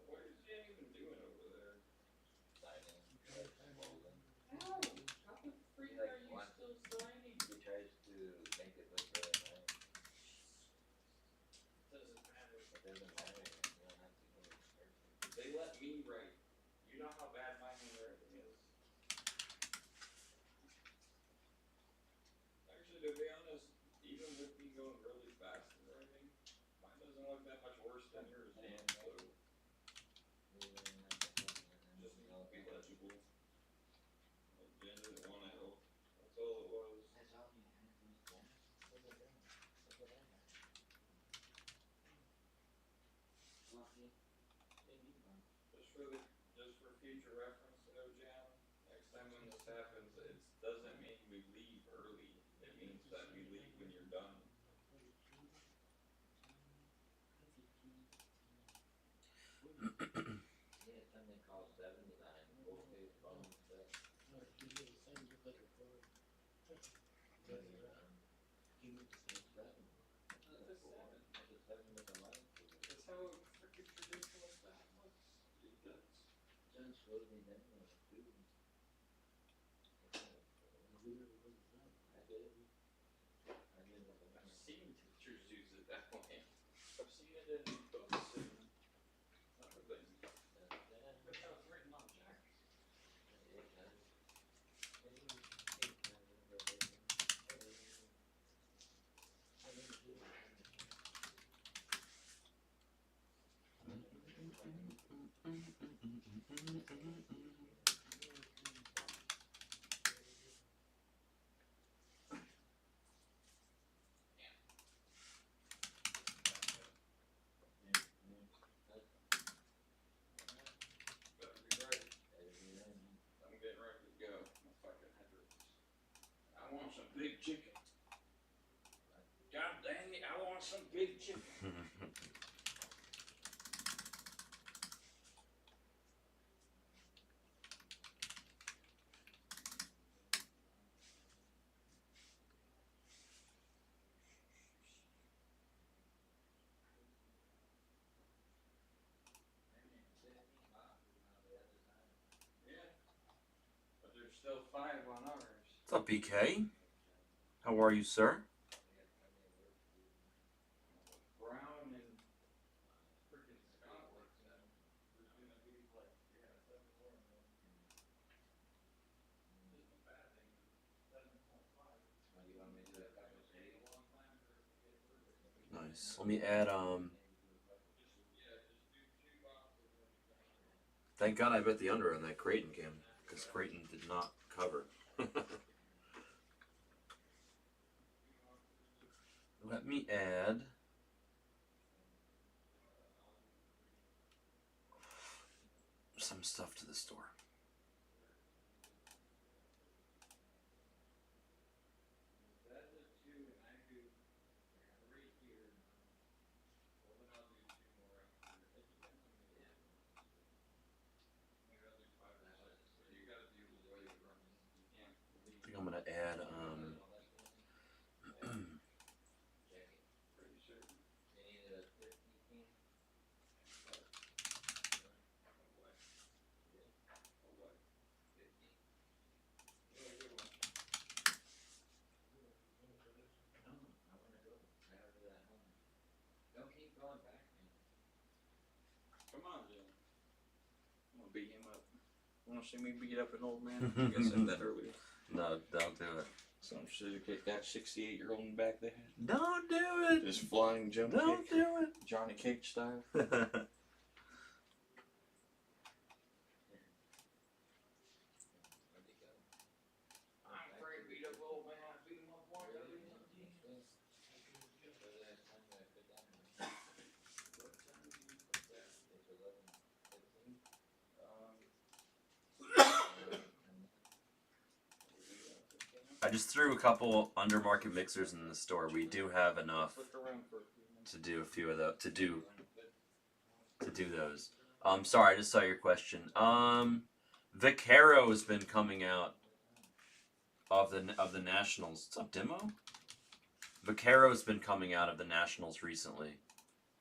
What is Jen even doing over there? How? How the freak are you still signing? He tries to make it look really nice. Doesn't matter. It doesn't matter. You don't have to get it perfect. They let me write. You know how bad my handwriting is. Actually, to be honest, even with me going really fast in writing, mine doesn't look that much worse than yours, Dan. So just need to be legible. Like Jen didn't want to help. That's all it was. That's all you had was that. Look at that. Look at that. Fluffy. Just for future reference, though, Jan. Next time when this happens, it doesn't mean we leave early. It means that we leave when you're done. Yeah, something called 79. Full-face bone stuff. That's how freaking traditional that looks. It does. John slowed me down on it too. I did. I've seen teachers use it that way. I've seen it in books and other things. That's how it's written on jackets. Better be ready. I'm getting ready to go. My fucking head hurts. I want some big chicken. God dang it, I want some big chicken. Yeah. But there's still 5 on ours. What's up, BK? How are you, sir? Brown and freaking Scott works out. There's gonna be like 7 more of them. Isn't a bad thing. 7.5. What do you want me to do? A couple of days? A long time for it to get perfect. Nice. Let me add Just do 2 boxes when you're done. Thank God I bet the under on that Creighton game, because Creighton did not cover. Let me add some stuff to the store. That's a 2 and I do 3 here. Well then I'll do 2 more after. It depends on the day. Maybe I'll do 5 or 6. But you gotta do the way it runs. You can't leave. I think I'm gonna add Pretty certain. You need a 15? What? 50. Yeah, good one. No, I want to go. I have to that home. Don't keep going back, man. Come on, Jim. I'm gonna beat him up. Wanna see me beat up an old man? I think I said that earlier. No, don't do it. Some should kick that 68-year-old in the back of the head. Don't do it. Just flying jump Don't kick. do it. Johnny Cage style. I'm afraid to beat up old man. I beat him up once. I beat him up again. What time did you put that? It's 11:15. I just threw a couple Undermarket mixers in the store. We do have enough to do a few of those. To do those. Sorry, I just saw your question. Vaquero has been coming out of the Nationals. What's up, Demo? Vaquero's been coming out of the Nationals recently.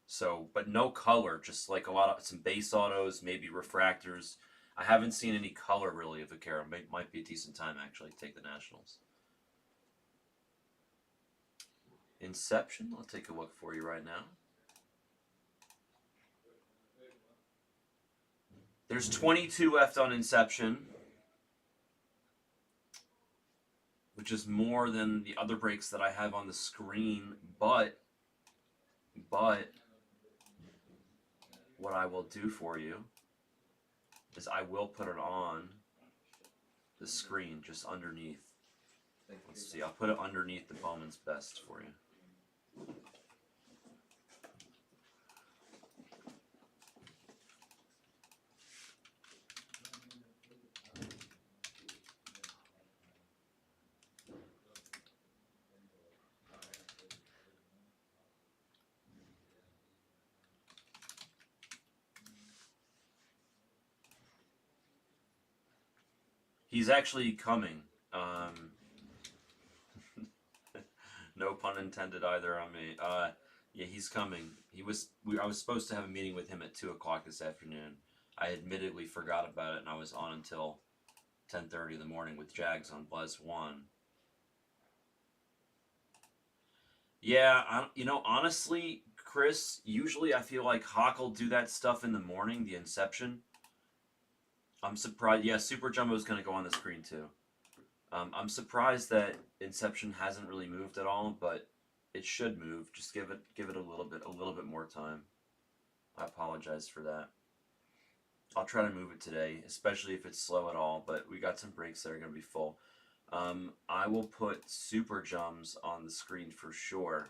So, but no color, just like some base autos, maybe refractors. I haven't seen any color really of Vaquero. Might be a decent time actually to take the Nationals. Inception, I'll take a look for you right now. There's 22 left on Inception, which is more than the other breaks that I have on the screen, but what I will do for you is I will put it on the screen just underneath. Let's see, I'll put it underneath the Bowman's Best for you. He's actually coming. No pun intended either on me. Yeah, he's coming. I was supposed to have a meeting with him at 2 o'clock this afternoon. I admittedly forgot about it, and I was on until 10:30 in the morning with Jags on Blez 1. Yeah, honestly, Chris, usually I feel like Hawk will do that stuff in the morning, the Inception. I'm surprised. Yeah, Super Jumbo's going to go on the screen too. I'm surprised that Inception hasn't really moved at all, but it should move. Just give it a little bit more time. I apologize for that. I'll try to move it today, especially if it's slow at all, but we got some breaks that are going to be full. I will put Super Jums on the screen for sure.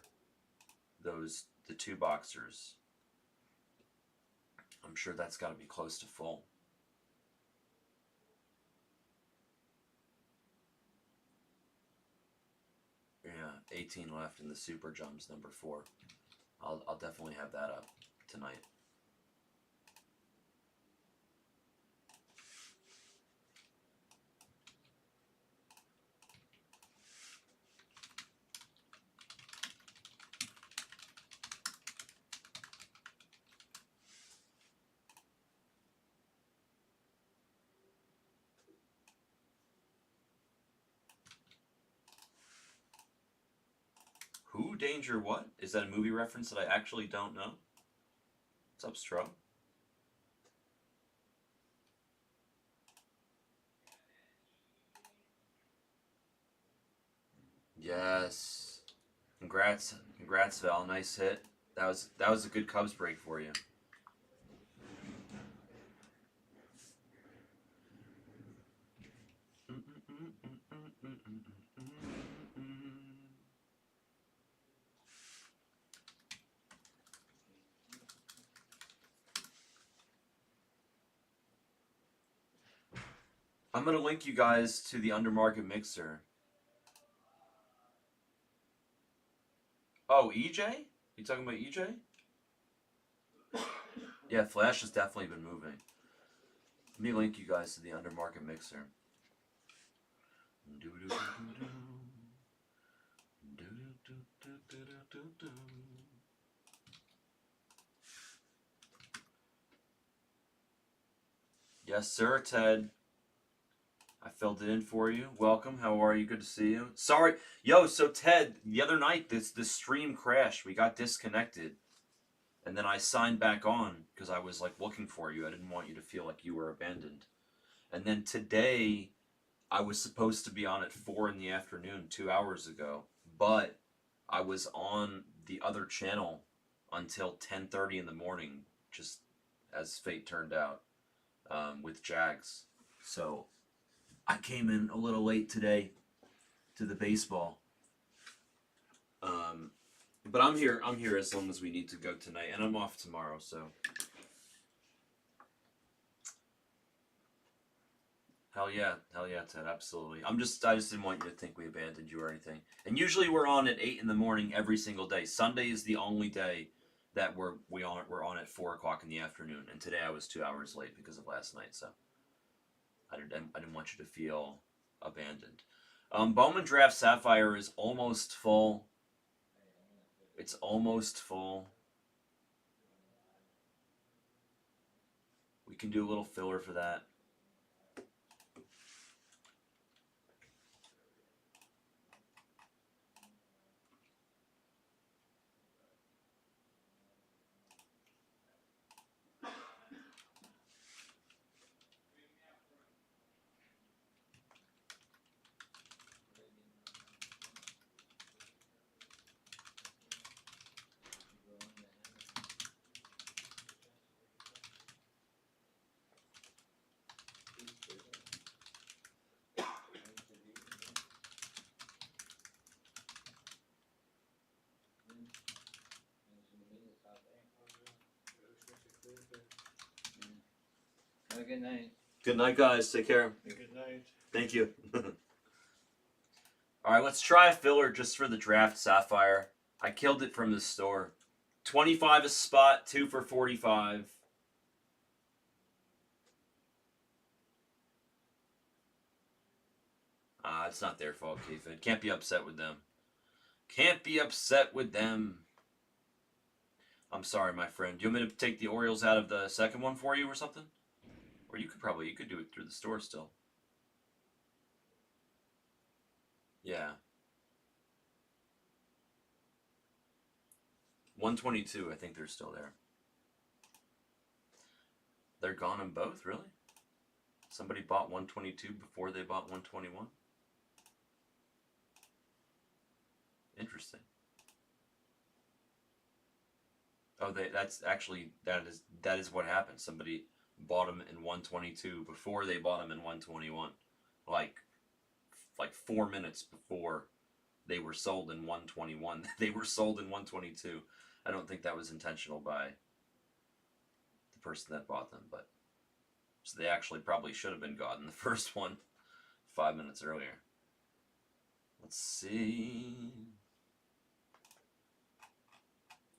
The 2 boxers. I'm sure that's got to be close to full. Yeah, 18 left in the Super Jums, number 4. I'll definitely have that up tonight. Who? Danger what? Is that a movie reference that I actually don't know? What's up, Stro? Yes. Congrats, Val. Nice hit. That was a good Cubs break for you. I'm going to link you guys to the Undermarket mixer. Oh, EJ? You talking about EJ? Yeah, Flash has definitely been moving. Let me link you guys to the Undermarket mixer. Yes, sir, Ted. I filled it in for you. Welcome. How are you? Good to see you. Sorry. Yo, so Ted, the other night, this stream crashed. We got disconnected. And then I signed back on because I was, like, looking for you. I didn't want you to feel like you were abandoned. And then today, I was supposed to be on at 4 in the afternoon, 2 hours ago. But I was on the other channel until 10:30 in the morning, just as fate turned out, with Jags. So I came in a little late today to the baseball. But I'm here as long as we need to go tonight, and I'm off tomorrow, so. Hell yeah, Ted, absolutely. I just didn't want you to think we abandoned you or anything. And usually we're on at 8 in the morning every single day. Sunday is the only day that we're on at 4 o'clock in the afternoon. And today I was 2 hours late because of last night, so I didn't want you to feel abandoned. Bowman Draft Sapphire is almost full. It's almost full. We can do a little filler for that. Have a good night. Good night, guys. Take care. Good night. Thank you. All right, let's try a filler just for the draft Sapphire. I killed it from the store. 25 a spot, 2 for 45. It's not their fault, K-Fed. Can't be upset with them. Can't be upset with them. I'm sorry, my friend. Do you want me to take the Orioles out of the second one for you or something? Or you could do it through the store still. Yeah. 122, I think they're still there. They're gone in both, really? Somebody bought 122 before they bought 121? Interesting. Oh, that is what happened. Somebody bought them in 122 before they bought them in 121. Like 4 minutes before they were sold in 121. They were sold in 122. I don't think that was intentional by the person that bought them, but so they actually probably should have been gotten the first one 5 minutes earlier. Let's see.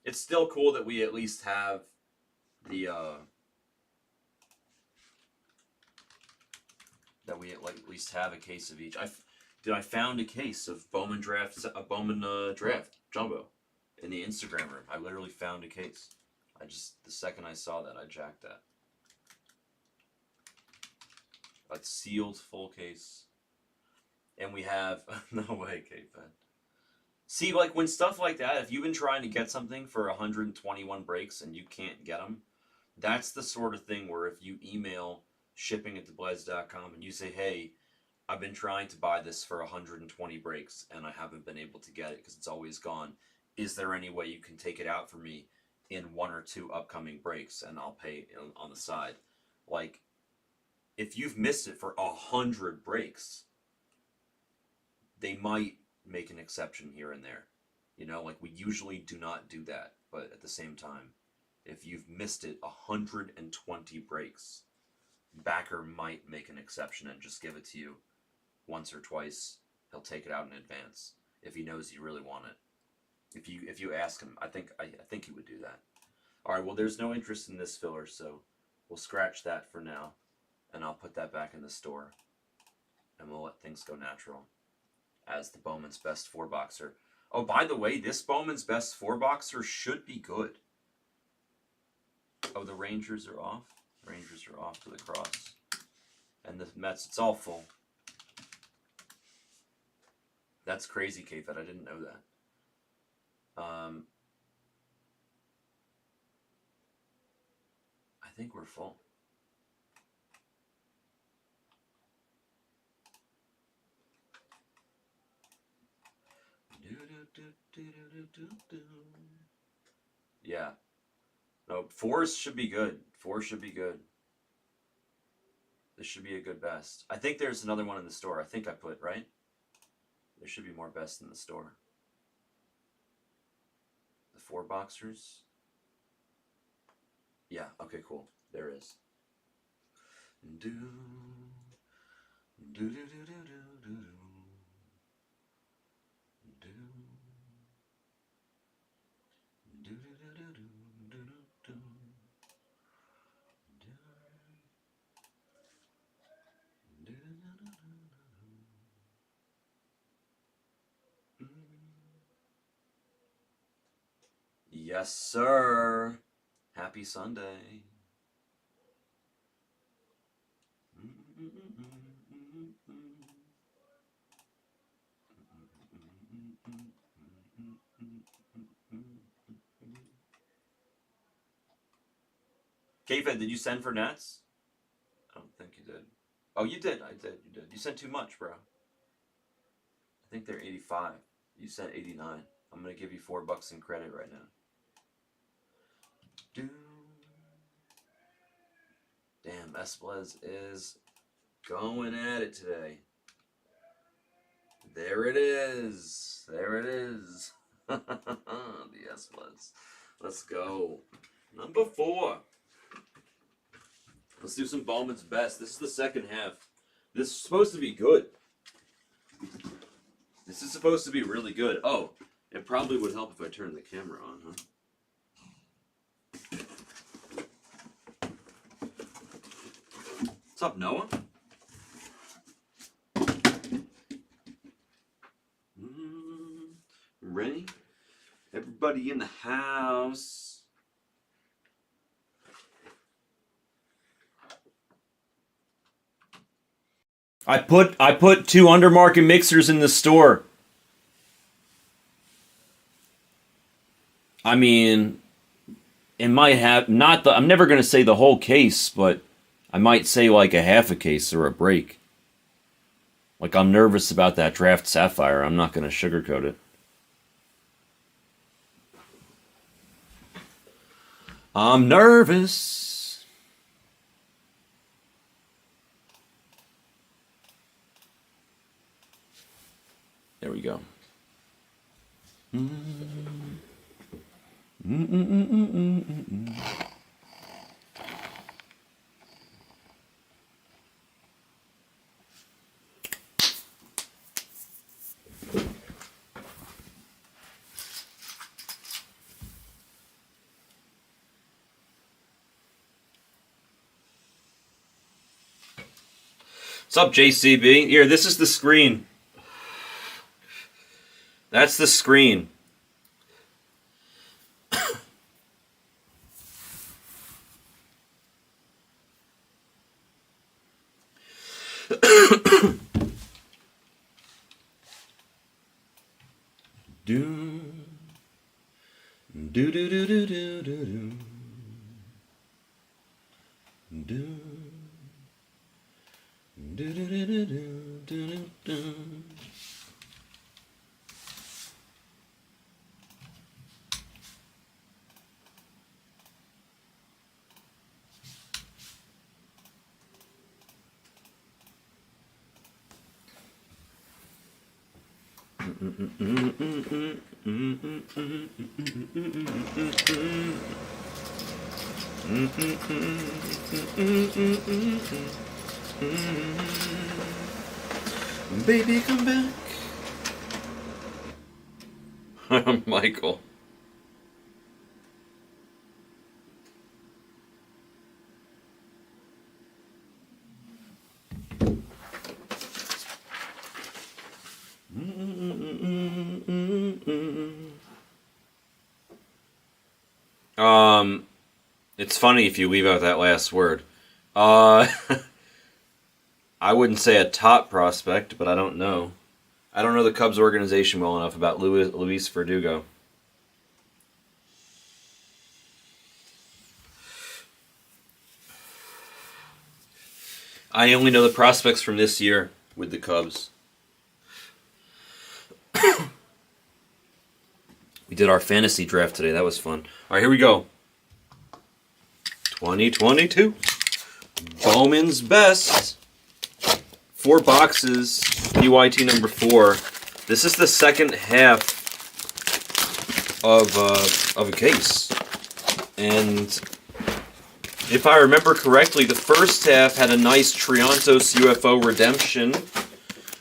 It's still cool that we at least have the that we at least have a case of each. I found a case of Bowman draft jumbo in the Instagram room. I literally found a case. The second I saw that, I jacked that. A sealed full case. And we have no way, K-Fed. See, like when stuff like that, if you've been trying to get something for 121 breaks and you can't get them, that's the sort of thing where if you email shipping@theblez.com and you say, hey, I've been trying to buy this for 120 breaks and I haven't been able to get it because it's always gone. Is there any way you can take it out for me in 1 or 2 upcoming breaks and I'll pay on the side? Like, if you've missed it for 100 breaks, they might make an exception here and there. You know, like we usually do not do that. But at the same time, if you've missed it 120 breaks, backer might make an exception and just give it to you once or twice. He'll take it out in advance if he knows you really want it. If you ask him, I think he would do that. All right, well, there's no interest in this filler, so we'll scratch that for now, and I'll put that back in the store, and we'll let things go natural as the Bowman's Best 4-boxer. Oh, by the way, this Bowman's Best 4-boxer should be good. Oh, the Rangers are off? Rangers are off to the cross. And the Mets, it's all full. That's crazy, K-Fed. I didn't know that. I think we're full. Yeah. No, 4s should be good. 4 should be good. This should be a good best. I think there's another one in the store. I think I put, right? There should be more best in the store. The 4-boxers. Yeah, okay, cool. There is. Yes, sir. Happy Sunday. K-Fed, did you send for Nets? I don't think you did. Oh, you did. I did. You did. You sent too much, bro. I think they're 85. You sent 89. I'm going to give you $4 in credit right now. Damn, Blez is going at it today. There it is. There it is. The Blez. Let's go. Number 4. Let's do some Bowman's best. This is the second half. This is supposed to be good. This is supposed to be really good. Oh, it probably would help if I turned the camera on, huh? What's up, Noah? Rennie? Everybody in the house. I put 2 Undermarket mixers in the store. I mean, it might have I'm never going to say the whole case, but I might say like a half a case or a break. Like, I'm nervous about that draft Sapphire. I'm not going to sugarcoat it. I'm nervous. There we go. What's up, JCB? Here, this is the screen. That's the screen. Do do do do do do do do. Baby, come back. Michael. It's funny if you leave out that last word. I wouldn't say a top prospect, but I don't know. I don't know the Cubs organization well enough about Luis Verdugo. I only know the prospects from this year with the Cubs. We did our fantasy draft today. That was fun. All right, here we go. 2022. Bowman's best. 4 boxes. PYT number 4. This is the second half of a case. And if I remember correctly, the first half had a nice Triantos UFO redemption,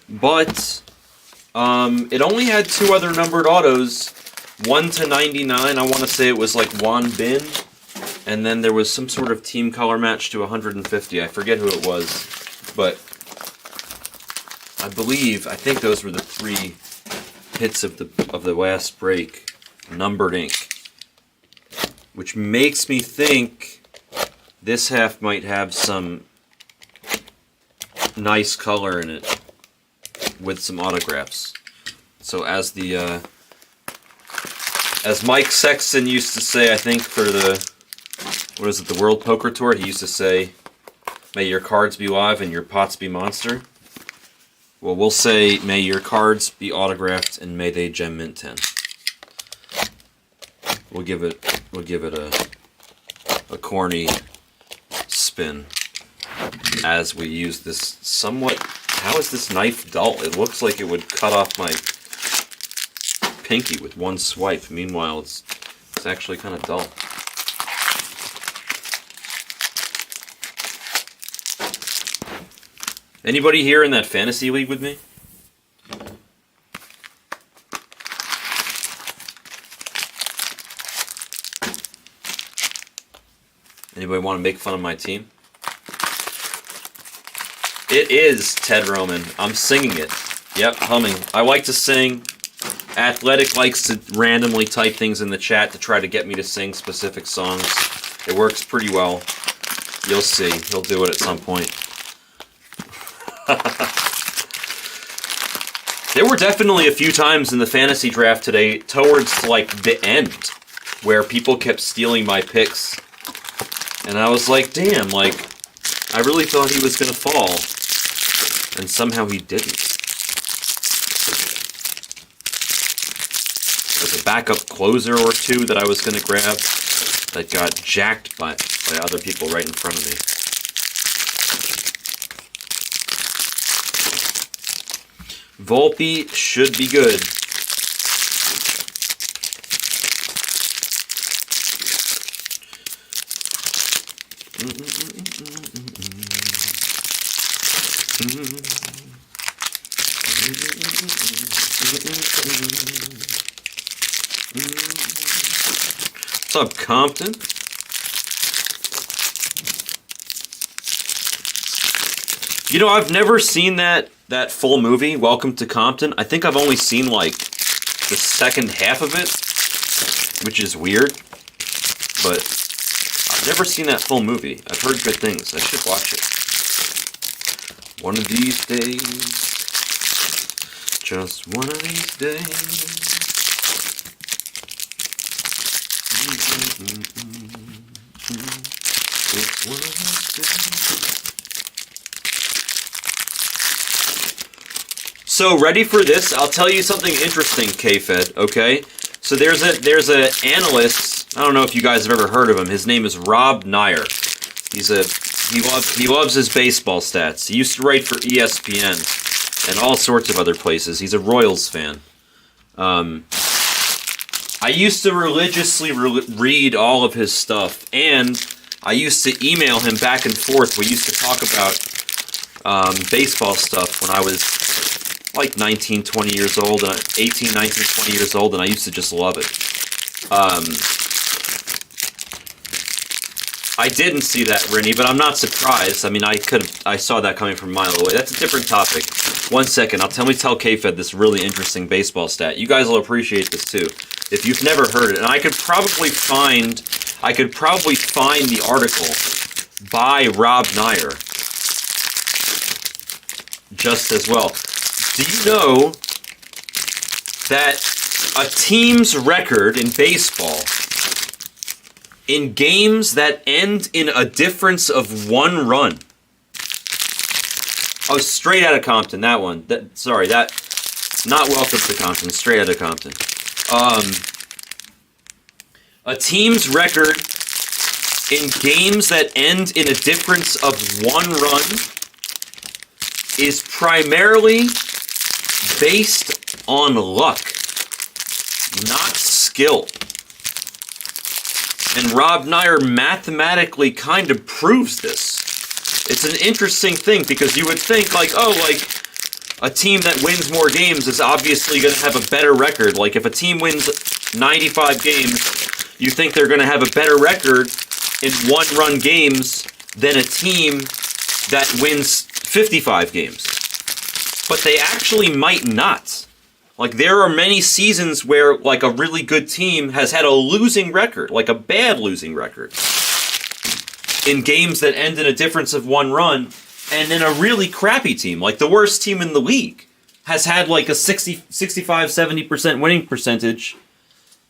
but it only had 2 other numbered autos, 1 to 99. I want to say it was like Juan Bin, and then there was some sort of team color match to 150. I forget who it was, but I think those were the 3 hits of the last break, numbered ink, which makes me think this half might have some nice color in it with some autographs. So as Mike Sexton used to say, I think for the World Poker Tour, he used to say, "May your cards be live and your pots be monster." Well, we'll say, "May your cards be autographed and may they gem mint 10." We'll give it a corny spin as we use this somewhat. How is this knife dull? It looks like it would cut off my pinky with one swipe. Meanwhile, it's actually kind of dull. Anybody here in that fantasy league with me? Anybody want to make fun of my team? It is Ted Roman. I'm singing it. Yep, humming. I like to sing. Athletic likes to randomly type things in the chat to try to get me to sing specific songs. It works pretty well. You'll see. He'll do it at some point. There were definitely a few times in the fantasy draft today, towards like the end, where people kept stealing my picks. And I was like, damn, like, I really thought he was going to fall. And somehow he didn't. There's a backup closer or 2 that I was going to grab that got jacked by other people right in front of me. Volpe should be good. What's up, Compton? You know, I've never seen that full movie, Welcome to Compton. I think I've only seen like the second half of it, which is weird, but I've never seen that full movie. I've heard good things. I should watch it. One of these days, just one of these days. Just one of these days. So ready for this? I'll tell you something interesting, K-Fed, okay? So there's a analyst, I don't know if you guys have ever heard of him. His name is Rob Nair. He loves his baseball stats. He used to write for ESPN and all sorts of other places. He's a Royals fan. I used to religiously read all of his stuff, and I used to email him back and forth. We used to talk about baseball stuff when I was like 19, 20 years old, and 18, 19, 20 years old, and I used to just love it. I didn't see that, Rennie, but I'm not surprised. I mean, I saw that coming from a mile away. That's a different topic. One second, I'll tell K-Fed this really interesting baseball stat. You guys will appreciate this too, if you've never heard it. And I could probably find the article by Rob Nair just as well. Do you know that a team's record in baseball in games that end in a difference of 1 run? Oh, straight out of Compton, that one. Not Welcome to Compton, straight out of Compton. A team's record in games that end in a difference of 1 run is primarily based on luck, not skill. And Rob Nair mathematically kind of proves this. It's an interesting thing because you would think like, oh, like a team that wins more games is obviously going to have a better record. Like if a team wins 95 games, you think they're going to have a better record in one-run games than a team that wins 55 games. But they actually might not. Like, there are many seasons where, like, a really good team has had a losing record, like a bad losing record, in games that end in a difference of one run, and then a really crappy team, like the worst team in the league, has had, like, a 65, 70% winning percentage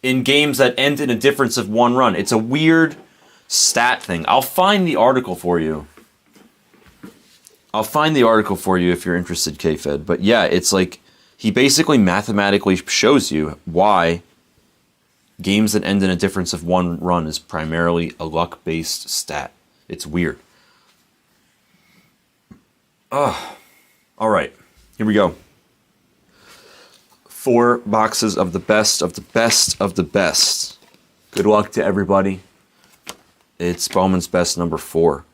in games that end in a difference of one run. It's a weird stat thing. I'll find the article for you. If you're interested, K-Fed. But yeah, it's like, he basically mathematically shows you why games that end in a difference of one run is primarily a luck-based stat. It's weird. All right, here we go. 4 boxes of the best of the best of the best. Good luck to everybody. It's Bowman's Best number 4.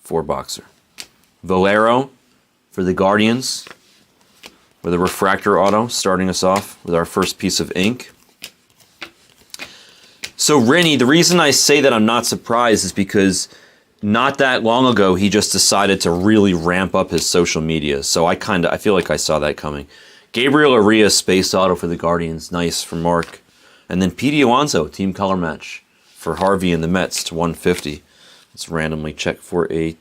4-boxer. Valero for the Guardians with a refractor auto, starting us off with our first piece of ink. So Rennie, the reason I say that I'm not surprised is because not that long ago he just decided to really ramp up his social media. So I feel like I saw that coming. Gabriel Arias space auto for the Guardians, nice from Mark. And then Pete Alonso, team color match for Harvey and the Mets to 150. Let's randomly check for a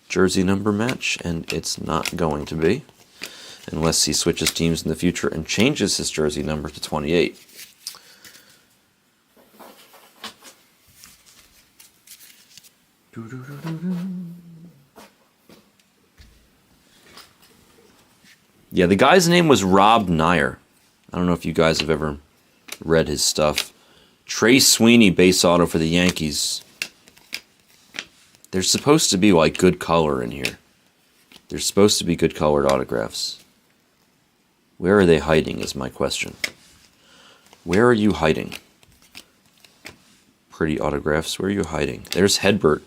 jersey number match, and it's not going to be, unless he switches teams in the future and changes his jersey number to 28. Yeah, the guy's name was Rob Nair. I don't know if you guys have ever read his stuff. Trey Sweeney base auto for the Yankees. There's supposed to be, like, good color in here. There's supposed to be good colored autographs. Where are they hiding is my question. Where are you hiding? Pretty autographs, where are you hiding? There's Hedbert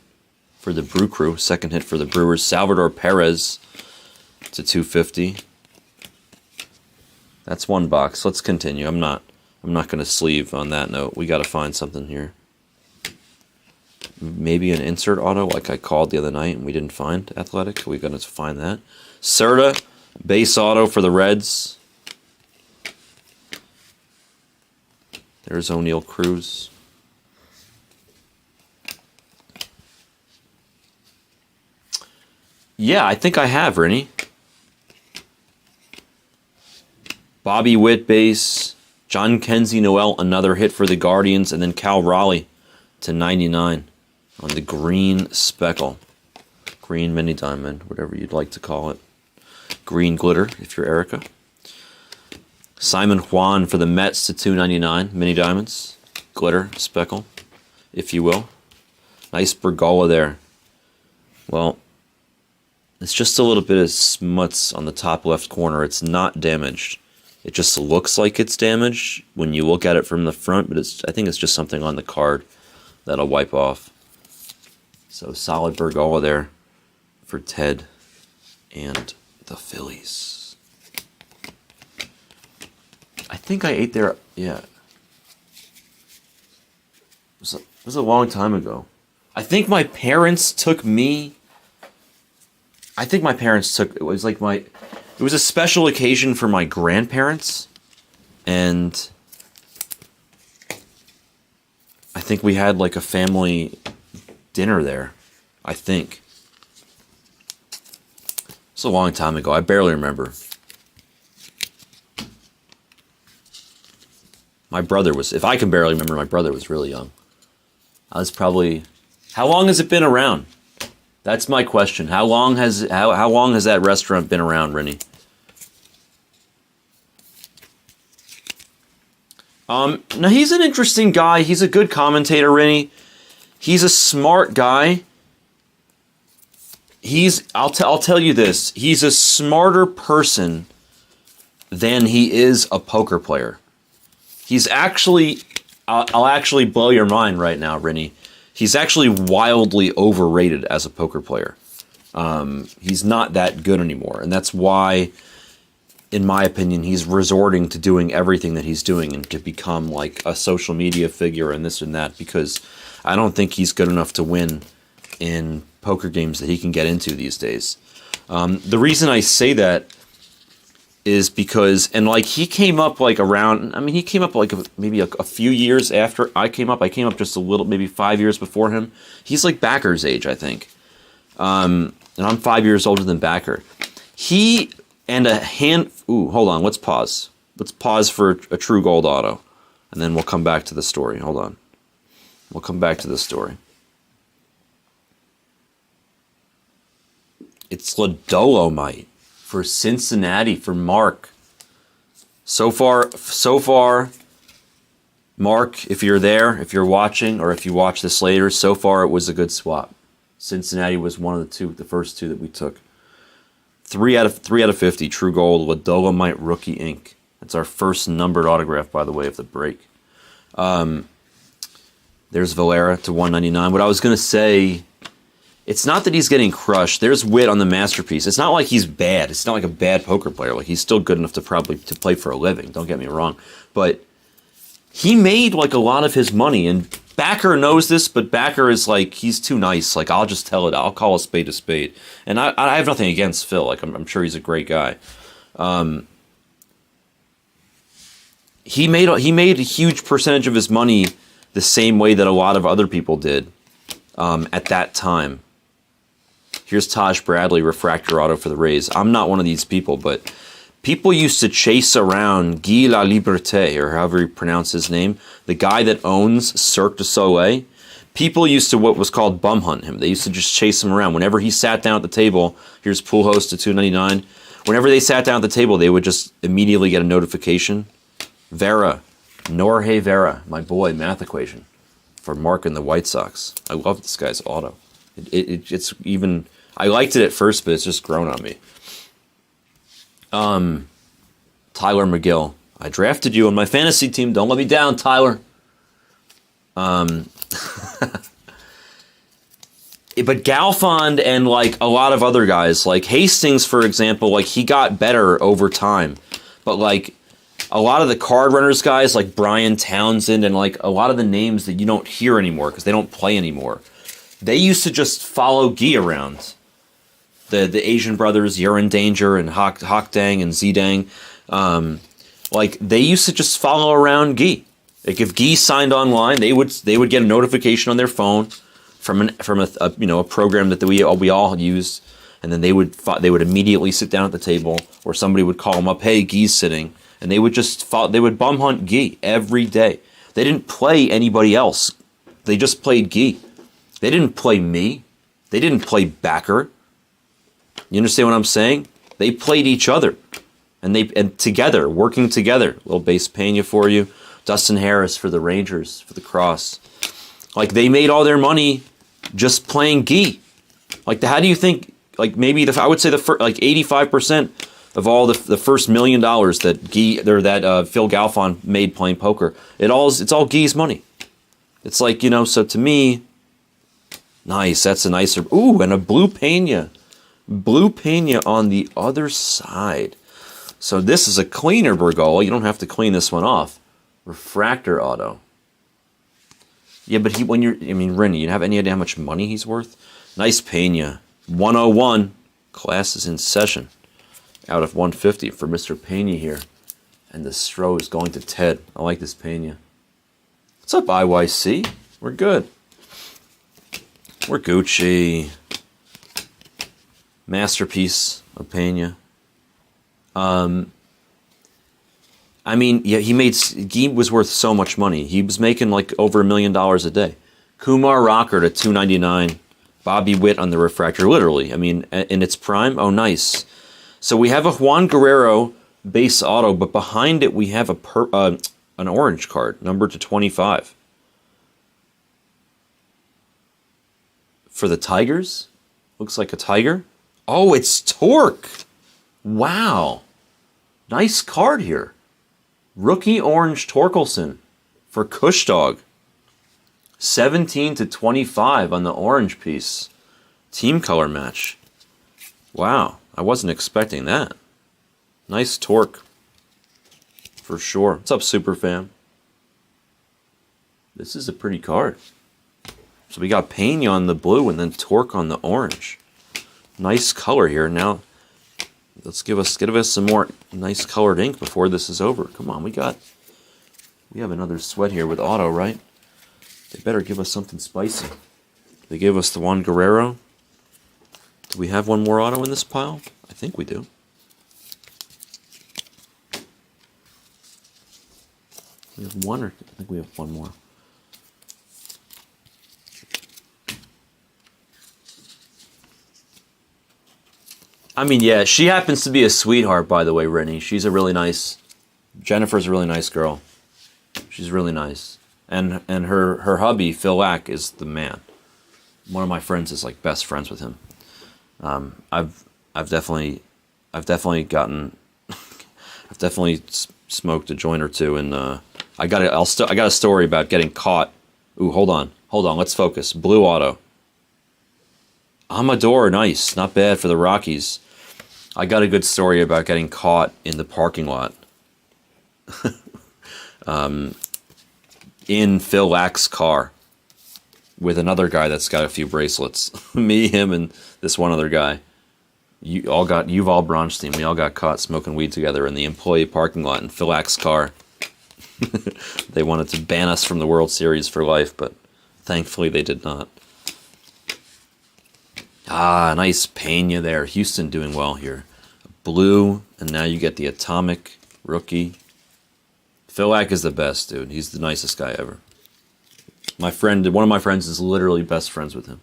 for the Brew Crew. Second hit for the Brewers. Salvador Perez to 250. That's one box. Let's continue. I'm not going to sleeve on that note. We got to find something here. Maybe an insert auto like I called the other night and we didn't find Athletic. We're going to find that. Serta, base auto for the Reds. There's O'Neal Cruz. Yeah, I think I have, Rennie. Bobby Witt base. John Kenzie Noel, another hit for the Guardians. And then Cal Raleigh to 99 on the green speckle. Green mini diamond, whatever you'd like to call it. Green glitter, if you're Erica. Simon Juan for the Mets to 299, mini diamonds. Glitter, speckle, if you will. Nice Bergolla there. Well, it's just a little bit of smuts on the top left corner. It's not damaged. It just looks like it's damaged when you look at it from the front, but I think it's just something on the card that'll wipe off. So solid Bergolla there for Ted and the Phillies. I think I ate there, yeah. It was a long time ago. I think my parents took me. It was like it was a special occasion for my grandparents. And I think we had like a family dinner there, I think. It's a long time ago. I barely remember. My brother was, if I can barely remember, my brother was really young. I was probably, how long has it been around? That's my question. How long has that restaurant been around, Rennie? Now he's an interesting guy. He's a good commentator, Rennie. He's a smart guy. I'll tell you this. He's a smarter person than he is a poker player. He's actually I'll actually blow your mind right now, Rennie. He's actually wildly overrated as a poker player. He's not that good anymore, and that's why, in my opinion, he's resorting to doing everything that he's doing and to become like a social media figure and this and that, because I don't think he's good enough to win in poker games that he can get into these days. The reason I say that is because, and like he came up like around, I mean, he came up like maybe a few years after I came up. I came up just a little, maybe 5 years before him. He's like Backer's age, I think. And I'm 5 years older than Backer. He and a hand, ooh, hold on, let's pause. Let's pause for a true gold auto. And then we'll come back to the story. Hold on. We'll come back to the story. It's La Dolomite for Cincinnati for Mark. So far, Mark, if you're there, if you're watching, or if you watch this later, so far it was a good swap. Cincinnati was one of the first two that we took. 3 out of 50, true gold, La Dolomite Rookie Ink. That's our first numbered autograph, by the way, of the break. There's Valera to 199. What I was going to say, it's not that he's getting crushed. There's wit on the masterpiece. It's not like he's bad. It's not like a bad poker player. Like, he's still good enough to play for a living. Don't get me wrong. But he made like a lot of his money, and Backer knows this, but Backer is like, he's too nice. Like, I'll just tell it. I'll call a spade a spade. And I have nothing against Phil. Like, I'm sure he's a great guy. He made a huge percentage of his money the same way that a lot of other people did at that time. Here's Taj Bradley, refractor auto for the Rays. I'm not one of these people, but people used to chase around Guy La Liberté, or however you pronounce his name, the guy that owns Cirque du Soleil. People used to what was called bum hunt him. They used to just chase him around. Whenever he sat down at the table, here's Pool Host to 299. Whenever they sat down at the table, they would just immediately get a notification. Vera, Norge Vera, my boy, math equation for Mark and the White Sox. I love this guy's auto. It's even, I liked it at first, but it's just grown on me. Tyler McGill. I drafted you on my fantasy team. Don't let me down, Tyler. But Galfond and like a lot of other guys, like Hastings, for example, like he got better over time. But like a lot of the card runners guys, like Brian Townsend and like a lot of the names that you don't hear anymore because they don't play anymore, they used to just follow Guy around. The Asian brothers, You're in Danger and Hawk Dang and Zidang, like they used to just follow around Guy. Like if Guy signed online, they would get a notification on their phone from a program that we all used, and then they would immediately sit down at the table, or somebody would call them up, hey, Guy's sitting, and they would just they would bum hunt Guy every day. They didn't play anybody else. They just played Guy. They didn't play me. They didn't play Backer. You understand what I'm saying? They played each other, and together, working together. Little base Pena for you. Dustin Harris for the Rangers, for the Cross. Like, they made all their money just playing Guy. Like, how do you think, like, maybe, I would say like 85% of all the first $1 million that Phil Galfond made playing poker, it's all Guy's money. It's like, so to me, nice, that's a nicer, ooh, and a blue Pena. Blue Pena on the other side. So this is a cleaner Bergola. You don't have to clean this one off. Refractor auto. Yeah, but Rennie, you have any idea how much money he's worth? Nice Pena. 101. Class is in session. Out of 150 for Mr. Pena here. And the Stro is going to Ted. I like this Pena. What's up, IYC? We're good. We're Gucci. Masterpiece of Pena. He was worth so much money. He was making like over $1 million a day. Kumar Rocker to 299. Bobby Witt on the refractor, literally. In its prime. Oh, nice. So we have a Juan Guerrero base auto, but behind it we have an orange card, numbered to 25. For the Tigers? Looks like a tiger. Oh, it's Torque. Wow. Nice card here. Rookie orange Torkelson for Kushdog. 17/25 on the orange piece. Team color match. Wow, I wasn't expecting that. Nice torque. For sure. What's up, Superfam? This is a pretty card. So we got Pena on the blue and then torque on the orange. Nice color here. Now, let's give us some more nice colored ink before this is over. Come on, we have another sweat here with auto, right? They better give us something spicy. They gave us the Juan Guerrero. Do we have one more auto in this pile? I think we do. We have one, or I think we have one more. I mean, yeah, she happens to be a sweetheart, by the way, Rennie. She's a really nice... Jennifer's a really nice girl. She's really nice. And her hubby, Phil Lack, is the man. One of my friends is like best friends with him. I've definitely smoked a joint or two, and I got a story about getting caught. Ooh, hold on, let's focus. Blue auto. Amador, nice, not bad for the Rockies. I got a good story about getting caught in the parking lot. In Phil Lack's car with another guy that's got a few bracelets. Me, him, and this one other guy. Yuval Bronstein. We all got caught smoking weed together in the employee parking lot in Phil Lack's car. They wanted to ban us from the World Series for life, but thankfully they did not. Ah, nice Pena there. Houston doing well here. Blue, and now you get the Atomic rookie. Phil Lack is the best, dude. He's the nicest guy ever. One of my friends is literally best friends with him.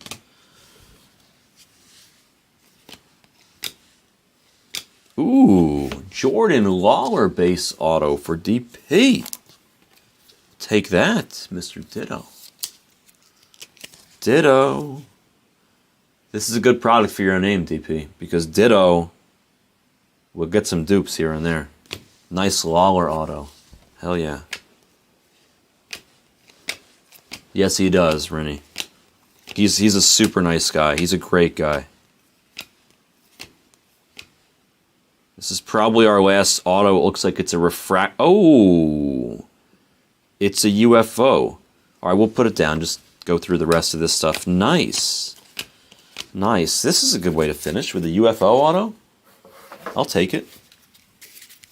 Ooh, Jordan Lawler base auto for DP. Take that, Mr. Ditto. Ditto. This is a good product for your name, DP, because Ditto will get some dupes here and there. Nice Lawler auto. Hell yeah. Yes, he does, Rennie. He's a super nice guy. He's a great guy. This is probably our last auto. It looks like it's a Oh! It's a UFO. All right, we'll put it down. Just go through the rest of this stuff. Nice. Nice. This is a good way to finish with a UFO auto. I'll take it.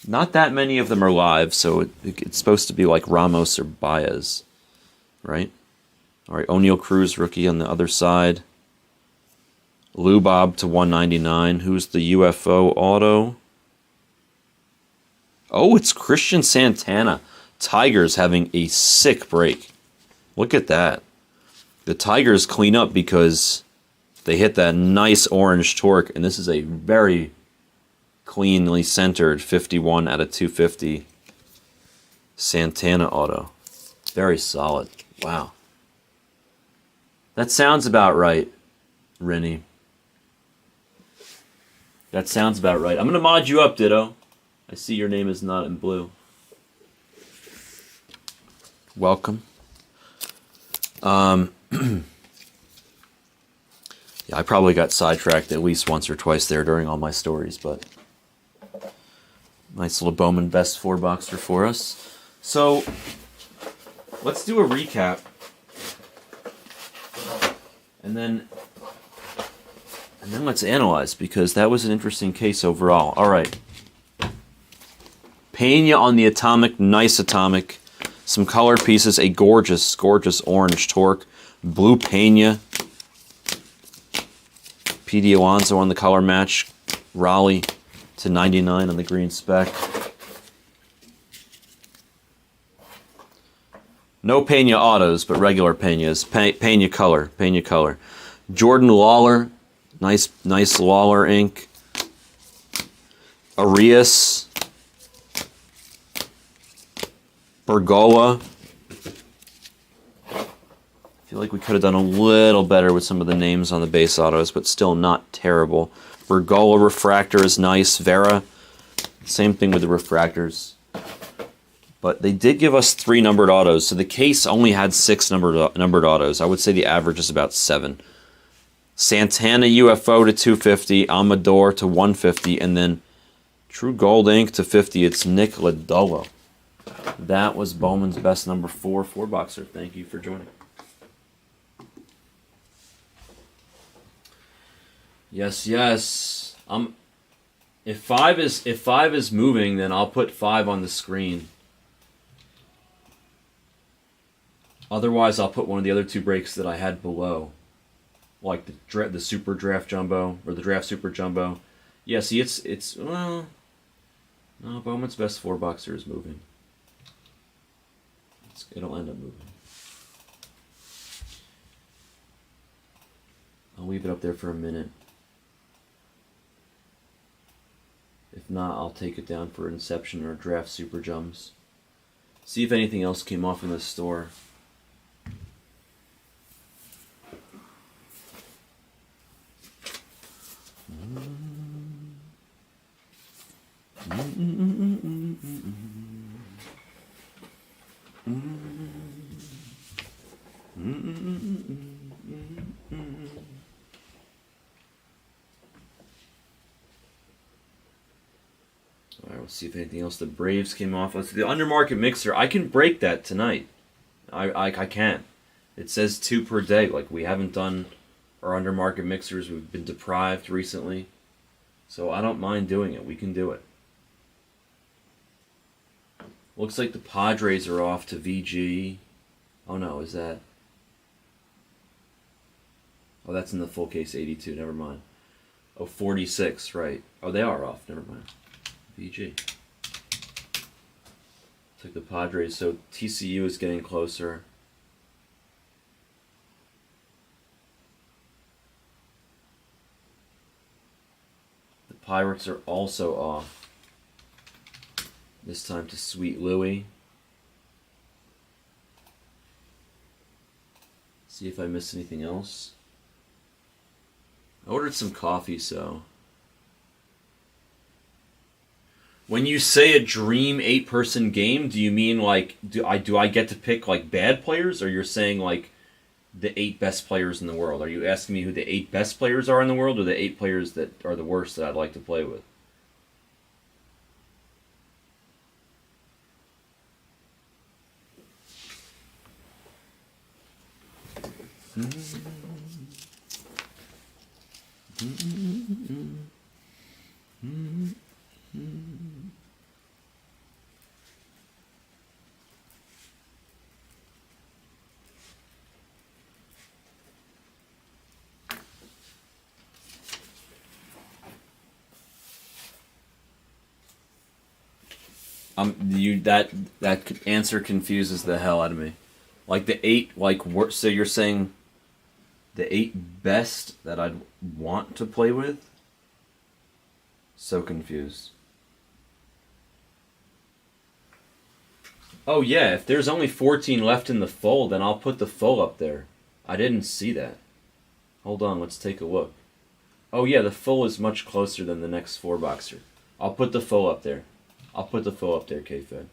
Not that many of them are live, so it's supposed to be like Ramos or Baez, right? All right, O'Neal Cruz, rookie on the other side. Lou Bob to 199. Who's the UFO auto? Oh, it's Christian Santana. Tigers having a sick break. Look at that. The Tigers clean up because they hit that nice orange torque, and this is a very cleanly centered 51 out of 250 Santana auto. Very solid. Wow. That sounds about right, Rennie. That sounds about right. I'm going to mod you up, Ditto. I see your name is not in blue. Welcome. Yeah, I probably got sidetracked at least once or twice there during all my stories, but nice little Bowman best 4-boxer for us. So, let's do a recap. And then let's analyze, because that was an interesting case overall. All right. Pena on the Atomic, nice Atomic. Some color pieces, a gorgeous, gorgeous orange torque. Blue Pena. P.D. Alonso on the color match. Raleigh to 99 on the green spec. No Pena autos, but regular Penas. Pena color. Pena color. Jordan Lawler. Nice Lawler ink. Arias. Bergola. I feel like we could have done a little better with some of the names on the base autos, but still not terrible. Bergola refractor is nice. Vera, same thing with the refractors. But they did give us 3 numbered autos, so the case only had 6 numbered autos. I would say the average is about 7. Santana UFO to 250, Amador to 150, and then True Gold Ink to 50. It's Nick Lodolo. That was Bowman's best number 4 4-boxer. Thank you for joining. Yes, yes. If 5 is moving, then I'll put 5 on the screen. Otherwise, I'll put one of the other 2 breaks that I had below, like the Super Draft Jumbo or the Draft Super Jumbo. Yeah, see, it's well, no, Bowman's best 4-boxer is moving. It'll end up moving. I'll leave it up there for a minute. If not, I'll take it down for Inception or Draft Super Jums. See if anything else came off in the store. Alright, let's see if anything else. The Braves came off. Let's see, the Undermarket mixer. I can break that tonight. I can. It says 2 per day. Like, we haven't done our Undermarket mixers. We've been deprived recently. So I don't mind doing it. We can do it. Looks like the Padres are off to VG. Oh no, is that... Oh, that's in the full case 82. Never mind. Oh, 46, right. Oh, they are off. Never mind. VG. Took the Padres. So TCU is getting closer. The Pirates are also off. This time to Sweet Louie. See if I missed anything else. I ordered some coffee, so... When you say a dream 8-person game, do you mean like do I get to pick like bad players, or you're saying like the 8 best players in the world? Are you asking me who the 8 best players are in the world, or the 8 players that are the worst that I'd like to play with? That answer confuses the hell out of me. Like the 8, like so you're saying the 8 best that I'd want to play with? So confused. Oh yeah, if there's only 14 left in the full, then I'll put the full up there. I didn't see that. Hold on, let's take a look. Oh yeah, the full is much closer than the next 4-boxer. I'll put the full up there. I'll put the full up there, K-Fed.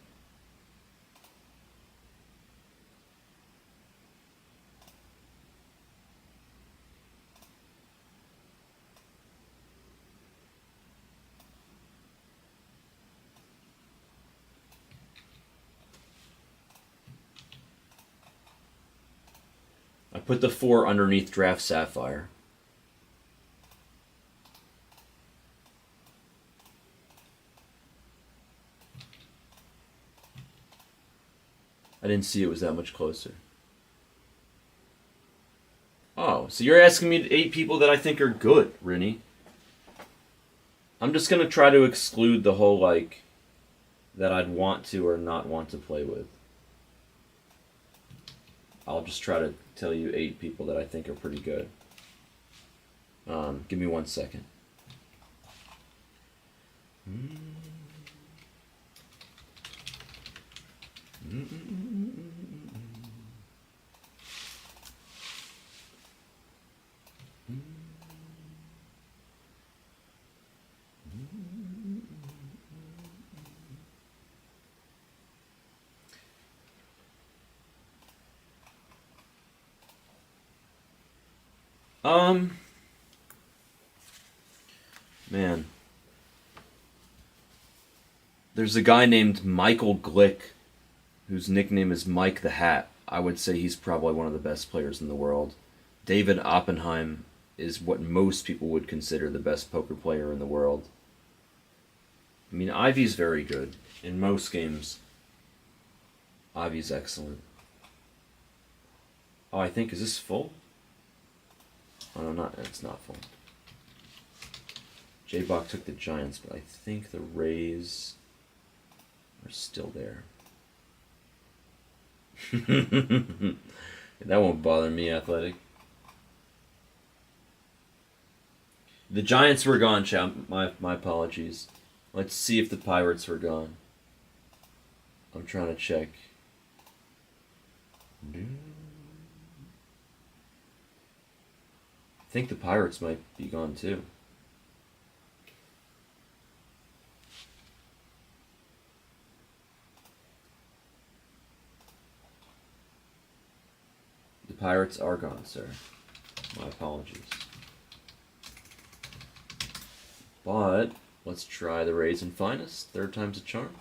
I put the 4 underneath Draft Sapphire. I didn't see it was that much closer. Oh, so you're asking me 8 people that I think are good, Rinny. I'm just going to try to exclude the whole, like, that I'd want to or not want to play with. I'll just try to tell you 8 people that I think are pretty good. Give me 1 second. Man. There's a guy named Michael Glick, whose nickname is Mike the Hat. I would say he's probably one of the best players in the world. David Oppenheim is what most people would consider the best poker player in the world. I mean, Ivy's very good. In most games, Ivy's excellent. Oh, I think, is this full? Oh, no, it's not full. J-Bach took the Giants, but I think the Rays are still there. That won't bother me, Athletic. The Giants were gone, champ. My apologies. Let's see if the Pirates were gone. I'm trying to check. I think the Pirates might be gone too. The Pirates are gone, sir. My apologies. But let's try the Rays and Finest. Third time's a charm.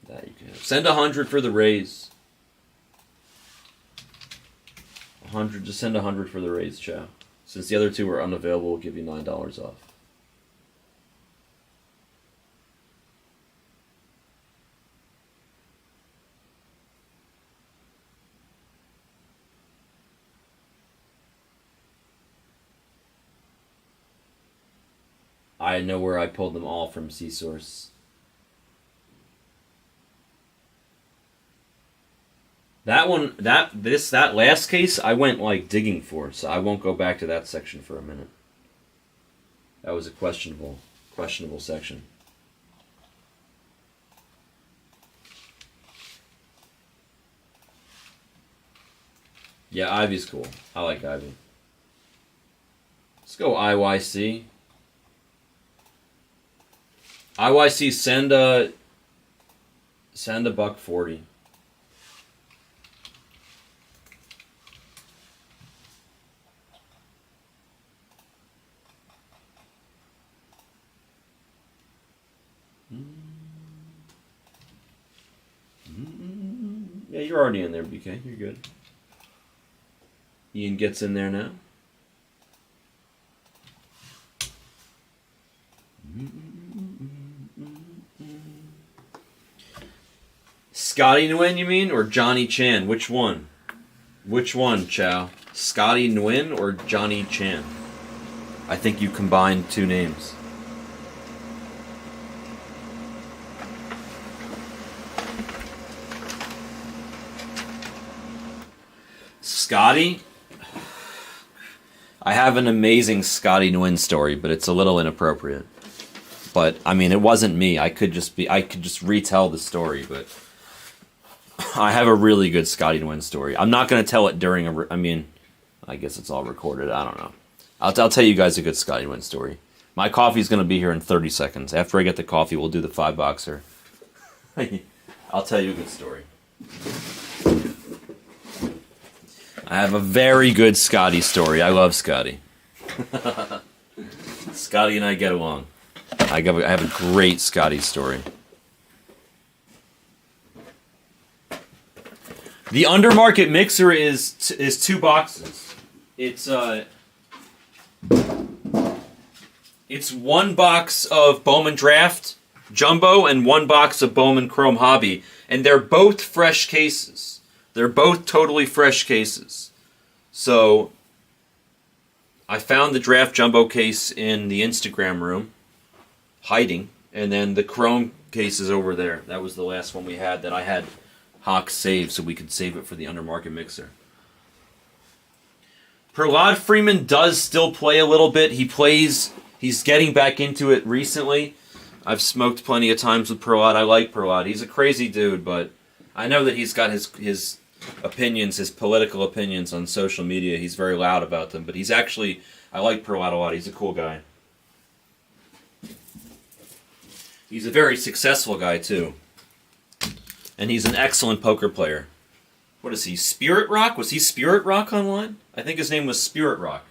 That you can have. Send 100 for the Rays. 100. Just send 100 for the Rays, Chow. Since the other two are unavailable, we'll give you $9 off. I know where I pulled them all from, C-Source. That one, that last case, I went like digging for, so I won't go back to that section for a minute. That was a questionable section. Yeah, Ivy's cool. I like Ivy. Let's go IYC. IYC, send a $140. Yeah, you're already in there, BK. You're good. Ian gets in there now. Scotty Nguyen, you mean? Or Johnny Chan? Which one? Which one, Chow? Scotty Nguyen or Johnny Chan? I think you combined two names. Scotty? I have an amazing Scotty Nguyen story, but it's a little inappropriate. But, I mean, it wasn't me. I could just retell the story, but I have a really good Scotty Nguyen story. I'm not going to tell it during I guess it's all recorded. I don't know. I'll tell you guys a good Scotty Nguyen story. My coffee's going to be here in 30 seconds. After I get the coffee, we'll do the 5-boxer. I'll tell you a good story. I have a very good Scotty story. I love Scotty. Scotty and I get along. I have a great Scotty story. The Undermarket mixer is 2 boxes. It's 1 box of Bowman Draft Jumbo and 1 box of Bowman Chrome Hobby, and they're both fresh cases. They're both totally fresh cases. So I found the Draft Jumbo case in the Instagram room, hiding, and then the Chrome case is over there. That was the last one we had that I had Hawk save so we could save it for the Undermarket mixer. Prahlad Freeman does still play a little bit. He's getting back into it recently. I've smoked plenty of times with Prahlad. I like Prahlad. He's a crazy dude, but I know that he's got his opinions, his political opinions on social media. He's very loud about them, but I like Prahlad a lot. He's a cool guy. He's a very successful guy, too. And he's an excellent poker player. What is he? Spirit Rock? Was he Spirit Rock online? I think his name was Spirit Rock.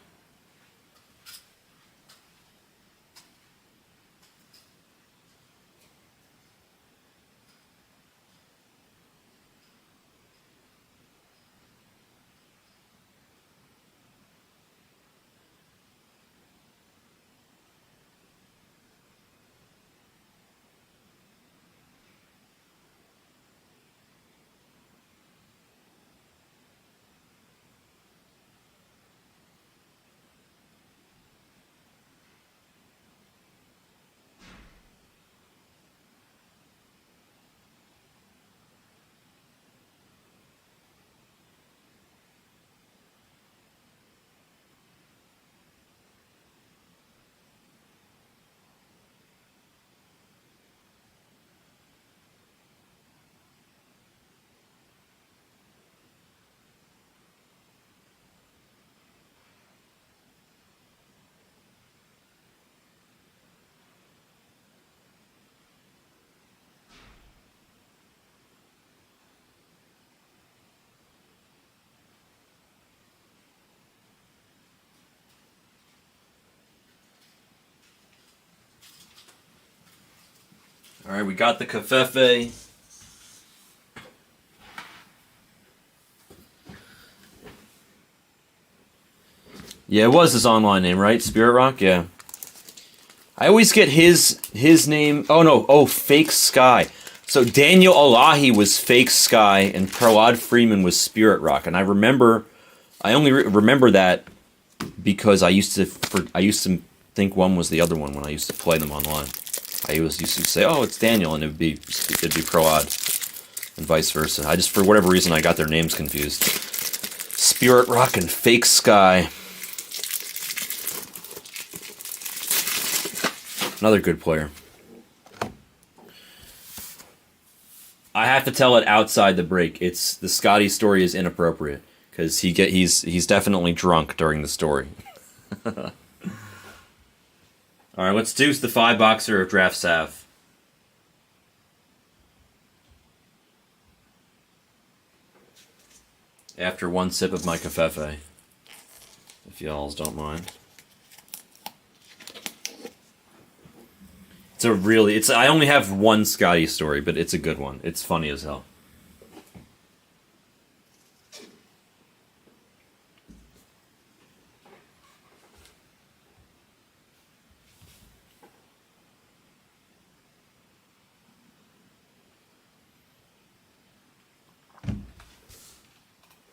All right, we got the Cafefe. Yeah, it was his online name, right? Spirit Rock, yeah. I always get his name. Oh no, Fake Sky. So Daniel Alahi was Fake Sky, and Prahlad Freeman was Spirit Rock, and I only remember that because I used to think one was the other one when I used to play them online. I always used to say, "Oh, it's Daniel," and it'd be Prahlad, and vice versa. I just, for whatever reason, I got their names confused. Spirit Rock and Fake Sky. Another good player. I have to tell it outside the break. It's the Scotty story is inappropriate because he's definitely drunk during the story. All right, let's deuce the 5-boxer of Draft Sav. After one sip of my Cafefe, if y'all don't mind. I only have one Scotty story, but it's a good one. It's funny as hell.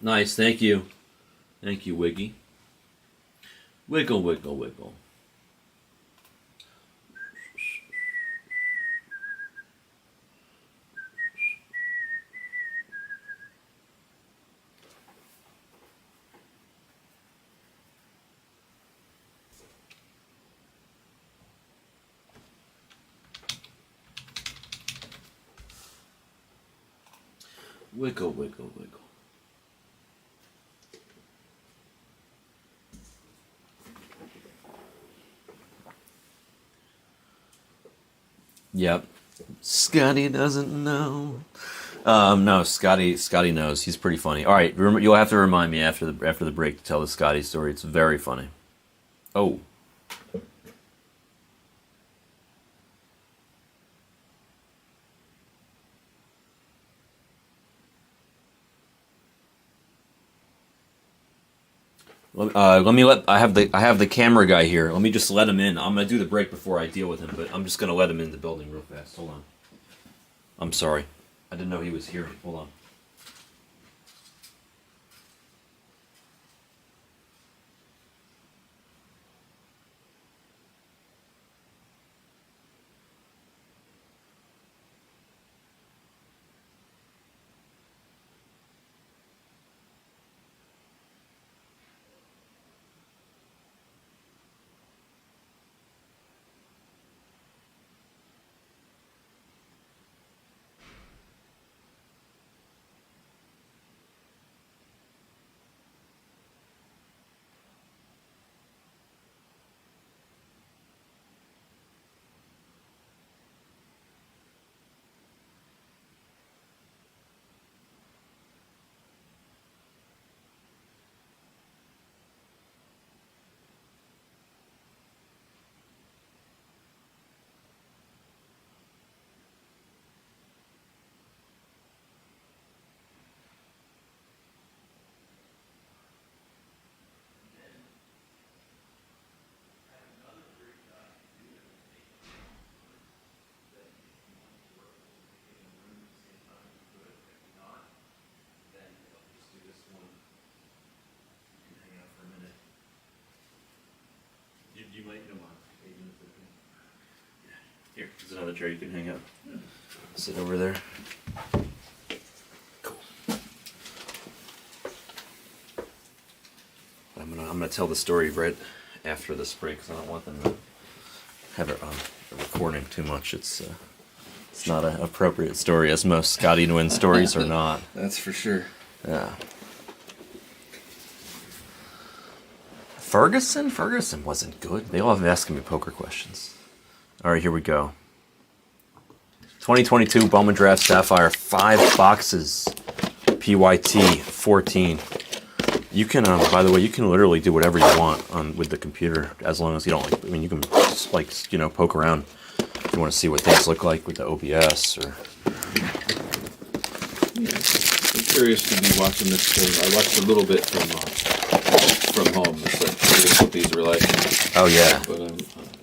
Nice, thank you. Thank you, Wiggy. Wiggle, wiggle, wiggle. Wiggle, wiggle, wiggle. Yep. Scotty doesn't know. No, Scotty knows. He's pretty funny. All right, you'll have to remind me after the break to tell the Scotty story. It's very funny. Oh. I have the camera guy here. Let me just let him in. I'm gonna do the break before I deal with him, but I'm just gonna let him in the building real fast. Hold on. I'm sorry. I didn't know he was here. Hold on. Here, there's another chair you can hang out. Sit over there. Cool. I'm gonna tell the story right after this break because I don't want them to have it on recording too much. It's not an appropriate story, as most Scotty Nguyen stories are not. That's for sure. Yeah. Ferguson wasn't good. They all have been asking me poker questions. All right, here we go. 2022 Bowman Draft Sapphire, 5 boxes, PYT 14. You can, by the way, you can literally do whatever you want with the computer, as long as you don't like. I mean, you can just, like, you know, poke around if you want to see what things look like with the OBS or. Yeah, I'm curious to be watching this thing. I watched a little bit from home. It's like curious what these are like. Oh yeah. But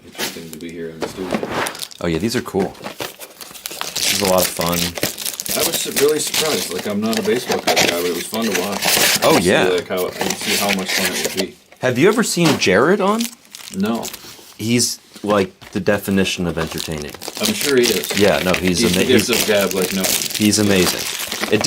interesting to be here in the studio. Oh yeah, these are cool. This is a lot of fun. I was really surprised. Like, I'm not a baseball card guy, but it was fun to watch. Oh yeah. See how much fun it would be. Have you ever seen Jared on? No. He's like the definition of entertaining. I'm sure he is. Yeah, no, he's amazing. Gift of gab like no. He's amazing. A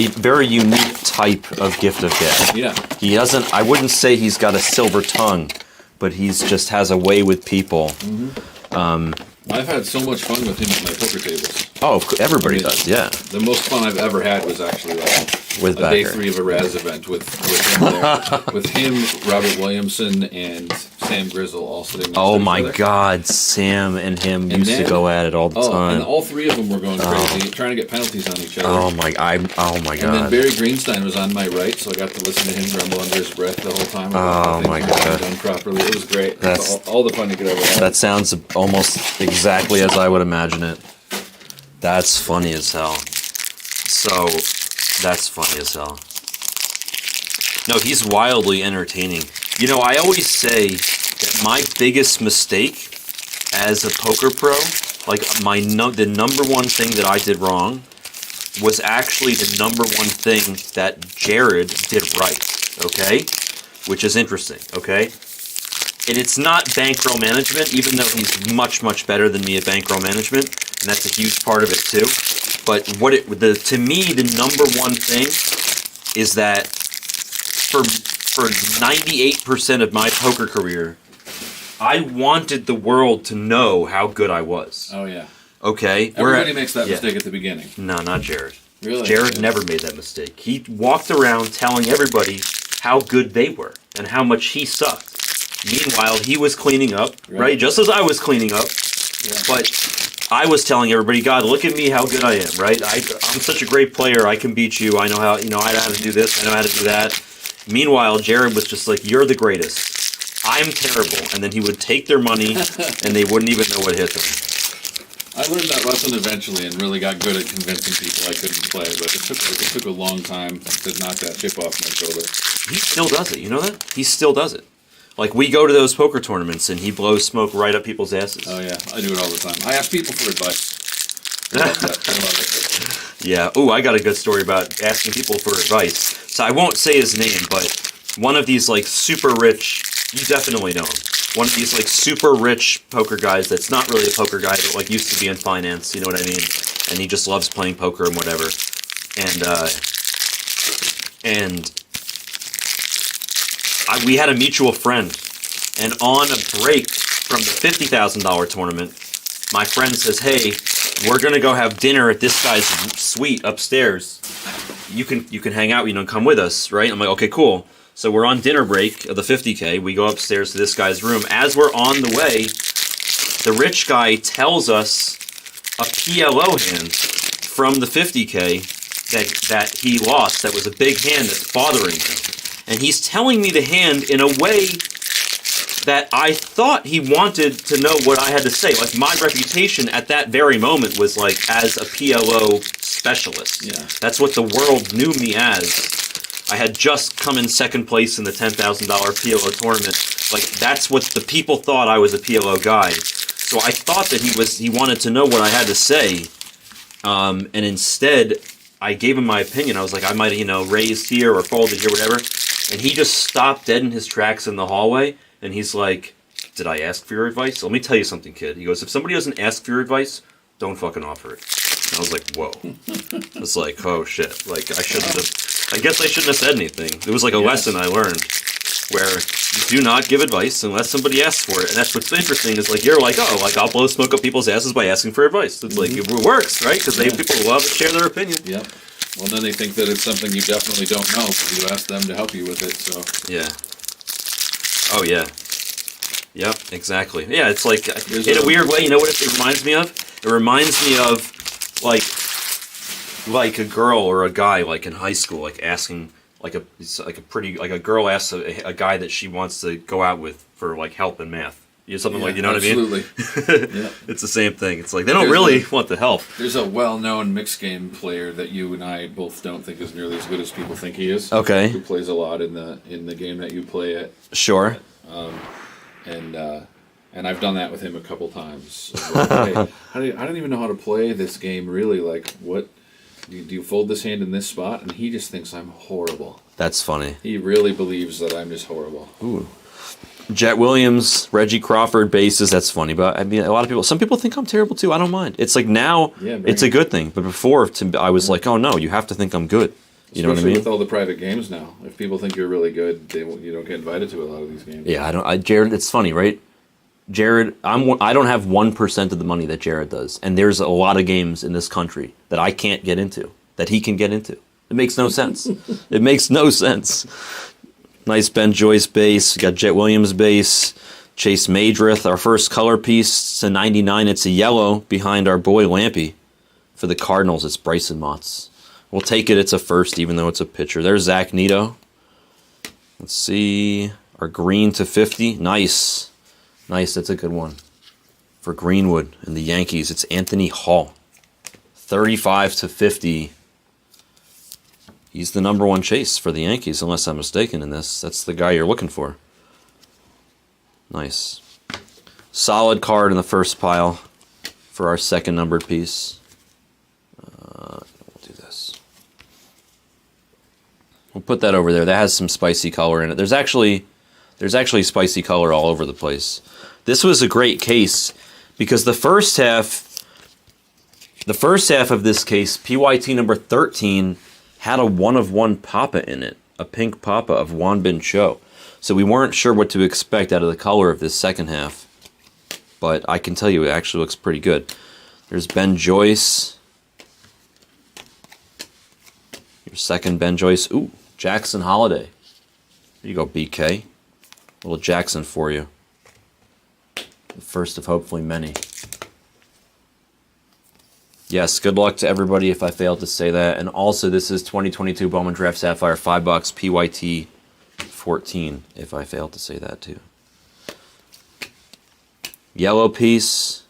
very unique type of gift of gab. Yeah. He doesn't. I wouldn't say he's got a silver tongue, but he's just has a way with people. Mm-hmm. I've had so much fun with him at my poker tables. Oh, everybody does. Yeah. The most fun I've ever had was actually like with day 3 of a Raz event with him there. With him, Robert Williamson, and Sam Grizzle all sitting next Oh to my each other. God, Sam and him used to go at it all the time. And all 3 of them were going crazy, trying to get penalties on each other. Oh my God. And then Barry Greenstein was on my right, so I got to listen to him grumble under his breath the whole time. Oh my God. Done properly. It was great. That's all the fun you could ever have. That sounds almost exactly as I would imagine it. That's funny as hell. So, that's funny as hell. No, he's wildly entertaining. You know, I always say that my biggest mistake as a poker pro, like the number one thing that I did wrong, was actually the number one thing that Jared did right. Okay? Which is interesting. Okay? And it's not bankroll management, even though he's much, much better than me at bankroll management, and that's a huge part of it too. But to me, the number one thing is that for 98% of my poker career, I wanted the world to know how good I was. Oh yeah. Okay. Everybody makes that mistake at the beginning. No, not Jared. Really? Jared never made that mistake. He walked around telling everybody how good they were and how much he sucked. Meanwhile, he was cleaning up, right? Just as I was cleaning up. Yeah. But I was telling everybody, God, look at me, how good I am, right? I'm such a great player. I can beat you. I know how, I know how to do this. I know how to do that. Meanwhile, Jared was just like, you're the greatest. I'm terrible. And then he would take their money, and they wouldn't even know what hit them. I learned that lesson eventually and really got good at convincing people I couldn't play, but it took a long time to knock that chip off my shoulder. He still does it. You know that? He still does it. Like, we go to those poker tournaments, and he blows smoke right up people's asses. Oh, yeah. I do it all the time. I ask people for advice. I love that. I love it. Yeah. Ooh, I got a good story about asking people for advice. So I won't say his name, but one of these, like, super rich, you definitely know him. One of these, like, super rich poker guys that's not really a poker guy, but, like, used to be in finance, you know what I mean? And he just loves playing poker and whatever. We had a mutual friend, and on a break from the $50,000 tournament, my friend says, hey, we're going to go have dinner at this guy's suite upstairs. You can hang out, come with us, right? I'm like, okay, cool. So we're on dinner break of the 50K. We go upstairs to this guy's room. As we're on the way, the rich guy tells us a PLO hand from the 50K that he lost, that was a big hand that's bothering him. And he's telling me the hand in a way that I thought he wanted to know what I had to say. Like, my reputation at that very moment was, like, as a PLO specialist. Yeah. That's what the world knew me as. I had just come in second place in the $10,000 PLO tournament. Like, that's what the people thought, I was a PLO guy. So I thought that he wanted to know what I had to say. And instead, I gave him my opinion. I was like, I might have, raised here or folded here, whatever. And he just stopped dead in his tracks in the hallway, and he's like, did I ask for your advice? Let me tell you something, kid. He goes, if somebody doesn't ask for your advice, don't fucking offer it. And I was like, whoa. It's like, oh shit. Like, I guess I shouldn't have said anything. It was like a lesson I learned where you do not give advice unless somebody asks for it. And that's what's interesting is like, you're like, oh, like I'll blow smoke up people's asses by asking for advice. It's like, it works, right? Because people love to share their opinion. Yep. Well, then they think that it's something you definitely don't know because you asked them to help you with it, so. Yeah. Oh, yeah. Yep, exactly. Yeah, it's like, in a weird way, you know what it reminds me of? It reminds me of, like a girl or a guy, like in high school, like asking, like a girl asks a guy that she wants to go out with for, like, help in math. Something like, you know absolutely. What I mean? Yeah. It's the same thing. It's like, they don't really want the help. There's a well-known mixed game player that you and I both don't think is nearly as good as people think he is. Okay. Who plays a lot in the game that you play at. Sure. And I've done that with him a couple times. Like, hey, I don't even know how to play this game really. Like, what do you fold this hand in this spot? And he just thinks I'm horrible. That's funny. He really believes that I'm just horrible. Ooh. Jet Williams, Reggie Crawford bases. That's funny, but I mean, some people think I'm terrible too. I don't mind. It's like now, it's a good thing. But before, I was like, oh no, you have to think I'm good. You know what I mean? With all the private games now, if people think you're really good, you don't get invited to a lot of these games. Yeah, Jared. It's funny, right? Jared, I don't have 1% of the money that Jared does, and there's a lot of games in this country that I can't get into that he can get into. It makes no sense. It makes no sense. Nice Ben Joyce base. We got Jet Williams base. Chase Madrith, our first color piece. It's a 99. It's a yellow behind our boy Lampy. For the Cardinals, it's Bryson Motts. We'll take it. It's a first, even though it's a pitcher. There's Zach Neto. Let's see. Our green to 50. Nice. Nice. That's a good one. For Greenwood and the Yankees, it's Anthony Hall. 35 to 50. He's the number one chase for the Yankees, unless I'm mistaken in this. That's the guy you're looking for. Nice. Solid card in the first pile for our second numbered piece. We'll do this. We'll put that over there. That has some spicy color in it. There's actually spicy color all over the place. This was a great case because the first half of this case, PYT number 13, had a 1-of-1 Papa in it, a pink Papa of Juan Bin Cho. So we weren't sure what to expect out of the color of this second half, but I can tell you it actually looks pretty good. There's Ben Joyce. Your second Ben Joyce. Ooh, Jackson Holiday. There you go, BK. A little Jackson for you. The first of hopefully many. Yes, good luck to everybody if I failed to say that. And also, this is 2022 Bowman Draft Sapphire, $5, PYT 14, if I failed to say that too. Yellow piece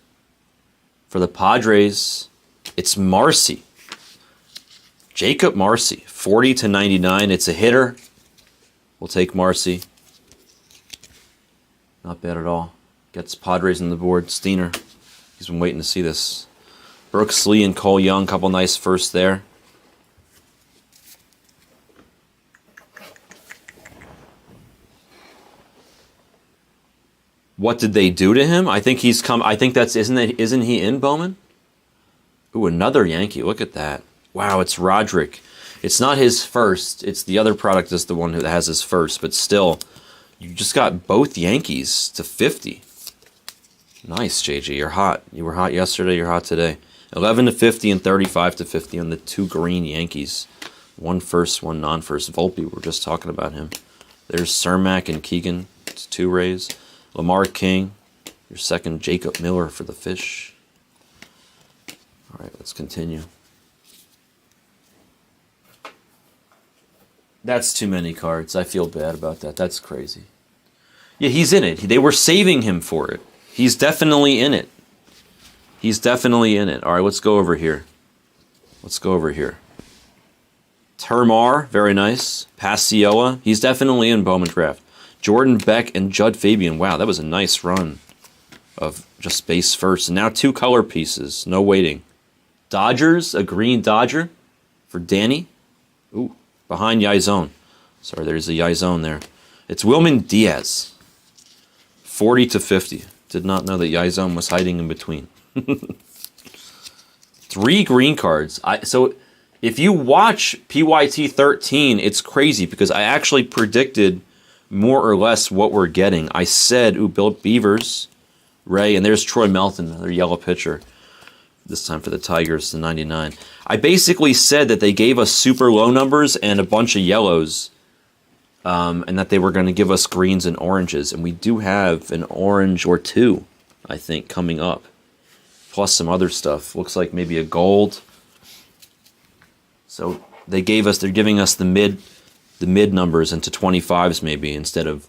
for the Padres, it's Marcy. Jacob Marcy, 40 to 99. It's a hitter. We'll take Marcy. Not bad at all. Gets Padres on the board. Steiner, he's been waiting to see this. Brooks Lee and Cole Young, couple nice firsts there. What did they do to him? I think he's come. I think that's isn't he in Bowman? Ooh, another Yankee. Look at that. Wow, it's Roderick. It's not his first. It's the other product is the one that has his first, but still, you just got both Yankees to 50. Nice, JG. You're hot. You were hot yesterday. You're hot today. 11 to 50 and 35 to 50 on the two green Yankees. One first, one non-first. Volpe, we were just talking about him. There's Cermak and Keegan. It's two Rays. Lamar King. Your second, Jacob Miller for the Fish. All right, let's continue. That's too many cards. I feel bad about that. That's crazy. Yeah, he's in it. They were saving him for it. He's definitely in it. He's definitely in it. All right, let's go over here. Let's go over here. Termar, very nice. Passiola, he's definitely in Bowman Draft. Jordan Beck and Judd Fabian. Wow, that was a nice run of just base first. And now two color pieces. No waiting. Dodgers, a green Dodger for Danny. Ooh, behind Yizone. Sorry, there's a Yizone there. It's Wilman Diaz. 40-50. Did not know that Yizome was hiding in between. 3 green cards. So if you watch PYT 13, it's crazy because I actually predicted more or less what we're getting. I said, ooh, Bill Beavers, Ray, and there's Troy Melton, another yellow pitcher. This time for the Tigers, the 99. I basically said that they gave us super low numbers and a bunch of yellows, and that they were going to give us greens and oranges. And we do have an orange or 2, I think, coming up. Plus some other stuff. Looks like maybe a gold. So they're giving us the mid numbers into 25s maybe instead of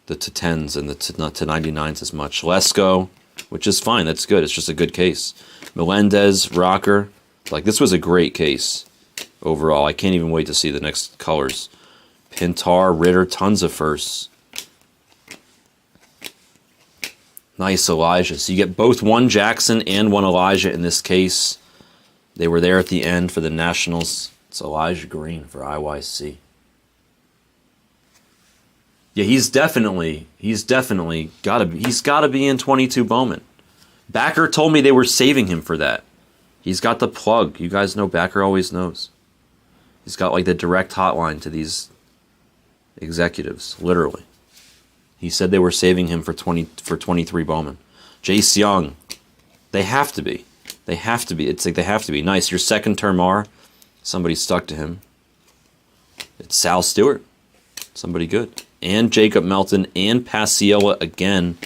the to 10s and not to 99s as much. Lesko, which is fine. That's good. It's just a good case. Melendez, Rocker. Like, this was a great case overall. I can't even wait to see the next colors. Pintar, Ritter, tons of firsts. Nice Elijah. So you get both one Jackson and one Elijah in this case. They were there at the end for the Nationals. It's Elijah Green for IYC. Yeah, he's definitely gotta be in 22 Bowman. Backer told me they were saving him for that. He's got the plug. You guys know Backer always knows. He's got like the direct hotline to these executives, literally. He said they were saving him for 23 Bowman. Jace Young, they have to be. They have to be. It's like they have to be. Nice. Your second term R, somebody stuck to him. It's Sal Stewart, somebody good. And Jacob Melton and Pasiola again.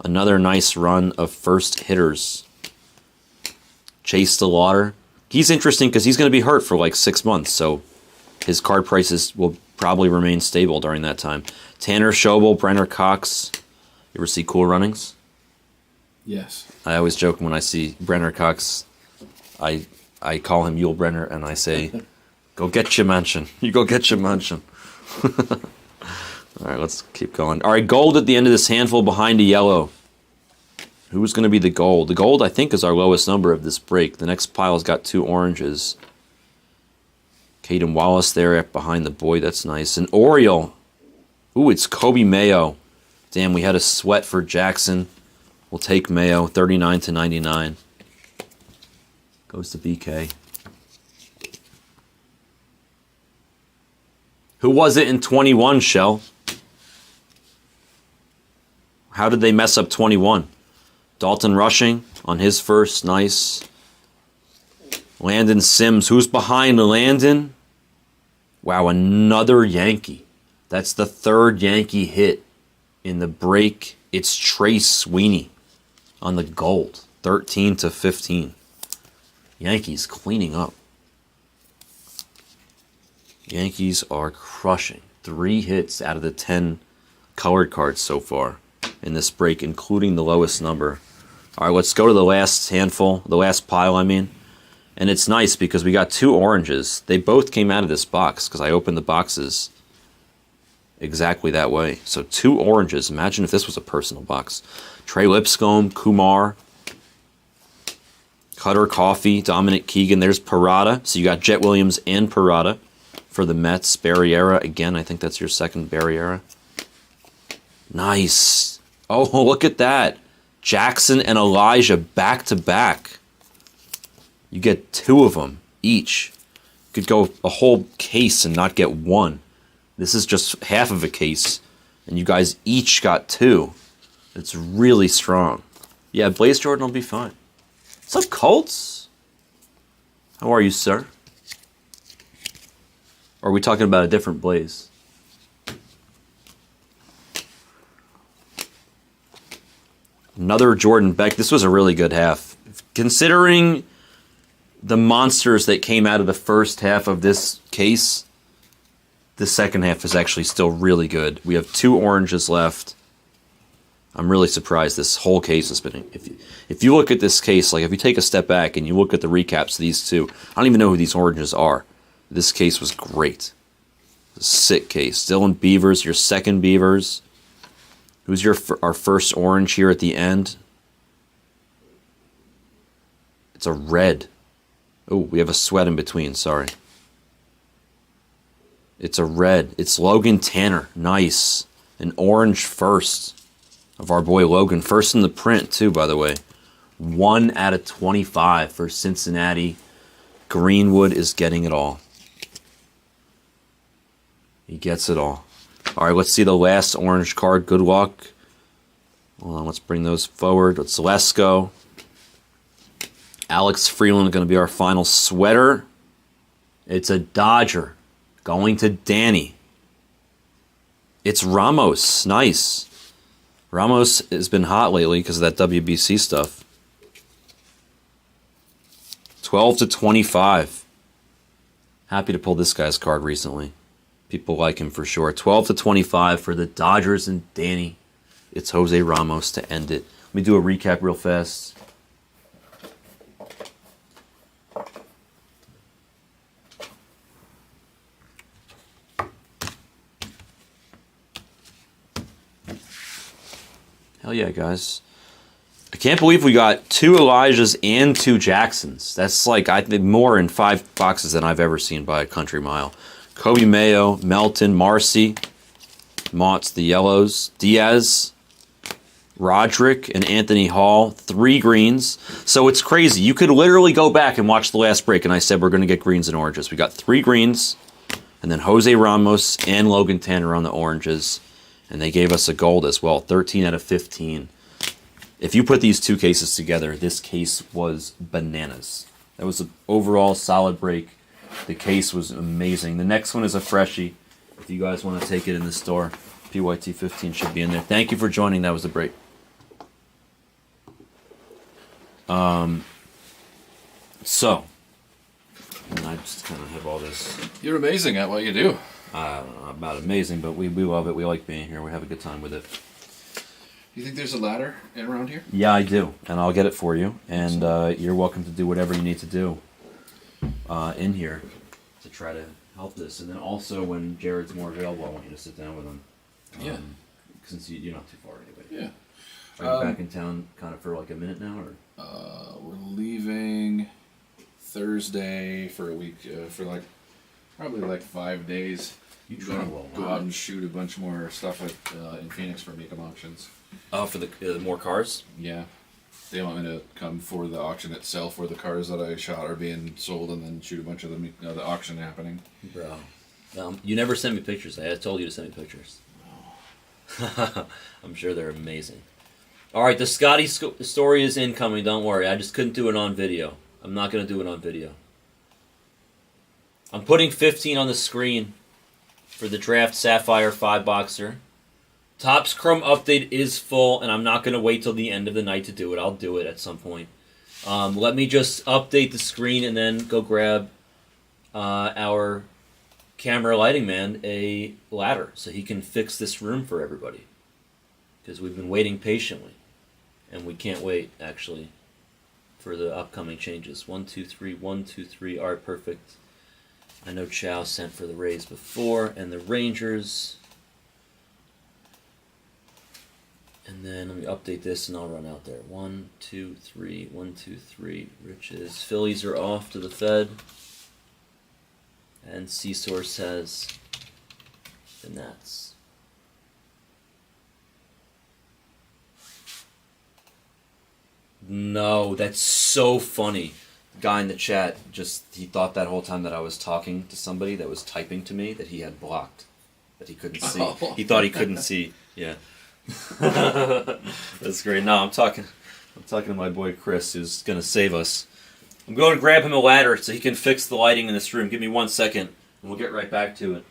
Another nice run of first hitters. Chase DeLauder. He's interesting because he's going to be hurt for like 6 months, so his card prices will probably remain stable during that time. Tanner Schobel, Brenner Cox. You ever see Cool Runnings? Yes. I always joke when I see Brenner Cox, I call him Yul Brenner and I say, go get your mansion. You go get your mansion. All right, let's keep going. All right, gold at the end of this handful behind a yellow. Who's going to be the gold? The gold, I think, is our lowest number of this break. The next pile's got 2 oranges. Caden Wallace there behind the boy. That's nice. An Oriole. Ooh, it's Kobe Mayo. Damn, we had a sweat for Jackson. We'll take Mayo, 39-99. Goes to BK. Who was it in 21, Shell? How did they mess up 21? Dalton Rushing on his first. Nice. Landon Sims. Who's behind Landon? Wow, another Yankee. That's the 3rd Yankee hit in the break. It's Trace Sweeney on the gold. 13-15. Yankees cleaning up. Yankees are crushing. 3 hits out of the 10 colored cards so far in this break, including the lowest number. All right, let's go to the last handful, the last pile, I mean. And it's nice because we got 2 oranges. They both came out of this box because I opened the boxes exactly that way. So 2 oranges. Imagine if this was a personal box. Trey Lipscomb, Kumar, Cutter Coffee, Dominic Keegan. There's Parada. So you got Jet Williams and Parada for the Mets. Barriera. Again, I think that's your second Barriera. Nice. Oh, look at that. Jackson and Elijah back to back. You get 2 of them each. You could go a whole case and not get 1. This is just half of a case, and you guys each got 2. It's really strong. Yeah, Blaze Jordan will be fine. What's up, Colts? How are you, sir? Or are we talking about a different Blaze? Another Jordan Beck. This was a really good half. Considering the monsters that came out of the first half of this case, the second half is actually still really good. We have 2 oranges left. I'm really surprised this whole case has been... If you look at this case, like if you take a step back and you look at the recaps of these 2, I don't even know who these oranges are. This case was great. A sick case. Dylan Beavers, your second Beavers. Who's our first orange here at the end? It's a red. Oh, we have a sweat in between, sorry. It's a red. It's Logan Tanner. Nice. An orange first of our boy Logan. First in the print, too, by the way. 1 out of 25 for Cincinnati. Greenwood is getting it all. He gets it all. All right, let's see the last orange card. Good luck. Hold on, let's bring those forward. Let's go. Alex Freeland going to be our final sweater. It's a Dodger going to Danny. It's Ramos. Nice. Ramos has been hot lately because of that WBC stuff. 12 to 25. Happy to pull this guy's card recently. People like him for sure. 12 to 25 for the Dodgers and Danny. It's Jose Ramos to end it. Let me do a recap real fast. Hell yeah, guys. I can't believe we got 2 Elijahs and 2 Jacksons. That's like, I think, more in 5 boxes than I've ever seen by a country mile. Kobe Mayo, Melton, Marcy, Mott's the yellows, Diaz, Roderick, and Anthony Hall. 3 greens. So it's crazy. You could literally go back and watch the last break, and I said we're going to get greens and oranges. We got 3 greens, and then Jose Ramos and Logan Tanner on the oranges. And they gave us a gold as well, 13 out of 15. If you put these 2 cases together, this case was bananas. That was an overall solid break. The case was amazing. The next one is a freshie. If you guys want to take it in the store, PYT 15 should be in there. Thank you for joining. That was the break. So, and I just kind of have all this. You're amazing at what you do. I don't know about amazing, but we love it. We like being here. We have a good time with it. You think there's a ladder around here? Yeah, I do, and I'll get it for you. And you're welcome to do whatever you need to do in here to try to help this. And then also, when Jared's more available, I want you to sit down with him. Yeah. Since you're not too far anyway. Yeah. Are you back in town kind of for like a minute now, or? We're leaving Thursday for a week, for like probably like 5 days. You gonna travel a go lot. out and shoot a bunch more stuff with, in Phoenix for Make 'em auctions. Oh, for the more cars? Yeah. They want me to come for the auction itself where the cars that I shot are being sold and then shoot a bunch of them, the auction happening. Bro. You never sent me pictures. I told you to send me pictures. I'm sure they're amazing. All right, the Scotty story is incoming. Don't worry. I just couldn't do it on video. I'm not going to do it on video. I'm putting 15 on the screen for the draft Sapphire 5-boxer. Topps Chrome update is full, and I'm not going to wait till the end of the night to do it. I'll do it at some point. Let me just update the screen and then go grab our camera lighting man a ladder so he can fix this room for everybody. Because we've been waiting patiently, and we can't wait, actually, for the upcoming changes. 1, 2, 3, 1, 2, 3. All right, perfect. I know Chow sent for the Rays before, and the Rangers. And then let me update this, and I'll run out there. 1, 2, 3, 1, 2, 3. Riches. Phillies are off to the Fed. And C-Source has the Nats. No, that's so funny. The guy in the chat he thought that whole time that I was talking to somebody that was typing to me that he had blocked, that he couldn't see. Oh. He thought he couldn't see. Yeah. That's great. No, I'm talking to my boy Chris, who's gonna save us. I'm going to grab him a ladder so he can fix the lighting in this room. Give me 1 second, and we'll get right back to it.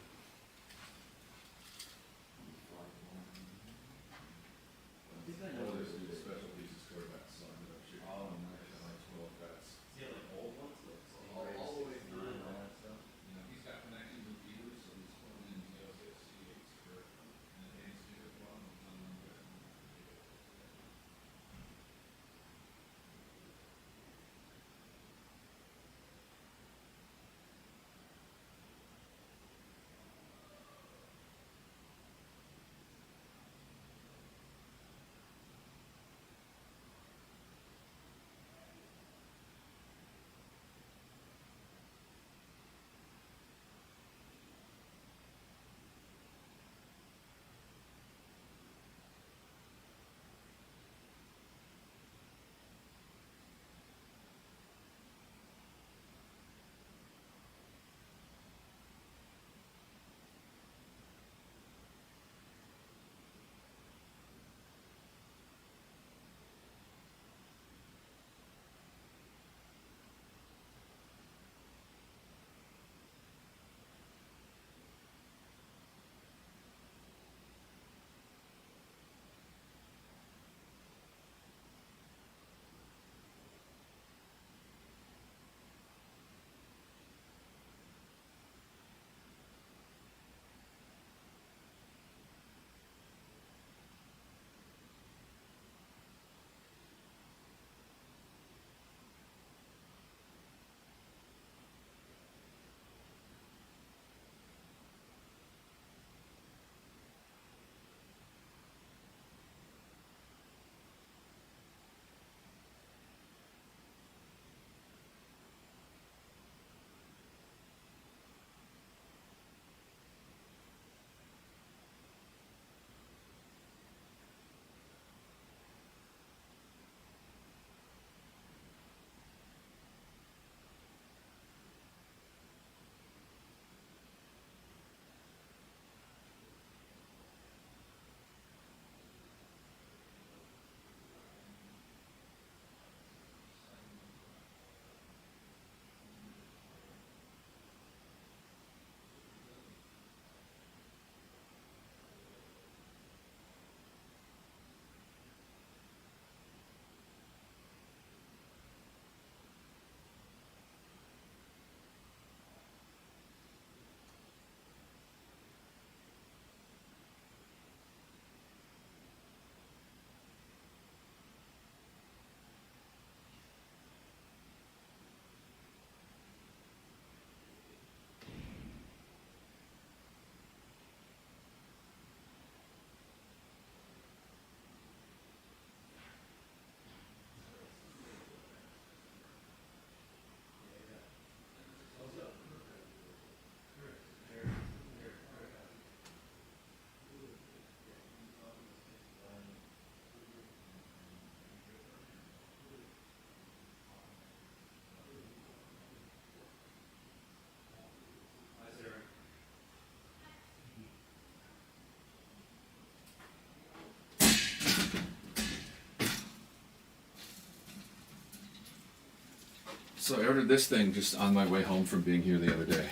So I ordered this thing just on my way home from being here the other day.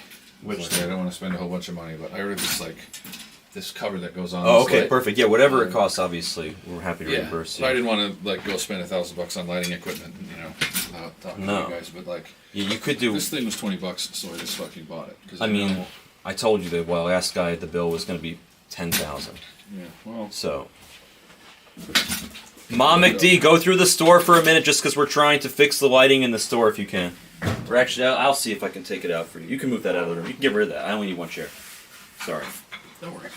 Which Like, I don't want to spend a whole bunch of money, but I ordered this cover that goes on. Oh, this okay, light. perfect. Yeah, whatever it costs, obviously, we're happy to reimburse So I you. didn't want to like go spend $1,000 on lighting equipment, without talking to you guys. But like, Yeah, you could do. this thing was $20, so I just fucking bought it. 'Cause I mean, know- I told you that last guy at the bill was going to be 10,000. yeah, well, So, Mom McD, go through the store for a minute just because we're trying to fix the lighting in the store if you can. Or actually, I'll see if I can take it out for you. You can move that out of the room. You can get rid of that. I only need one chair. Sorry. don't worry.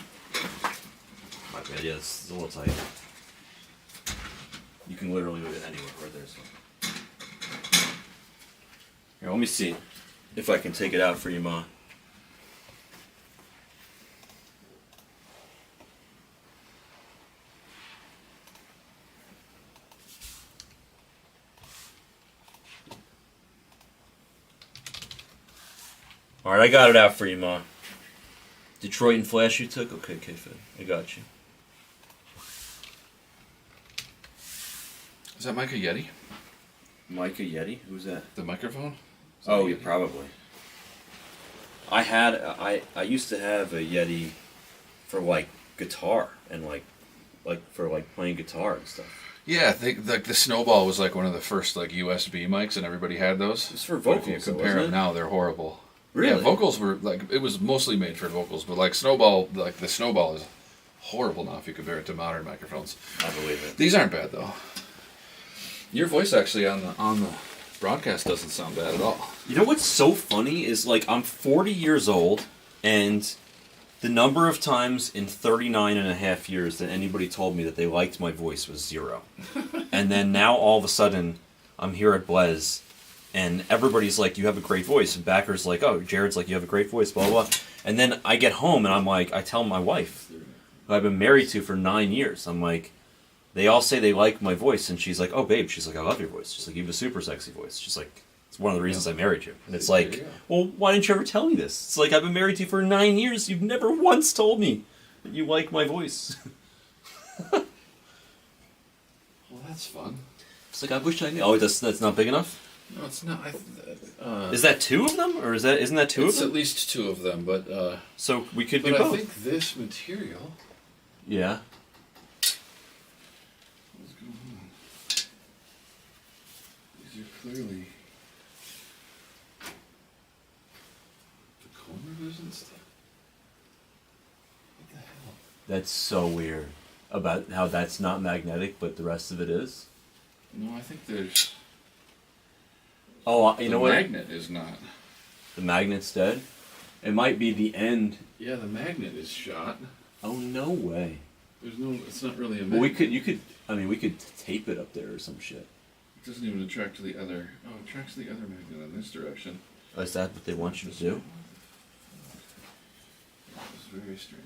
My bad. Yeah, it's a little tight. You can literally move it anywhere. Right there. So. Here, let me see if I can take it out for you, Ma. Alright, I got it out for you, Ma. Detroit and Flash you took? Okay, Fed. I got you. Is that Micah Yeti? Micah Yeti? Who's that? The microphone? Is that Oh, a yeah, Yeti? probably. I used to have a Yeti for like guitar and like for playing guitar and stuff. Yeah, I think like the Snowball was like one of the first like USB mics, and everybody had those. It's for But if vocals, you though, compare wasn't them it? now, they're horrible. Really? Yeah, vocals were like it was mostly made for vocals, but like Snowball, like the Snowball is horrible now if you compare it to modern microphones. I believe it. These aren't bad though. Your voice actually on the broadcast doesn't sound bad at all. You know what's so funny is like I'm 40 years old, and the number of times in 39 and a half years that anybody told me that they liked my voice was 0. And then now all of a sudden I'm here at Blez, and everybody's like, you have a great voice, and backers like, oh, Jared's like, you have a great voice, blah blah blah. And then I get home and I'm like, I tell my wife, who I've been married to for 9 years, I'm like, they all say they like my voice, and she's like, oh babe, she's like, I love your voice. She's like, you have a super sexy voice. She's like, it's one of the reasons I married you. And it's There you like, go. well, why didn't you ever tell me this? It's like, I've been married to you for 9 years. You've never once told me that you like my voice. Well, that's fun. It's like, I wish I knew. Oh, that's not big enough? No, it's not. Is that 2 of them? Or isn't that 2 of It's them? at least 2 of them, but So we could do but I both. think this material. Yeah. What's going on? These are clearly the corners and stuff. What the hell? That's so weird about how that's not magnetic, but the rest of it is. No, I think there's. Oh, you know the what? magnet is not. The magnet's dead. It might be the end. Yeah, the magnet is shot. Oh, no way. There's no. It's not really a magnet. Well, we could tape it up there or some shit. It doesn't even attract to the other. Oh, it attracts to the other magnet in this direction. Oh, is that what they want you to do? It's very strange.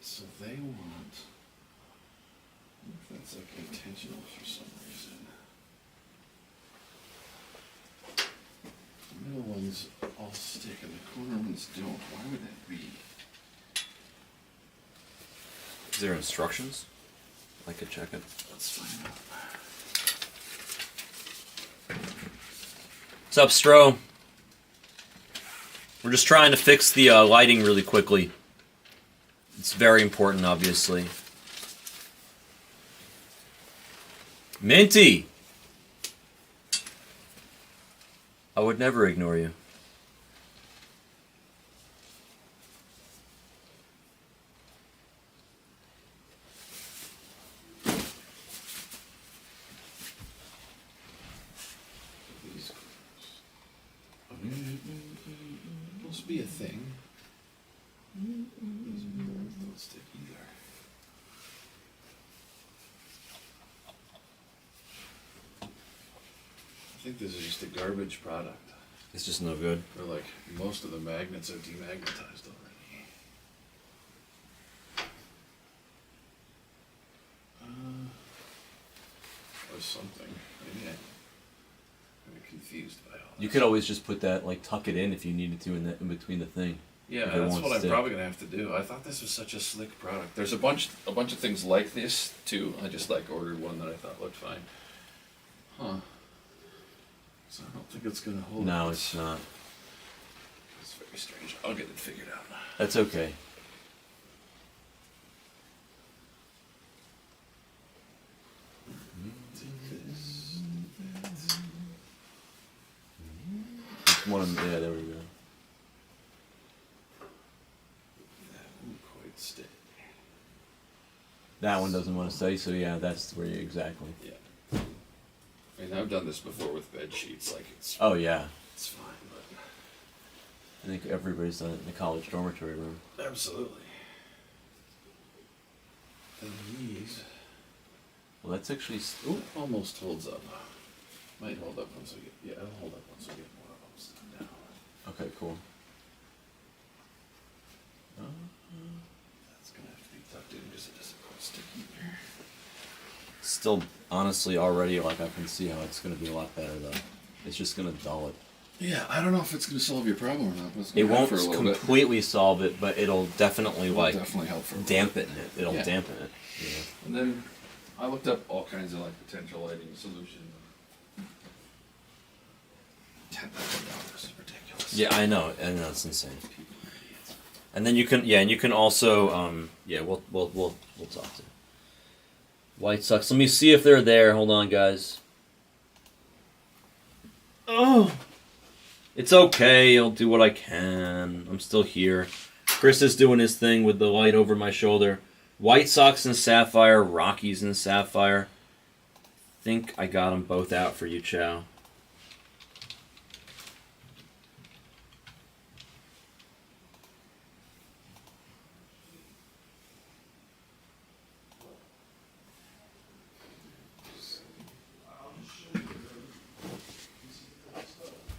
So they want. I wonder if that's like intentional for some reason. The middle ones all stick and the corner ones don't. Why would that be? Is there instructions? I could check it. Let's find out. What's up, Stro? We're just trying to fix the lighting really quickly. It's very important, obviously. Minty! I would never ignore you. These must be a thing. These mirrors don't stick either. I think this is just a garbage product. It's just no good. Or like most of the magnets are demagnetized already. Or something. Maybe I'm confused by all this. You could always just put that, like, tuck it in if you needed to in between the thing. Yeah, if it that's won't what I'm stick. probably gonna have to do. I thought this was such a slick product. There's a bunch of things like this too. I just like ordered one that I thought looked fine. Huh. So I don't think it's gonna hold. No, up. it's not. It's very strange. I'll get it figured out. That's okay. One of them, yeah, there we go. That won't quite stay. That one doesn't want to stay, so yeah, that's where you exactly. Yeah. I mean, I've done this before with bed sheets. Like it's Oh yeah, it's fine, but I think everybody's done it in the college dormitory room. absolutely. And these Well, that's actually. almost holds up. Might hold up once we get. Yeah, it'll hold up once we get more of them set down. Okay, cool. That's gonna have to be tucked in because it doesn't quite stick in there. Still, honestly, already, like I can see how it's gonna be a lot better though. It's just gonna dull it. Yeah, I don't know if it's gonna solve your problem or not, but it's It gonna won't help for a little bit. completely solve it, but it'll definitely It'll like definitely help for a little dampen it. It'll Yeah. dampen it. Yeah. And then I looked up all kinds of like potential lighting solutions. $10,000 is ridiculous. Yeah, I know, it's insane. And then you can, and you can also, we'll talk to White Sox. Let me see if they're there. Hold on, guys. Oh, it's okay. I'll do what I can. I'm still here. Chris is doing his thing with the light over my shoulder. White Sox and Sapphire, Rockies and Sapphire. Think I got them both out for you, Chow.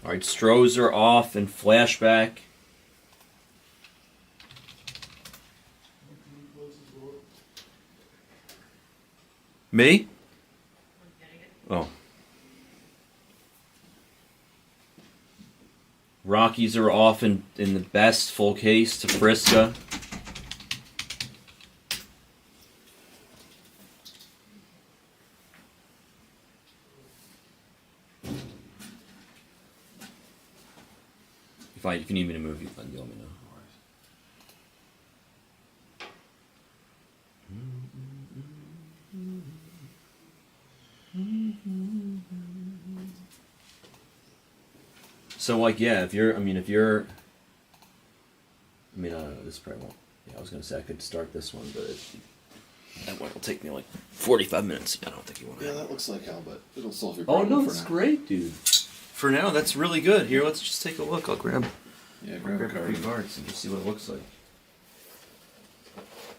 All right, Strohs are off and flashback. Me? Oh. Rockies are off in the best full case to Friska. If you can need me to move, you let me know. So like, yeah, if you're, this probably won't. Yeah, I was gonna say I could start this one, but that one will take me like 45 minutes. I don't think you want to. Yeah, that looks like hell, but it'll solve your Oh problem. no, it's great, dude. For now, that's really good. Here, let's just take a look. I'll grab grab a a card. few cards and just see what it looks like.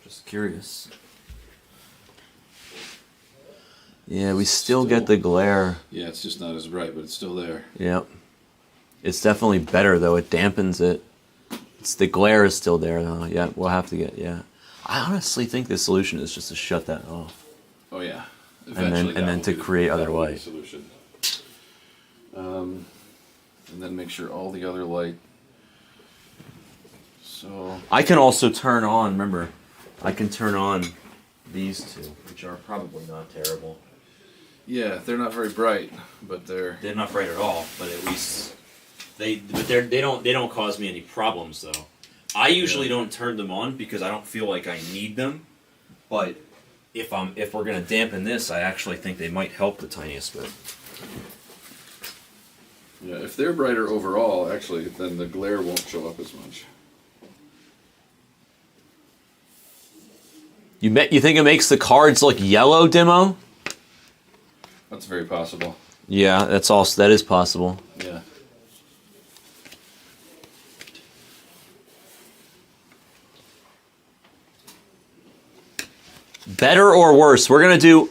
Just curious. Yeah, we still get the glare. Yeah, it's just not as bright, but it's still there. Yep. It's definitely better though. It dampens it. It's the glare is still there though. Yeah, we'll have to get. Yeah, I honestly think the solution is just to shut that off. Oh yeah. And then to create other light. Solution. And then make sure all the other light. So I can also turn on. Remember, I can turn on these two, which are probably not terrible. yeah, they're not very bright, but they're Not bright at all, but at least they don't cause me any problems though. I usually don't turn them on because I don't feel like I need them, but if we're gonna dampen this, I actually think they might help the tiniest bit. yeah. If they're brighter overall, actually, then the glare won't show up as much. You think it makes the cards look yellow, Demo? That's very possible. Yeah, that is possible. Yeah. Better or worse? We're gonna do.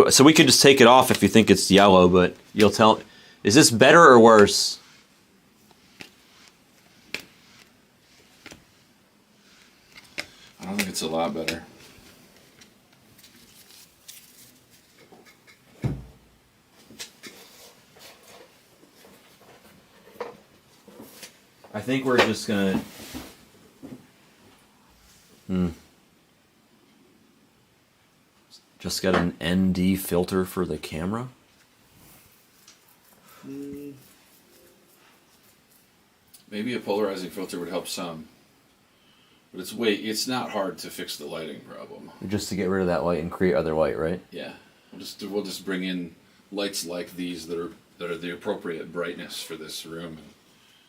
So we could just take it off if you think it's yellow, but you'll tell. Is this better or worse? I don't think it's a lot better. I think we're just gonna. Just got an ND filter for the camera. Maybe a polarizing filter would help some. But it's not hard to fix the lighting problem. Just to get rid of that light and create other light, right? Yeah. We'll just bring in lights like these that are the appropriate brightness for this room.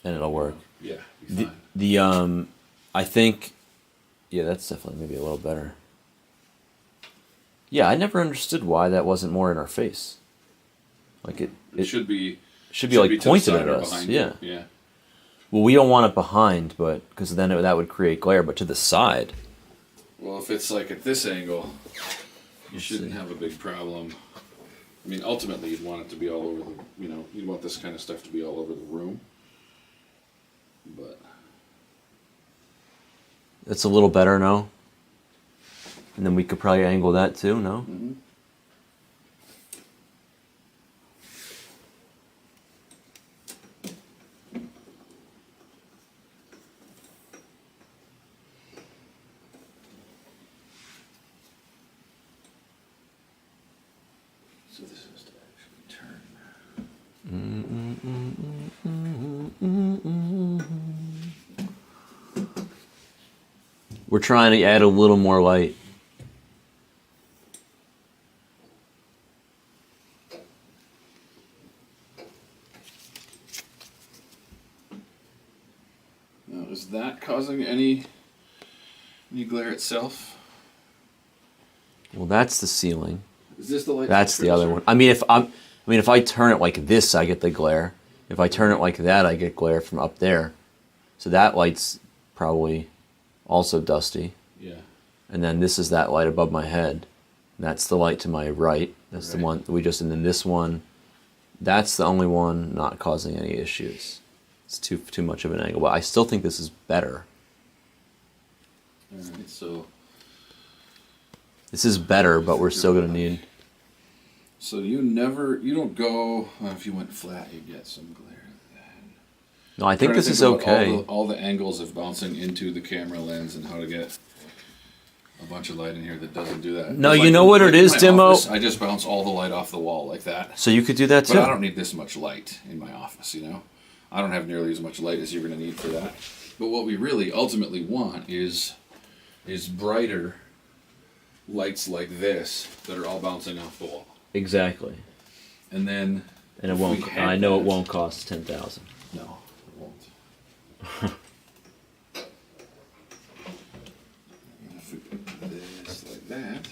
And it'll work. Yeah, be fine. I think, yeah, that's definitely maybe a little better. Yeah, I never understood why that wasn't more in our face. Like it should be like pointed to the at side or us. behind Yeah. you. Yeah. Well, we don't want it behind, but because then that would create glare. But to the side. Well, if it's like at this angle, you shouldn't have a big problem. I mean, ultimately, you'd want it to be all over the. You'd want this kind of stuff to be all over the room. But it's a little better now. And then we could probably angle that too, no? Mm-hmm. So this is to actually turn. We're trying to add a little more light. Now, is that causing any glare itself? Well, that's the ceiling. Is this the light? That's the other one. I mean, if I turn it like this, I get the glare. If I turn it like that, I get glare from up there. So that light's probably also dusty. Yeah. And then this is that light above my head. That's the light to my right. That's the one and then this one, that's the only one not causing any issues. It's too much of an angle. But I still think this is better. Alright, so this is better, but we're still gonna need. So you don't go, if you went flat, you get some glare. No, I think this is okay. All the angles of bouncing into the camera lens and how to get a bunch of light in here that doesn't do that. No, you know what it is, Dimo? Office, I just bounce all the light off the wall like that. So you could do that too. But I don't need this much light in my office, I don't have nearly as much light as you're going to need for that. But what we really ultimately want is brighter lights like this that are all bouncing off the wall. Exactly. And then... And it won't. I know it won't cost 10,000. No, it won't. If we put this like that...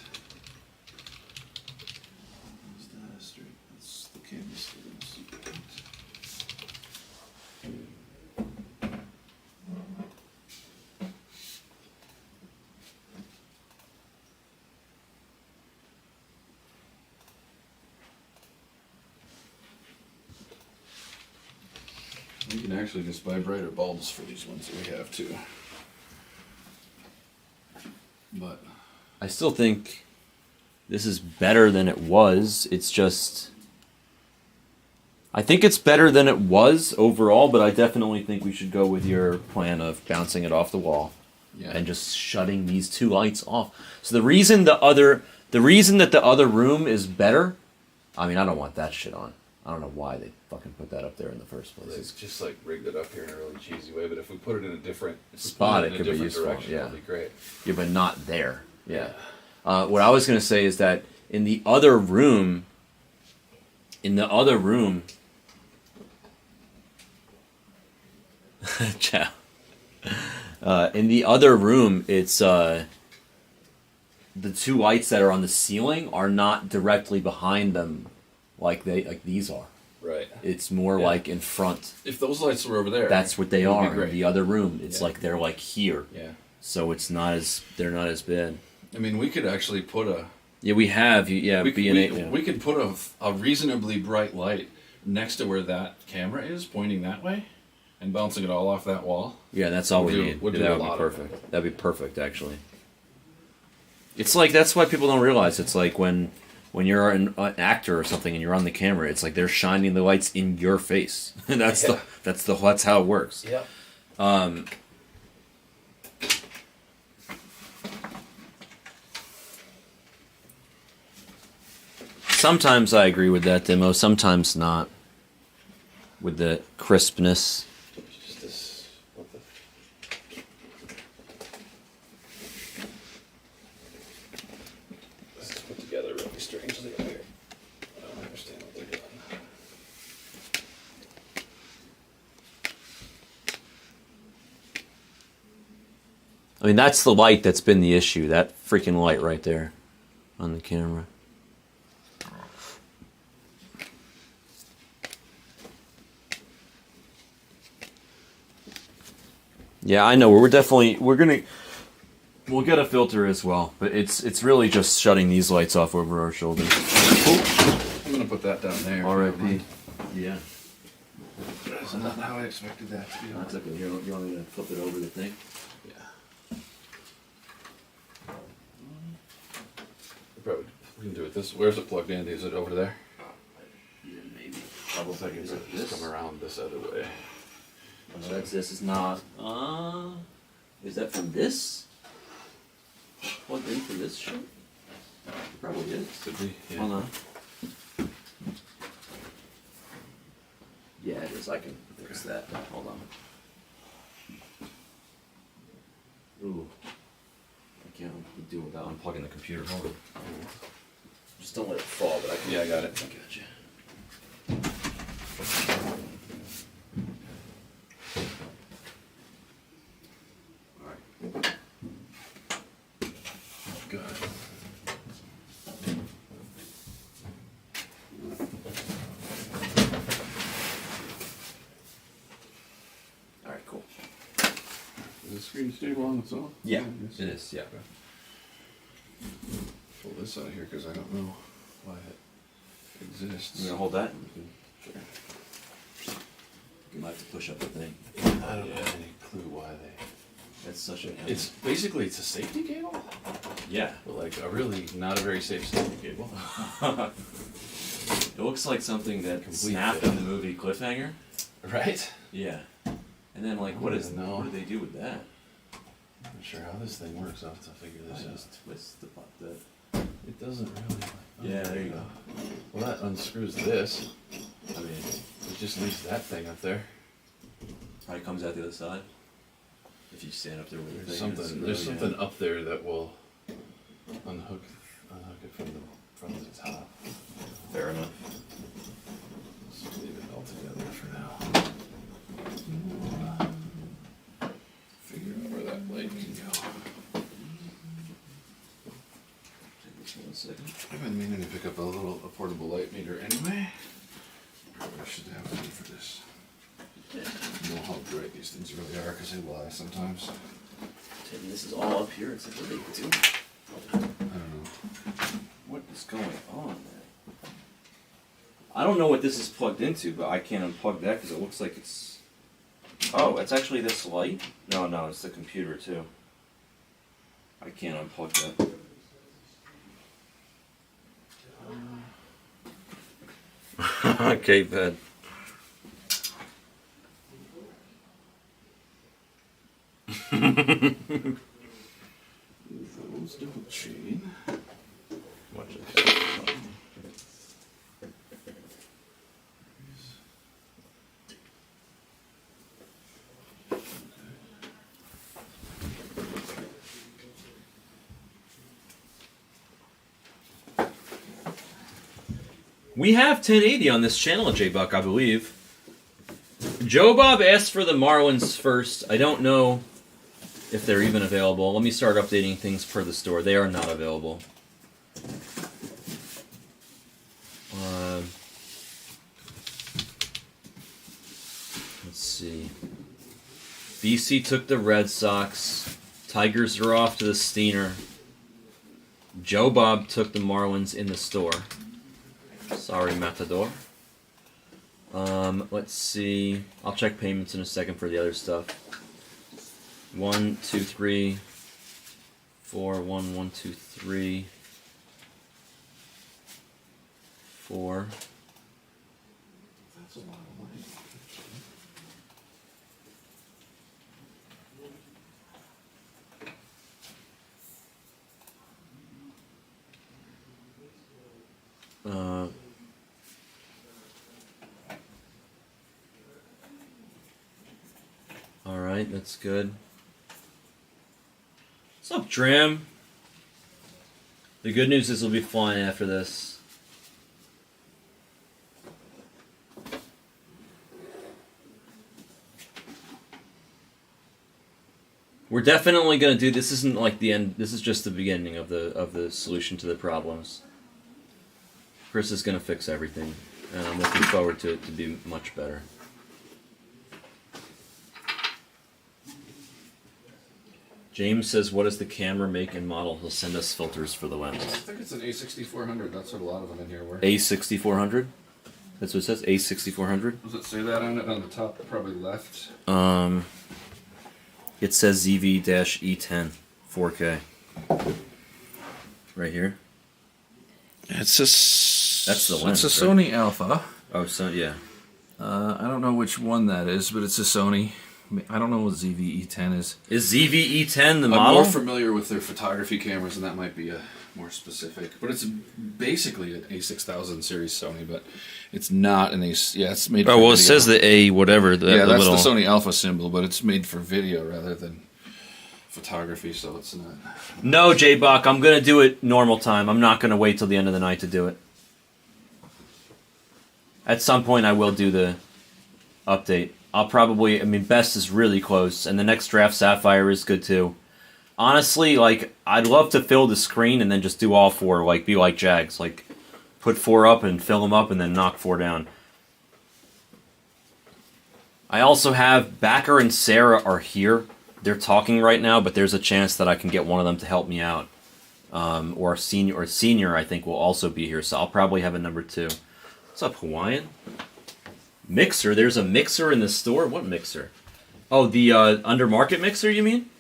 Is that straight? That's the camera still going to see that. You can actually just buy brighter bulbs for these ones that we have too. But I still think this is better than it was. It's just... I think it's better than it was overall, but I definitely think we should go with your plan of bouncing it off the wall and just shutting these two lights off. So the reason that the other room is better, I mean, I don't want that shit on. I don't know why they fucking put that up there in the first place. it's just like rigged it up here in a really cheesy way. But if we put it in a different spot, it could be useful. Direction, yeah, it'd be great. Yeah, but not there. Yeah. What I was gonna say is that in the other room, ciao. In the other room, it's the two lights that are on the ceiling are not directly behind them, like these are. Right. It's more like in front. If those lights were over there, that's what they it would be are. great. In the other room, it's like they're like here. Yeah. So they're not as bad. I mean, we could actually put a. Yeah, we have. Yeah, we could put a reasonably bright light next to where that camera is, pointing that way, and bouncing it all off that wall. Yeah, that's all we need. Would That would be perfect. That'd be perfect, actually. It's like that's why people don't realize. It's like when you're an actor or something and you're on the camera, it's like they're shining the lights in your face. That's how it works. Yeah. Sometimes I agree with that demo. Sometimes not. with the crispness. Just this. What the? This is put together really strangely here. I don't understand what they're doing. I mean, that's the light that's been the issue. That freaking light right there on the camera. Yeah, I know. We'll get a filter as well, but it's really just shutting these lights off over our shoulders. I'm gonna put that down there. R.I.P. Yeah. That's not how I expected that to be. That's okay. You want me to flip it over the thing? Yeah. Probably we can do it this. Where's it plugged in? Is it over there? Yeah, maybe. Double second. Is it Just this? come around this other way. Oh, that's this. Is not. Is that from this? Plugged in for this shit? Probably is. Could be. Yeah. Hold on. Yeah, it is. I can fix that. Hold on. Ooh. I can't do without unplugging the computer. Hold on. Just don't let it fall, but I can. Yeah, I got it. I got you. Good. All right, cool. Is the screen stable on its own? Yeah, it it is. Yeah. Pull this out of here because I don't know why it exists. You gonna hold that? Sure. You might have to push up the thing. I don't have any clue why they. That's such a. It's basically it's a safety cable, Yeah. but like a really not a very safe safety cable. It looks like something that Complete snapped fit. in the movie Cliffhanger. Right? Yeah. And then like, what I is? don't know. What do they do with that? I'm not sure how this thing works. I'll have to figure this I out. just twist the butt. It doesn't really. Yeah, there you go. Well, that unscrews this. I mean, It just leaves that thing up there. probably comes out the other side. If you stand up there with the There's thing. something. There's something up there that will unhook it from the top. Fair enough. Let's leave it all together for now. Figure out where that light can go. Take this 1 second. I've been meaning to pick up a portable light meter anyway. Probably should have one for this. Yeah. I know how bright these things really are because they lie sometimes. And this is all up here. It's like, what are they doing? I don't know. What is going on there? I don't know what this is plugged into, but I can't unplug that because it looks like it's. Oh, it's actually this light? No, it's the computer too. I can't unplug that. Okay, bad. Those don't chain. Watch it. We have 1080 on this channel, J-Buck, I believe. Joe Bob asked for the Marlins first. I don't know if they're even available. Let me start updating things per the store. They are not available. Let's see. BC took the Red Sox. Tigers are off to the Steiner. Joe Bob took the Marlins in the store. Sorry, Matador. Let's see. I'll check payments in a second for the other stuff. 1, 2, 3, 4, 1, 1, 2, 3, 4. That's a lot of light. Alright, that's good. What's up, Dram? The good news is we'll be flying after this. We're definitely gonna do this. Isn't like the end. This is just the beginning of the solution to the problems. Chris is gonna fix everything, and I'm looking forward to it to be much better. James says, "What is the camera make and model?" He'll send us filters for the lens. I think it's an A6400. That's what a lot of them in here were. A6400. That's what it says. A6400. Does it say that on it on the top? Probably left. It says ZV-E10 4K. Right here. It's a. That's the lens. It's a right? Sony Alpha. Oh, so yeah. I don't know which one that is, but it's a Sony. I don't know what ZV-E10 is. Is ZV-E10 the I'm model? more familiar with their photography cameras, and that might be more specific. But it's basically an A6000 series Sony, but it's not an A. Yeah, it's made. Oh for well, it video. says the A whatever. The Yeah, that's little... the Sony Alpha symbol, but it's made for video rather than photography, so it's not. No, J-Bach, I'm gonna do it normal time. I'm not gonna wait till the end of the night to do it. At some point, I will do the update. I'll probably. I mean, Best is really close, and the next draft Sapphire is good too. Honestly, like I'd love to fill the screen and then just do all four, like be like Jags, like put 4 up and fill them up and then knock 4 down. I also have Backer and Sarah are here. They're talking right now, but there's a chance that I can get one of them to help me out. Or senior, I think will also be here, so I'll probably have a number 2. What's up, Hawaiian? Mixer? There's a mixer in the store? What mixer? Oh, the Undermarket mixer, you mean?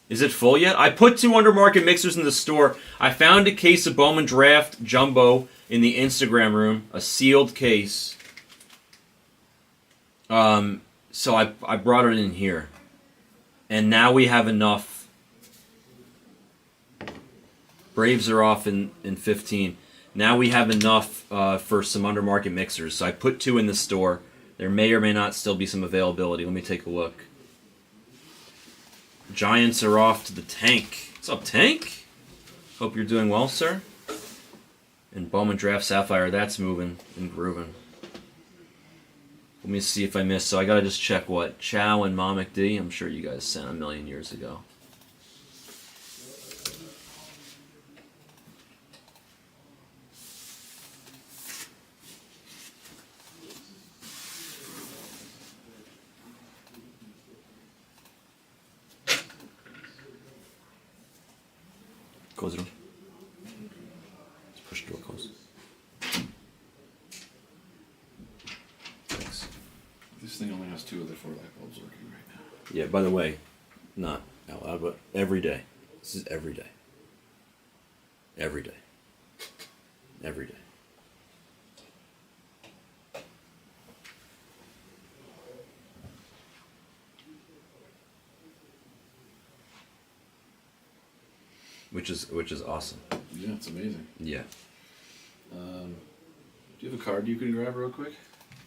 Is it full yet? I put 2 Undermarket mixers in the store. I found a case of Bowman Draft Jumbo in the Instagram room. A sealed case. So I brought it in here. And now we have enough. Braves are off in 15. Now we have enough for some Undermarket mixers. So I put 2 in the store. There may or may not still be some availability. Let me take a look. Giants are off to the Tank. What's up, Tank? Hope you're doing well, sir. And Bowman Draft Sapphire, that's moving and grooving. Let me see if I missed. So I gotta just check what? Chow and Mamek D. I'm sure you guys sent a million years ago. Close it door. Let's push the door close. Thanks. This thing only has 2 of the 4 light bulbs working right now. Yeah, by the way, not out loud, but every day. This is every day. Every day. Every day. Which is awesome. Yeah, it's amazing. Yeah. Do you have a card you can grab real quick?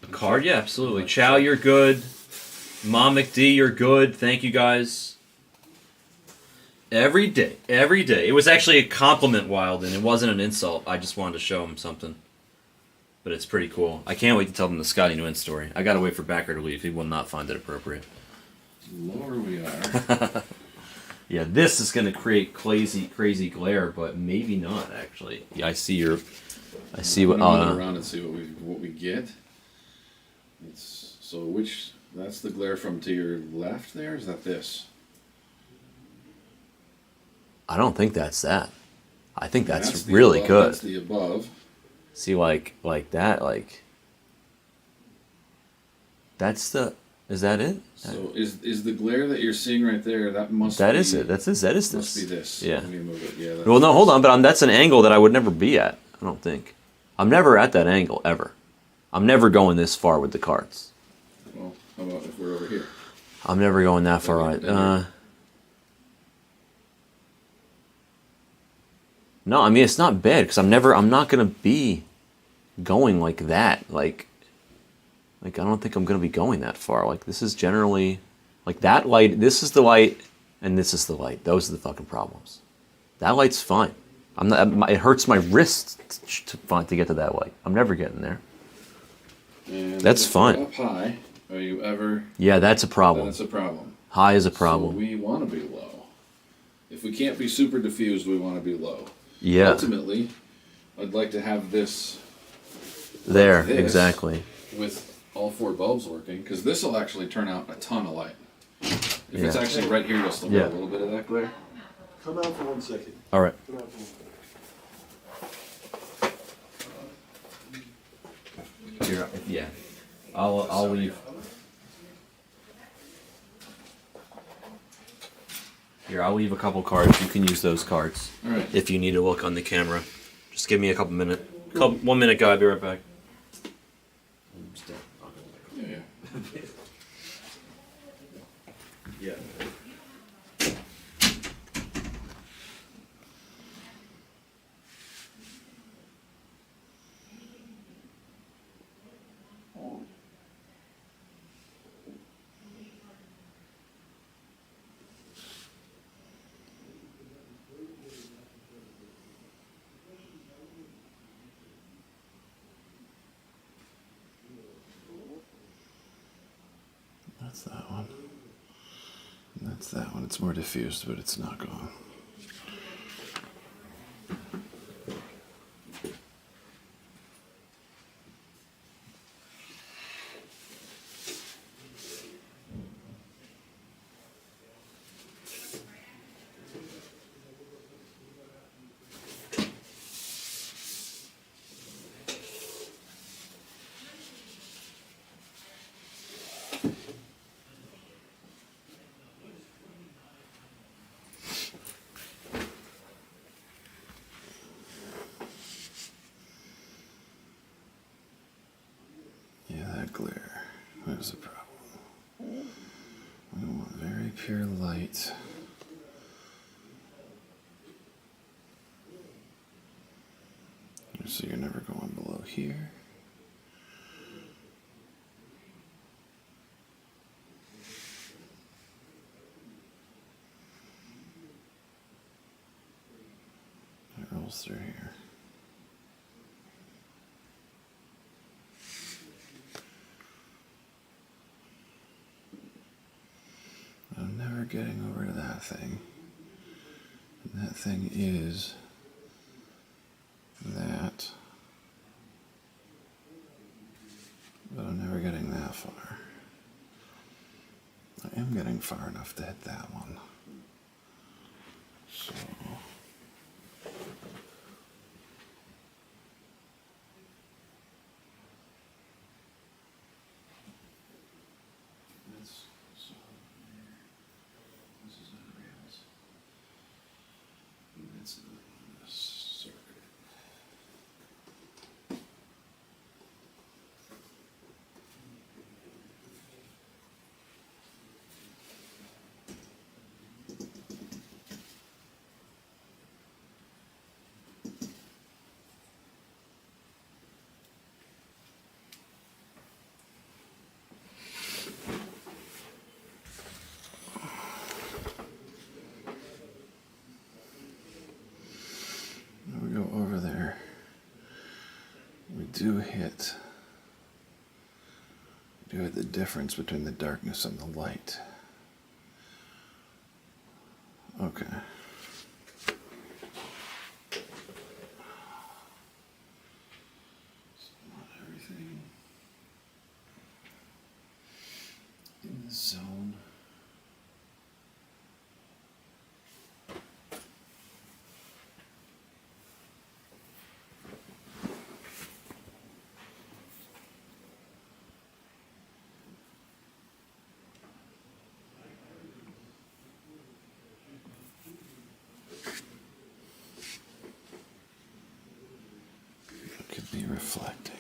A card? Yeah, absolutely. Chow, you're good. Mom McD, you're good. Thank you guys. Every day. Every day. It was actually a compliment, Wilden. It wasn't an insult. I just wanted to show him something. But it's pretty cool. I can't wait to tell them the Scotty Nguyen story. I gotta wait for Backer to leave. He will not find it appropriate. Lower we are. Yeah, this is gonna create crazy glare, but maybe not actually. Yeah, I see your. I see what. I'm gonna move it around and see what we get. So which that's the glare from to your left there. Is that this? I don't think that's that. I think that's the really above, good. That's the above. See, like that, like. That's the. Is that it? So is the glare that you're seeing right there? That must. That be, is it. That is this. Must be this. Yeah. Let me move it. Yeah. Well, no, hold on, but that's an angle that I would never be at. I don't think. I'm never at that angle ever. I'm never going this far with the cards. Well, how about if we're over here? I'm never going that far right. No, I mean it's not bad because I'm not gonna be going like that. Like I don't think I'm gonna be going that far. Like this is generally Like that light, this is the light, and this is the light. Those are the fucking problems. That light's fine. I'm not. It hurts my wrist to get to that light. I'm never getting there. And That's if you're fine. Up high, are you ever? Yeah, that's a problem. That's a problem. High is a So problem. we want to be low. If we can't be super diffused, we want to be low. Yeah. Ultimately, I'd like to have this There, this exactly. with all 4 bulbs working, because this will actually turn out a ton of light. If it's Yeah. actually right here, you'll still get a little bit of that glare. Come out for 1 second. All right. Come out for 1 second. Here, yeah. I'll leave. Here, I'll leave a couple cards. You can use those cards All right. if you need to look on the camera. Just give me a couple minutes. 1 minute, guy. I'll be right back. Yeah, yeah. Yeah. That's that one. And that's that one. It's more diffused, but it's not gone. Yeah, that glare. There's the problem. We want very pure light. So you're never going below here. It rolls through here. I'm never getting over to that thing. And that thing is that. But I'm never getting that far. I am getting far enough to hit that one. So. We go over there. We do hit the difference between the darkness and the light. Okay. Not everything in the zone. Could be reflecting.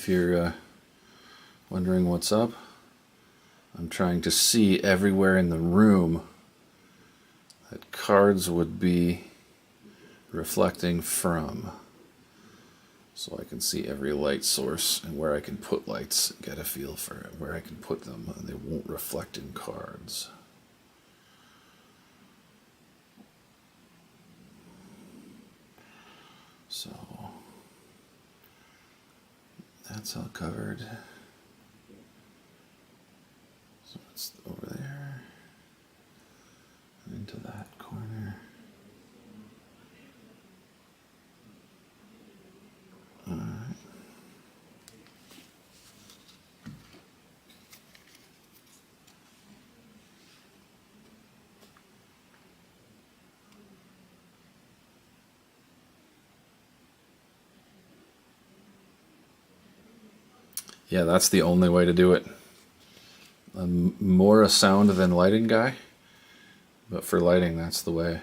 if you're wondering what's up, I'm trying to see everywhere in the room that cards would be reflecting from. So I can see every light source and where I can put lights, get a feel for where I can put them, and they won't reflect in cards. So that's all covered. So it's over there and into that corner. All right. Yeah, that's the only way to do it. I'm more a sound than lighting guy, but for lighting, that's the way.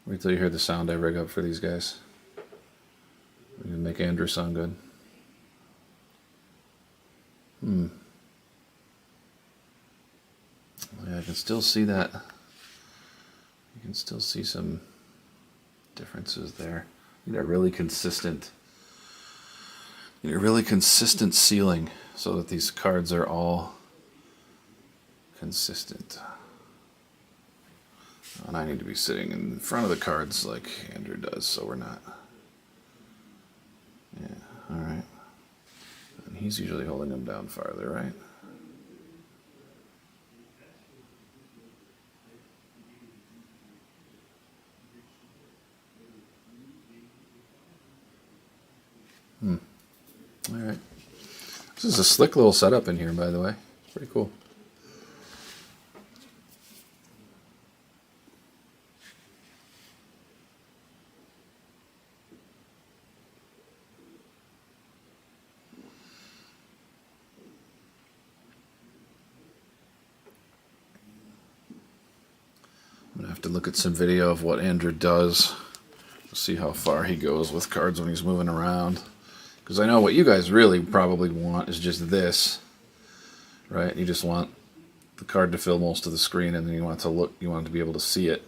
Wait till you hear the sound I rig up for these guys. We can make Andrew sound good. Yeah, I can still see that. You can still see some differences there. You need a really consistent. You need a really consistent ceiling so that these cards are all consistent. And I need to be sitting in front of the cards like Andrew does, so we're not. Yeah, alright. And he's usually holding them down farther, right? Alright. This is a slick little setup in here, by the way. It's pretty cool. I'm going to have to look at some video of what Andrew does to see how far he goes with cards when he's moving around. Because I know what you guys really probably want is just this, right? You just want the card to fill most of the screen, and then you want it to look, you want to be able to see it,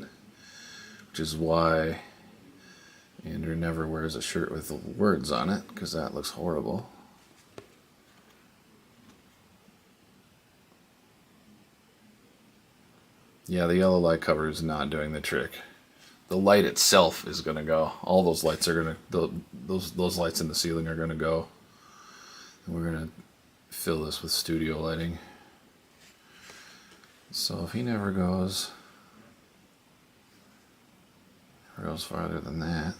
which is why Andrew never wears a shirt with words on it, because that looks horrible. Yeah, the yellow light cover is not doing the trick. The light itself is going to go. All those lights are going to, those lights in the ceiling are going to go. And we're going to fill this with studio lighting. So if he never goes farther than that,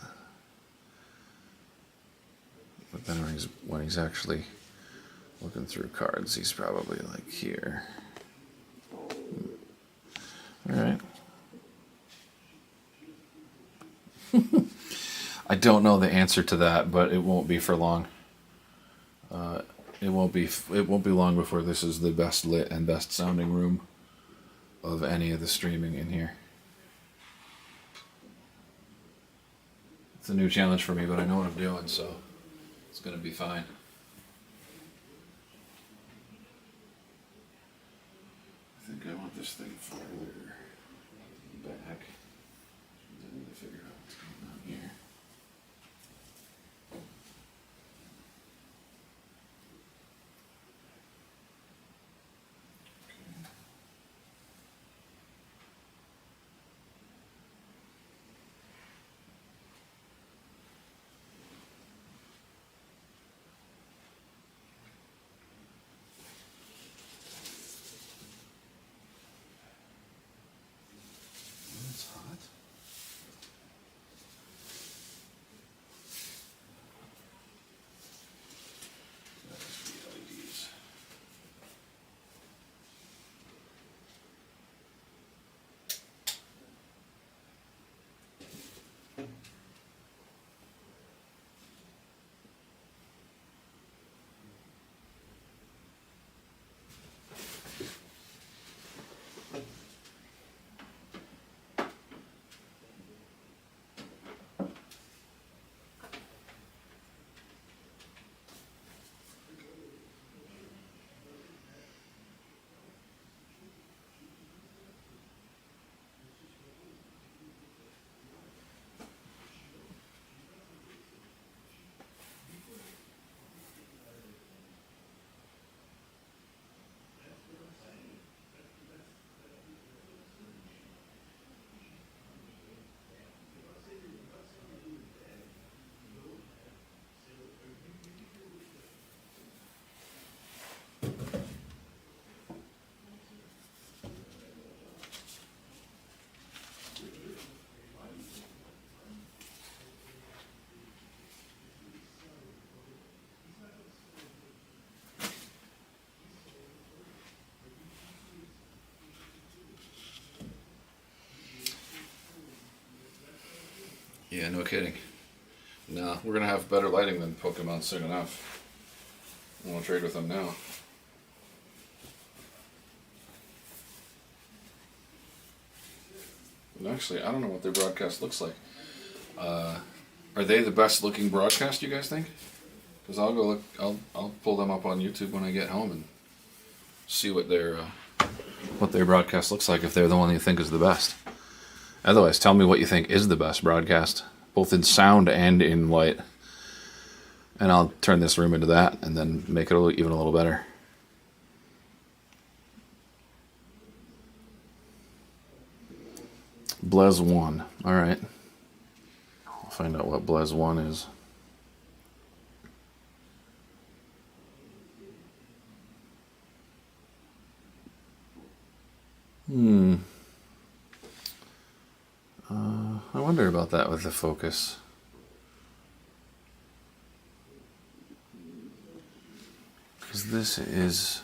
but then when he's actually looking through cards, he's probably like here. All right. I don't know the answer to that, but it won't be for long. It won't be long before this is the best lit and best sounding room of any of the streaming in here. It's a new challenge for me, but I know what I'm doing, so it's gonna be fine. I think I want this thing farther back. I need to figure out what's going on here. Yeah, no kidding. No, we're gonna have better lighting than Pokemon soon enough. I won't trade with them now. And actually, I don't know what their broadcast looks like. Are they the best looking broadcast, you guys think? Because I'll go look. I'll pull them up on YouTube when I get home and see what their broadcast looks like, if they're the one you think is the best. Otherwise, tell me what you think is the best broadcast, both in sound and in light. And I'll turn this room into that and then make it even a little better. Blez 1. Alright. I'll find out what Blez 1 is. I wonder about that with the focus. Because this is...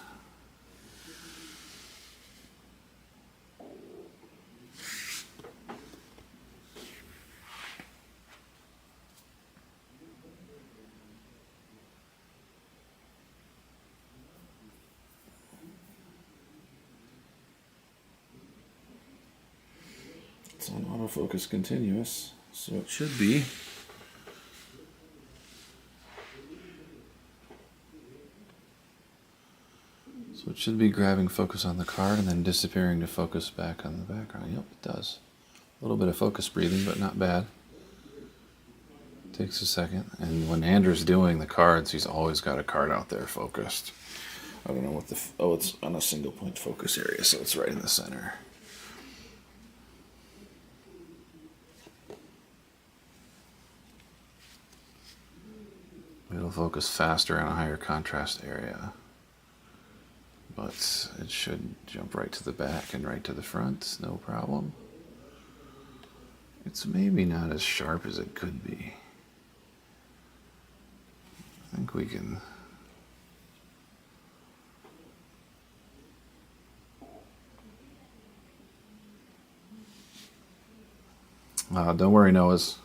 It's on autofocus continuous, so it should be. So it should be grabbing focus on the card and then disappearing to focus back on the background. Yep, it does. A little bit of focus breathing, but not bad. Takes a second. And when Andrew's doing the cards, he's always got a card out there focused. I don't know what the... oh, it's on a single point focus area, so it's right in the center. It'll focus faster in a higher contrast area. But it should jump right to the back and right to the front, no problem. It's maybe not as sharp as it could be. I think we can... don't worry, Noahs.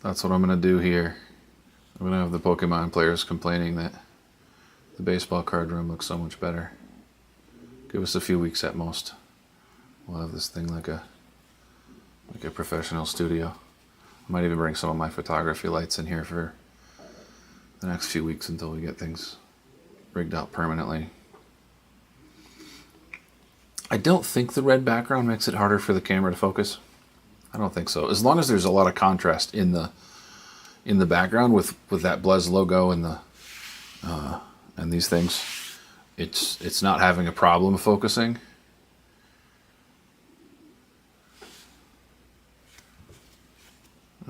That's what I'm going to do here. I'm going to have the Pokemon players complaining that the baseball card room looks so much better. Give us a few weeks at most. We'll have this thing like a professional studio. I might even bring some of my photography lights in here for the next few weeks until we get things rigged out permanently. I don't think the red background makes it harder for the camera to focus. I don't think so. As long as there's a lot of contrast in the background with that Blez logo and the and these things, it's not having a problem focusing.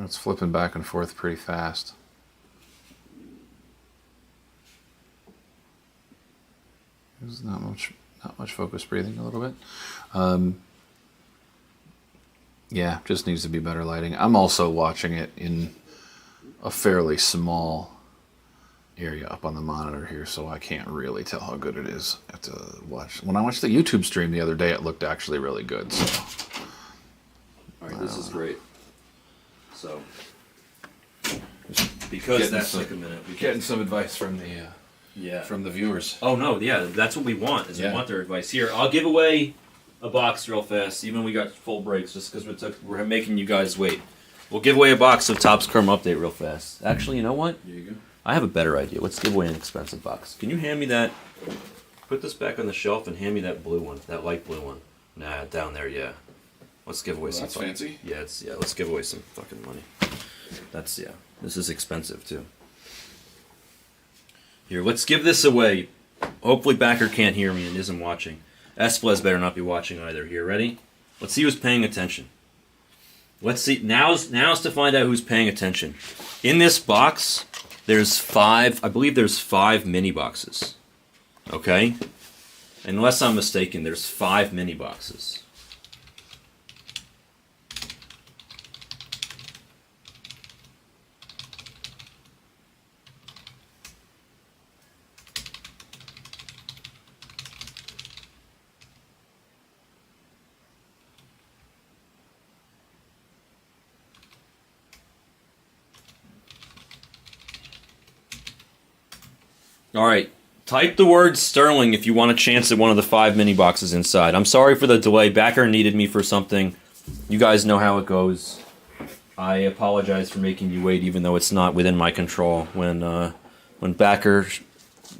It's flipping back and forth pretty fast. There's not much focus breathing, a little bit. Yeah, just needs to be better lighting. I'm also watching it in a fairly small area up on the monitor here, so I can't really tell how good it is. I have to watch. When I watched the YouTube stream the other day, it looked actually really good. So. All right, this is great. So, because that's like a minute, we Getting some advice from the viewers. Oh no, yeah, that's what we want. We Yeah. want their advice. Here, I'll give away a box real fast. Even we got full breaks, just because we're making you guys wait. We'll give away a box of Topps Chrome Update real fast. Actually, you know what? Here you go. I have a better idea. Let's give away an expensive box. Can you hand me that? Put this back on the shelf and hand me that blue one, that light blue one. Nah, down there, yeah. Let's give away some. That's fancy. Yeah, let's give away some fucking money. This is expensive too. Here, let's give this away. Hopefully Backer can't hear me and isn't watching. Blez better not be watching either. Here, ready? Let's see who's paying attention. Let's see. Now's to find out who's paying attention. In this box, there's 5. I believe there's 5 mini boxes. Okay? Unless I'm mistaken, there's 5 mini boxes. All right. Type the word Sterling if you want a chance at one of the 5 mini boxes inside. I'm sorry for the delay. Backer needed me for something. You guys know how it goes. I apologize for making you wait, even though it's not within my control. When Backer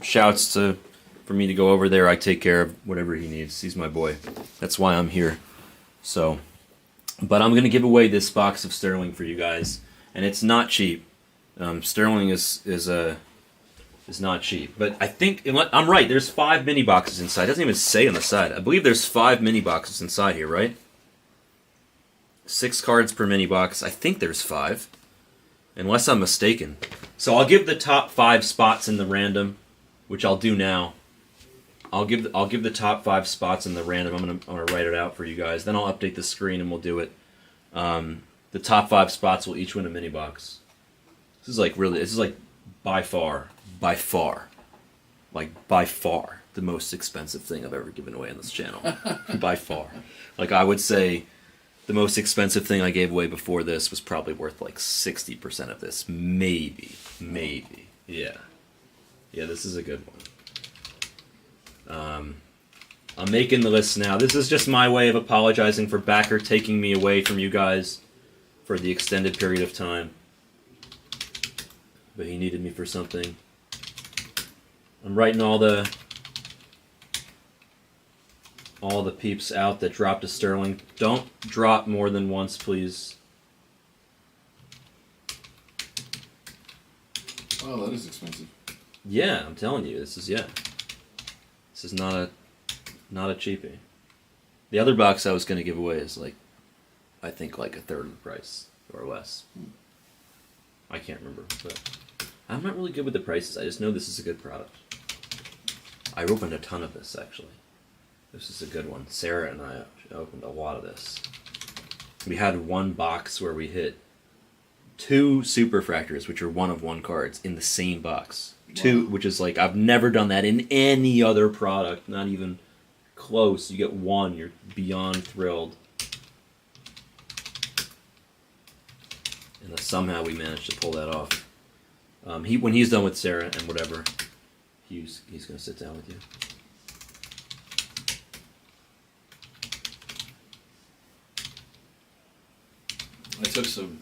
shouts for me to go over there, I take care of whatever he needs. He's my boy. That's why I'm here. So, but I'm gonna give away this box of Sterling for you guys, and it's not cheap. Sterling is not cheap, but I think I'm right. There's 5 mini boxes inside. It doesn't even say on the side. I believe there's 5 mini boxes inside here, right? 6 cards per mini box. I think there's 5, unless I'm mistaken. So I'll give the top 5 spots in the random, which I'll do now. I'll give the top 5 spots in the random. I'm gonna write it out for you guys. Then I'll update the screen and we'll do it. The top 5 spots will each win a mini box. This is like by far the most expensive thing I've ever given away on this channel. By far. Like, I would say the most expensive thing I gave away before this was probably worth like 60% of this. Maybe. Yeah. Yeah, this is a good one. I'm making the list now. This is just my way of apologizing for Backer taking me away from you guys for the extended period of time. But he needed me for something. I'm writing all the peeps out that dropped a Sterling. Don't drop more than once, please. Oh, that is expensive. Yeah, I'm telling you, this is not a cheapie. The other box I was gonna give away is like, I think like a third of the price or less. I can't remember, but I'm not really good with the prices. I just know this is a good product. I opened a ton of this actually. This is a good one. Sarah and I opened a lot of this. We had one box where we hit 2 Superfractors, which are 1 of 1 cards, in the same box. Wow. 2, which is like, I've never done that in any other product, not even close. You get 1, you're beyond thrilled. And somehow we managed to pull that off. When he's done with Sarah and whatever, he's gonna sit down with you. I took some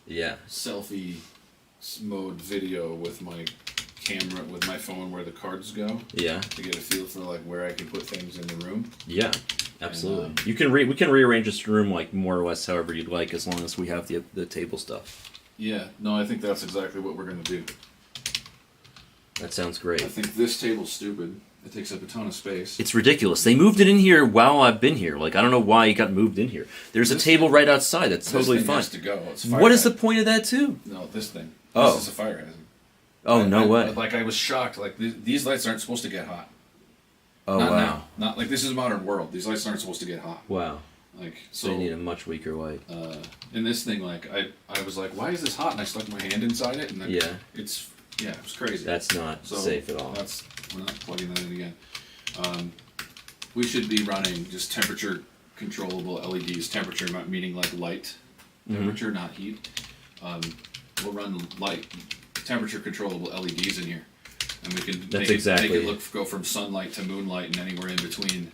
Yeah. selfie mode video with my camera, with my phone, where the cards go, Yeah. to get a feel for like where I can put things in the room. Yeah. Absolutely. You can we can rearrange this room like more or less however you'd like, as long as we have the table stuff. Yeah, no, I think that's exactly what we're gonna do. That sounds great. I think this table's stupid. It takes up a ton of space. It's ridiculous. They moved it in here while I've been here. Like, I don't know why it got moved in here. There's a table right outside. That's totally this thing fine. has to go. It's fire What is the hazard. point of that too? No, this thing. Oh. This is a fire hazard. Oh, no way. Like, I was shocked. Like, these lights aren't supposed to get hot. Oh, Not wow. now. Not like, this is a modern world. These lights aren't supposed to get hot. Wow. Like, So so you need a much weaker light. in this thing, like, I was like, why is this hot? And I stuck my hand inside it, and then Yeah. it was crazy. That's not So safe at all. We're not plugging that in again. We should be running just temperature controllable LEDs. Temperature meaning like light temperature, not heat. We'll run light temperature controllable LEDs in here, and we can make it go from sunlight to moonlight and anywhere in between.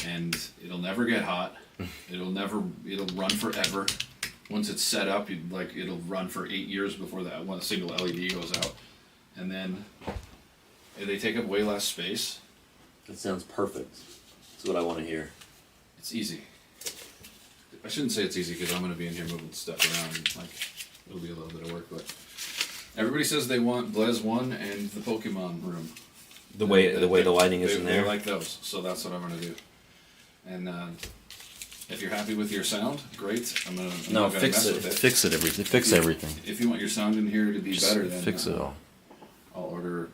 And it'll never get hot. It'll run forever. Once it's set up, it'll run for 8 years before that one single LED goes out. And then they take up way less space. That sounds perfect. That's what I want to hear. It's easy. I shouldn't say it's easy because I'm going to be in here moving stuff around. Like, it'll be a little bit of work, but everybody says they want Blez 1 and the Pokemon room. The way the lighting is in there. They like those, so that's what I'm going to do. And if you're happy with your sound, great. I'm not gonna mess with it. Fix it. Everything. Fix everything. If you want your sound in here to be better, then fix it all. I'll order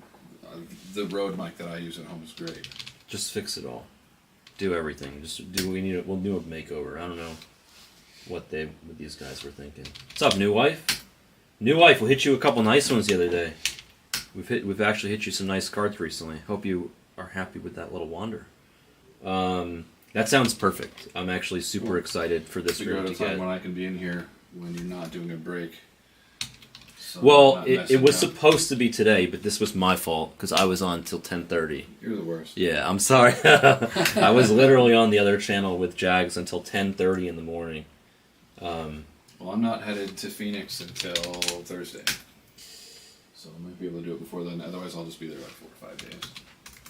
the Rode mic that I use at home is great. Just fix it all. Do everything. We'll do a makeover. I don't know what these guys were thinking. What's up, new wife? New wife, we hit you a couple nice ones the other day. We've actually hit you some nice cards recently. Hope you are happy with that little wander. That sounds perfect. I'm actually super excited for this Figure room out to a time get. when I can be in here when you're not doing a break. So Well, I'm not it messing was up. supposed to be today, but this was my fault because I was on till 10:30. You're the worst. Yeah, I'm sorry. I was literally on the other channel with Jags until 10:30 in the morning. Well, I'm not headed to Phoenix until Thursday, so I might be able to do it before then. Otherwise, I'll just be there like 4 or 5 days.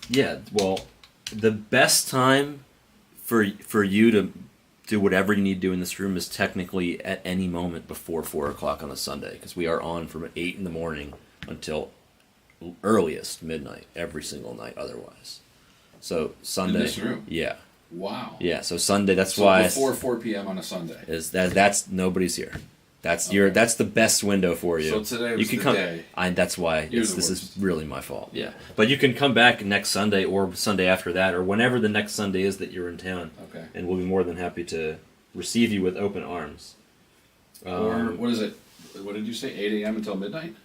Yeah, well, the best time for you to do whatever you need to do in this room is technically at any moment before 4 o'clock on a Sunday, because we are on from 8 in the morning until earliest midnight every single night. Otherwise, so Sunday. In this room? Yeah, Wow. yeah. So Sunday. That's So why before 4 p.m. on a Sunday. that's nobody's here. That's your Okay. that's the best window for you. So today was you can the come. day. That's why You're this the is worst. really my fault. Yeah, but you can come back next Sunday or Sunday after that or whenever the next Sunday is that you're in town, Okay. and we'll be more than happy to receive you with open arms. Or what is it? What did you say? 8 a.m. until midnight?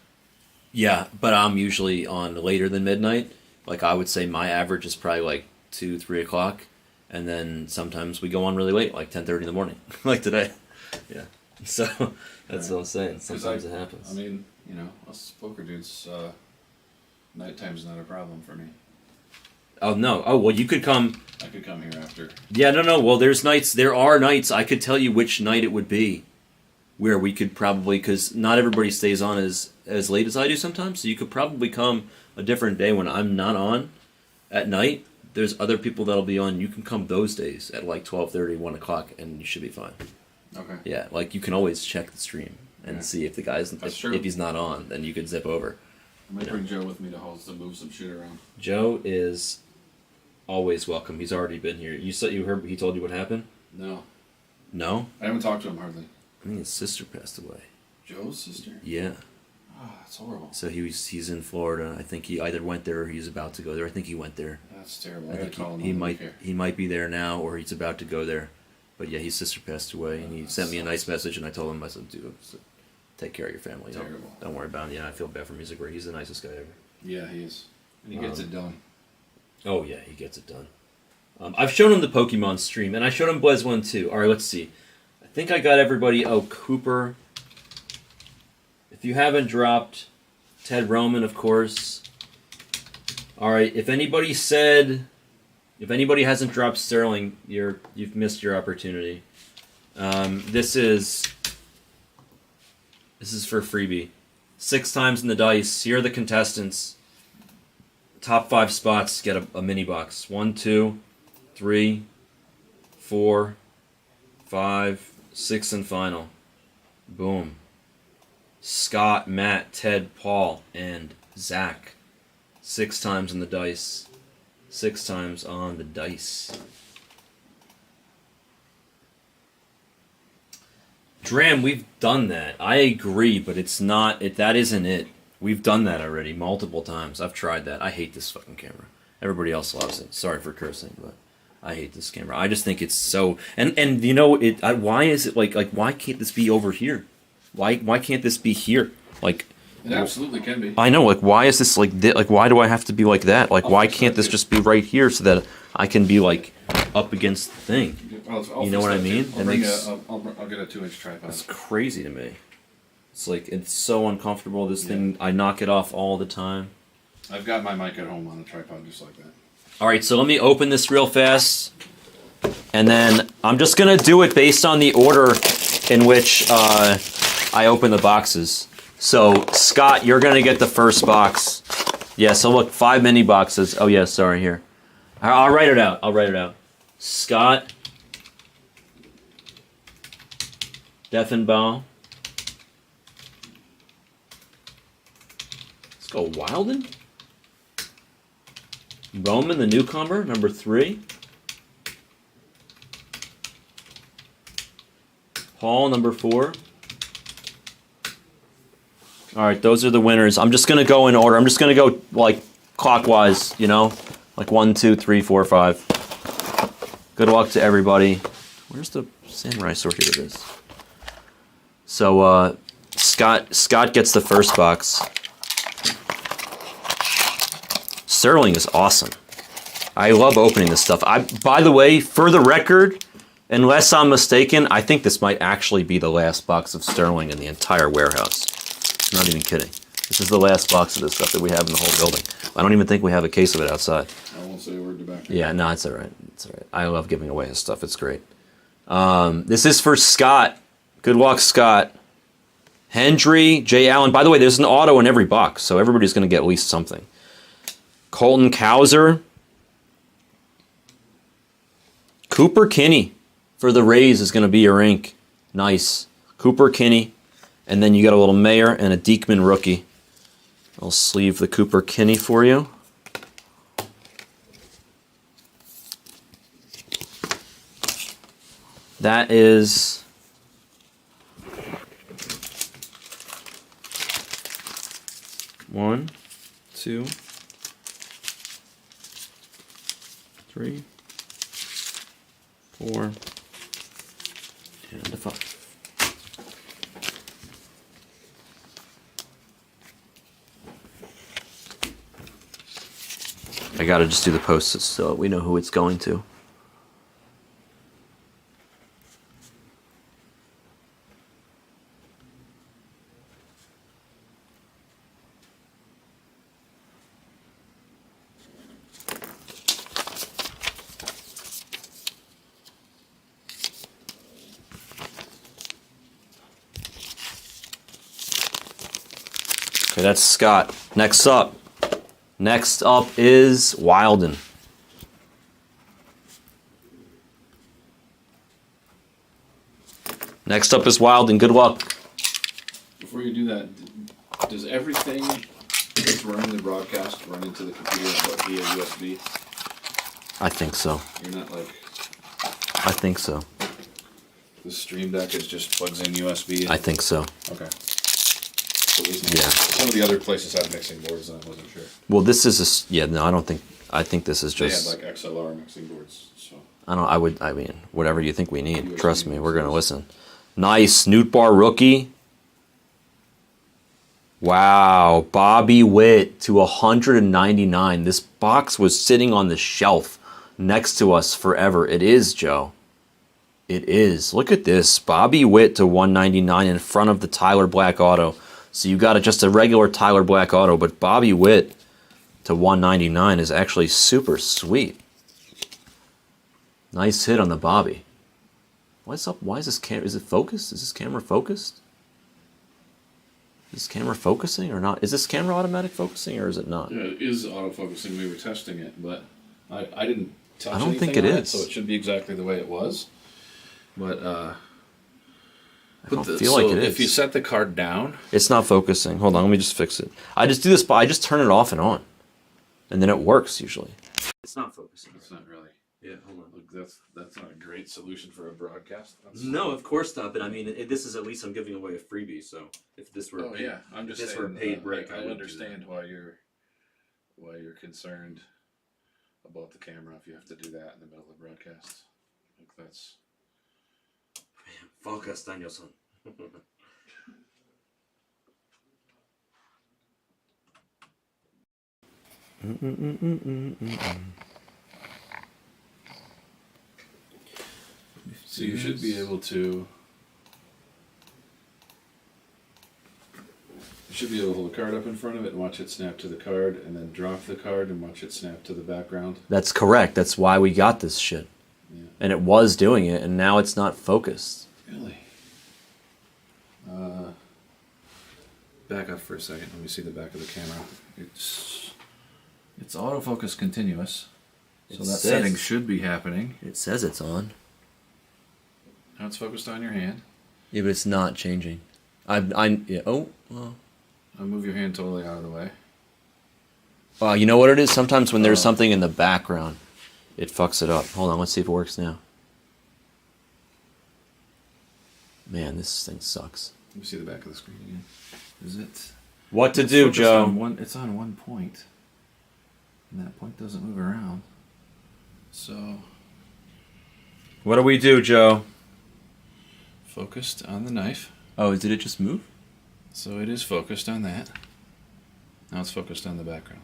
Yeah, but I'm usually on later than midnight. Like I would say, my average is probably like 2-3 o'clock, and then sometimes we go on really late, like 10:30 in the morning, like today. Yeah, so that's what I'm saying. Sometimes it happens. I mean, you know, us poker dudes, nighttime's not a problem for me. Oh no! Oh well, you could come. I could come here after. Yeah, no. Well, there are nights. I could tell you which night it would be, where we could probably, because not everybody stays on as late as I do sometimes. So you could probably come a different day when I'm not on at night. There's other people that'll be on. You can come those days at like 12:30, 1 o'clock, and you should be fine. Okay. Yeah, like you can always check the stream and Yeah. see if the guy's That's if, true. if he's not on, then you could zip over. I might bring Joe with me to move some shit around. Joe is always welcome. He's already been here. You heard he told you what happened? No. No? I haven't talked to him hardly. I think his sister passed away. Joe's sister? Yeah. Ah, that's horrible. So he's in Florida. I think he either went there or he's about to go there. I think he went there. That's terrible. I I gotta think call him. he might be there now or he's about to go there. But yeah, his sister passed away and he sent me a nice message and I told him, I said, dude, take care of your family. Terrible. Don't worry about it. Yeah, I feel bad for Music Ray. He's the nicest guy ever. Yeah, he is. And he gets it done. Oh yeah, he gets it done. I've shown him the Pokemon stream, and I showed him Blez one too. All right, let's see. I think I got everybody. Oh, Cooper. If you haven't dropped, Ted Roman, of course. All right. If anybody hasn't dropped Sterling, you've missed your opportunity. This is for freebie. 6 times in the dice. Here are the contestants. Top 5 spots get a mini box. 1, 2, 3, 4, 5, 6, and final. Boom. Scott, Matt, Ted, Paul, and Zach. 6 times in the dice. 6 times on the dice. Dram, we've done that. I agree, but it's not. That isn't it. We've done that already multiple times. I've tried that. I hate this fucking camera. Everybody else loves it. Sorry for cursing, but I hate this camera. I just think it's so. And you know it. Why is it like why can't this be over here? Why can't this be here? Like. It absolutely can be. I know. Like why is this like why do I have to be like that? Like why can't this just be right here so that I can be like up against the thing? I'll You know fix what I that, mean? too. It I'll, bring makes- I'll get a 2-inch tripod. It's crazy to me. It's like it's so uncomfortable. This thing, I knock it off all the time. I've got my mic at home on a tripod just like that. All right, so let me open this real fast, and then I'm just gonna do it based on the order in which I open the boxes. So Scott, you're gonna get the first box. Yeah. So look, 5 mini boxes. Oh yeah, sorry. Here, I'll write it out. Scott, Defenbaugh. Let's go Wilden. Bowman, the newcomer, number 3. Paul, number 4. All right, those are the winners. I'm just gonna go in order. I'm just gonna go like clockwise, you know, like 1, 2, 3, 4, 5. Good luck to everybody. Where's the samurai sword? Here it is. So Scott gets the first box. Sterling is awesome. I love opening this stuff. By the way, for the record, unless I'm mistaken, I think this might actually be the last box of Sterling in the entire warehouse. Not even kidding. This is the last box of this stuff that we have in the whole building. I don't even think we have a case of it outside. I won't say a word to back. Yeah, no, it's all right. It's all right. I love giving away his stuff. It's great. This is for Scott. Good luck, Scott. Hendry, J. Allen. By the way, there's an auto in every box, so everybody's going to get at least something. Colton Cowser. Cooper Kinney for the Rays is going to be your ink. Nice. Cooper Kinney. And then you got a little Mayer and a Diekman rookie. I'll sleeve the Cooper Kinney for you. That is one, two, three, four, and a 5. I gotta just do the post-its so we know who it's going to. Okay, that's Scott. Next up is Wilden. Next up is Wilden. Good luck. Before you do that, does everything that's running the broadcast run into the computer via USB? I think so. You're not like I think so. the Stream Deck is just plugs in USB? I think so. Okay. So Yeah. Some of the other places have mixing boards, and I wasn't sure. Well, this is a yeah. No, I don't think. I think this is They just. had like XLR mixing boards, so. I mean, whatever you think we need. Trust me, we're gonna listen. Nice Newt Bar rookie. Wow, Bobby Witt to 199. This box was sitting on the shelf next to us forever. It is, Joe. It is. Look at this. Bobby Witt to 199 in front of the Tyler Black auto. So you got just a regular Tyler Black auto, but Bobby Witt to 199 is actually super sweet. Nice hit on the Bobby. What's up? Why is this camera? Is it focused? Is this camera focused? Is this camera focusing or not? Is this camera automatic focusing or is it not? Yeah, it is autofocusing. We were testing it, but I didn't touch I don't think anything it on is. so it should be exactly the way it was. But I don't feel like it is. If you set the card down, It's not focusing. Hold on, let me just fix it. I just do this, but I just turn it off and on, and then it works usually. It's not focusing. it's not really. Yeah, hold on. Look, that's not a great solution for a broadcast. That's, No, of course not. But I mean, this is at least I'm giving away a freebie. So if this were, Oh yeah, I'm just if this saying. were a paid break, I would do understand why you're concerned about the camera if you have to do that in the middle of the broadcast. Like that's. Focus, Danielson. So you should be able to. You should be able to hold the card up in front of it and watch it snap to the card, and then drop the card and watch it snap to the background. That's correct. That's why we got this shit. Yeah. And it was doing it, and now it's not focused. Really? Back up for a second. Let me see the back of the camera. It's autofocus continuous, so It that says- setting should be happening. It says it's on. Now it's focused on your hand. Yeah, but it's not changing. Yeah. Oh. Well. I'll move your hand totally out of the way. You know what it is? Sometimes when there's something in the background, it fucks it up. Hold on, let's see if it works now. Man, this thing sucks. Let me see the back of the screen again. Is it? What to It's do, focused Joe? on it's on one point, and that point doesn't move around. So What do we do, Joe? focused on the knife. Oh, did it just move? So it is focused on that. Now it's focused on the background.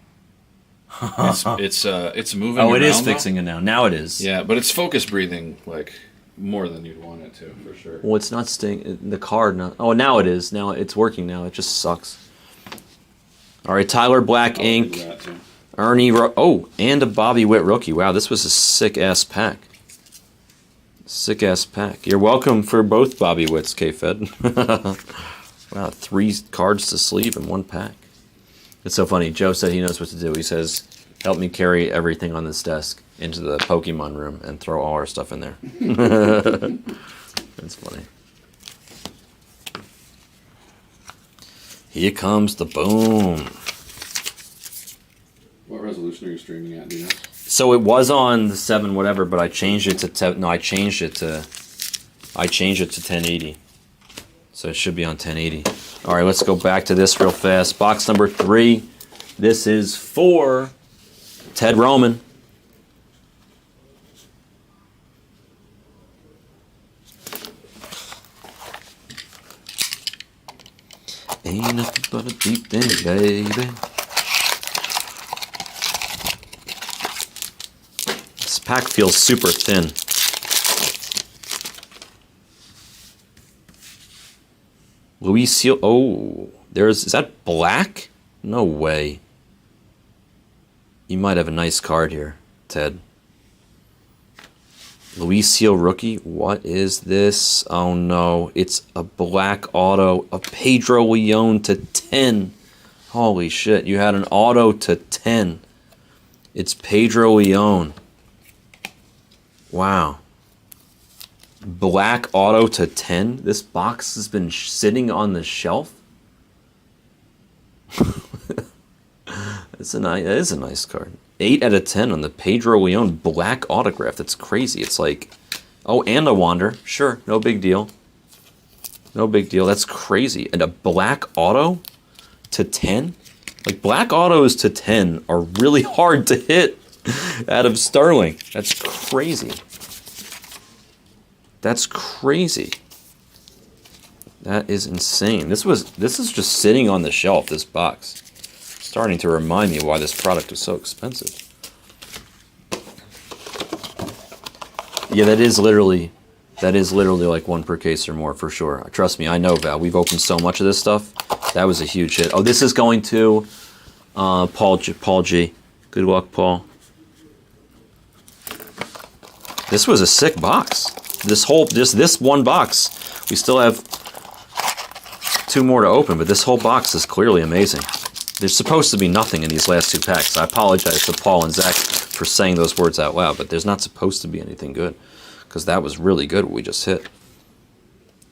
It's moving. Oh, it is around, though. fixing it now. Now it is. Yeah, but it's focus breathing like more than you'd want it to, for sure. Well, it's not staying. The card, not. Oh, now it is. Now it's working. Now it just sucks. All right, Tyler Black I'll do ink, that, too. Ernie. And a Bobby Witt rookie. Wow, this was a sick ass pack. Sick ass pack. You're welcome for both Bobby Witts, K-Fed. Wow, 3 cards to sleeve in 1 pack. It's so funny. Joe said he knows what to do. He says, "Help me carry everything on this desk into the Pokemon room and throw all our stuff in there." That's funny. Here comes the boom. What resolution are you streaming at, do you know? So it was on the 7 whatever, but I changed it to I changed it to 1080. So it should be on 1080. All right, let's go back to this real fast. Box number 3. This is for Ted Roman. Ain't nothing but a deep thing, baby. This pack feels super thin. Luis Seal. Oh, is that black? No way. You might have a nice card here, Ted. Luis Seal rookie. What is this? Oh no, it's a black auto, a Pedro Leon to 10. Holy shit, you had an auto to 10. It's Pedro Leon. Wow. Black auto to 10. This box has been sitting on the shelf. That is a nice card. 8 out of 10 on the Pedro Leon black autograph. That's crazy. It's like, oh, and a Wander. Sure, no big deal. No big deal. That's crazy. And a black auto to 10? Like, black autos to 10 are really hard to hit out of Sterling. That's crazy. That's crazy. That is insane. This is just sitting on the shelf, this box. Starting to remind me why this product is so expensive. Yeah, that is literally like 1 per case or more for sure. Trust me, I know, Val. We've opened so much of this stuff. That was a huge hit. Oh, this is going to Paul G. Good luck, Paul. This was a sick box. This 1 box. We still have 2 more to open, but this whole box is clearly amazing. There's supposed to be nothing in these last 2 packs. I apologize to Paul and Zach for saying those words out loud, but there's not supposed to be anything good, because that was really good what we just hit.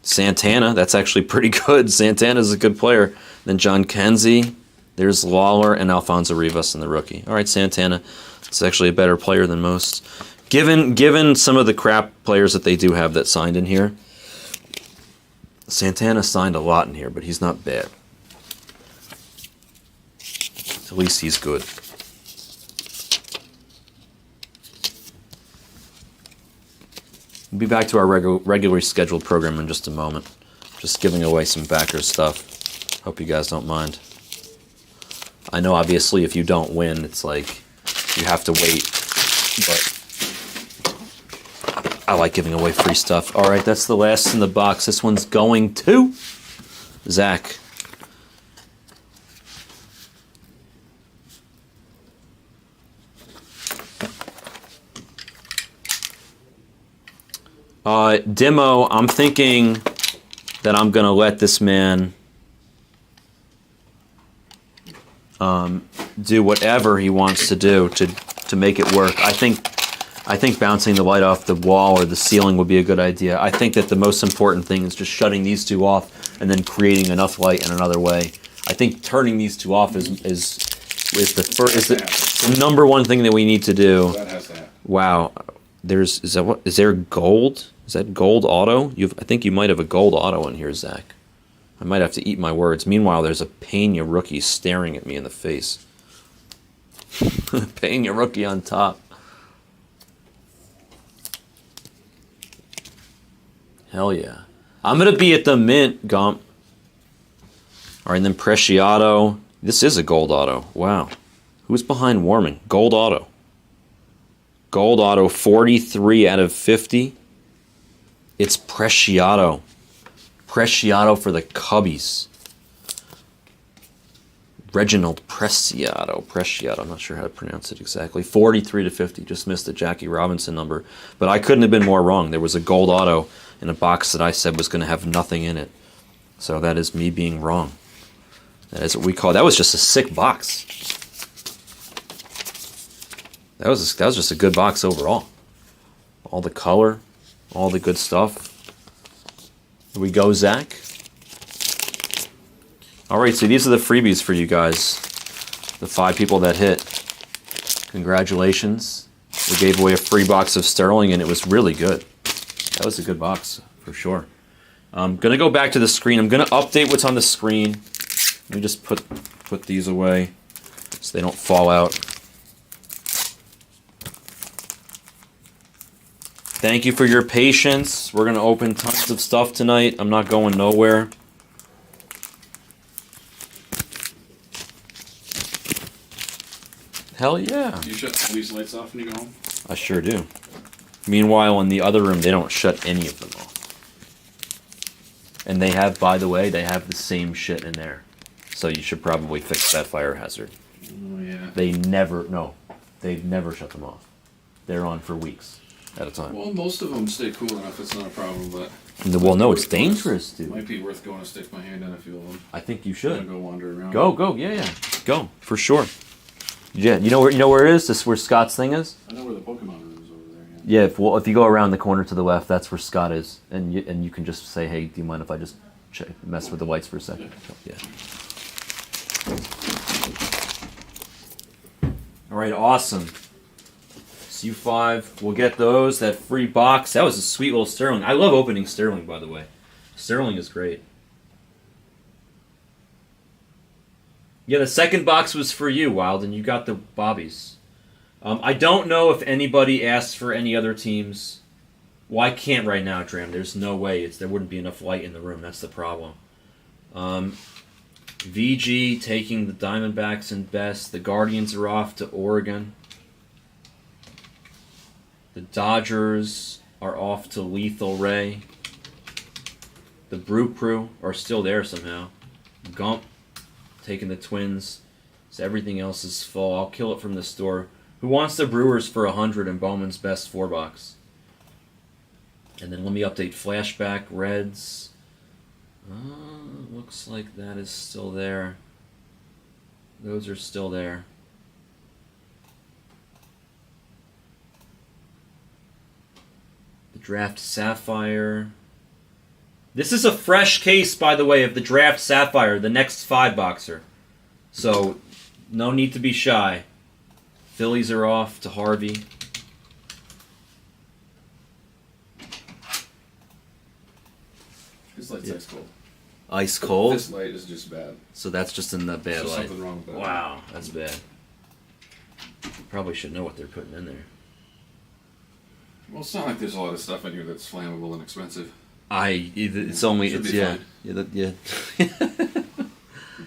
Santana, that's actually pretty good. Santana's a good player. Then John Kenzie. There's Lawler and Alfonso Rivas in the rookie. All right, Santana. It's actually a better player than most. Given some of the crap players that they do have that signed in here, Santana signed a lot in here, but he's not bad. At least he's good. We'll be back to our regularly scheduled program in just a moment. Just giving away some backers stuff. Hope you guys don't mind. I know, obviously, if you don't win, it's like you have to wait, but I like giving away free stuff. All right, that's the last in the box. This one's going to Zach. Demo, I'm thinking that I'm going to let this man do whatever he wants to do to make it work. I think bouncing the light off the wall or the ceiling would be a good idea. I think that the most important thing is just shutting these 2 off and then creating enough light in another way. I think turning these 2 off is the number 1 thing that we need to do. That has to happen. Wow. Is there gold? Is that gold auto? I think you might have a gold auto in here, Zach. I might have to eat my words. Meanwhile, there's a Pena rookie staring at me in the face. Pena rookie on top. Hell yeah. I'm going to be at the mint, Gump. All right, and then Preciado. This is a gold auto. Wow. Who's behind Warman? Gold auto. Gold auto, 43 out of 50. It's Preciado. Preciado for the Cubbies. Reginald Preciado. I'm not sure how to pronounce it exactly. 43/50. Just missed the Jackie Robinson number. But I couldn't have been more wrong. There was a gold auto in a box that I said was going to have nothing in it. So that is me being wrong. That is what we call. That was just a sick box. That was just a good box overall. All the color, all the good stuff. Here we go, Zach. All right, so these are the freebies for you guys. The 5 people that hit. Congratulations. We gave away a free box of Sterling, and it was really good. That was a good box, for sure. I'm going to go back to the screen. I'm going to update what's on the screen. Let me just put these away so they don't fall out. Thank you for your patience. We're going to open tons of stuff tonight. I'm not going nowhere. Hell yeah. Do you shut these lights off when you go home? I sure do. Meanwhile, in the other room, they don't shut any of them off. And they have, by the way, they have the same shit in there. So you should probably fix that fire hazard. Oh, yeah. They've never shut them off. They're on for weeks at a time. Well, most of them stay cool enough. It's not a problem, but... Well, no, it's dangerous, dude. Might be worth going to stick my hand in a few of them. I think you I'm should. gonna go wander around. Go, yeah. Go, for sure. Yeah, you know where it is? This is where Scott's thing is? I know where the Pokemon room is over there, yeah. Yeah, if you go around the corner to the left, that's where Scott is. And you can just say, hey, do you mind if I just mess with the lights for a second? Yeah. All right, awesome. C5, we'll get those. That free box. That was a sweet little Sterling. I love opening Sterling, by the way. Sterling is great. Yeah, the second box was for you, Wild, and you got the Bobbies. I don't know if anybody asked for any other teams. Well, I can't right now, Dram. There's no way. There wouldn't be enough light in the room. That's the problem. VG taking the Diamondbacks and best. The Guardians are off to Oregon. The Dodgers are off to Lethal Ray. The Brew Crew are still there somehow. Gump taking the Twins. So everything else is full. I'll kill it from the store. Who wants the Brewers for 100 in Bowman's best 4-box? And then let me update Flashback Reds. Looks like that is still there. Those are still there. The Draft Sapphire. This is a fresh case, by the way, of the Draft Sapphire, the next 5-boxer. So, no need to be shy. Phillies are off to Harvey. This light's ice cold. Ice cold? This light is just bad. So that's just in the bad There's light. something wrong with that. Wow, that's bad. Probably should know what they're putting in there. Well, it's not like there's a lot of stuff in here that's flammable and expensive. It's only Should it's be yeah fine. yeah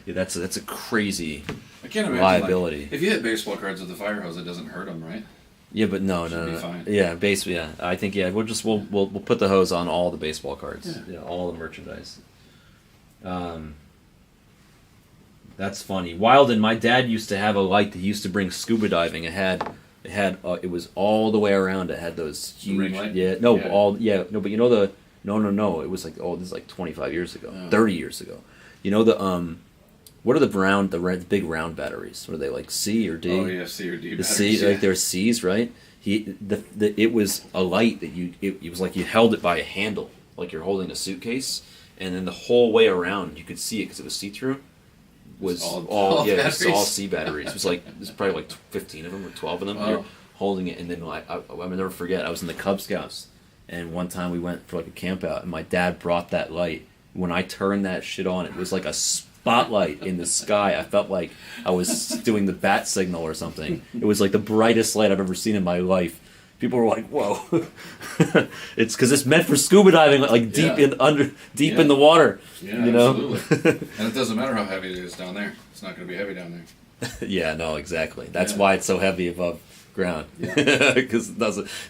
yeah that's a crazy I can't imagine liability. Like, if you hit baseball cards with the fire hose, it doesn't hurt them, right? Yeah, but no. Be fine. Yeah, I think we'll put the hose on all the baseball cards. Yeah, all the merchandise. That's funny. Wilden, my dad used to have a light that he used to bring scuba diving. It was all the way around. It had those huge ring light? but you know the no. It was like this is like 25 years ago, 30 years ago. You know the what are the big round batteries? What are they, like C or D? Oh yeah, C or D. The batteries, C, like they're C's, right? It was a light that it was like you held it by a handle, like you're holding a suitcase, and then the whole way around you could see it because it was see through. Was all C batteries. It was probably like 15 of them or 12 of them. You're holding it, and then I'll never forget. I was in the Cub Scouts, and one time we went for like a camp out, and my dad brought that light. When I turned that shit on, it was like a spotlight in the sky. I felt like I was doing the bat signal or something. It was like the brightest light I've ever seen in my life. People were like, "Whoa!" It's because it's meant for scuba diving, like deep in the water. Yeah, you know. Absolutely. And it doesn't matter how heavy it is down there. It's not going to be heavy down there. Yeah, no, exactly. That's why it's so heavy above ground. Because it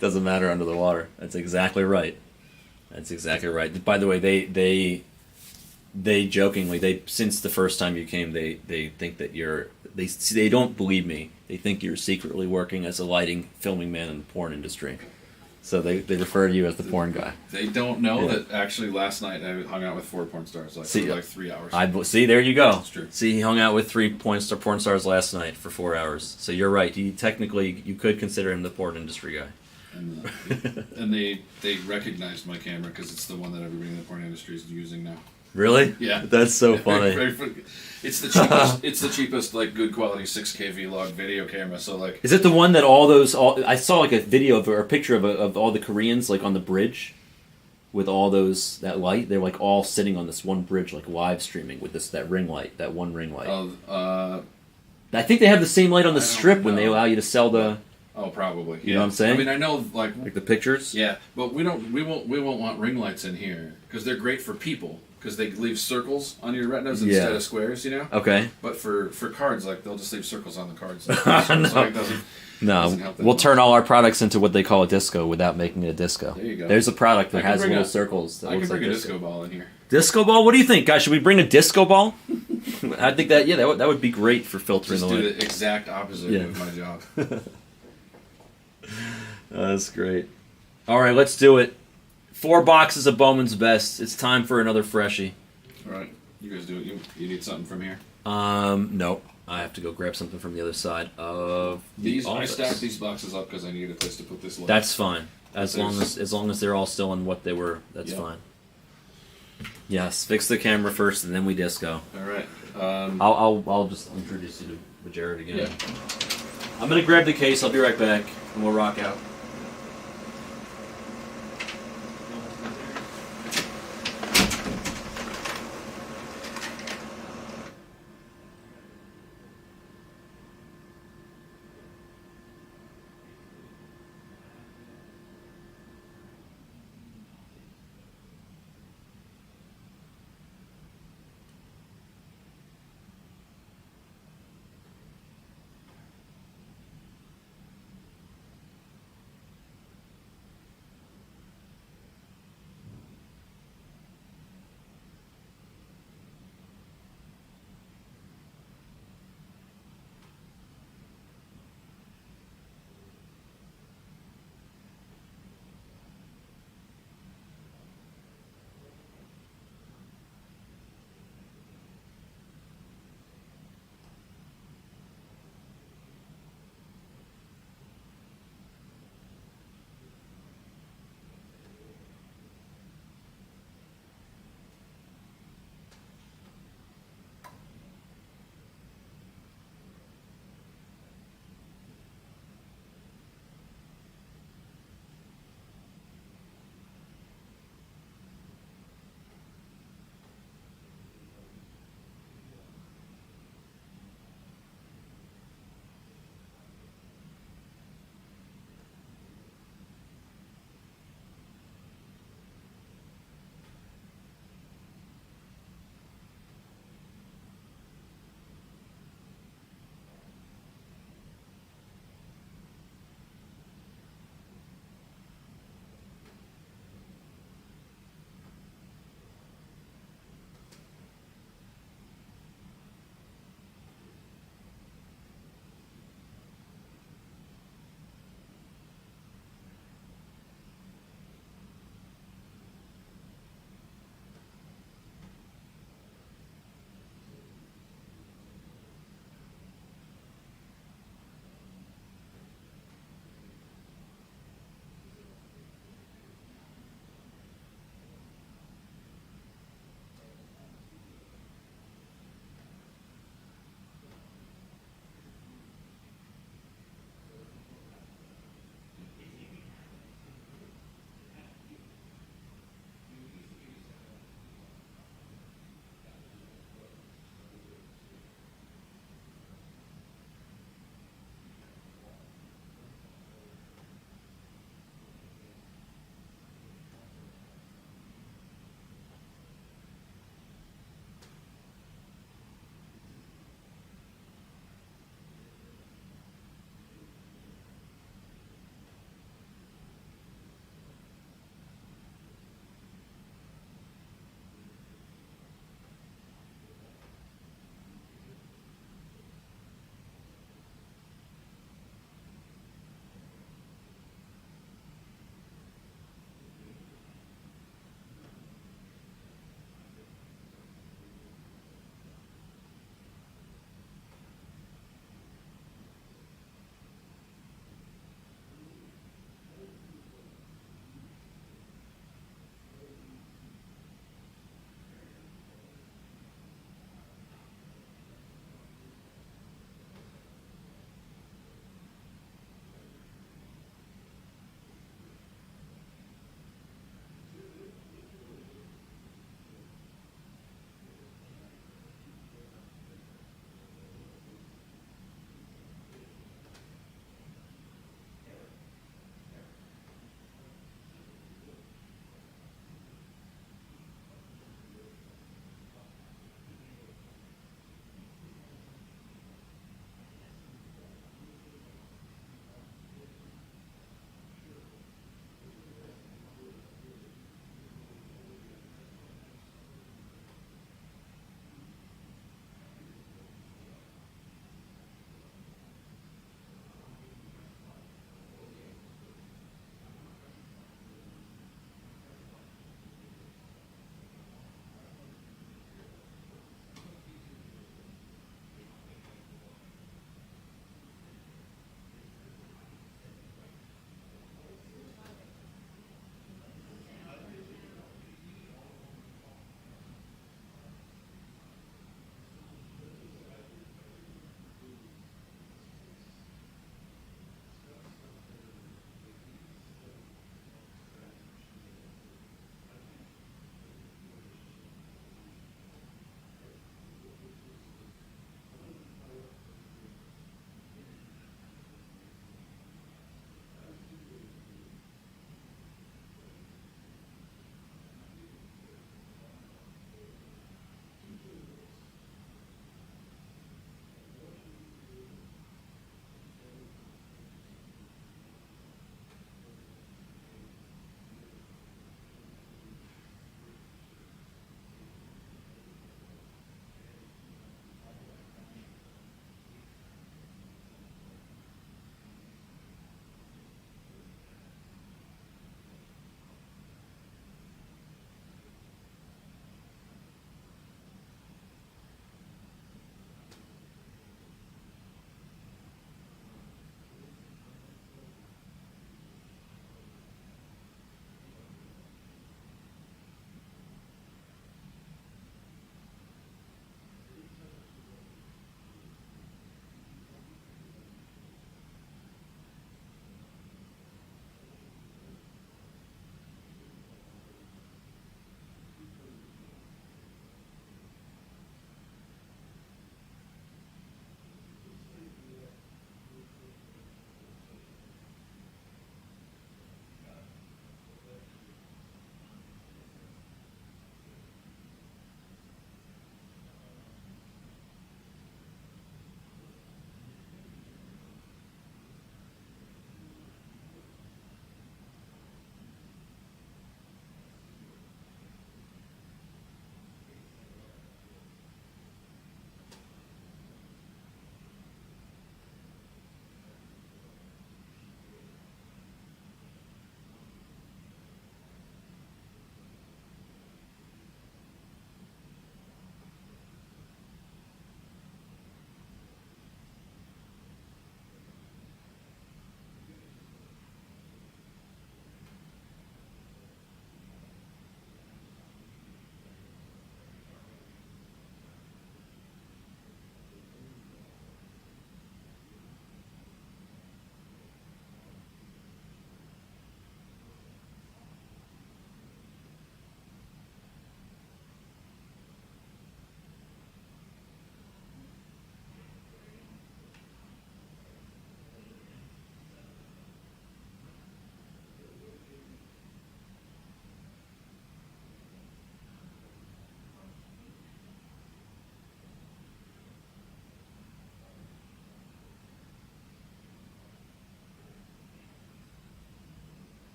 doesn't matter under the water. That's exactly right. That's exactly right. By the way, they jokingly, since the first time you came, they think that they don't believe me. They think you're secretly working as a lighting filming man in the porn industry. So they refer to you as the porn guy. They don't know Yeah. that actually last night I hung out with 4 porn stars for like 3 hours. See, there you go. That's true. See, he hung out with 3 porn stars last night for 4 hours. So you're right. Technically, you could consider him the porn industry guy. And they recognized my camera because it's the one that everybody in the porn industry is using now. Really? Yeah. That's so funny. It's the cheapest. It's the cheapest, like, good quality 6K vlog video camera. So like, Is it the one that I saw like a video or a picture of all the Koreans like on the bridge with all that light? They're like all sitting on this one bridge, like live streaming with that ring light, that one ring light. I think they have the same light on the strip when they allow you to sell the. Oh, probably. You know what I'm saying? I mean, I know, like the pictures. Yeah, but we won't want ring lights in here because they're great for people because they leave circles on your retinas instead of squares. You know. Okay. But for cards, like they'll just leave circles on the cards. No. So it doesn't help that We'll much. turn all our products into what they call a disco without making it a disco. There you go. There's a product that I can has bring little a- circles. That I can looks bring like a disco ball in here. Disco ball? What do you think, guys? Should we bring a disco ball? I think that that would be great for filtering Just the do light. the exact opposite of my job. That's great. All right, let's do it. 4 boxes of Bowman's Best. It's time for another freshie. All right, you guys do it. You need something from here. No, I have to go grab something from the other side of the I office. stacked these boxes up because I needed a place to put this light. That's fine. As There's- long as they're all still in what they were, that's Yep. fine. Yes, fix the camera first, and then we disco. All right. I'll just introduce you to Jared again. Yeah. I'm gonna grab the case. I'll be right back, and we'll rock out.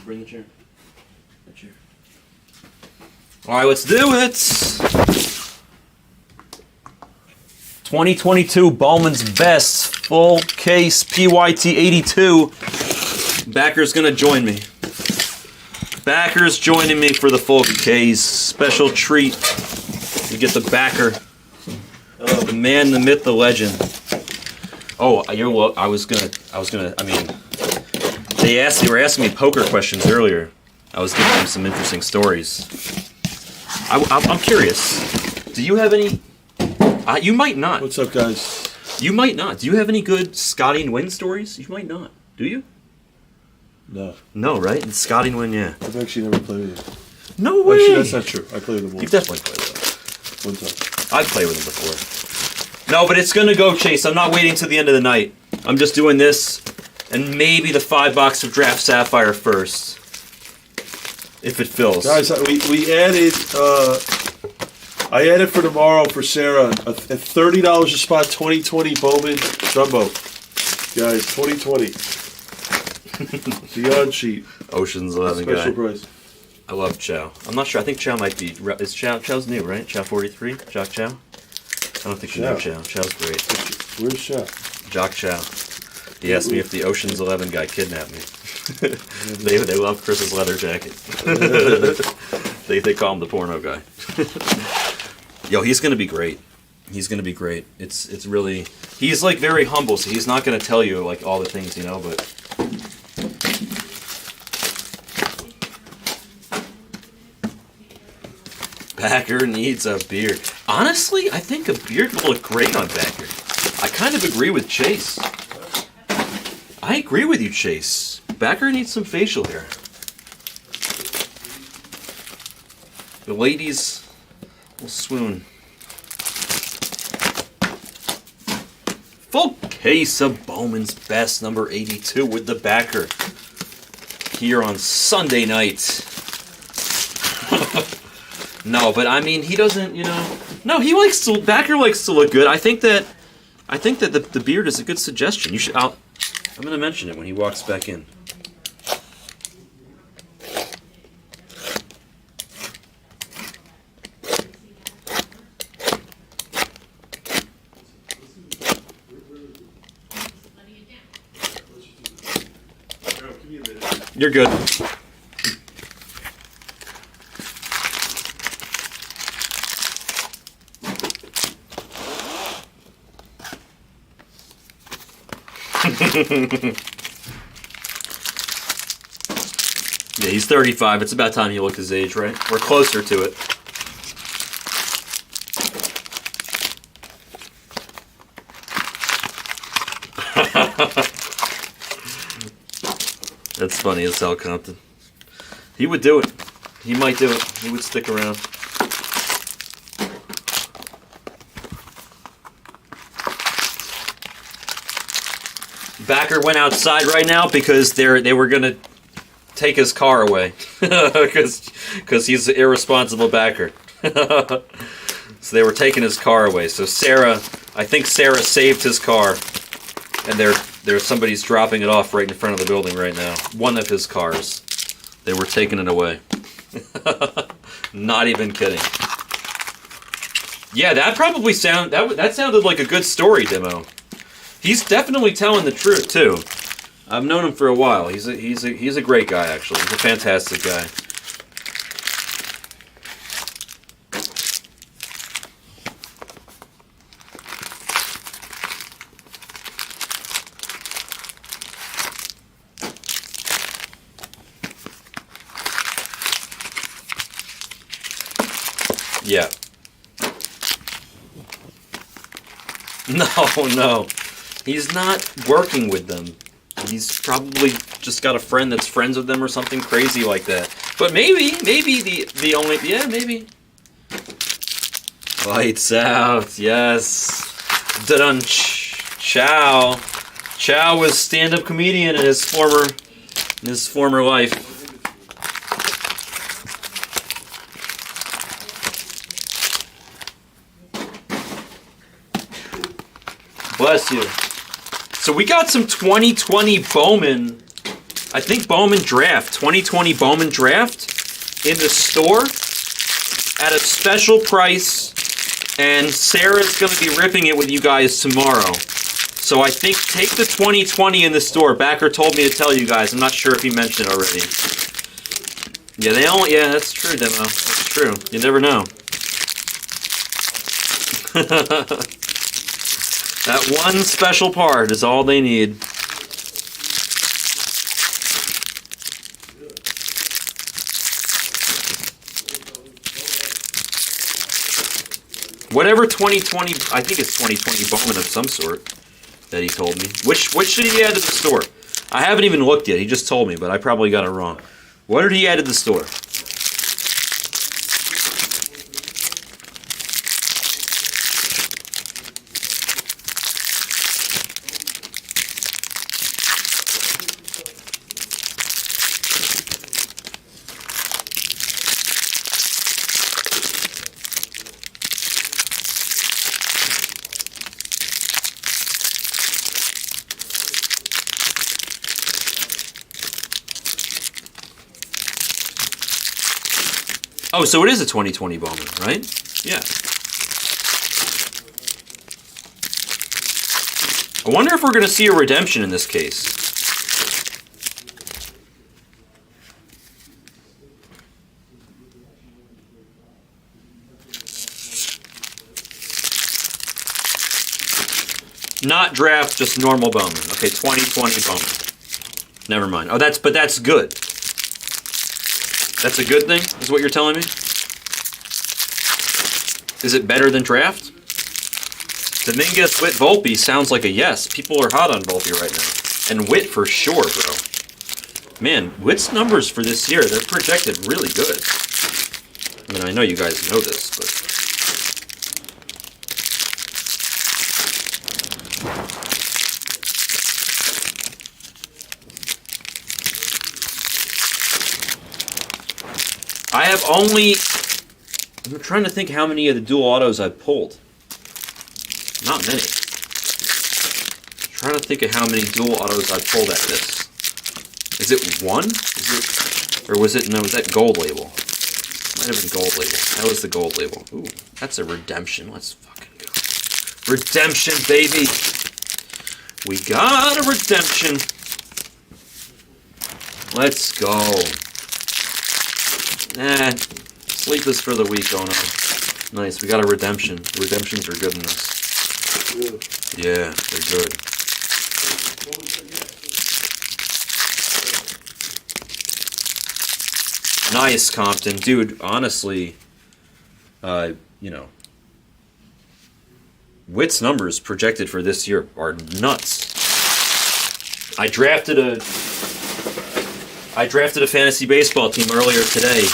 Bring the chair. The chair. All right, let's do it. 2022 Bowman's Best Full Case PYT 82. Backer's gonna join me. Backer's joining me for the full case. Special treat. You get the backer. The man, the myth, the legend. Oh, you know what? I mean, they were asking me poker questions earlier. I was giving them some interesting stories. I'm curious. Do you have any? You might not. What's up, guys? You might not. Do you have any good Scotty and Win stories? You might not. Do you? No. No, right? And Scotty and Win, yeah. I've actually never played with them. No way. Actually, that's not true. I played with them You've once. definitely played with them. One time. I've played with them before. No, but it's gonna go, Chase. I'm not waiting till the end of the night. I'm just doing this, and maybe the $5 of draft Sapphire first, if it fills. Guys, we added. I added for tomorrow for Sarah a $30 a spot 2020 Bowman Jumbo. Guys, 2020. Beyond cheap. Ocean's 11 guy. Special price. I love Chow. I'm not sure. I think Chow might be. Is Chow's new, right? Chow 43. Jock Chow. I don't think you know Chow. Chow's great. Where's Chef? Jock Chow. He asked me if the Ocean's 11 guy kidnapped me. they love Chris's leather jacket. they call him the porno guy. Yo, he's gonna be great. He's gonna be great. It's really, he's like very humble, so he's not gonna tell you like all the things, you know, but. Backer needs a beard. Honestly, I think a beard will look great on Backer. I kind of agree with Chase. I agree with you, Chase. Backer needs some facial hair. The ladies will swoon. Full case of Bowman's Best, number 82 with the Backer. Here on Sunday night. No, but I mean, he doesn't, you know. No, Backer likes to look good. I think that the beard is a good suggestion. You should. I'm gonna mention it when he walks back in. You're good. Yeah, he's 35. It's about time he looked his age, right? We're closer to it. That's funny as hell, Compton. He would do it. He might do it. He would stick around. Backer went outside right now because they were gonna take his car away because he's an irresponsible backer. So they were taking his car away. So I think Sarah saved his car, and there's somebody's dropping it off right in front of the building right now. One of his cars. They were taking it away. Not even kidding. Yeah, that probably that sounded like a good story, Demo. He's definitely telling the truth too. I've known him for a while. He's a great guy, actually. He's a fantastic guy. Yeah. No. He's not working with them. He's probably just got a friend that's friends with them or something crazy like that. But maybe the only, yeah, maybe. Lights out, yes. Dun Chow. Chow was stand-up comedian in his former life. Bless you. So we got some 2020 Bowman I think Bowman Draft, 2020 Bowman Draft in the store at a special price, and Sarah's going to be ripping it with you guys tomorrow. So I think take the 2020 in the store. Backer told me to tell you guys. I'm not sure if he mentioned it already. Yeah, yeah, that's true, Demo. That's true. You never know. That one special part is all they need. Whatever 2020, I think it's 2020 Bowman of some sort that he told me. Which did he add to the store? I haven't even looked yet. He just told me, but I probably got it wrong. What did he add to the store? Oh, so it is a 2020 Bowman, right? Yeah. I wonder if we're going to see a redemption in this case. Not draft, just normal Bowman. Okay, 2020 Bowman. Never mind. Oh, that's good. That's a good thing, is what you're telling me? Is it better than draft? Dominguez, Witt, Volpe sounds like a yes. People are hot on Volpe right now. And Witt for sure, bro. Man, Witt's numbers for this year, they're projected really good. I mean, I know you guys know this, but... I have only... I'm trying to think how many of the dual autos I've pulled. Not many. I'm trying to think of how many dual autos I've pulled at this. Is it one? Or was it... No, was that gold label? Might have been gold label. That was the gold label. Ooh, that's a redemption. Let's fucking go. Redemption, baby! We got a redemption! Let's go. Nah, sleep is for the weak, oh no. Nice, we got a redemption. The redemptions are good in this. Yeah, they're good. Nice, Compton. Dude, honestly, you know, Witt's numbers projected for this year are nuts. I drafted a fantasy baseball team earlier today.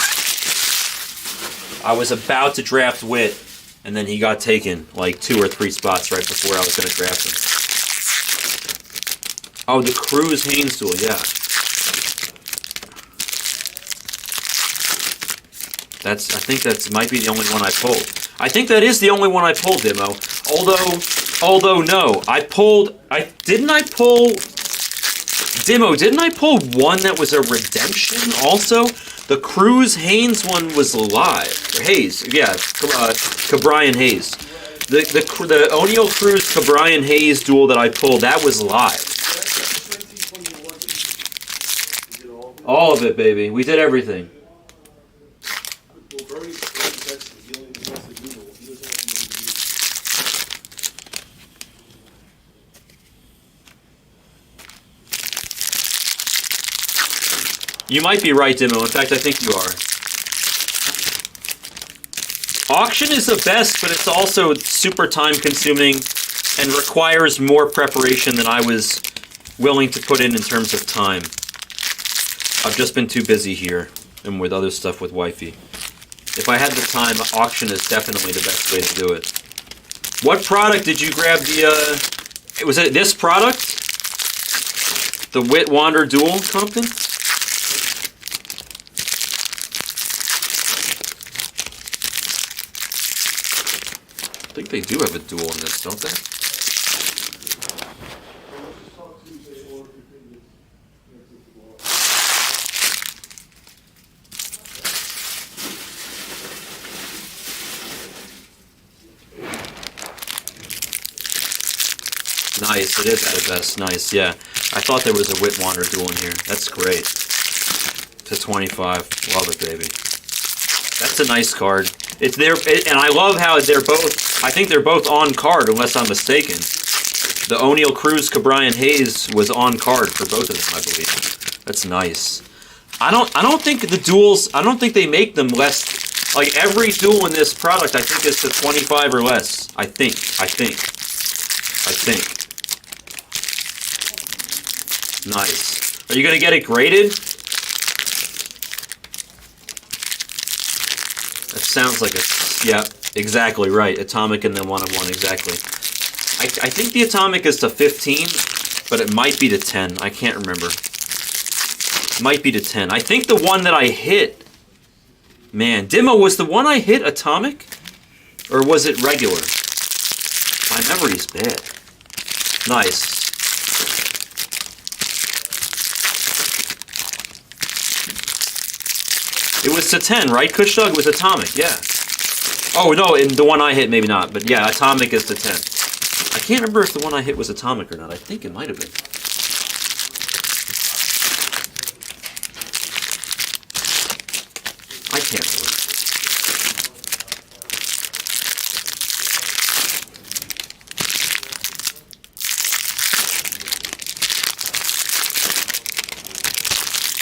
I was about to draft Witt, and then he got taken like 2 or 3 spots right before I was going to draft him. Oh, the Cruz Haynes duel, yeah. I think that might be the only one I pulled. I think that is the only one I pulled, Demo. Although no, didn't I pull one that was a redemption also? The Cruz Haynes one was live. Hayes, yeah, Cabrian Hayes. The O'Neal Cruz Cabrian Hayes duel that I pulled, that was live. All of it, baby. We did everything. You might be right, Dimo. In fact, I think you are. Auction is the best, but it's also super time-consuming and requires more preparation than I was willing to put in terms of time. I've just been too busy here and with other stuff with wifey. If I had the time, auction is definitely the best way to do it. What product did you grab was it this product? The Witt Wander Duel, Compton? I think they do have a duel in this, don't they? Nice. It is at its best. Nice. Yeah. I thought there was a Whit Wander duel in here. That's great. To 25. Love it, baby. That's a nice card. It's there, and I love how they're both. I think they're both on card, unless I'm mistaken. The O'Neal Cruz Cabrian Hayes was on card for both of them, I believe. That's nice. I don't think the duels. I don't think they make them less. Like every duel in this product, I think is to 25 or less. I think. Nice. Are you gonna get it graded? That sounds like a, yeah, exactly right. Atomic and then 1-of-1, exactly. I think the Atomic is to 15, but it might be to 10. I can't remember. It might be to 10. I think the one that I hit, man, Dimo, was the one I hit Atomic? Or was it regular? My memory's bad. Nice. It was to 10, right? Kushtug was Atomic, yeah. Oh, no, and the one I hit, maybe not. But yeah, Atomic is to 10. I can't remember if the one I hit was Atomic or not. I think it might have been. I can't remember.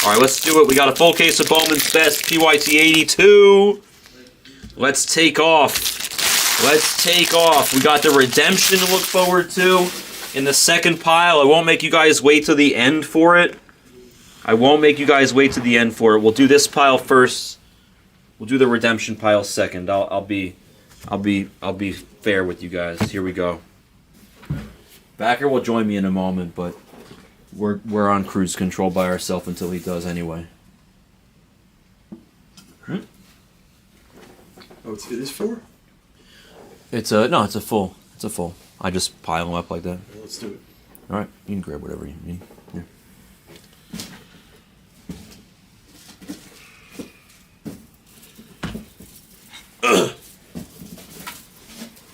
All right, let's do it. We got a full case of Bowman's Best PYT 82. Let's take off. Let's take off. We got the Redemption to look forward to in the second pile. I won't make you guys wait till the end for it. We'll do this pile first. We'll do the Redemption pile second. I'll be fair with you guys. Here we go. Backer will join me in a moment, but we're on cruise control by ourselves until he does anyway. Oh, it is 4? It's a full. I just pile them up like that. Yeah, let's do it. All right, you can grab whatever you need. Here.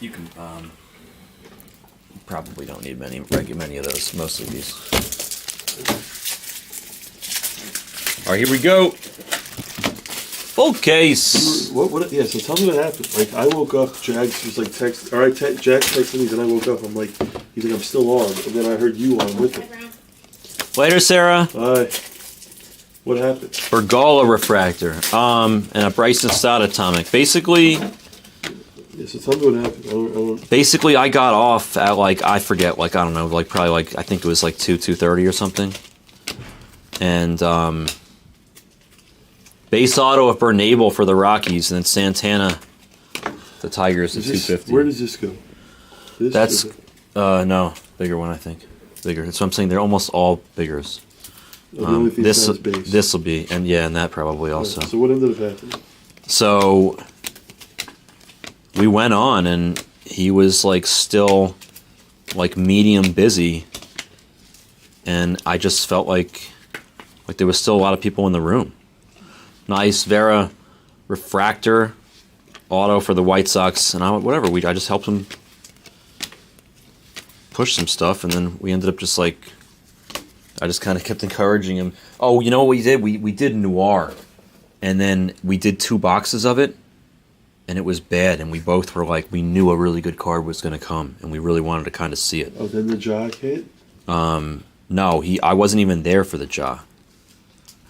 You can probably don't need many of those. Mostly these. All right, here we go. Full case. What? Yeah. So tell me what happened. Like I woke up, Jags was like text. All right, Jack texted me, then I woke up. I'm like, he's like, I'm still on, and then I heard you on with him. Later, Sarah. Hi. What happened? Bergala refractor. And a Bryson Stott atomic. Basically. Yeah, so tell me what happened. I don't... Basically, I got off at like I forget, like I don't know, like probably like I think it was like 2:30 or something. And base auto of Bernabel for the Rockies, and then Santana, the Tigers at 250. Where does this go? This That's no bigger one, I think. Bigger. That's what I'm saying. They're almost all biggers. This will be, and yeah, and that probably also. Right, so what ended up happening? So we went on, and he was like still like medium busy, and I just felt like there was still a lot of people in the room. Nice Vera refractor auto for the White Sox, and I went whatever. I just helped him push some stuff, and then we ended up just like I just kind of kept encouraging him. Oh, you know what we did? We did Noir, and then we did 2 boxes of it, and it was bad. And we both were like, we knew a really good card was going to come, and we really wanted to kind of see it. Oh, then the jaw hit? No, I wasn't even there for the jaw.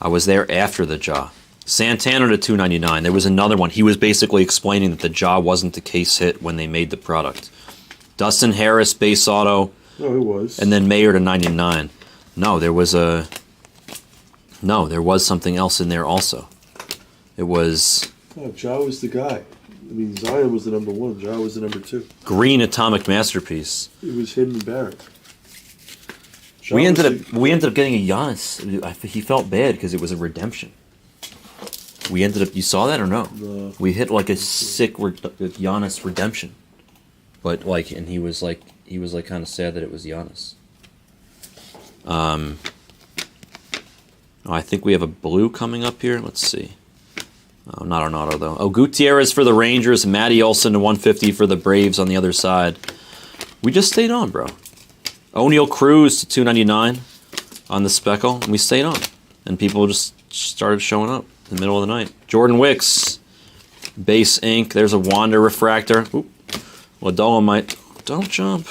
I was there after the jaw. Santana to 299. There was another one. He was basically explaining that the jaw wasn't the case hit when they made the product. Dustin Harris base auto. Oh, it was. And then Mayer to 99. No, there was something else in there also. It was. Oh, Jaw was the guy. I mean, Zion was the number 1. Jaw was the number 2. Green Atomic Masterpiece. It was him and Barrett. We ended up getting a Giannis. He felt bad because it was a redemption. We ended up. You saw that or no? No. We hit like a sick Giannis redemption, but like, and he was like kind of sad that it was Giannis. I think we have a blue coming up here. Let's see. Oh, not an auto though. Oh, Gutierrez for the Rangers, Matty Olson to 150 for the Braves on the other side. We just stayed on, bro. O'Neal Cruz to 299 on the speckle, and we stayed on. And people just started showing up in the middle of the night. Jordan Wicks, base ink. There's a Wander refractor. Oop. Well, Dolomite. Don't jump.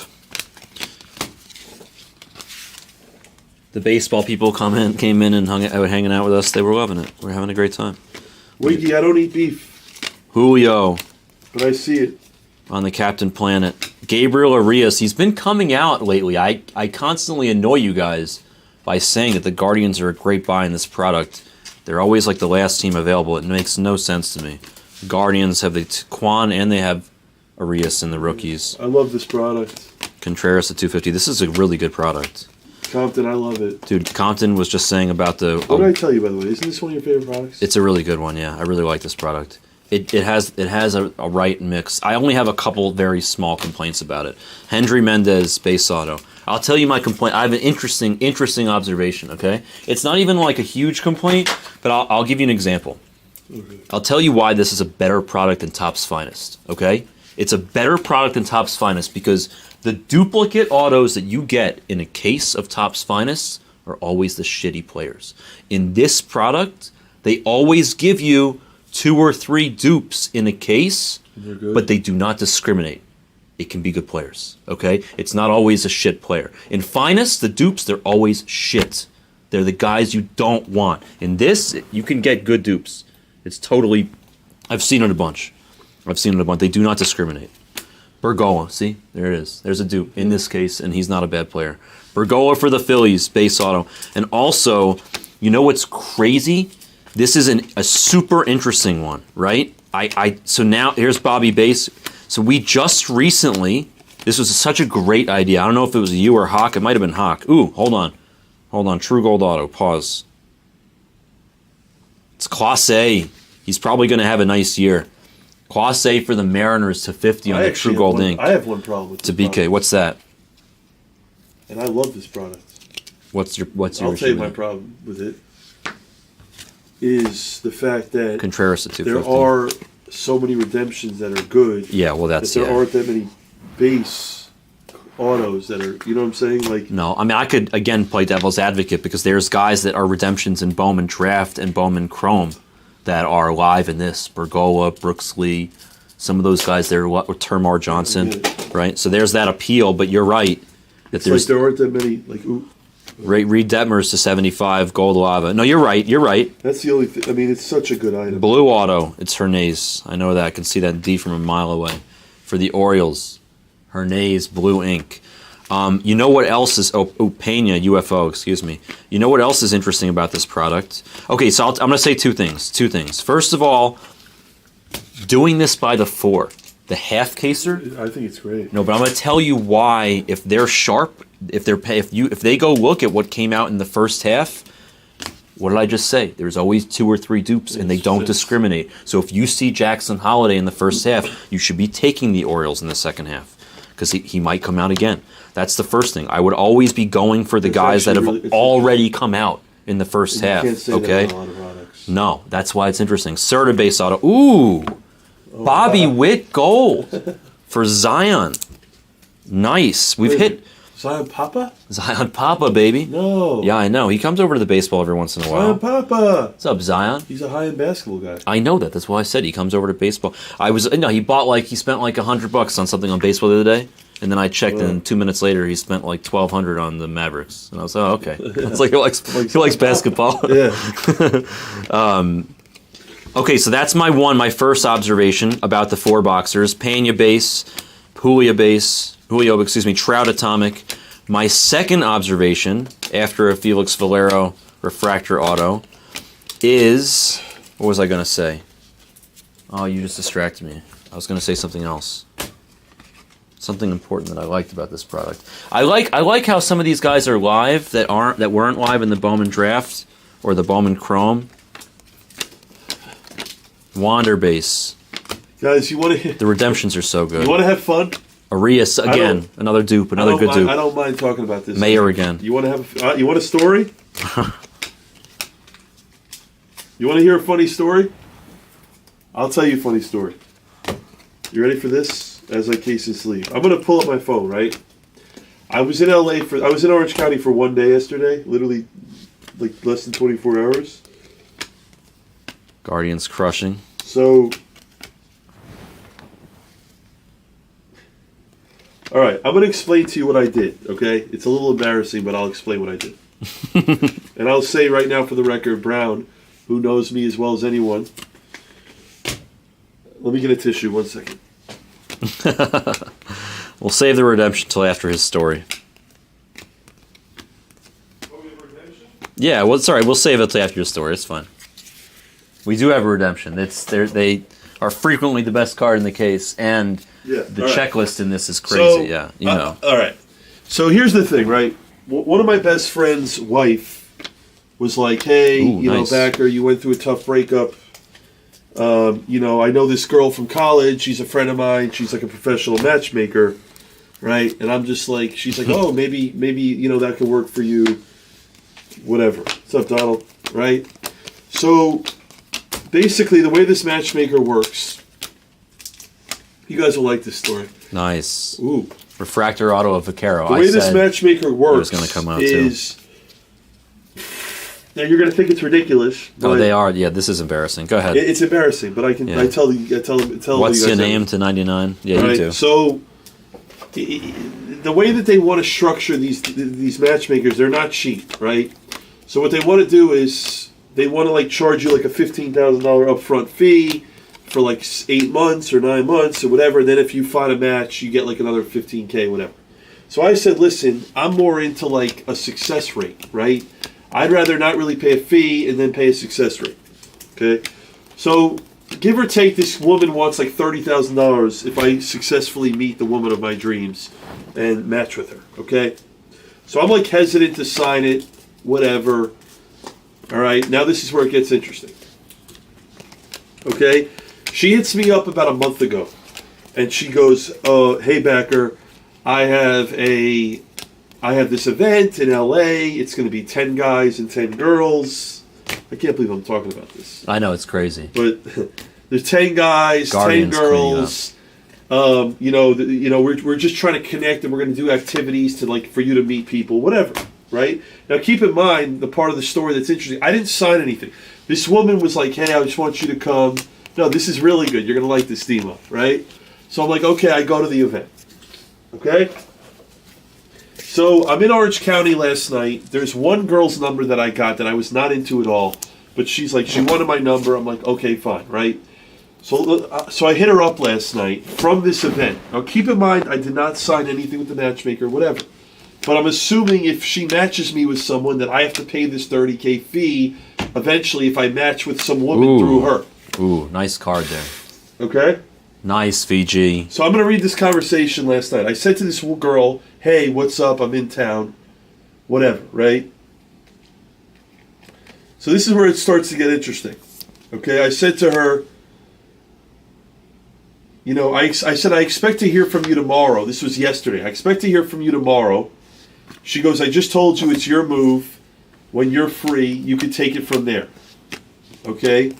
The baseball people came in and hanging out with us. They were loving it. We're having a great time. Wiggy, I don't eat beef, Julio but I see it. on the Captain Planet. Gabriel Arias, he's been coming out lately. I constantly annoy you guys by saying that the Guardians are a great buy in this product. They're always like the last team available. It makes no sense to me. Guardians have the Quan and they have Arias in the rookies. I love this product. Contreras at 250. This is a really good product. Compton, I love it. Dude, Compton was just saying about the... What did I tell you, by the way? Isn't this one of your favorite products? It's a really good one, yeah. I really like this product. It has a right mix. I only have a couple very small complaints about it. Hendry Mendez, base auto. I'll tell you my complaint. I have an interesting observation, okay? It's not even like a huge complaint, but I'll give you an example. Okay. I'll tell you why this is a better product than Topps Finest, okay? It's a better product than Topps Finest because the duplicate autos that you get in a case of Topps Finest are always the shitty players. In this product, they always give you 2 or 3 dupes in a case, They're good. but they do not discriminate. It can be good players, okay? It's not always a shit player. In Finest, the dupes, they're always shit. They're the guys you don't want. In this, you can get good dupes. It's totally... I've seen it a bunch. They do not discriminate. Bergola, see? There it is. There's a dupe in this case, and he's not a bad player. Bergola for the Phillies, base auto. And also, you know what's crazy? This is a super interesting one, right? So now, here's Bobby Base. So we just recently, this was such a great idea. I don't know if it was you or Hawk. It might have been Hawk. Ooh, hold on. True Gold Auto. Pause. It's Class A. He's probably going to have a nice year. Class A for the Mariners to 50 on the True Gold ink. I have one problem with To this BK. product, What's that? and I love this product. What's your I'll issue tell you my with it? problem with it is the fact that Contreras at 250. there are so many redemptions that are good. Yeah, well, that that's there yeah. aren't that many base autos that are. You know what I'm saying? Like No, I mean I could again play devil's advocate because there's guys that are redemptions in Bowman Draft and Bowman Chrome that are live in this. Bergola, Brooks Lee, some of those guys there, or Termar Johnson, right? So there's that appeal, but you're right that it's there's like there aren't that many. Like ooh, Reed Detmers to 75, Gold Lava. No, you're right. that's the only thing. I mean, it's such a good item. Blue Auto, it's Hernandez. I know that. I can see that D from a mile away. For the Orioles, Hernandez, blue ink. You know what else is... Pena, UFO, excuse me. You know what else is interesting about this product? Okay, so I'm going to say two things. First of all, doing this by the 4, the half caser... I think it's great. No, but I'm going to tell you why, if they're sharp, if they go look at what came out in the first half... What did I just say? There's always 2 or 3 dupes, and they don't discriminate. So if you see Jackson Holiday in the first half, you should be taking the Orioles in the second half because he might come out again. That's the first thing. I would always be going for the guys that have already come out in the first half. You can't say Okay? that on a lot of products. No, that's why it's interesting. Serta base auto. Ooh, Bobby Witt gold for Zion. Nice. We've hit Zion Papa? Zion Papa, baby. No. Yeah, I know. He comes over to the baseball every once in a while. Zion Papa. What's up, Zion? He's a high-end basketball guy. I know that. That's why I said he comes over to baseball. He spent like $100 on something on baseball the other day, and then I checked, and 2 minutes later he spent like $1,200 on the Mavericks, and I was okay. It's like he likes basketball. Yeah. Okay, so that's my first observation about the 4 boxers: Pena base, Julio, Trout Atomic. My second observation after a Felix Valero refractor auto is, what was I going to say? Oh, you just distracted me. I was going to say something else. Something important that I liked about this product. I like how some of these guys are live that weren't live in the Bowman Draft or the Bowman Chrome. Wander base. Guys, you want to... The redemptions are so good. You want to have fun? Arias again, another dupe, another good dupe. I don't mind talking about this. Mayor again. You want to have? You want a story? You want to hear a funny story? I'll tell you a funny story. You ready for this? As I case and sleeve, I'm gonna pull up my phone. Right. I was in Orange County for one day yesterday, literally like less than 24 hours. Guardians crushing. So, all right, I'm going to explain to you what I did, okay? It's a little embarrassing, but I'll explain what I did. And I'll say right now for the record, Brown, who knows me as well as anyone, let me get a tissue, 1 second. We'll save the redemption till after his story. Yeah, well, sorry, we'll save it till after your story. It's fine. We do have a redemption. They are frequently the best card in the case, and the checklist in this is crazy. So, you know. All right. So here's the thing, right? One of my best friend's wife was like, "Hey, Ooh, nice. Backer, you went through a tough breakup. I know this girl from college. She's a friend of mine. She's like a professional matchmaker, right?" And I'm just like, she's like, "Oh, maybe that could work for you. Whatever." What's up, Donald? Right? So basically, the way this matchmaker works, you guys will like this story. Nice. Ooh. Refractor auto of Vaquero. The way this matchmaker works gonna come out is... Now, you're going to think it's ridiculous. Oh, they are. Yeah, this is embarrassing. Go ahead. It's embarrassing, but I tell you What's you your guys name to 99? Yeah, right? you do. So, the way that they want to structure these matchmakers, they're not cheap, right? So what they want to do is they want to like charge you like a $15,000 upfront fee for like 8 months or 9 months or whatever. And then if you find a match, you get like another $15K, whatever. So I said, listen, I'm more into like a success rate, right? I'd rather not really pay a fee and then pay a success rate. Okay, so give or take, this woman wants like $30,000 if I successfully meet the woman of my dreams and match with her. Okay, so I'm like hesitant to sign it. Whatever. All right, now this is where it gets interesting. Okay, she hits me up about a month ago, and she goes, "Hey, Backer, I have this event in LA. It's going to be 10 guys and 10 girls." I can't believe I'm talking about this. I know, it's crazy. But there's 10 guys, Guardians 10 girls. We're just trying to connect, and we're going to do activities for you to meet people, whatever. Right? Now, keep in mind the part of the story that's interesting. I didn't sign anything. This woman was like, "Hey, I just want you to come. No, this is really good. You're going to like this demo," right? So I'm like, okay, I go to the event. Okay? So I'm in Orange County last night. There's one girl's number that I got that I was not into at all. But she's like, she wanted my number. I'm like, okay, fine, right? So I hit her up last night from this event. Now, keep in mind, I did not sign anything with the matchmaker, whatever. But I'm assuming if she matches me with someone that I have to pay this $30K fee eventually if I match with some woman through her. Ooh, nice card there. Okay? Nice, VG. So I'm going to read this conversation last night. I said to this girl, "Hey, what's up? I'm in town." Whatever, right? So this is where it starts to get interesting. Okay? I said to her, I said, "I expect to hear from you tomorrow." This was yesterday. "I expect to hear from you tomorrow." She goes, "I just told you it's your move. When you're free, you can take it from there." Okay?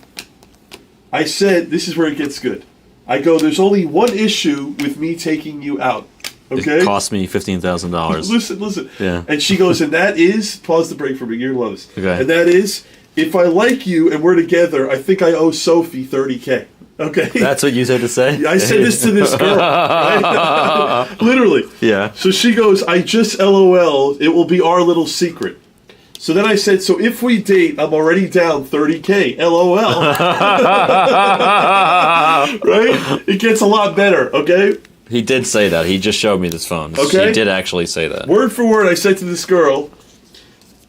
I said, this is where it gets good. I go, "There's only one issue with me taking you out." Okay? It cost me $15,000. Listen. Yeah. And she goes, "And that is," pause the break for me, you're loves. Okay. "And that is, if I like you and we're together, I think I owe Sophie $30K." Okay? That's what you said to say? I said this to this girl. Right? Literally. Yeah. So she goes, "I just LOL. It will be our little secret." So then I said, "So if we date, I'm already down $30K. LOL." Right? It gets a lot better, okay? He did say that. He just showed me this phone. Okay. He did actually say that. Word for word, I said to this girl,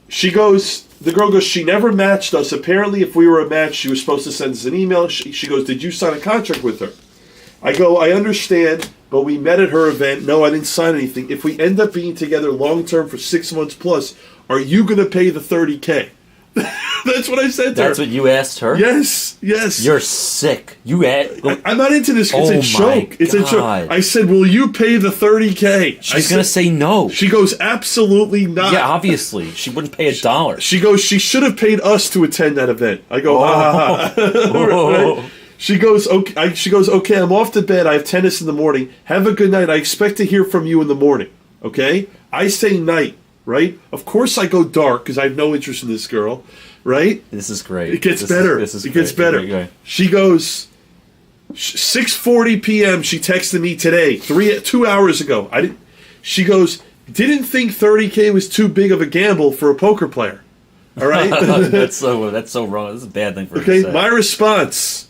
the girl goes, "She never matched us. Apparently, if we were a match, she was supposed to send us an email." She goes, "Did you sign a contract with her?" I go, "I understand, but we met at her event. No, I didn't sign anything. If we end up being together long term for 6 months plus, are you going to pay the $30K? That's what I said to her. That's what you asked her? Yes. You're sick. I'm not into this. It's a joke. It's a joke. I said, "Will you pay the $30K?" She's going to say no. She goes, "Absolutely not." Yeah, obviously. She wouldn't pay $1. She goes, "She should have paid us to attend that event." I go, ha ha ha. Right? She goes, "Okay, I'm off to bed. I have tennis in the morning. Have a good night. I expect to hear from you in the morning." Okay? I say night, right? Of course I go dark because I have no interest in this girl, right? This is great. It gets better. It gets better. She goes 6:40 p.m. She texted me today, 2 hours ago. She goes, didn't think 30K was too big of a gamble for a poker player. All right? that's so wrong. This is a bad thing for her to Okay, say. my response.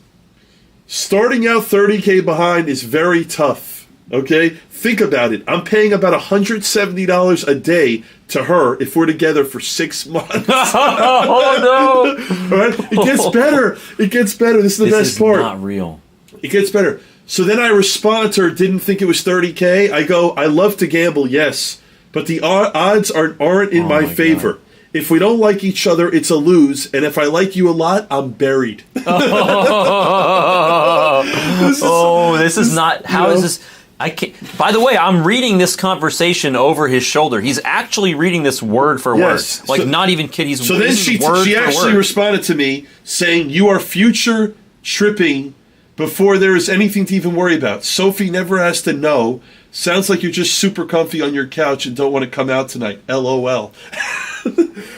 Starting out 30K behind is very tough. Okay? Think about it. I'm paying about $170 a day to her if we're together for 6 months. Oh no! All right? It gets better. It gets better. This is the best part. This is not real. It gets better. So then I respond to her, didn't think it was 30K. I go, I love to gamble, yes, but the odds aren't in my favor. God. If we don't like each other, it's a lose. And if I like you a lot, I'm buried. This is not. How is this? I can't. By the way, I'm reading this conversation over his shoulder. He's actually reading this word for word. Like, so, not even kidding. So then she actually responded to me saying, you are future tripping before there is anything to even worry about. Sophie never has to know. Sounds like you're just super comfy on your couch and don't want to come out tonight. LOL.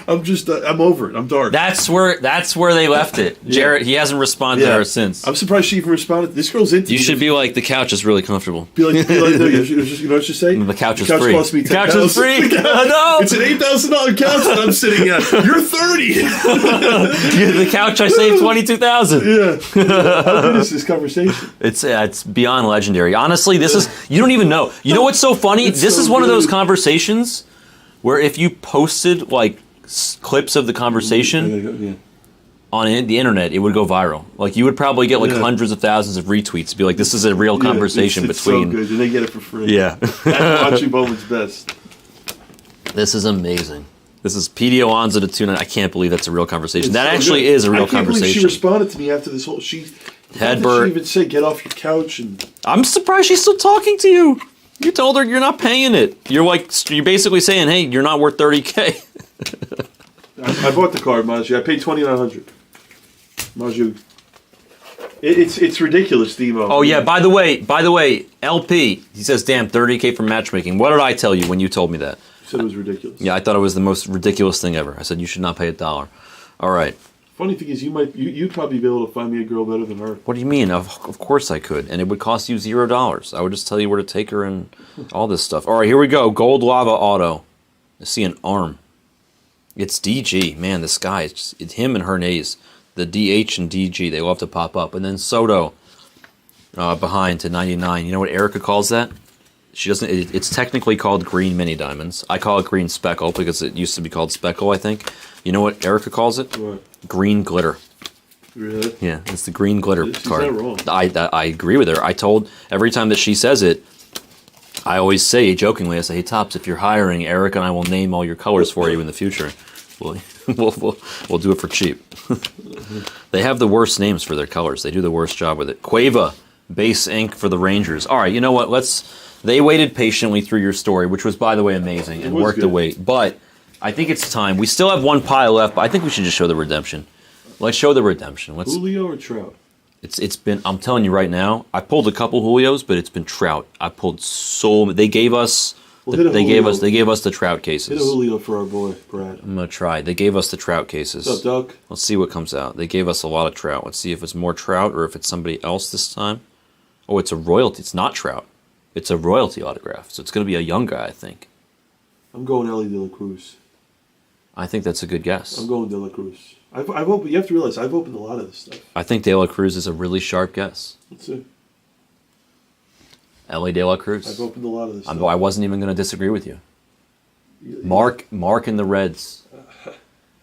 I'm over it. I'm dark. That's where they left it. Jarrett, he hasn't responded to her since. I'm surprised she even responded. This girl's into You should be like, the couch is really comfortable. No, you know what she say? The couch is free. Costs me the couch is free. No! It's an $8,000 couch that I'm sitting at. You're 30. The couch I saved $22,000. Yeah. How good is this conversation? It's beyond legendary. Honestly, this is, you don't even know. You know what's so funny? This is one of those conversations where if you posted like clips of the conversation on the internet, it would go viral. Like, you would probably get like hundreds of thousands of retweets to be like, this is a real conversation it's between. So good, and they get it for free. Yeah. That's watching Bowman's best. This is amazing. This is PDO Onza to tune in. I can't believe that's a real conversation. That actually is a real conversation. Believe she responded to me after this whole. She even said, "Get off your couch." And I'm surprised she's still talking to you. You told her you're not paying it. You're basically saying, "Hey, you're not worth 30K." I bought the card, Maju. I paid $2,900. Maju. It's ridiculous, Demo. Oh yeah. By the way, LP. He says, "Damn, 30K for matchmaking." What did I tell you when you told me that? You said it was ridiculous. Yeah, I thought it was the most ridiculous thing ever. I said you should not pay $1. All right. Funny thing is, you'd probably be able to find me a girl better than her. What do you mean? Of course I could, and it would cost you $0. I would just tell you where to take her and all this stuff. All right, here we go. Gold Lava Auto. I see an arm. It's DG. Man, this guy. It's him and Hernandez. The DH and DG. They love to pop up. And then Soto behind to 99. You know what Erica calls that? She doesn't. It's technically called green mini diamonds. I call it green speckle because it used to be called speckle, I think. You know what Erica calls it? What? Green glitter. Really? Yeah, it's the green glitter card. She's not wrong. I agree with her. I told every time that she says it, I always say jokingly, I say, "Hey Tops, if you're hiring, Eric and I will name all your colors for you in the future. We'll do it for cheap." They have the worst names for their colors. They do the worst job with it. Quava base ink for the Rangers. All right, you know what? They waited patiently through your story, which was, by the way, amazing and worth the wait. But I think it's time. We still have one pile left, but I think we should just show the redemption. Let's show the redemption. Julio or Trout? It's been. I'm telling you right now. I pulled a couple Julios, but it's been Trout. I pulled so. They gave us. They gave us the Trout cases. Hit a Julio for our boy Brad. I'm gonna try. They gave us the Trout cases. What's up, Doug? Let's see what comes out. They gave us a lot of Trout. Let's see if it's more Trout or if it's somebody else this time. Oh, it's a royalty. It's not Trout. It's a royalty autograph. So it's gonna be a young guy, I think. I'm going Ellie De La Cruz. I think that's a good guess. I'm going De La Cruz. I've opened. You have to realize I've opened a lot of this stuff. I think De La Cruz is a really sharp guess. Let's see. Ellie De La Cruz. I've opened a lot of this stuff. I wasn't even going to disagree with you. Mark in the Reds.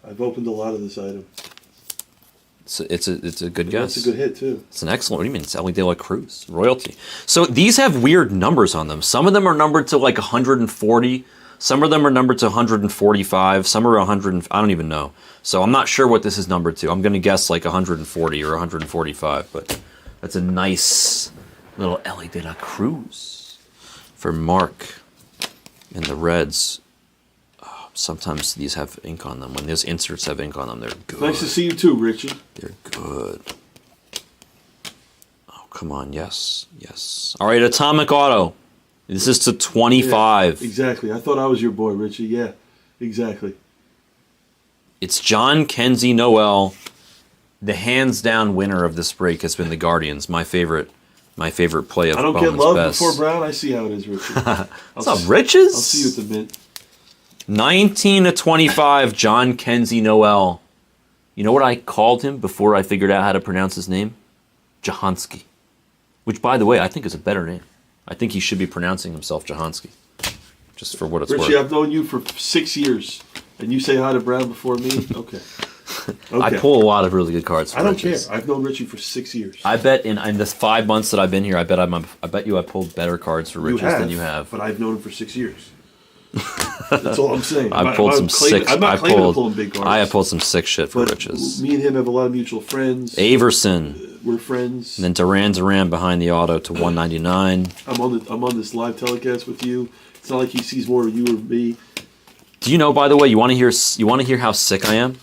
I've opened a lot of this item. It's a good guess. It's a good hit too. It's an excellent. What do you mean? It's Ellie De La Cruz royalty. So these have weird numbers on them. Some of them are numbered to like 140. Some of them are numbered to 145. Some are 100. I don't even know. So I'm not sure what this is numbered to. I'm going to guess like 140 or 145. But that's a nice little Ellie De La Cruz for Mark and the Reds. Sometimes these have ink on them. When those inserts have ink on them, they're good. Nice to see you too, Richie. They're good. Oh, come on. Yes. Yes. All right, Atomic Auto. This is to 25. Yeah, exactly. I thought I was your boy, Richie. Yeah, exactly. It's John Kenzie Noel. The hands down winner of this break has been the Guardians. My favorite play of I don't Bowman's get love best. before Brown. I see how it is, Richie. What's up, Riches? I'll see you at the mint. 19 to 25, John Kenzie Noel. You know what I called him before I figured out how to pronounce his name? Jahansky. Which, by the way, I think is a better name. I think he should be pronouncing himself Jahansky. Just for what it's Richie, worth. I've known you for 6 years, and you say hi to Brown before me? Okay. I pull a lot of really good cards for I don't Riches. care. I've known Richie for 6 years. I bet in the 5 months that I've been here, I bet you I pulled better cards for Riches than you have. But I've known him for 6 years. That's all I'm saying. I pulled some sick. I'm not claiming to pull him big cards. I have pulled some sick shit for but Riches. me and him have a lot of mutual friends. Averson. We're friends. And then Duran behind the auto to 199. I'm on this live telecast with you. It's not like he sees more of you or me. Do you know? By the way, you want to hear how sick I am?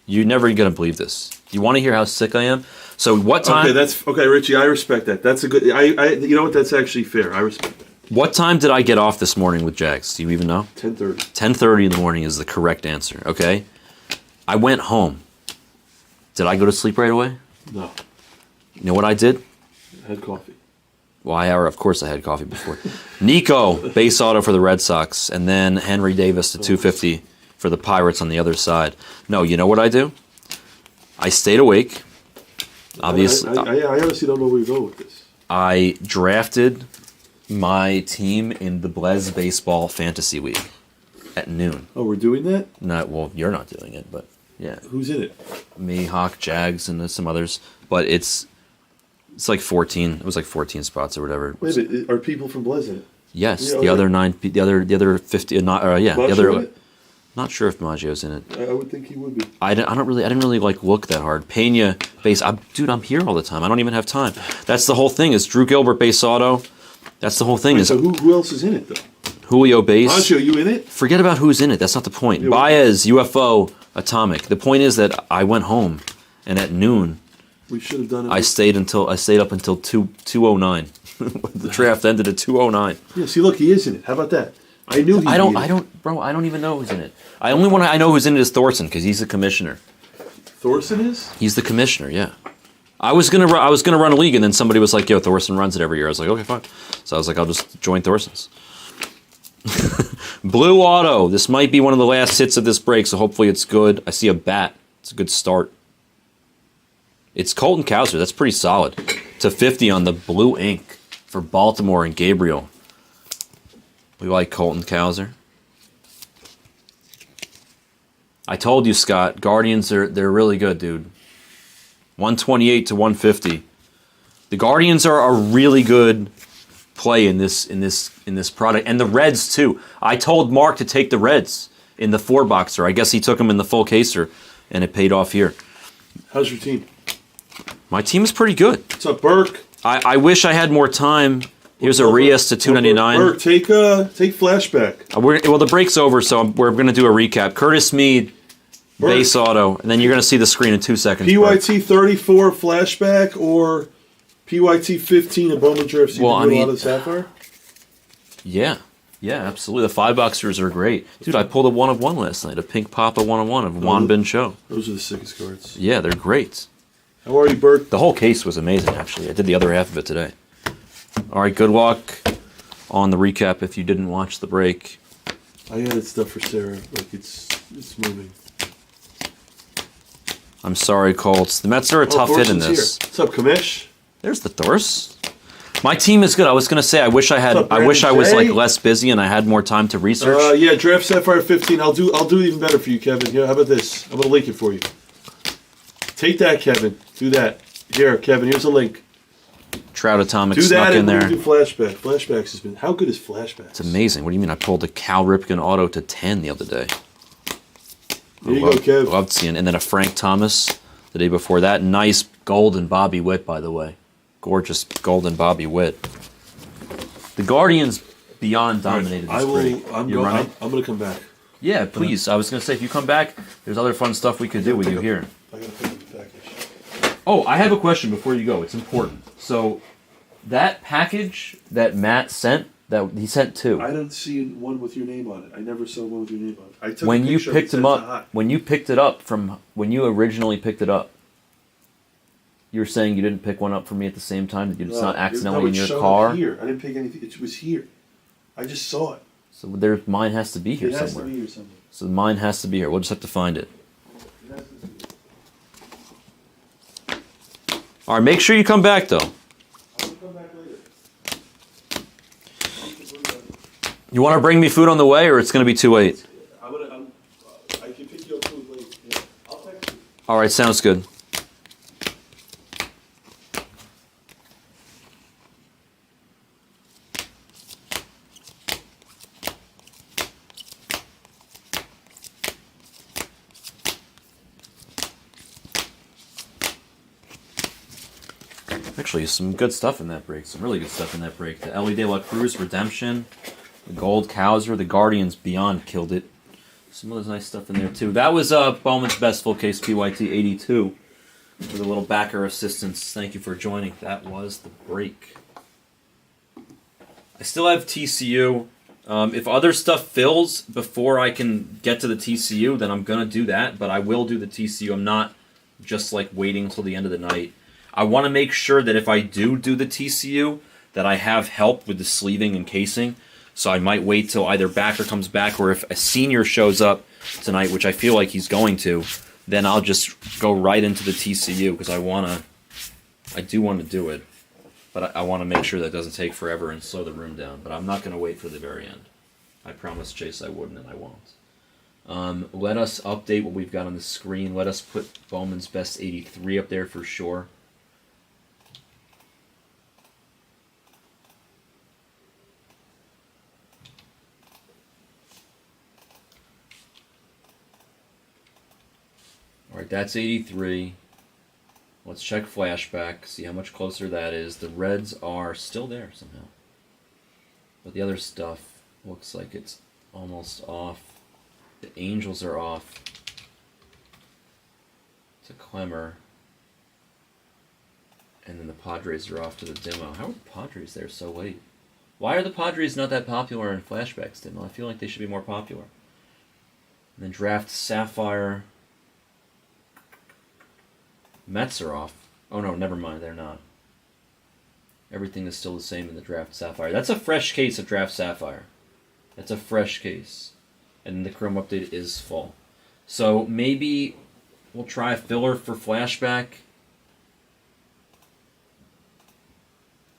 You're never gonna believe this. You want to hear how sick I am? So what time? Okay, Richie. I respect that. That's a good. You know what? That's actually fair. I respect that. What time did I get off this morning with Jags? Do you even know? 10:30. 10:30 in the morning is the correct answer. Okay. I went home. Did I go to sleep right away? No. You know what I did? I had coffee. Well, of course I had coffee before. Nico, base auto for the Red Sox, and then Henry Davis to 250 for the Pirates on the other side. No, you know what I do? I stayed awake. Obviously, I honestly don't know where you go with this. I drafted my team in the Blez Baseball Fantasy Week at noon. Oh, we're doing that? Well, you're not doing it, but yeah. Who's in it? Me, Hawk, Jags, and some others. But it's like 14. It was like 14 spots or whatever. Wait a minute. Are people from Blez in it? Yes, Yeah, the okay. other 9, the other 50, not yeah, the Maggio other. in it? Not sure if Maggio's in it. I would think he would be. I didn't really like look that hard. Pena base. Dude, I'm here all the time. I don't even have time. That's the whole thing. Is Drew Gilbert base auto? That's the whole thing. Wait, Is so who else is in it though? Julio base? Maggio, you in it? Forget about who's in it. That's not the point. Yeah, Baez, UFO, Atomic. The point is that I went home, and at noon We should have done it. I stayed up until 2:09. The draft ended at 2:09. Yeah, see, look, he is in it. How about that? I knew he. I don't even know who's in it. I know who's in it is Thorson because he's the commissioner. Thorson is? He's the commissioner, yeah. I was gonna run a league, and then somebody was like, "Yo, Thorson runs it every year." I was like, "Okay, fine." So I was like, "I'll just join Thorson's." Blue auto. This might be one of the last hits of this break, so hopefully it's good. I see a bat. It's a good start. It's Colton Cowser. That's pretty solid. To 50 on the blue ink for Baltimore and Gabriel. We like Colton Cowser. I told you, Scott. Guardians they're really good, dude. 128 to 150. The Guardians are a really good play in this product, and the Reds too. I told Mark to take the Reds in the 4-boxer. I guess he took them in the full caser, and it paid off here. How's your team? My team is pretty good. What's up, Burke? I wish I had more time. Here's a Rios to 299. Burke, take flashback. Well, the break's over, so we're going to do a recap. Curtis Mead, Burke. base auto, and then you're going to see the screen in 2 seconds. PYT 34 flashback or PYT 15 a Bowman jersey. Well, You I do a mean- lot of Sapphire. Yeah, absolutely. The 5-boxers are great. Dude, I pulled a 1-of-1 last night, a pink Papa 1-of-1 of Juan Bin Cho. Those are the sickest cards. Yeah, they're great. How are you, Burke? The whole case was amazing, actually. I did the other half of it today. All right, good luck on the recap if you didn't watch the break. I added stuff for Sarah. Like it's moving. I'm sorry, Colts. The Mets are a tough hit in Thorson's this. Here. What's up, Kamesh? There's the Thors. My team is good. I was gonna say I wish I What's up, I was Brandon like J? less busy and I had more time to research. Yeah, draft Sapphire 15. I'll do even better for you, Kevin. Here, how about this? I'm gonna link it for you. Take that, Kevin. Do that. Here, Kevin. Here's a link. Trout Atomic Do snuck that in and there. we'll do flashback. Flashbacks has been. How good is flashbacks? It's amazing. What do you mean? I pulled a Cal Ripken auto to 10 the other day. There you go, Kev. Loved seeing, and then a Frank Thomas the day before that. Nice golden Bobby Witt, by the way. Gorgeous golden Bobby Witt. The Guardians beyond dominated this break. I'm You running? gonna come back. Yeah, please. I was gonna say if you come back, there's other fun stuff we could do with you here. I gotta pick up the package. Oh, I have a question before you go. It's important. So, that package that Matt sent, That he sent 2. I didn't see one with your name on it. I never saw one with your name on it. I took When a you picture of it, picked him sent it to up, Hot. when you picked it up from when you originally picked it up, you were saying you didn't pick one up for me at the same time. That it's not accidentally in your car. Here, I didn't pick anything. It was here. I just saw it. So mine has to be here It has somewhere. to be here somewhere. So mine has to be here. We'll just have to find it. It has to be here. All right, make sure you come back though. I will come back later. You want to bring me food on the way, or it's going to be too late? I can pick you up food later. Yeah. I'll text you. All right, sounds good. Actually, some good stuff in that break. Some really good stuff in that break. The Ellie De La Cruz Redemption, the Gold Cowser, the Guardians Beyond killed it. Some other nice stuff in there too. That was Bowman's Best Full Case PYT 82 with a little backer assistance. Thank you for joining. That was the break. I still have TCU. If other stuff fills before I can get to the TCU, then I'm gonna do that. But I will do the TCU. I'm not just like waiting until the end of the night. I want to make sure that if I do the TCU, that I have help with the sleeving and casing. So I might wait till either Backer comes back, or if a senior shows up tonight, which I feel like he's going to, then I'll just go right into the TCU because I do want to do it, but I want to make sure that doesn't take forever and slow the room down. But I'm not going to wait for the very end. I promised Chase I wouldn't, and I won't. Let us update what we've got on the screen. Let us put Bowman's Best 83 up there for sure. Alright, that's 83. Let's check flashback, see how much closer that is. The Reds are still there somehow. But the other stuff looks like it's almost off. The Angels are off to Clemmer. And then the Padres are off to the Demo. How are the Padres there so late? Why are the Padres not that popular in flashbacks, Demo? I feel like they should be more popular. And then draft Sapphire. Mets are off. Oh no, never mind, they're not. Everything is still the same in the draft Sapphire. That's a fresh case of draft Sapphire. That's a fresh case. And the Chrome update is full. So maybe we'll try a filler for flashback.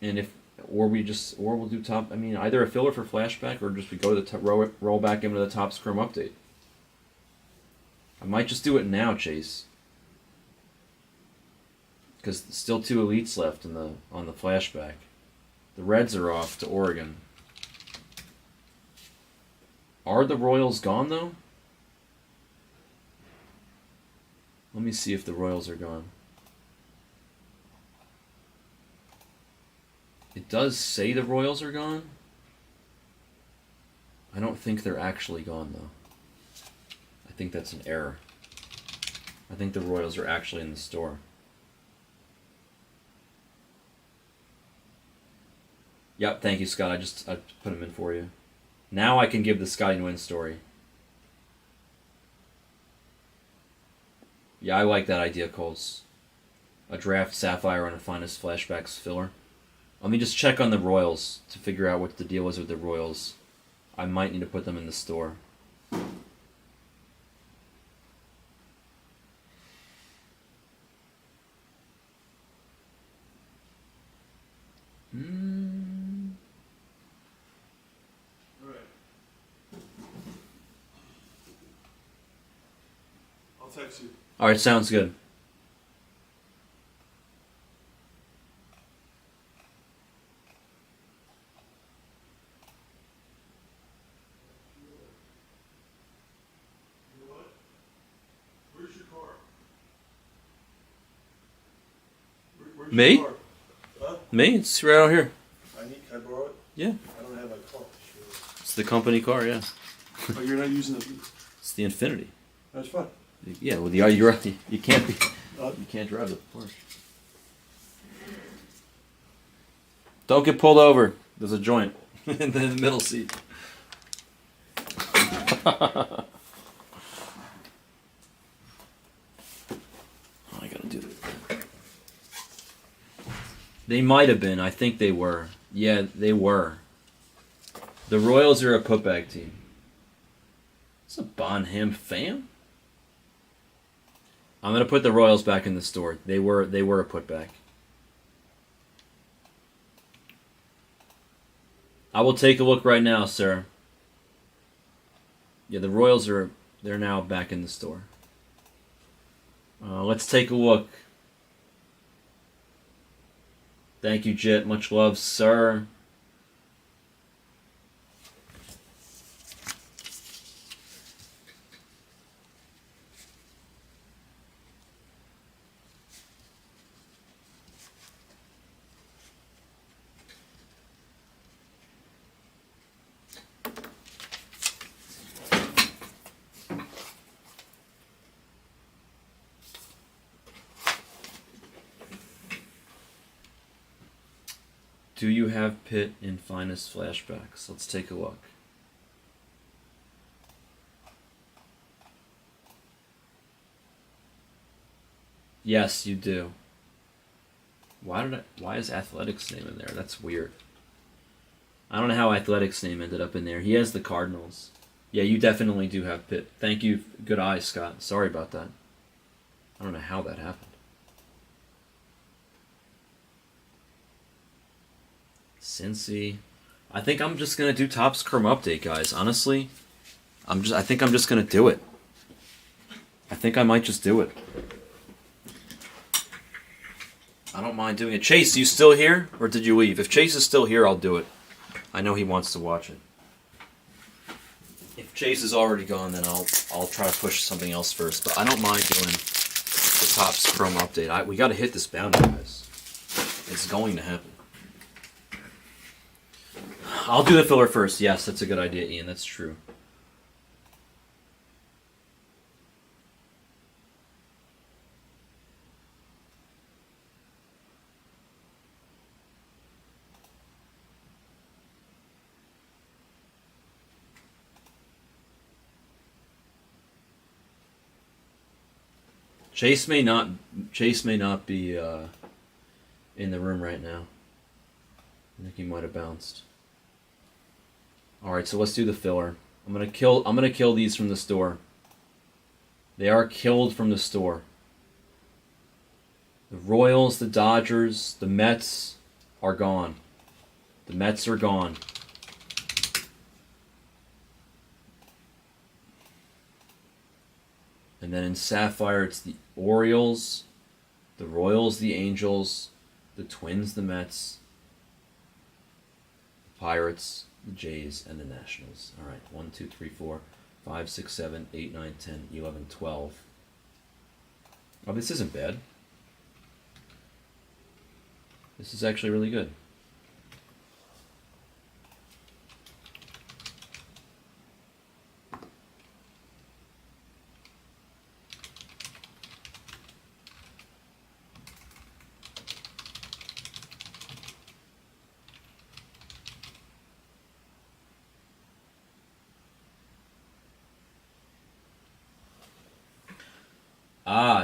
And we'll do top. I mean, either a filler for flashback or just we go to the roll back into the Topps Chrome update. I might just do it now, Chase. Because still 2 elites left on the flashback. The Reds are off to Oregon. Are the Royals gone though? Let me see if the Royals are gone. It does say the Royals are gone. I don't think they're actually gone though. I think that's an error. I think the Royals are actually in the store. Yep, thank you, Scott. I put them in for you. Now I can give the Scotty Nguyen story. Yeah, I like that idea, Coles. A draft Sapphire on a finest flashbacks filler. Let me just check on the Royals to figure out what the deal is with the Royals. I might need to put them in the store. Text you. All right, sounds good. You know what? Where's your car? Where's Me? Your car? Huh? Me? It's right out here. Can I borrow it? Yeah. I don't have my car. It's the company car, yeah. Oh, you're not using it. It's the Infinity. That's fine. Yeah, well, you can't drive the Porsche. Don't get pulled over. There's a joint. in the middle seat. I gotta do that. They might have been. I think they were. Yeah, they were. The Royals are a putback team. It's a Bonham fan. I'm gonna put the Royals back in the store. They were a putback. I will take a look right now, sir. Yeah, the Royals they're now back in the store. Let's take a look. Thank you, Jet. Much love, sir. Do you have Pitt in finest flashbacks? Let's take a look. Yes, you do. Why is Athletics name in there? That's weird. I don't know how Athletics name ended up in there. He has the Cardinals. Yeah, you definitely do have Pitt. Thank you. Good eye, Scott. Sorry about that. I don't know how that happened. Cincy. I think I'm just gonna do Topps Chrome update, guys. Honestly, I think I'm just gonna do it. I think I might just do it. I don't mind doing it. Chase, you still here, or did you leave? If Chase is still here, I'll do it. I know he wants to watch it. If Chase is already gone, then I'll try to push something else first. But I don't mind doing the Topps Chrome update. We got to hit this boundary, guys. It's going to happen. I'll do the filler first. Yes, that's a good idea, Ian. That's true. Chase may not be in the room right now. I think he might have bounced. All right, so let's do the filler. I'm gonna kill these from the store. They are killed from the store. The Royals, the Dodgers, the Mets are gone. The Mets are gone. And then in Sapphire, it's the Orioles, the Royals, the Angels, the Twins, the Mets, the Pirates, the Jays, and the Nationals. All right, 1, 2, 3, 4, 5, 6, 7, 8, 9, 10, 11, 12. Oh, this isn't bad. This is actually really good.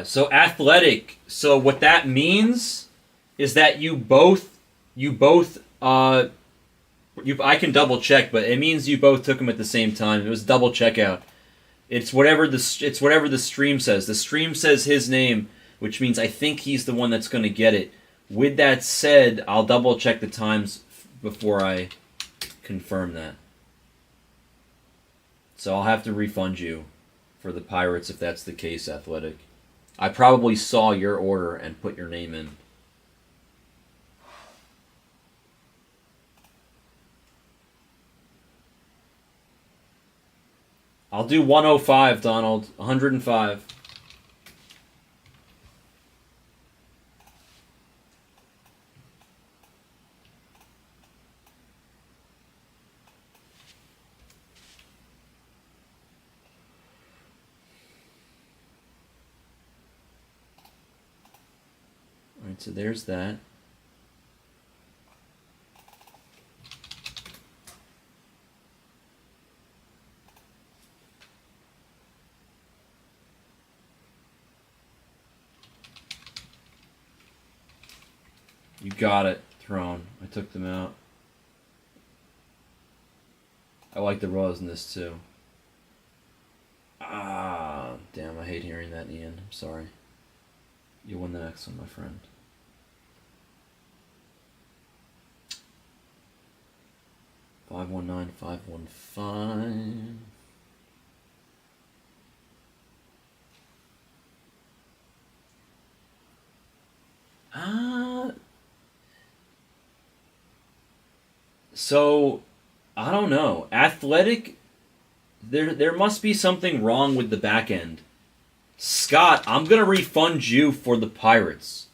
So athletic. So what that means is that you both I can double check, but it means you both took them at the same time. It was double checkout. It's whatever the stream says. The stream says his name, which means I think he's the one that's going to get it. With that said, I'll double check the times before I confirm that. So I'll have to refund you for the Pirates if that's the case, Athletic. I probably saw your order and put your name in. I'll do 105, Donald. 105. So there's that. You got it, Throne. I took them out. I like the raws in this too. Ah, damn, I hate hearing that, Ian. I'm sorry. You win the next one, my friend. $519, $515. So I don't know. Athletic, there must be something wrong with the back end. Scott, I'm gonna refund you for the Pirates.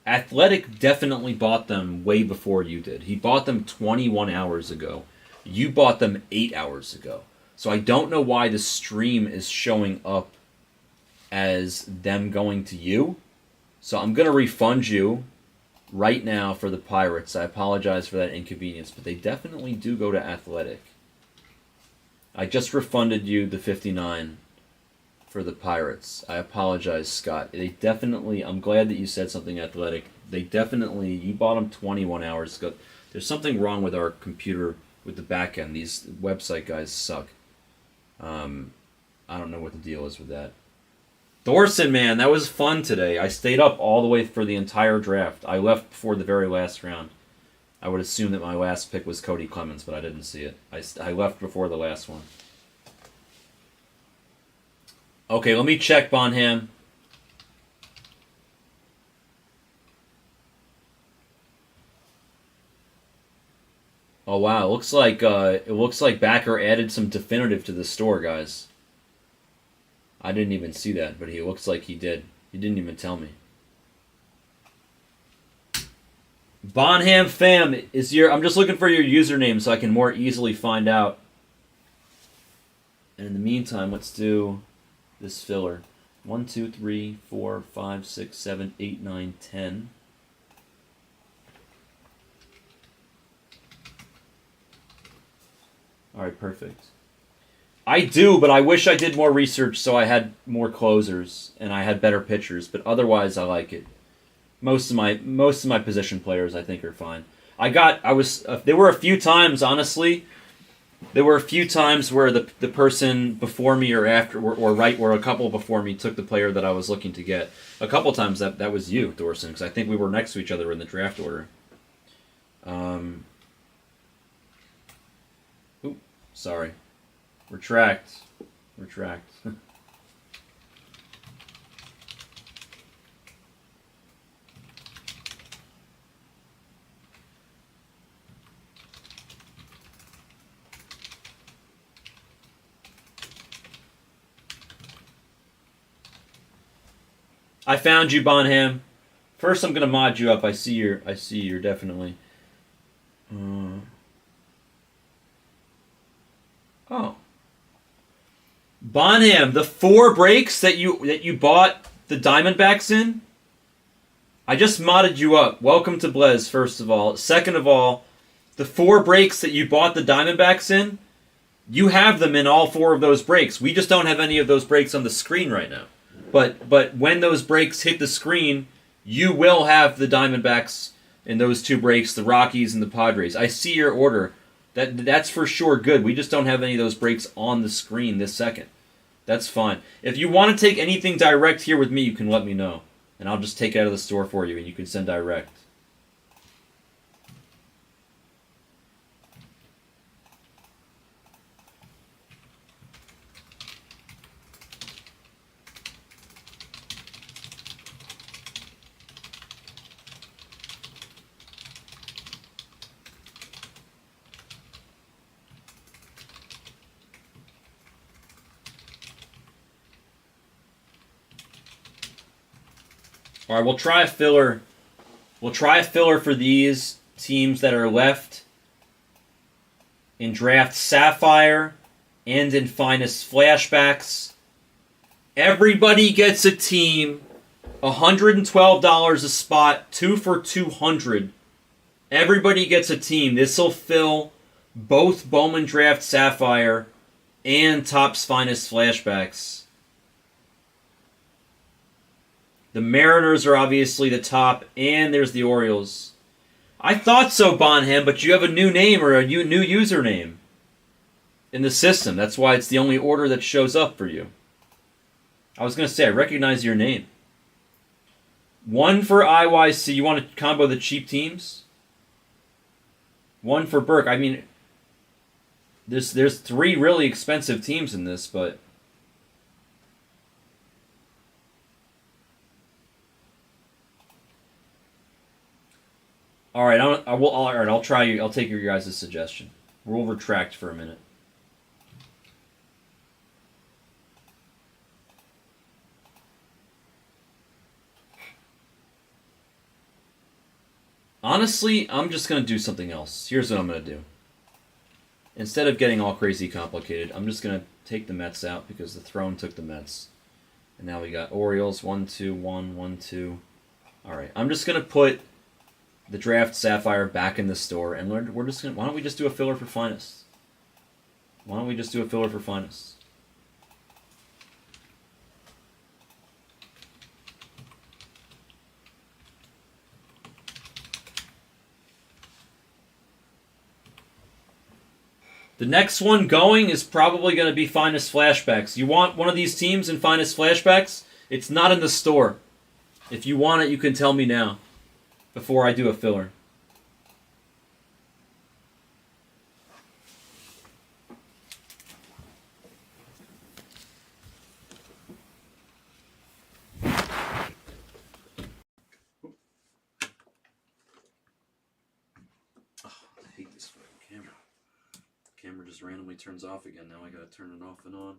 Athletic definitely bought them way before you did. He bought them 21 hours ago. You bought them 8 hours ago. So I don't know why the stream is showing up as them going to you. So I'm gonna refund you right now for the Pirates. I apologize for that inconvenience, but they definitely do go to Athletic. I just refunded you the 59 for the Pirates. I apologize, Scott. They definitely, I'm glad that you said something Athletic. They definitely, you bought them 21 hours ago. There's something wrong with our computer, with the back end. These website guys suck. I don't know what the deal is with that. Thorson, man, that was fun today. I stayed up all the way for the entire draft. I left before the very last round. I would assume that my last pick was Cody Clemens, but I didn't see it. I left before the last one. Okay, let me check Bonham. Oh wow, it looks like Backer added some definitive to the store, guys. I didn't even see that, but he looks like he did. He didn't even tell me. Bonham fam is your. I'm just looking for your username so I can more easily find out. And in the meantime, let's do this filler. 1, 2, 3, 4, 5, 6, 7, 8, 9, 10. All right, perfect. I do, but I wish I did more research so I had more closers and I had better pitchers. But otherwise, I like it. Most of my position players, I think, are fine. There were a few times, honestly. There were a few times where the person before me or after or right where a couple before me took the player that I was looking to get. A couple times that was you, Thorson, because I think we were next to each other in the draft order. Sorry. Retract. I found you, Bonham. First, I'm gonna mod you up. I see you're definitely. Oh. Bonham, the 4 breaks that you bought the Diamondbacks in, I just modded you up. Welcome to Blez, first of all. Second of all, the 4 breaks that you bought the Diamondbacks in, you have them in all 4 of those breaks. We just don't have any of those breaks on the screen right now. But when those breaks hit the screen, you will have the Diamondbacks in those 2 breaks, the Rockies and the Padres. I see your order. That's for sure good. We just don't have any of those breaks on the screen this second. That's fine. If you want to take anything direct here with me, you can let me know. And I'll just take it out of the store for you and you can send direct. All right, we'll try a filler. We'll try a filler for these teams that are left in draft Sapphire and in Finest Flashbacks. Everybody gets a team, $112 a spot, 2 for $200. Everybody gets a team. This will fill both Bowman Draft Sapphire and Topps Finest Flashbacks. The Mariners are obviously the top, and there's the Orioles. I thought so, Bonham, but you have a new name or a new username in the system. That's why it's the only order that shows up for you. I was going to say, I recognize your name. 1 for IYC. You want to combo the cheap teams? 1 for Burke. I mean, there's 3 really expensive teams in this, but... All right, I'll try you. I'll take your guys' suggestion. We'll retract for a minute. Honestly, I'm just going to do something else. Here's what I'm going to do. Instead of getting all crazy complicated, I'm just going to take the Mets out because the throne took the Mets. And now we got Orioles, 1, 2, 1, 1, 2. All right, I'm just going to put the draft Sapphire back in the store, and we're just going to... Why don't we just do a filler for Finest? Why don't we just do a filler for Finest? The next one going is probably going to be Finest Flashbacks. You want one of these teams in Finest Flashbacks? It's not in the store. If you want it, you can tell me now, before I do a filler. I hate this fucking camera. The camera just randomly turns off again. Now I gotta turn it off and on.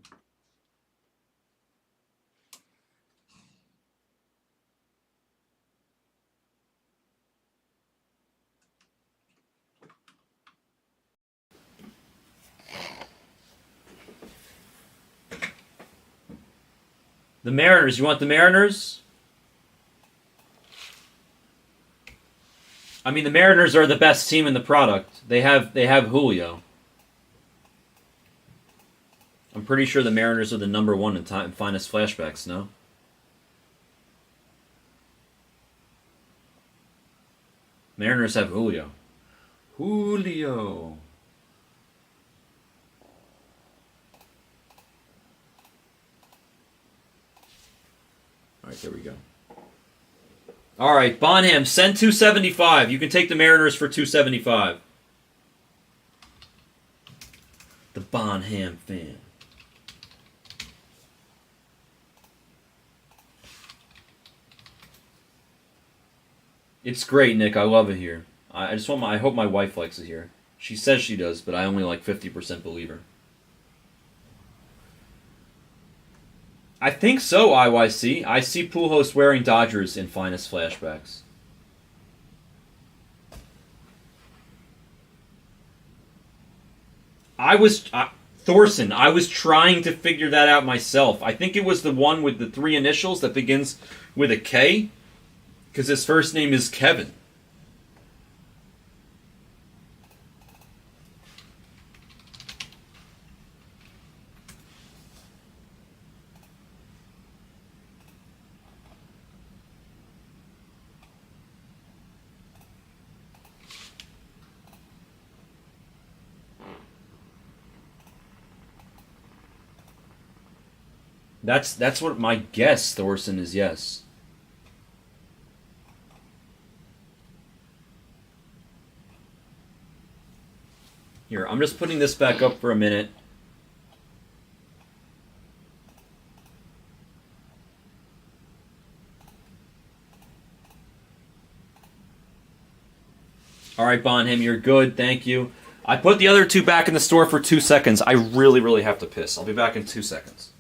The Mariners. You want the Mariners? I mean, the Mariners are the best team in the product. They have Julio. I'm pretty sure the Mariners are the number 1 in Finest Flashbacks, no? Mariners have Julio. Julio. Alright, there we go. Alright, Bonham, send 275. You can take the Mariners for 275. The Bonham fan. It's great, Nick. I love it here. I hope my wife likes it here. She says she does, but I only like 50% believe her. I think so, IYC. I see Pujols wearing Dodgers in Finest Flashbacks. Thorson, I was trying to figure that out myself. I think it was the one with the 3 initials that begins with a K, because his first name is Kevin. That's what my guess, Thorson, is yes. Here, I'm just putting this back up for a minute. All right, Bonham, you're good. Thank you. I put the other 2 back in the store for 2 seconds. I really, really have to piss. I'll be back in 2 seconds.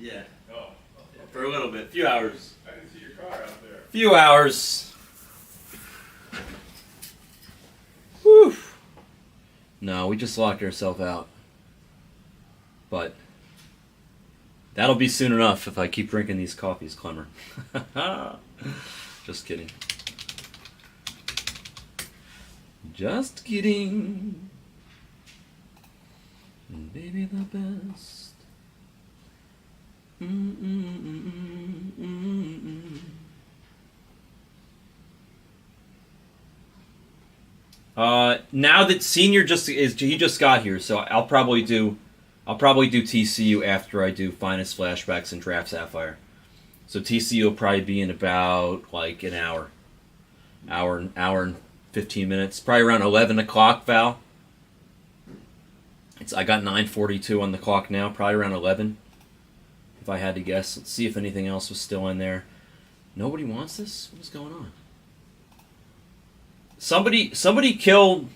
Yeah. Oh, For a little bit. Few hours. I didn't see your car out there. Few hours. Whew. No, we just locked ourselves out. But that'll be soon enough if I keep drinking these coffees, Clemmer. Just kidding. Just kidding. Baby the best. Now that Senior he just got here, so I'll probably do TCU after I do Finest Flashbacks and Draft Sapphire. So TCU will probably be in about like an hour and 15 minutes, probably around 11 o'clock. Val, I got 9:42 on the clock now, probably around 11. If I had to guess, let's see if anything else was still in there. Nobody wants this. What is going on? Somebody kill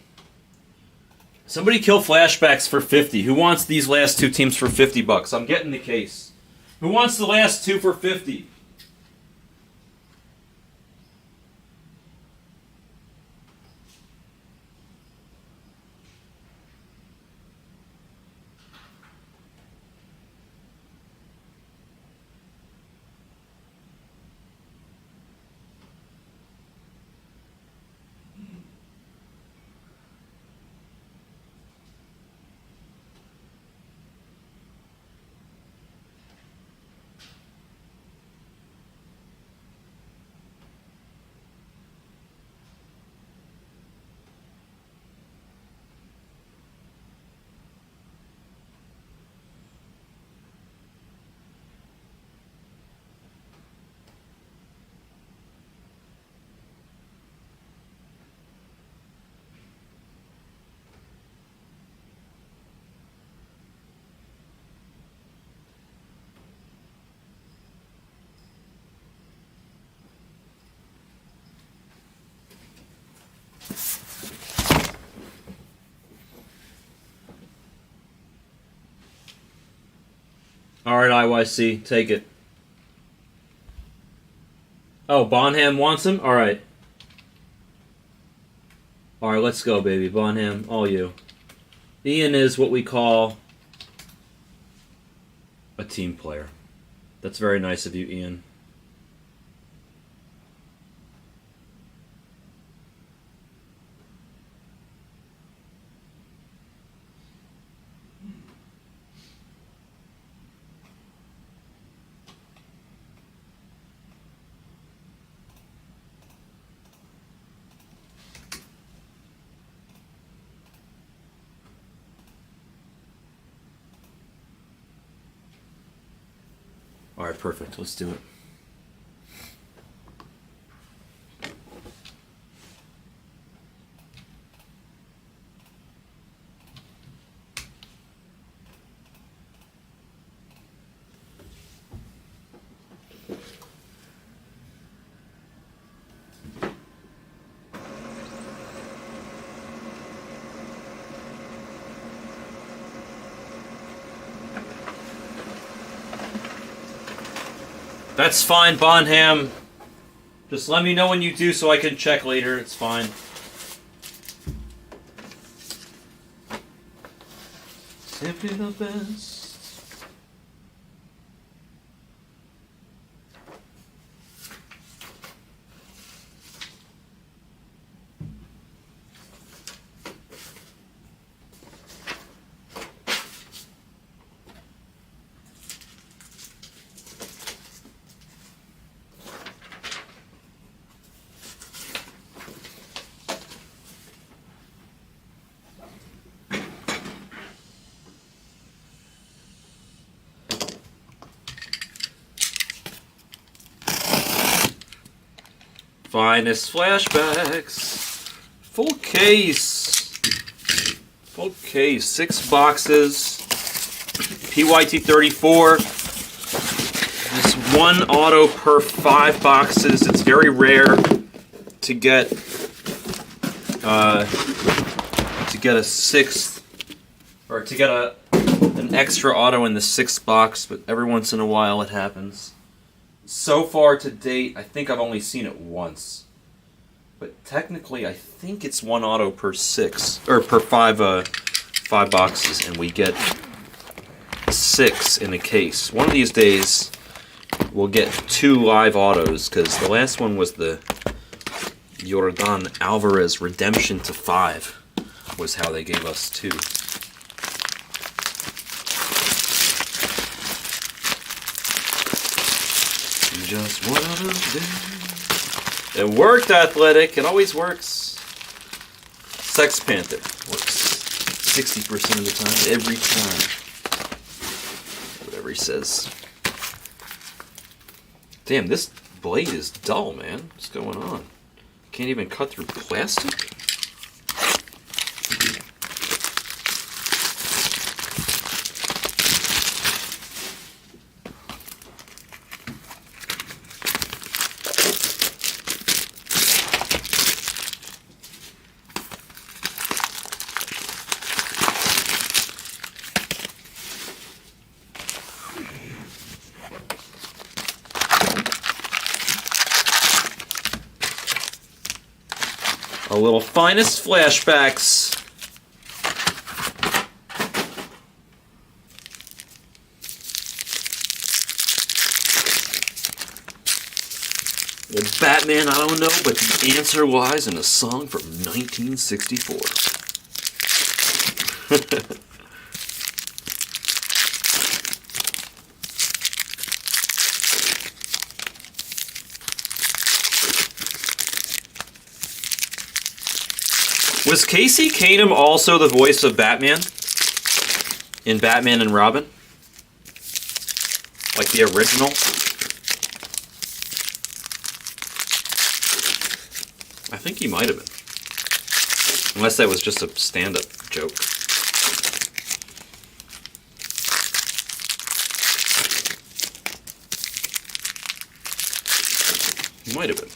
Flashbacks for 50. Who wants these last two teams for $50? I'm getting the case. Who wants the last two for 50? All right, IYC, take it. Oh, Bonham wants him? All right. All right, let's go, baby. Bonham, all you. Ian is what we call a team player. That's very nice of you, Ian. All right, perfect. Let's do it. That's fine, Bonham. Just let me know when you do so I can check later. It's fine. Simply the best. Finest Flashbacks. Full case. Full case. 6 boxes. PYT 34. Just one auto per 5 boxes. It's very rare to get a 6th or to get a an extra auto in the 6th box, but every once in a while it happens. So far to date, I think I've only seen it once. But technically, I think it's 1 auto per 6, or per 5 boxes, and we get 6 in a case. One of these days, we'll get 2 live autos, because the last one was the Yordan Alvarez Redemption to 5, was how they gave us 2. Just one of those days. It worked, Athletic. It always works. Sex Panther works 60% of the time, every time. Whatever he says. Damn, this blade is dull, man. What's going on? Can't even cut through plastic? A little finest flashbacks. Well, Batman, I don't know, but the answer lies in a song from 1964. Was Casey Keenum also the voice of Batman in Batman and Robin? Like the original? I think he might have been. Unless that was just a stand-up joke. He might have been.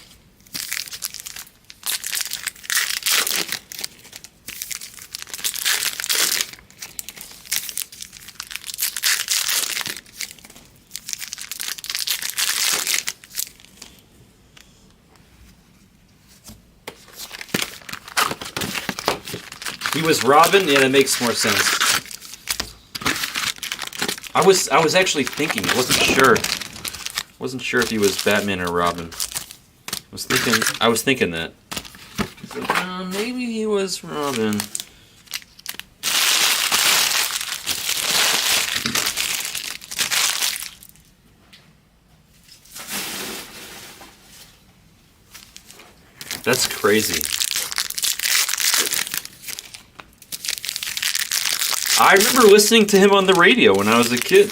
He was Robin? Yeah, that makes more sense. I was actually thinking, I wasn't sure if he was Batman or Robin. I was thinking that. Maybe he was Robin. That's crazy. I remember listening to him on the radio when I was a kid.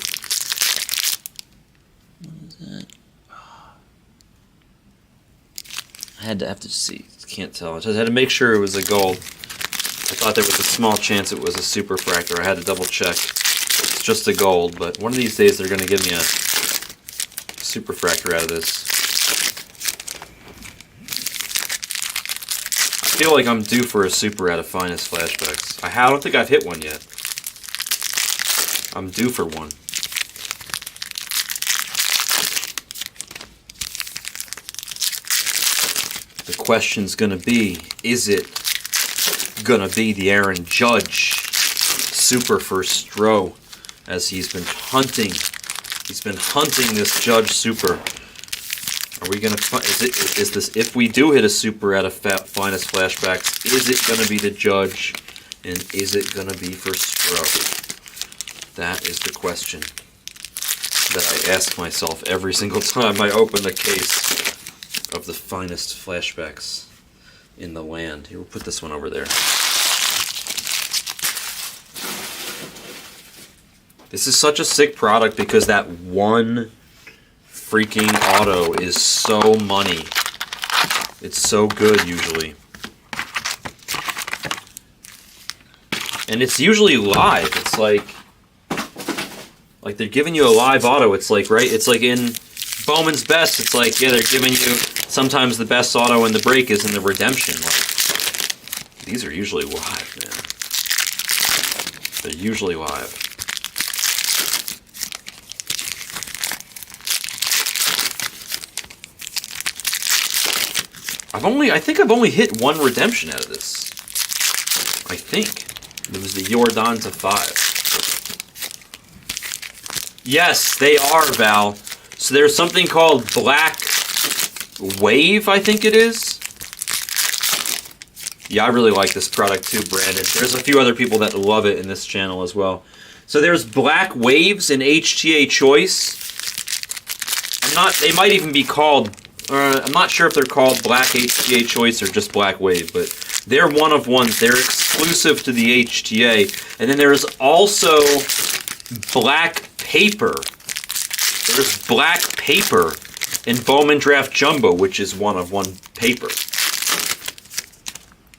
What is that? I have to see. Can't tell. I just had to make sure it was a gold. I thought there was a small chance it was a superfractor. I had to double check. It's just a gold, but one of these days they're going to give me a superfractor out of this. I feel like I'm due for a super out of finest flashbacks. I don't think I've hit one yet. I'm due for one. The question's gonna be, is it gonna be the Aaron Judge super for Stroh, as he's been hunting this Judge super? Are we gonna is this, if we do hit a super out of finest flashbacks, is it gonna be the Judge, and is it gonna be for Stroh? That is the question that I ask myself every single time I open the case of the finest flashbacks in the land. Here, we'll put this one over there. This is such a sick product because that one freaking auto is so money. It's so good usually. And it's usually live. It's like they're giving you a live auto. It's like, right? It's like in Bowman's Best. It's like, yeah, they're giving you sometimes the best auto in the break is in the redemption. Like, these are usually live, man. They're usually live. I think I've only hit one redemption out of this. I think. It was the Jordan to 5. Yes, they are, Val. So there's something called Black Wave, I think it is. Yeah, I really like this product too, Brandon. There's a few other people that love it in this channel as well. So there's Black Waves in HTA Choice. They might even be called, I'm not sure if they're called Black HTA Choice or just Black Wave, but they're one of ones. They're exclusive to the HTA. And then there's also Black Paper. There's Black Paper in Bowman Draft Jumbo, which is one of one paper.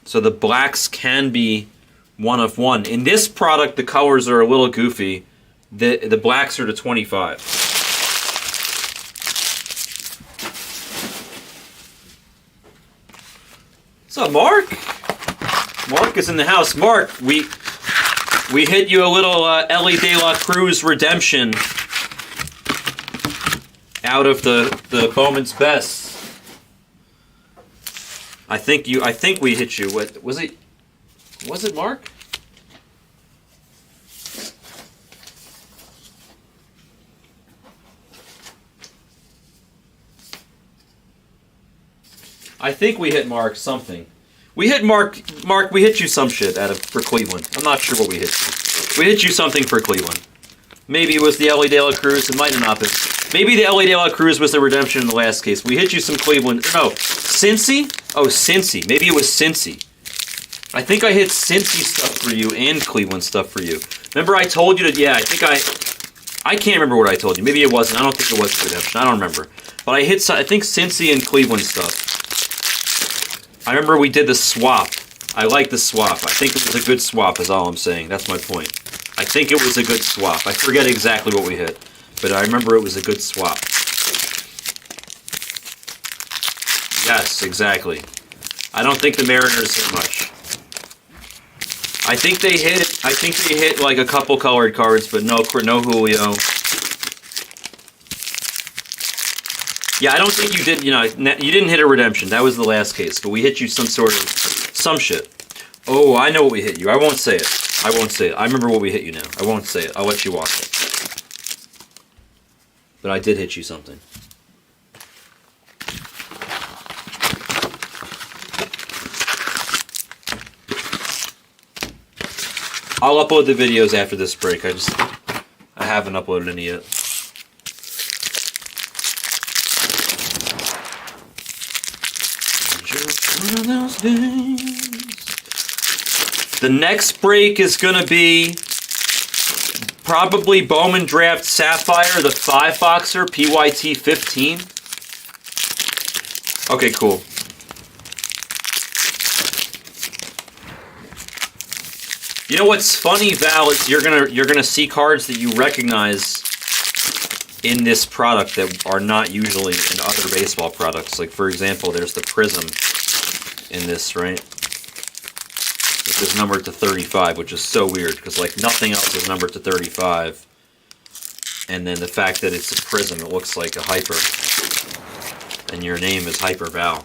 So the blacks can be one of one. In this product, the colors are a little goofy. The blacks are to 25. What's up, Mark? Mark is in the house. Mark, we hit you a little Ellie De La Cruz redemption out of the Bowman's Best. I think we hit you. What was it? Was it Mark? I think we hit Mark something. We hit Mark. Mark, we hit you some shit for Cleveland. I'm not sure what we hit you. We hit you something for Cleveland. Maybe it was the Ellie De La Cruz. It might have not been. Maybe the Ellie De La Cruz was the redemption in the last case. We hit you some Cleveland. No, Cincy? Oh, Cincy. Maybe it was Cincy. I think I hit Cincy stuff for you and Cleveland stuff for you. Remember I told you to... Yeah, I can't remember what I told you. Maybe it wasn't. I don't think it was redemption. I don't remember. But I think Cincy and Cleveland stuff. I remember we did the swap. I like the swap. I think it was a good swap is all I'm saying. That's my point. I think it was a good swap. I forget exactly what we hit. But I remember it was a good swap. Yes, exactly. I don't think the Mariners hit much. I think they hit like a couple colored cards, but no Julio. Yeah, I don't think you did, you didn't hit a redemption. That was the last case, but we hit you some shit. Oh, I know what we hit you. I won't say it. I remember what we hit you now. I won't say it. I'll let you watch it. But I did hit you something. I'll upload the videos after this break. I haven't uploaded any yet. The next break is gonna be probably Bowman Draft Sapphire, the 5-boxer, PYT 15. Okay, cool. You know what's funny, Val, is you're gonna see cards that you recognize in this product that are not usually in other baseball products. Like, for example, there's the Prism in this, right? Which is numbered to 35, which is so weird, because like nothing else is numbered to 35. And then the fact that it's a Prism, it looks like a Hyper. And your name is Hyper Val.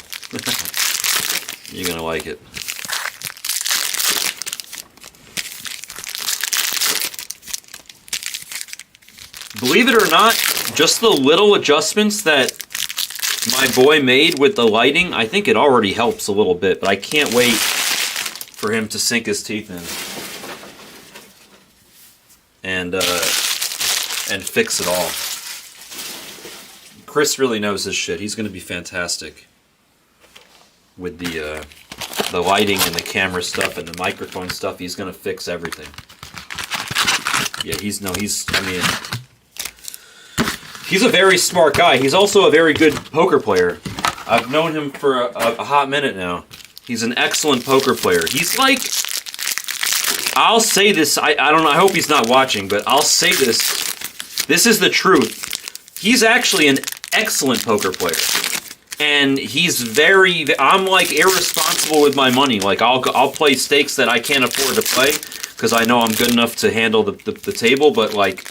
You're gonna like it. Believe it or not, just the little adjustments that my boy made with the lighting, I think it already helps a little bit, but I can't wait for him to sink his teeth in and fix it all. Chris really knows his shit. He's going to be fantastic with the lighting and the camera stuff and the microphone stuff. He's going to fix everything. Yeah, he's a very smart guy. He's also a very good poker player. I've known him for a hot minute now. He's an excellent poker player. He's like, I'll say this, I don't know, I hope he's not watching, but I'll say this. This is the truth. He's actually an excellent poker player. And he's I'm like irresponsible with my money. Like I'll play stakes that I can't afford to play because I know I'm good enough to handle the table, but like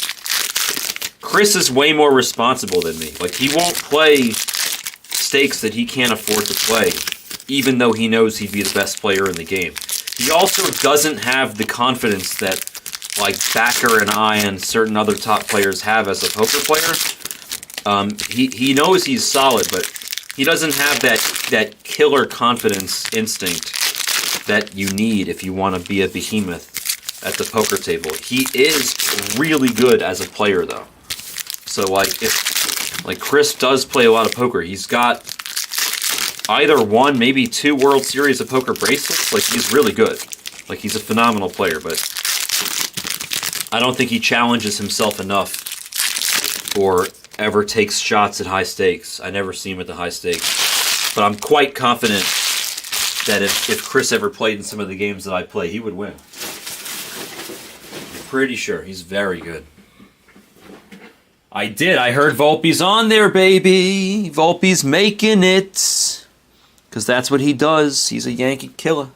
Chris is way more responsible than me. Like he won't play stakes that he can't afford to play even though he knows he'd be the best player in the game. He also doesn't have the confidence that like Backer and I and certain other top players have as a poker player. He knows he's solid, but he doesn't have that killer confidence instinct that you need if you want to be a behemoth at the poker table. He is really good as a player, though. So, like, if Chris does play a lot of poker, he's got either one, maybe 2 World Series of Poker bracelets. Like, he's really good. Like, he's a phenomenal player, but I don't think he challenges himself enough or ever takes shots at high stakes. I never see him at the high stakes. But I'm quite confident that if Chris ever played in some of the games that I play, he would win. I'm pretty sure. He's very good. I heard Volpe's on there, baby. Volpe's making it. Because that's what he does. He's a Yankee killer.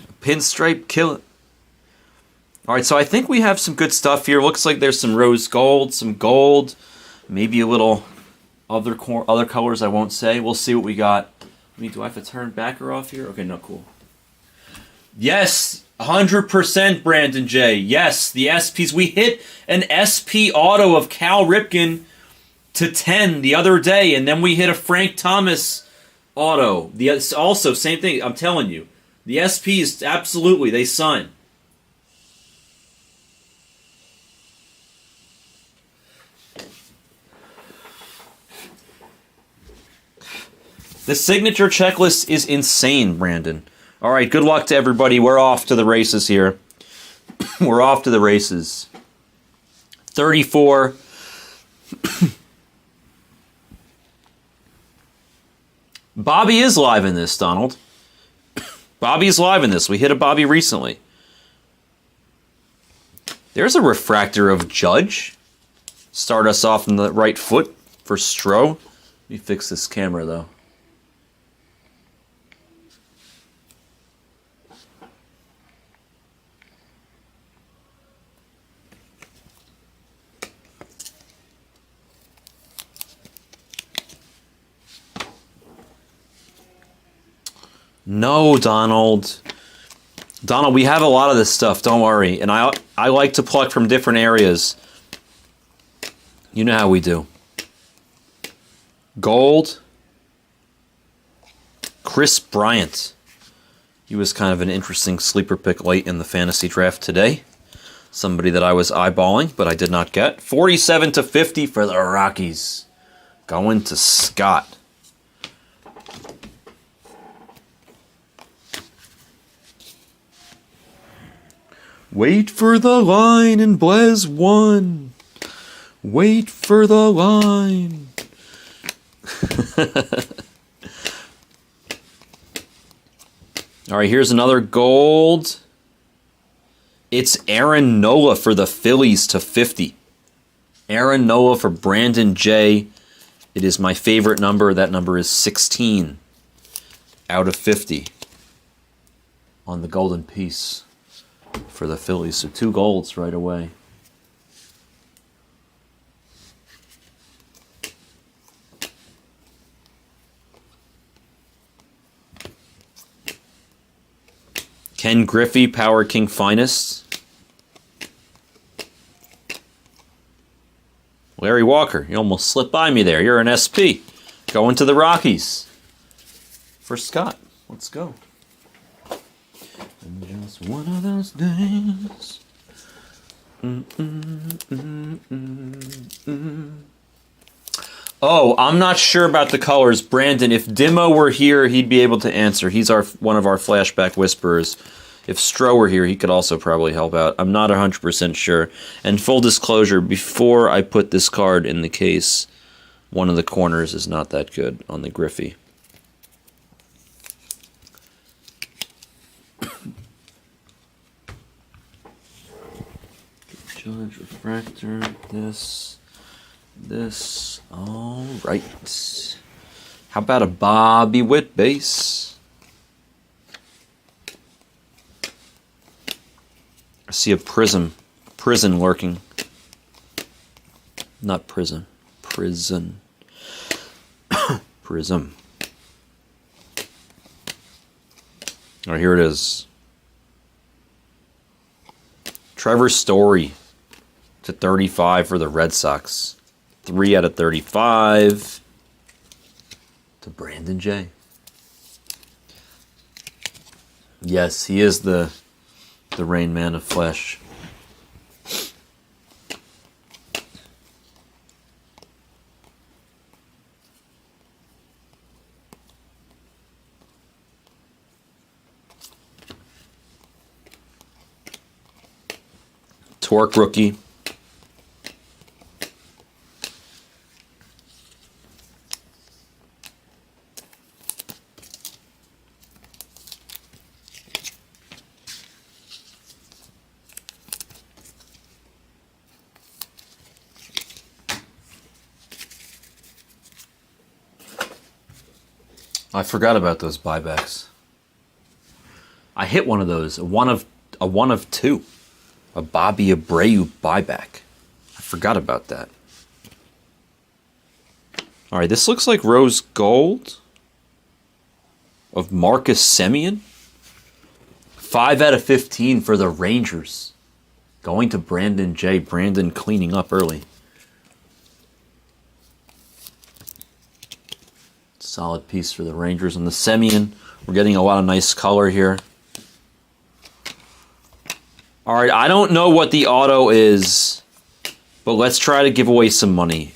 A pinstripe killer. Alright, so I think we have some good stuff here. Looks like there's some rose gold, some gold, maybe a little other colors I won't say. We'll see what we got. Do I have to turn Backer off here? Okay, no, cool. Yes, 100% Brandon J. Yes, the SPs. We hit an SP auto of Cal Ripken to 10 the other day, and then we hit a Frank Thomas auto. Also, same thing, I'm telling you. The SPs, absolutely, they sign. The signature checklist is insane, Brandon. All right, good luck to everybody. We're off to the races here. We're off to the races. 34. Bobby is live in this, Donald. Bobby is live in this. We hit a Bobby recently. There's a refractor of Judge. Start us off on the right foot for Stroh. Let me fix this camera, though. No, Donald. Donald, we have a lot of this stuff. Don't worry. And I like to pluck from different areas. You know how we do. Gold. Chris Bryant. He was kind of an interesting sleeper pick late in the fantasy draft today. Somebody that I was eyeballing, but I did not get. 47-50 for the Rockies. Going to Scott. Wait for the line in Blez 1. Wait for the line. All right, here's another gold. It's Aaron Nola for the Phillies to 50. Aaron Nola for Brandon J. It is my favorite number. That number is 16 out of 50 on the golden piece for the Phillies. So 2 golds right away. Ken Griffey, Power King Finest. Larry Walker, you almost slipped by me there. You're an SP. Going to the Rockies. For Scott. Let's go. And just one of those days. Oh, I'm not sure about the colors. Brandon, if Dimo were here, he'd be able to answer. He's one of our flashback whisperers. If Stroh were here, he could also probably help out. I'm not 100% sure. And full disclosure, before I put this card in the case, one of the corners is not that good on the Griffey. Judge, refractor, this. All right. How about a Bobby Witt base? I see a prison lurking. Not prison. Prism. All right, here it is. Trevor Story to 35 for the Red Sox. 3 out of 35 to Brandon J. Yes, he is the Rain Man of Flesh. Torque rookie. I forgot about those buybacks. I hit one of those, a one of two, a Bobby Abreu buyback. I forgot about that. All right, this looks like rose gold of Marcus Semien. 5 out of 15 for the Rangers. Going to Brandon J. Brandon cleaning up early. Solid piece for the Rangers. And the Semien, we're getting a lot of nice color here. All right, I don't know what the auto is, but let's try to give away some money.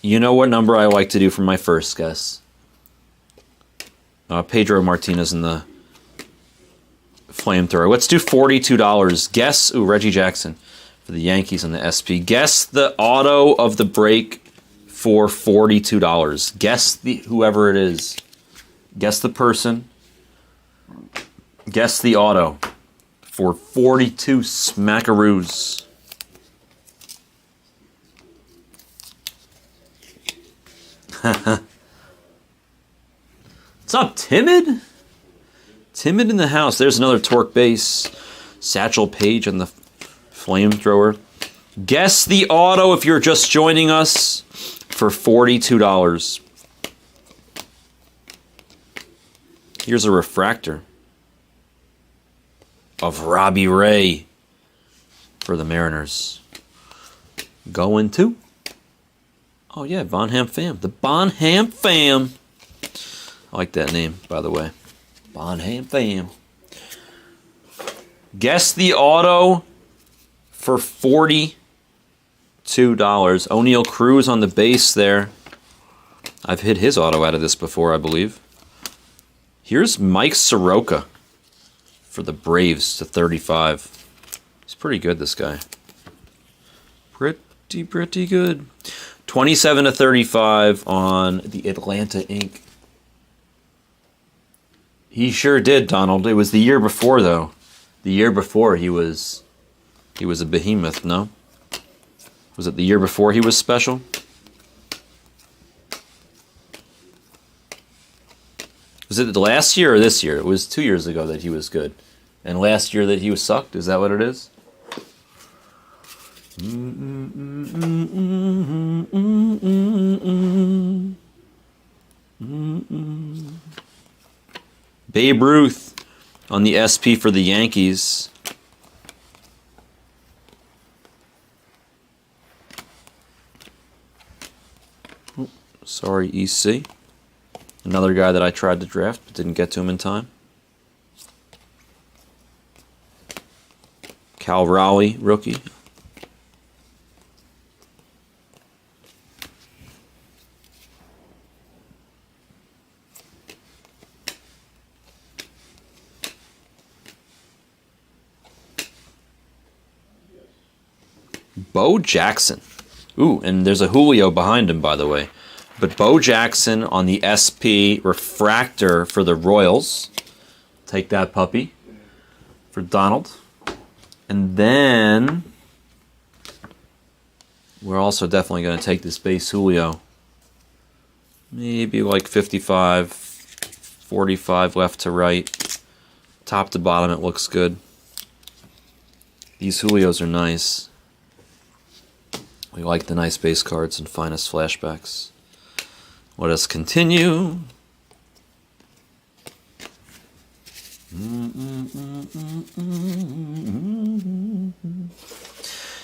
You know what number I like to do for my first guess. Pedro Martinez in the flamethrower. Let's do $42. Guess, Reggie Jackson for the Yankees on the SP. Guess the auto of the break for $42. Guess whoever it is. Guess the person. Guess the auto for 42 smackaroos. What's up, Timid? Timid in the house. There's another Torque base. Satchel Paige on the flamethrower. Guess the auto if you're just joining us for $42. Here's a refractor of Robbie Ray for the Mariners. Going to... Oh yeah, Bonham Fam. The Bonham Fam. I like that name, by the way. Bonham Fam. Guess the auto for $42. O'Neal Cruz on the base there. I've hit his auto out of this before, I believe. Here's Mike Soroka for the Braves to 35. He's pretty good, this guy. Pretty good. 27 to 35 on the Atlanta Ink. He sure did, Donald. It was the year before, though. The year before he was a behemoth, no? Was it the year before he was special? Was it the last year or this year? It was 2 years ago that he was good. And last year that he was sucked? Is that what it is? Babe Ruth on the SP for the Yankees. Oh, sorry, EC. Another guy that I tried to draft but didn't get to him in time. Cal Raleigh, rookie. Bo Jackson. Ooh, and there's a Julio behind him, by the way. But Bo Jackson on the SP refractor for the Royals. Take that puppy for Donald. And then we're also definitely going to take this base Julio. Maybe like 55, 45 left to right. Top to bottom, it looks good. These Julios are nice. We like the nice base cards and finest flashbacks. Let us continue.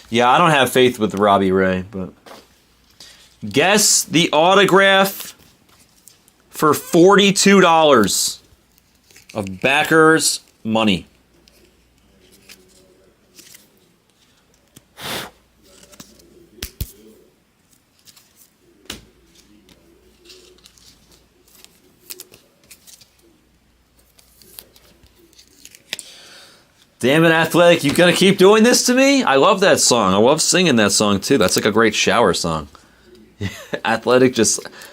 Yeah, I don't have faith with Robbie Ray, but guess the autograph for $42 of backers' money. Damn it, Athletic, you gonna keep doing this to me? I love that song. I love singing that song too. That's like a great shower song. Athletic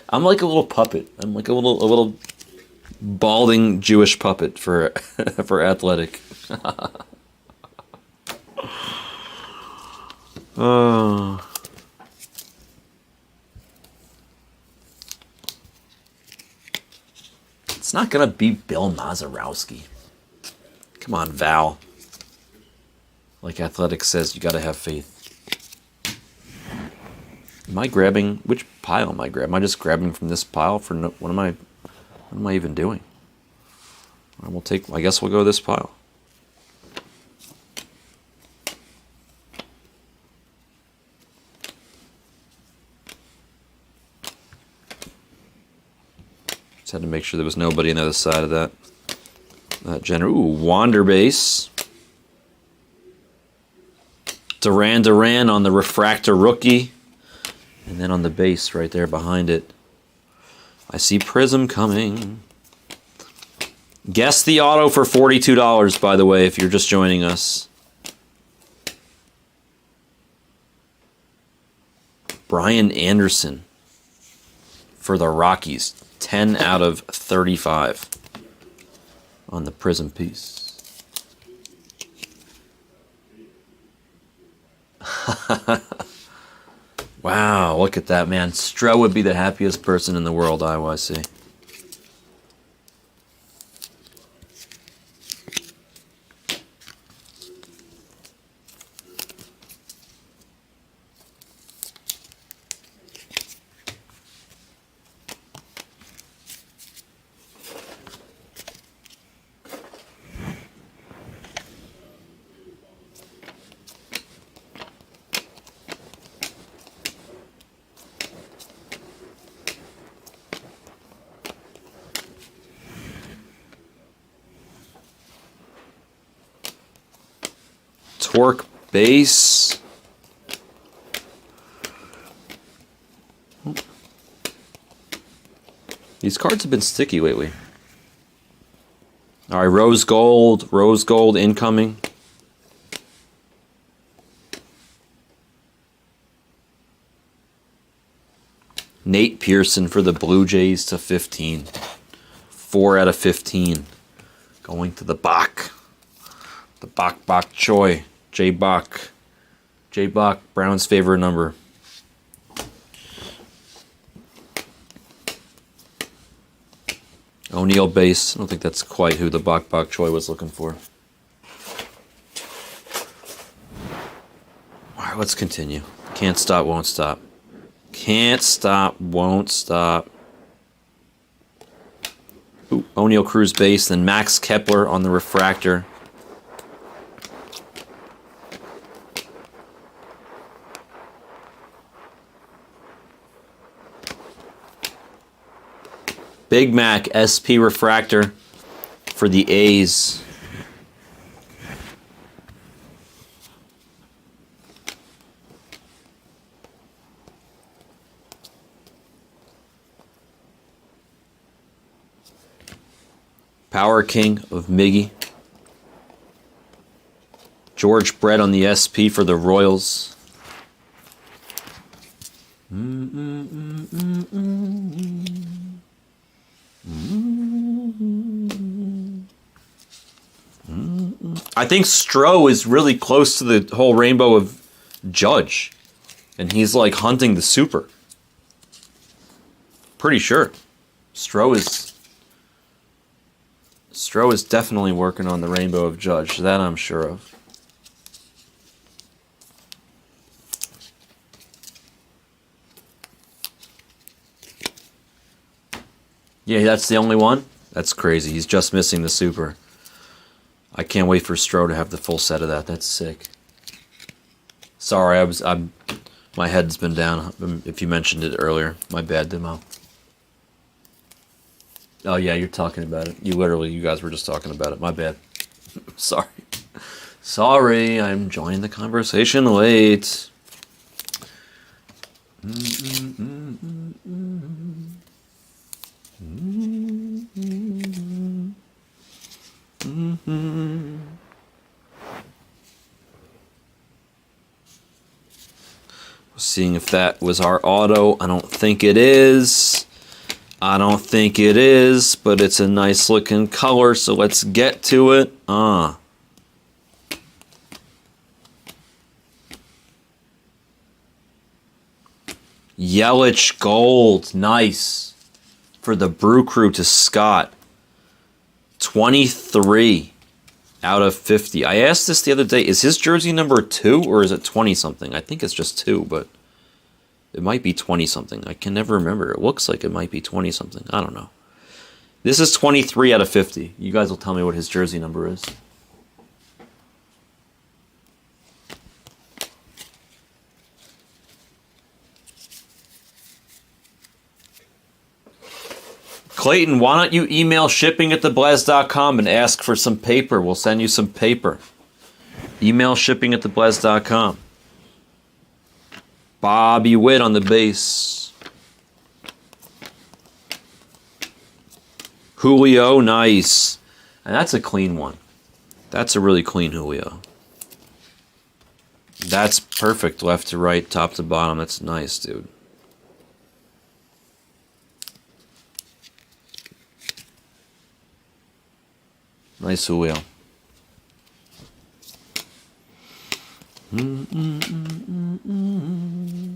I'm like a little puppet. I'm like a little balding Jewish puppet for for Athletic. Oh. It's not gonna be Bill Mazeroski. Come on, Val. Like Athletic says, you gotta have faith. Am I grabbing, which pile am I grabbing? Am I just grabbing from this pile for no, what am I even doing? I guess we'll go this pile. Just had to make sure there was nobody on the other side of that. Ooh, Wander base. Duran on the refractor rookie. And then on the base right there behind it, I see Prism coming. Guess the auto for $42, by the way, if you're just joining us. Brian Anderson for the Rockies. 10 out of 35 on the Prism piece. Wow, look at that, man. Stroh would be the happiest person in the world, IYC. Torque base. These cards have been sticky lately. All right, rose gold incoming. Nate Pearson for the Blue Jays to 15. 4 out of 15. Going to the Bach. The Bach Choi. J Bach, Brown's favorite number. O'Neal base. I don't think that's quite who the Bach Choi was looking for. Alright, let's continue. Can't stop, won't stop. Can't stop, won't stop. Ooh, O'Neal Cruz base, then Max Kepler on the refractor. Big Mac SP refractor for the A's. Power King of Miggy. George Brett on the SP for the Royals. I think Stroh is really close to the whole rainbow of Judge. And he's like hunting the super. Pretty sure. Stroh is definitely working on the rainbow of Judge. That I'm sure of. Yeah, that's the only one? That's crazy. He's just missing the super. I can't wait for Stro to have the full set of that. That's sick. Sorry, my head's been down. If you mentioned it earlier, my bad, Demo. Oh yeah, you're talking about it. You guys were just talking about it. My bad. Sorry. Sorry, I'm joining the conversation late. Seeing if that was our auto. I don't think it is. But it's a nice looking color, so let's get to it. Yelich Gold, nice. For the Brew Crew to Scott. 23 out of 50. I asked this the other day, is his jersey number 2 or is it 20 something? I think it's just 2, but it might be 20 something. I can never remember. It looks like it might be 20 something. I don't know. This is 23 out of 50. You guys will tell me what his jersey number is. Clayton, why don't you email shipping@theblez.com and ask for some paper? We'll send you some paper. Email shipping@theblez.com. Bobby Witt on the base. Julio, nice. And that's a clean one. That's a really clean Julio. That's perfect. Left to right, top to bottom. That's nice, dude. Nice Julio.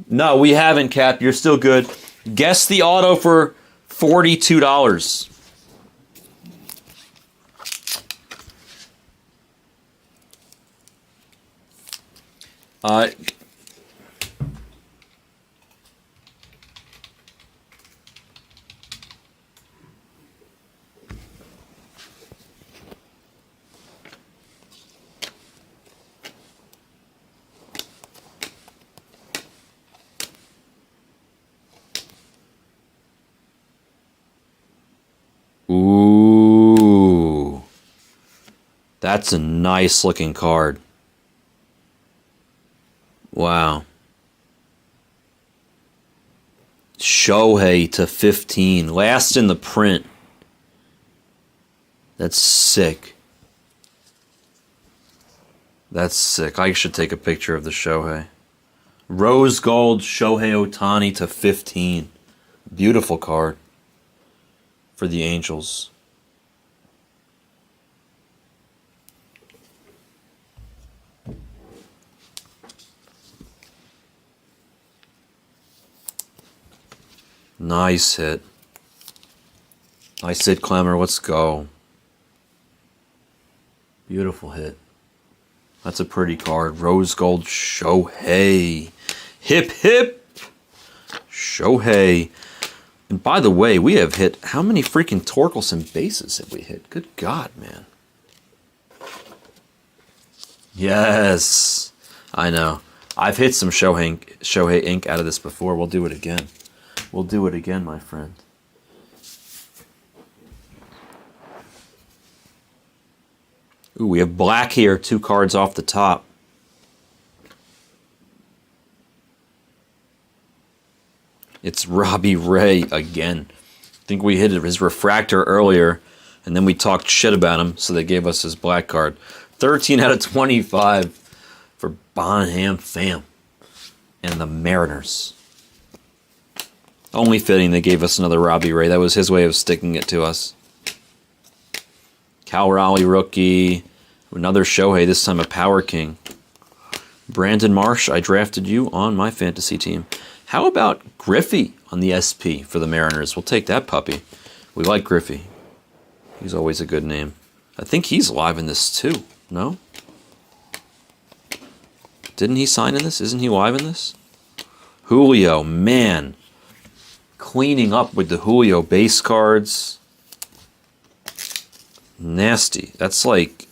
No, we haven't, Cap. You're still good. Guess the auto for $42. Ooh. That's a nice looking card. Wow. Shohei to 15. Last in the print. That's sick. That's sick. I should take a picture of the Shohei. Rose gold Shohei Ohtani to 15. Beautiful card for the Angels. Nice hit. Nice hit, Clemmer. Let's go. Beautiful hit. That's a pretty card. Rose gold Shohei. Hip, hip. Shohei. And by the way, we have hit... How many freaking Torkelson bases have we hit? Good God, man. Yes. I know. I've hit some Shohei ink out of this before. We'll do it again. We'll do it again, my friend. Ooh, we have black here. 2 cards off the top. It's Robbie Ray again. I think we hit his refractor earlier, and then we talked shit about him, so they gave us his black card. 13 out of 25 for Bonham Fam and the Mariners. Only fitting they gave us another Robbie Ray. That was his way of sticking it to us. Cal Raleigh rookie. Another Shohei, this time a Power King. Brandon Marsh, I drafted you on my fantasy team. How about Griffey on the SP for the Mariners? We'll take that puppy. We like Griffey. He's always a good name. I think he's live in this too, no? Didn't he sign in this? Isn't he live in this? Julio, man. Cleaning up with the Julio base cards. Nasty. That's like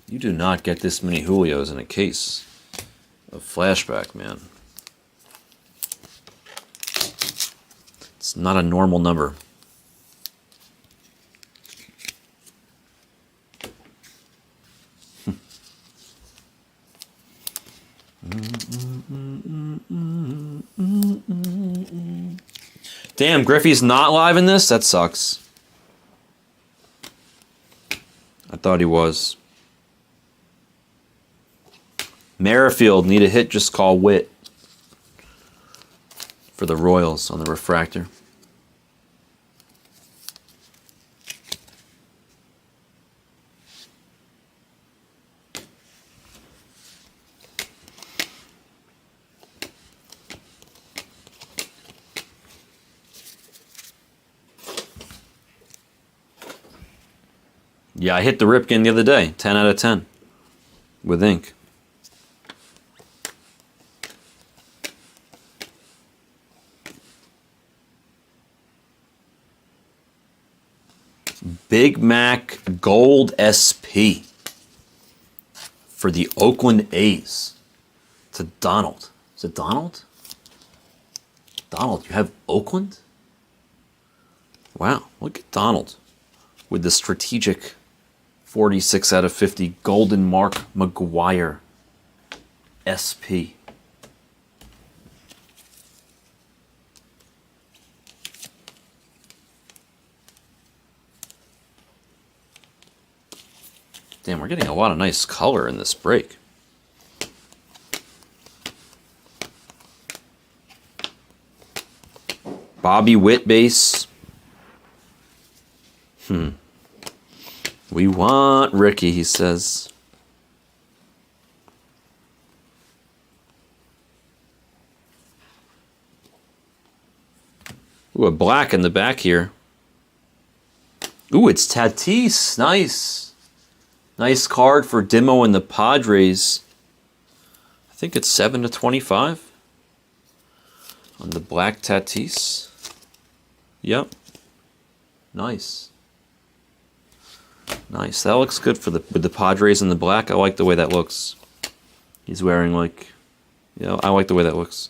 You do not get this many Julios in a case of flashback, man. It's not a normal number. Damn, Griffey's not live in this? That sucks. I thought he was. Merrifield, need a hit, just call Witt. For the Royals on the refractor. Yeah, I hit the Ripken the other day. 10 out of 10. With ink. Big Mac Gold SP. For the Oakland A's. To Donald. Is it Donald? Donald, you have Oakland? Wow, look at Donald. With the strategic 46 out of 50 Golden Mark McGuire SP. Damn, we're getting a lot of nice color in this break. Bobby Witt base. We want Ricky, he says. Ooh, a black in the back here. Ooh, it's Tatis. Nice. Nice card for Dimo and the Padres. I think it's 7/25 on the black Tatis. Yep. Nice. Nice. That looks good for with the Padres in the black. I like the way that looks. He's wearing like, I like the way that looks.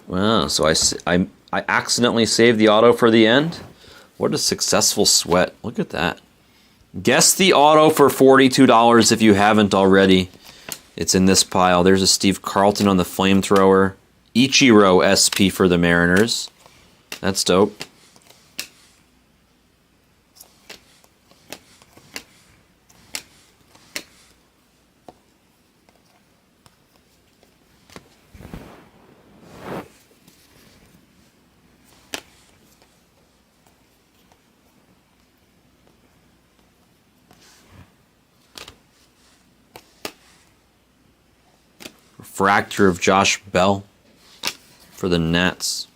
Wow, so I accidentally saved the auto for the end. What a successful sweat. Look at that. Guess the auto for $42 if you haven't already. It's in this pile. There's a Steve Carlton on the flamethrower. Ichiro SP for the Mariners. That's dope. Refractor of Josh Bell for the Nats.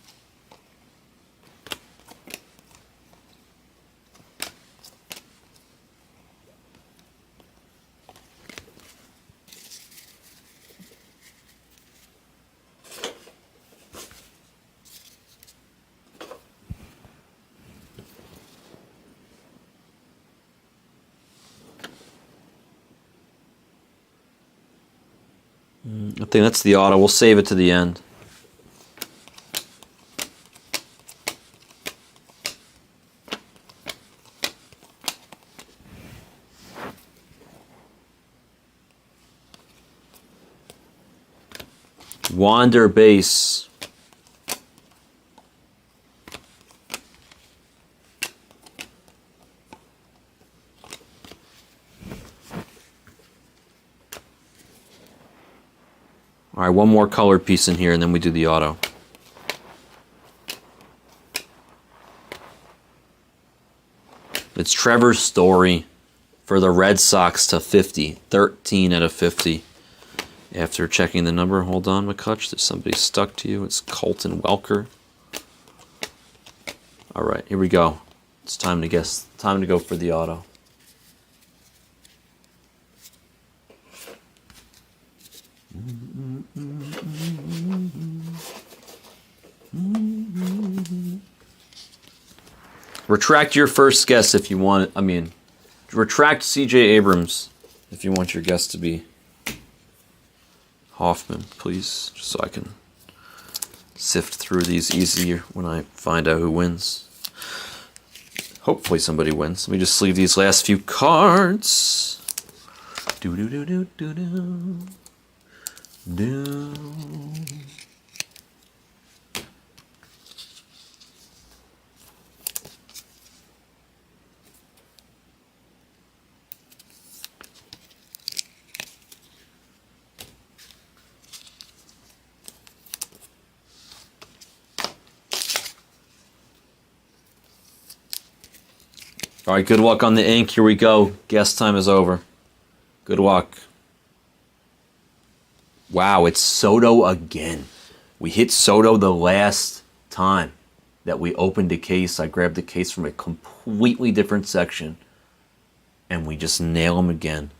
I think that's the auto. We'll save it to the end. Wander base. All right, one more color piece in here, and then we do the auto. It's Trevor Story for the Red Sox to 50. 13 out of 50. After checking the number, hold on, McCutch. There's somebody stuck to you. It's Colton Welker. All right, here we go. It's time to guess. Time to go for the auto. Retract your first guess if you want. I mean, retract C.J. Abrams if you want your guess to be Hoffman, please, just so I can sift through these easier when I find out who wins. Hopefully somebody wins. Let me just sleeve these last few cards. Do do do do do do do. All right, good luck on the ink. Here we go. Guess time is over. Good luck. Wow, it's Soto again. We hit Soto the last time that we opened a case. I grabbed the case from a completely different section, and we just nail him again.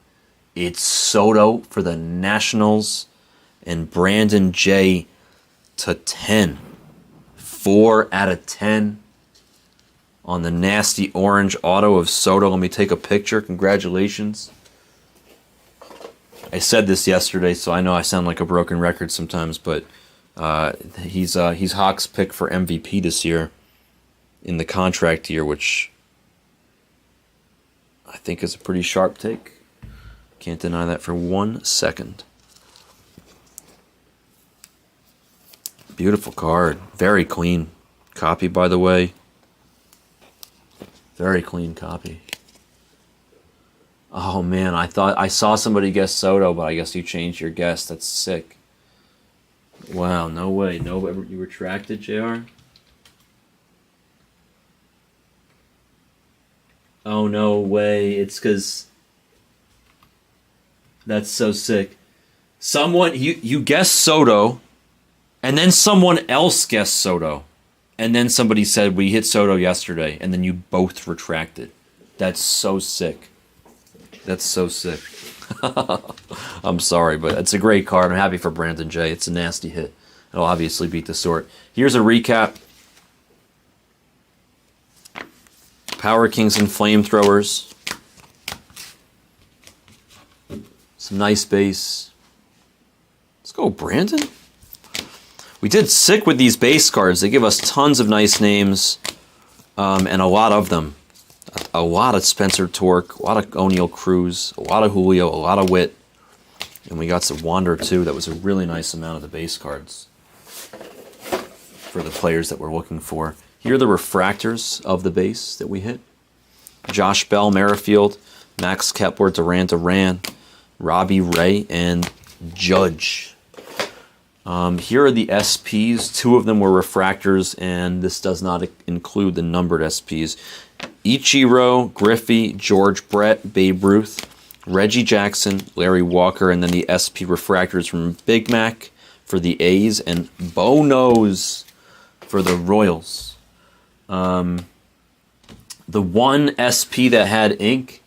It's Soto for the Nationals and Brandon J to 10. 4 out of 10. On the nasty orange auto of Soto. Let me take a picture. Congratulations. I said this yesterday, so I know I sound like a broken record sometimes, but he's Hawk's pick for MVP this year in the contract year, which I think is a pretty sharp take. Can't deny that for 1 second. Beautiful card. Very clean copy, by the way. Very clean copy. Oh man, I thought I saw somebody guess Soto, but I guess you changed your guess. That's sick. Wow, no way. No, you retracted, JR? Oh, no way. It's because... That's so sick. Someone, you guessed Soto, and then someone else guessed Soto. And then somebody said, we hit Soto yesterday, and then you both retracted. That's so sick. That's so sick. I'm sorry, but it's a great card. I'm happy for Brandon J. It's a nasty hit. It'll obviously beat the sort. Here's a recap. Power Kings and Flamethrowers. Some nice base. Let's go, Brandon. We did sick with these base cards. They give us tons of nice names, and a lot of them. A lot of Spencer Torque, a lot of O'Neal Cruz, a lot of Julio, a lot of Witt. And we got some Wander, too. That was a really nice amount of the base cards for the players that we're looking for. Here are the refractors of the base that we hit. Josh Bell, Merrifield, Max Kepler, Duran, Robbie Ray, and Judge. Here are the SPs. 2 of them were refractors, and this does not include the numbered SPs. Ichiro, Griffey, George Brett, Babe Ruth, Reggie Jackson, Larry Walker, and then the SP refractors from Big Mac for the A's and Bo Nose for the Royals. The one SP that had ink,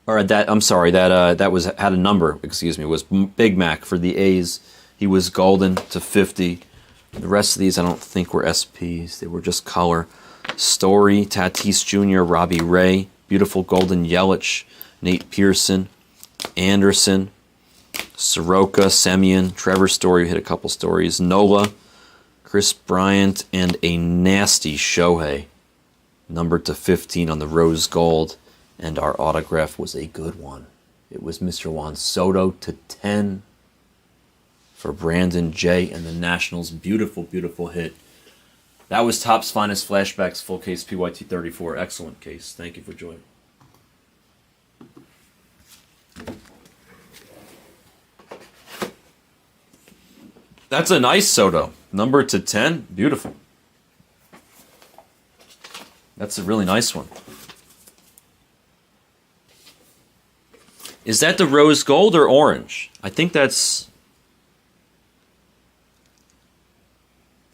or that I'm sorry, that had a number. Excuse me, was Big Mac for the A's. He was golden to 50. The rest of these I don't think were SPs. They were just color. Story, Tatis Jr., Robbie Ray, beautiful golden Yelich, Nate Pearson, Anderson, Soroka, Semyon, Trevor Story, hit a couple stories, Nola, Chris Bryant, and a nasty Shohei, numbered to 15 on the rose gold, and our autograph was a good one. It was Mr. Juan Soto to 10 for Brandon J. and the Nationals. Beautiful, beautiful hit. That was Topps Finest Flashbacks, full case PYT 34. Excellent case. Thank you for joining. That's a nice Soto. Number to 10. Beautiful. That's a really nice one. Is that the rose gold or orange? I think that's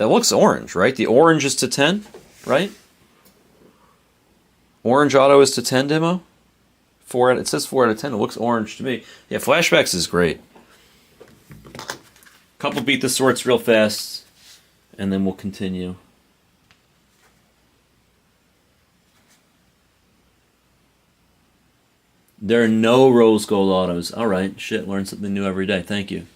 That looks orange, right? The orange is to 10, right? Orange auto is to 10, Demo? It says 4 out of 10. It looks orange to me. Yeah, flashbacks is great. Couple beat the sorts real fast, and then we'll continue. There are no rose gold autos. All right, shit, learn something new every day. Thank you.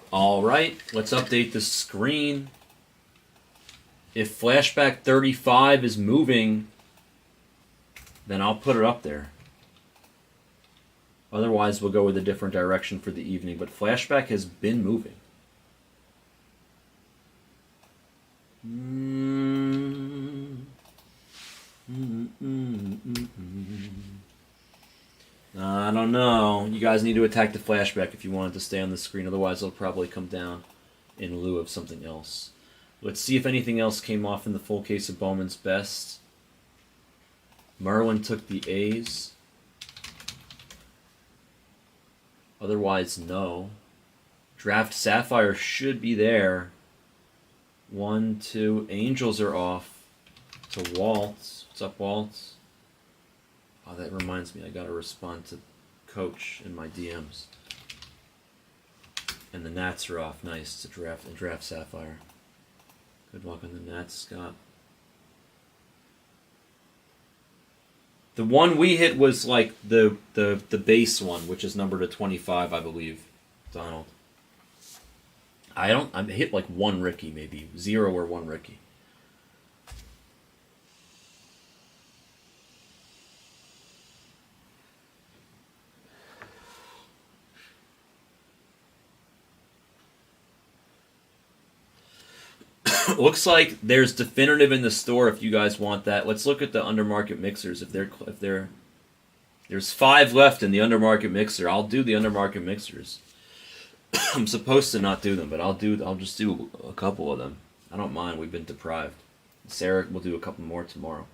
All right, let's update the screen. If flashback 35 is moving, then I'll put it up there. Otherwise, we'll go with a different direction for the evening. But flashback has been moving. I don't know. You guys need to attack the flashback if you want it to stay on the screen. Otherwise, it'll probably come down in lieu of something else. Let's see if anything else came off in the full case of Bowman's Best. Merlin took the A's. Otherwise, no. Draft Sapphire should be there. 1, 2. Angels are off to Waltz. What's up, Waltz? Oh, that reminds me. I got to respond to Coach in my DMs. And the Nats are off. Nice to draft Sapphire. Good luck on the Nats, Scott. The one we hit was like the base one, which is numbered to 25, I believe. Donald. I hit like 1 Ricky, maybe 0 or 1 Ricky. Looks like there's definitive in the store if you guys want that. Let's look at the Undermarket mixers. There's 5 left in the Undermarket mixer. I'll do the Undermarket mixers. I'm supposed to not do them, but I'll just do a couple of them. I don't mind. We've been deprived. Sarah will do a couple more tomorrow.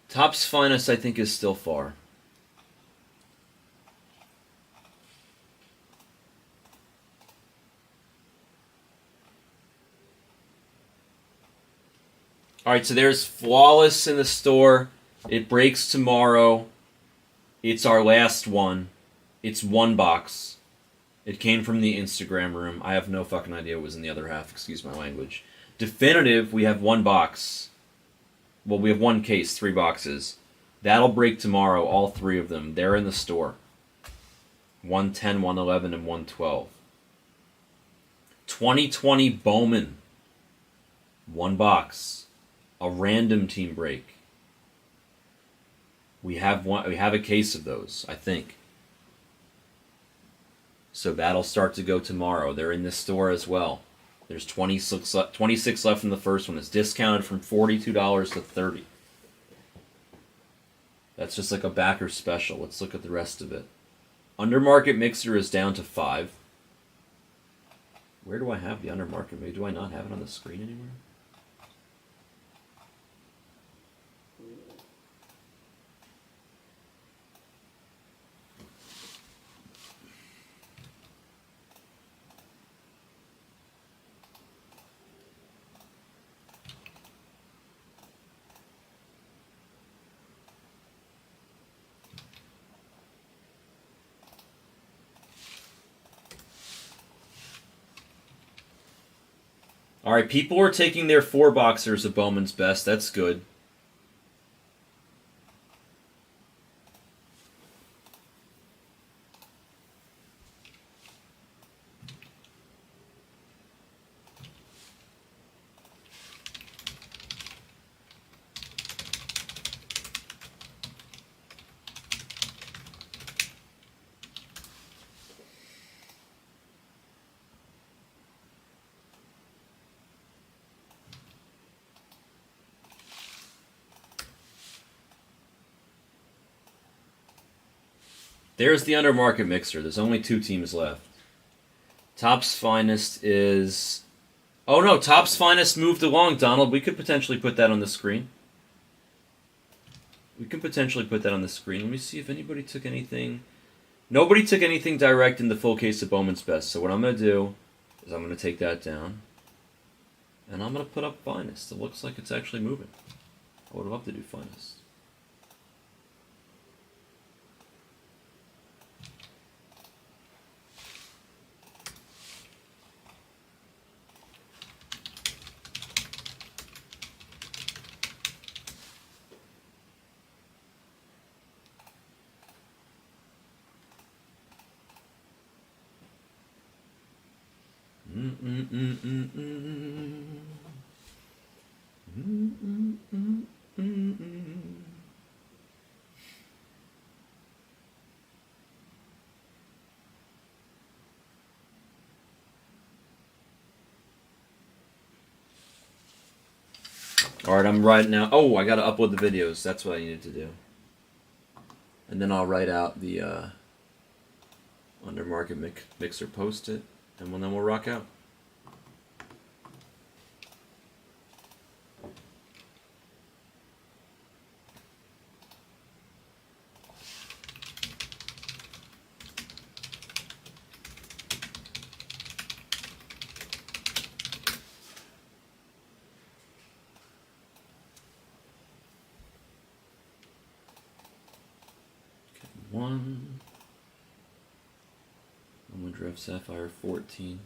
Topps Finest, I think, is still far. Alright, so there's Flawless in the store. It breaks tomorrow. It's our last one. It's 1 box. It came from the Instagram room. I have no fucking idea what was in the other half. Excuse my language. Definitive, we have 1 box. Well, we have 1 case, 3 boxes. That'll break tomorrow, all 3 of them. They're in the store. 110, 111, and 112. 2020 Bowman. 1 box. A random team break. We have a case of those, I think. So that'll start to go tomorrow. They're in the store as well. There's 26 left in the first one. It's discounted from $42 to $30. That's just like a backer special. Let's look at the rest of it. Undermarket mixer is down to 5. Where do I have the Undermarket? Maybe do I not have it on the screen anywhere? All right, people are taking their 4 boxers of Bowman's Best. That's good. There's the Undermarket mixer. There's only 2 teams left. Topps Finest is... Oh no, Topps Finest moved along, Donald. We could potentially put that on the screen. Let me see if anybody took anything. Nobody took anything direct in the full case of Bowman's Best. So what I'm going to do is I'm going to take that down. And I'm going to put up Finest. It looks like it's actually moving. I would love to do Finest. Alright, I'm writing now. Oh, I gotta upload the videos. That's what I needed to do. And then I'll write out the Undermarket mixer, post it, and then we'll rock out. One. I'm gonna draft Sapphire 14.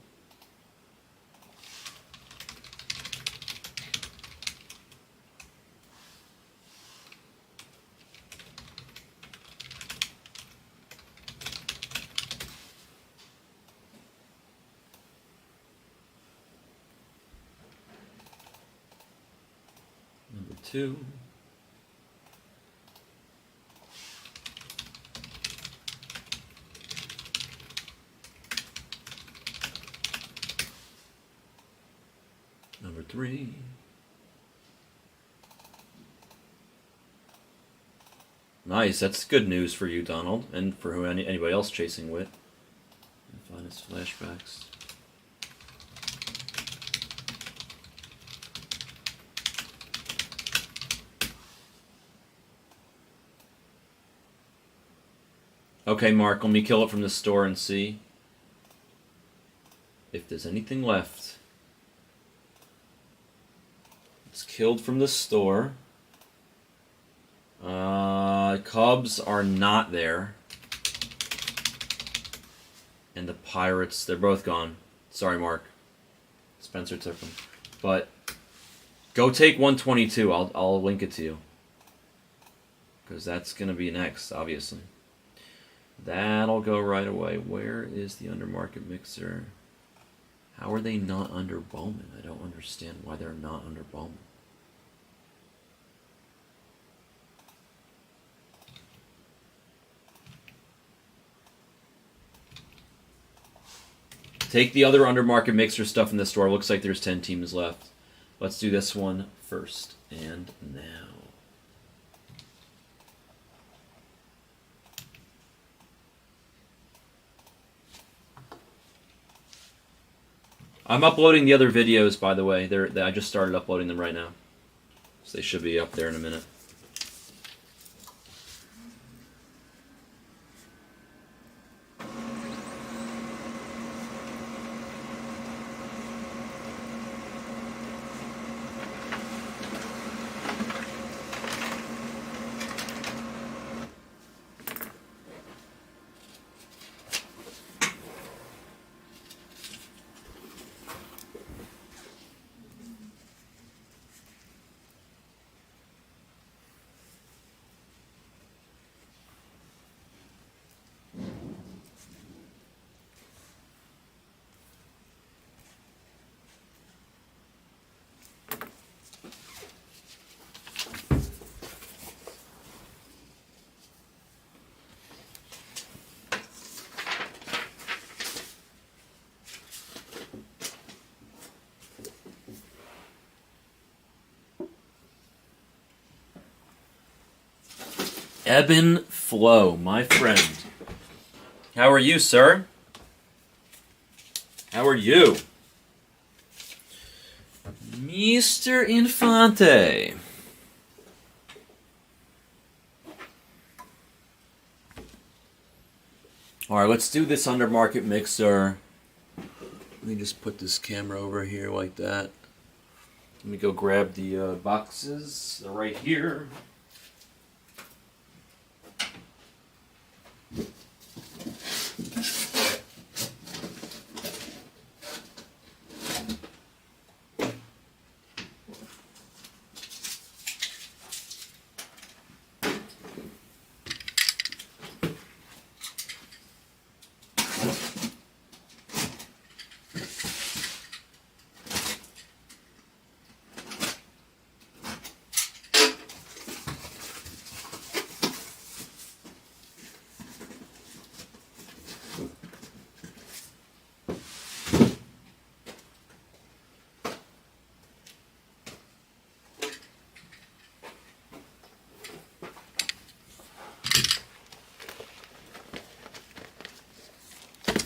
Number 2. Number 3. Nice, that's good news for you, Donald, and for anybody else chasing wit. Finest flashbacks. Okay, Mark, let me kill it from the store and see if there's anything left. It's killed from the store. Cubs are not there. And the Pirates, they're both gone. Sorry, Mark. Spencer took them. But go take 122. I'll link it to you. Because that's going to be next, obviously. That'll go right away. Where is the Undermarket mixer? How are they not under Bowman? I don't understand why they're not under Bowman. take the other Undermarket mixer stuff in the store. Looks like there's 10 teams left. Let's do this one first. And now. I'm uploading the other videos, by the way. I just started uploading them right now. So they should be up there in a minute. Ebb and flow, my friend. How are you, sir? How are you? Mr. Infante. Alright, let's do this Undermarket mixer. Let me just put this camera over here like that. Let me go grab the boxes. They're right here.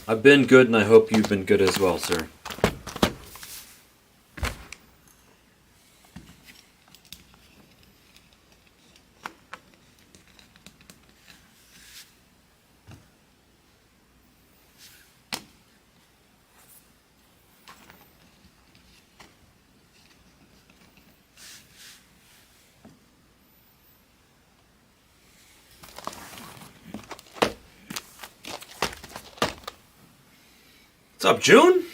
I've been good, and I hope you've been good as well, sir. What's up, June?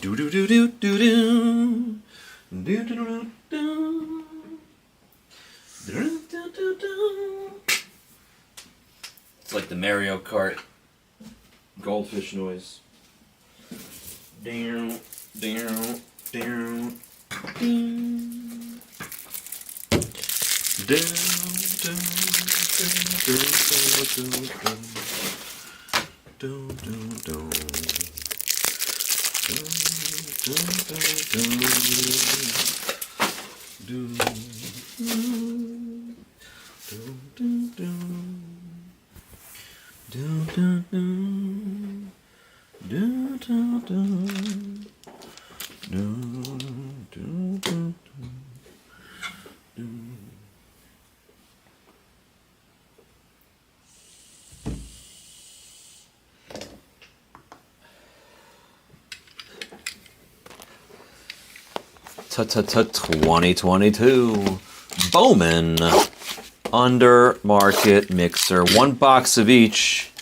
Do do do do do do do do do do do. It's like the Mario Kart goldfish noise. Down, down, down, down, down. Do do do do do do Ta-ta-ta 2022 Bowman Undermarket mixer. One box of each.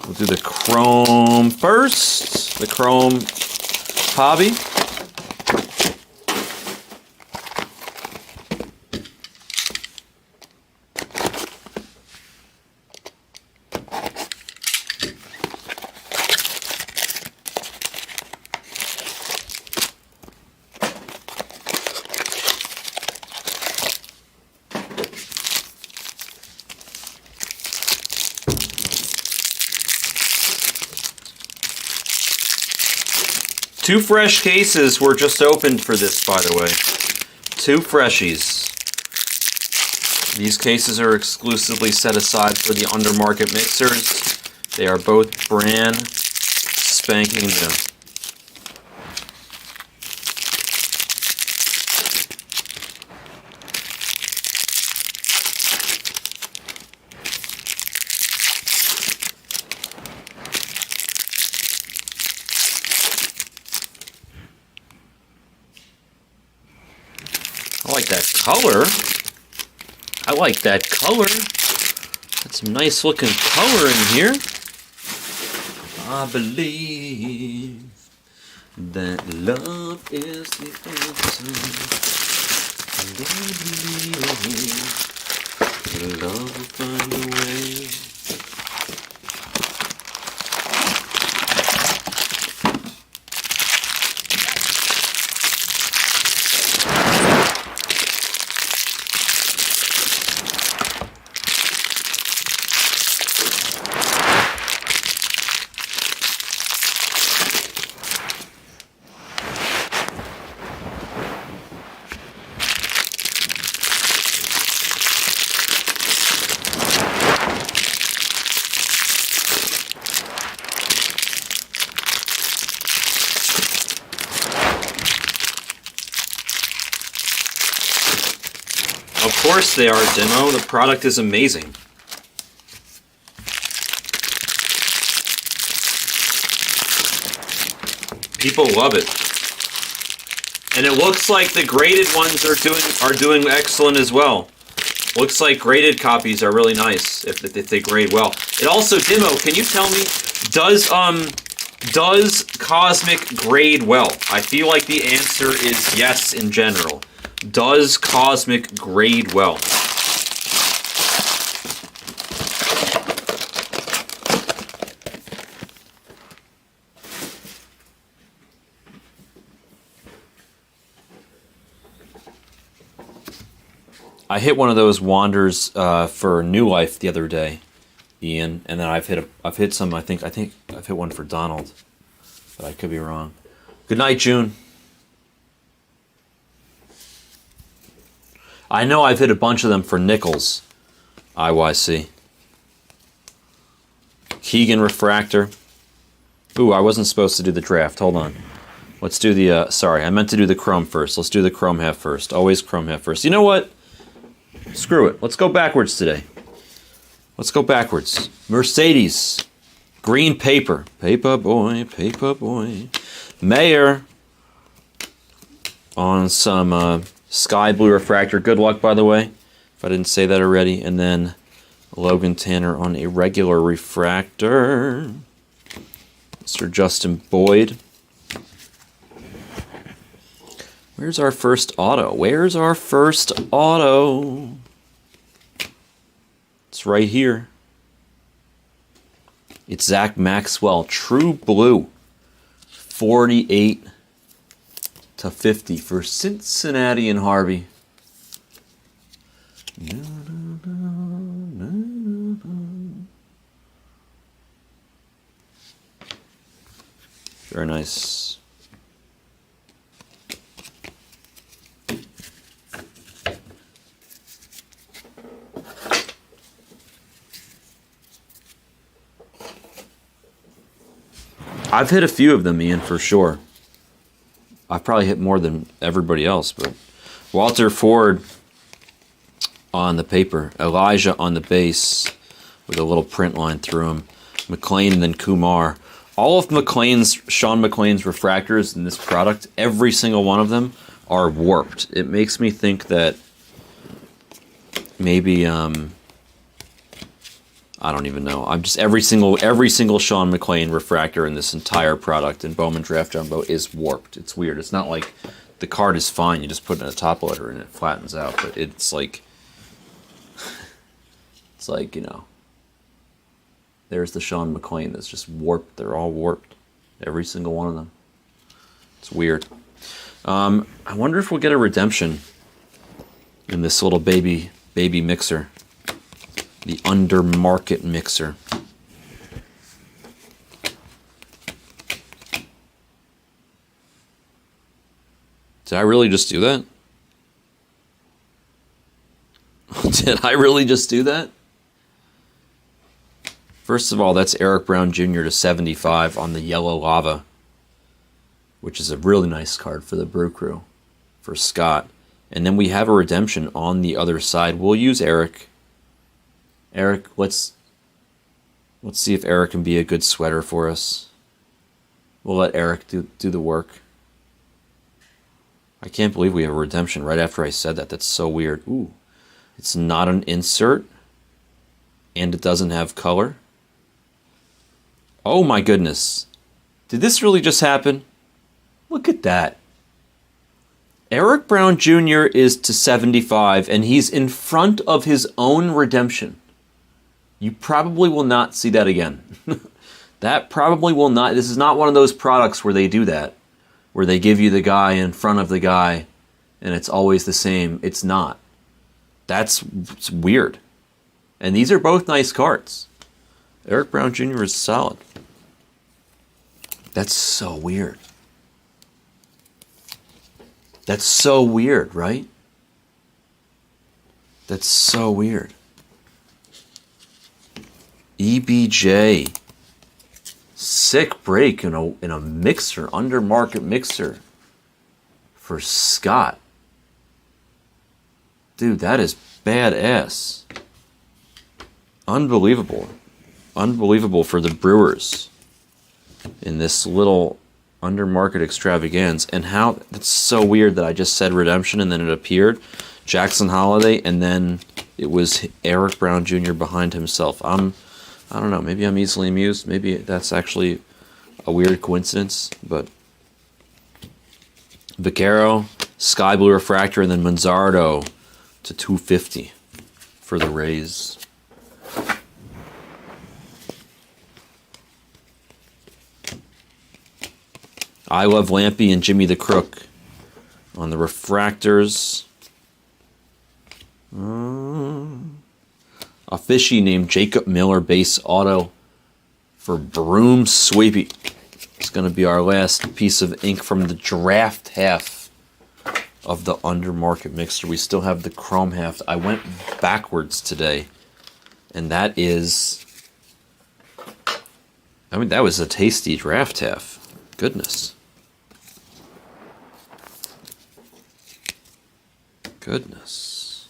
We'll do the chrome first. The chrome hobby. 2 fresh cases were just opened for this, by the way. 2 freshies. These cases are exclusively set aside for the Undermarket mixers. They are both brand spanking new. I like that color. I like that color. Got some nice looking color in here. I believe that love is the answer. And I believe love will find a way. Of course they are, Demo. The product is amazing. People love it. And it looks like the graded ones are doing excellent as well. Looks like graded copies are really nice if they grade well. It also, Demo, can you tell me, does Cosmic grade well? I feel like the answer is yes in general. Does Cosmic grade well? I hit one of those wanders for New Life the other day, Ian, and then I've hit some. I think I've hit one for Donald, but I could be wrong. Good night, June. I know I've hit a bunch of them for Nichols, IYC. Keegan Refractor. Ooh, I wasn't supposed to do the draft. Hold on. Let's do the, sorry, I meant to do the Chrome first. Let's do the Chrome half first. Always Chrome half first. You know what? Screw it. Let's go backwards today. Let's go backwards. Mercedes. Green paper. Paper boy, paper boy. Mayor. On some sky blue refractor. Good luck, by the way, if I didn't say that already. And then Logan Tanner on a regular refractor. Mr. Justin Boyd. Where's our first auto? Where's our first auto? It's right here. It's Zach Maxwell, True Blue, 48/50 for Cincinnati and Harvey. Very nice. I've hit a few of them, Ian, for sure. I've probably hit more than everybody else, but Walter Ford on the paper, Elijah on the base with a little print line through him, McLean and then Kumar. All of Sean McLean's refractors in this product, every single one of them are warped. It makes me think that maybe I don't even know. I'm just every single Sean McLean refractor in this entire product in Bowman Draft Jumbo is warped. It's weird. It's not like the card is fine. You just put in a top loader and it flattens out. But it's like, you know, there's the Sean McLean that's just warped. They're all warped. Every single one of them. It's weird. I wonder if we'll get a redemption in this little baby mixer. The Undermarket mixer. Did I really just do that? Did I really just do that? First of all, that's Eric Brown Jr. to 75 on the Yellow Lava, which is a really nice card for the Brew Crew, for Scott. And then we have a redemption on the other side. We'll use Eric. Eric, let's see if Eric can be a good sweater for us. We'll let Eric do the work. I can't believe we have a redemption right after I said that. That's so weird. Ooh. It's not an insert. And it doesn't have color. Oh my goodness. Did this really just happen? Look at that. Eric Brown Jr. is to 75, and he's in front of his own redemption. You probably will not see that again. That probably will not. This is not one of those products where they do that, where they give you the guy in front of the guy, and it's always the same. It's not. It's weird. And these are both nice cards. Eric Brown Jr. is solid. That's so weird. That's so weird, right? That's so weird. EBJ. Sick break in a mixer, Undermarket mixer for Scott. Dude, that is badass. Unbelievable. Unbelievable for the Brewers in this little Undermarket extravaganza. And how that's so weird that I just said redemption and then it appeared Jackson Holiday and then it was Eric Brown Jr. behind himself. I don't know, maybe I'm easily amused. Maybe that's actually a weird coincidence, but Vaquero, Sky Blue Refractor, and then Manzardo to 250 for the Rays. I Love Lampy and Jimmy the Crook on the refractors. A fishy named Jacob Miller base auto for Broom Sweepy. It's going to be our last piece of ink from the draft half of the Undermarket mixer. We still have the chrome half. I went backwards today, and that is... I mean, that was a tasty draft half. Goodness. Goodness.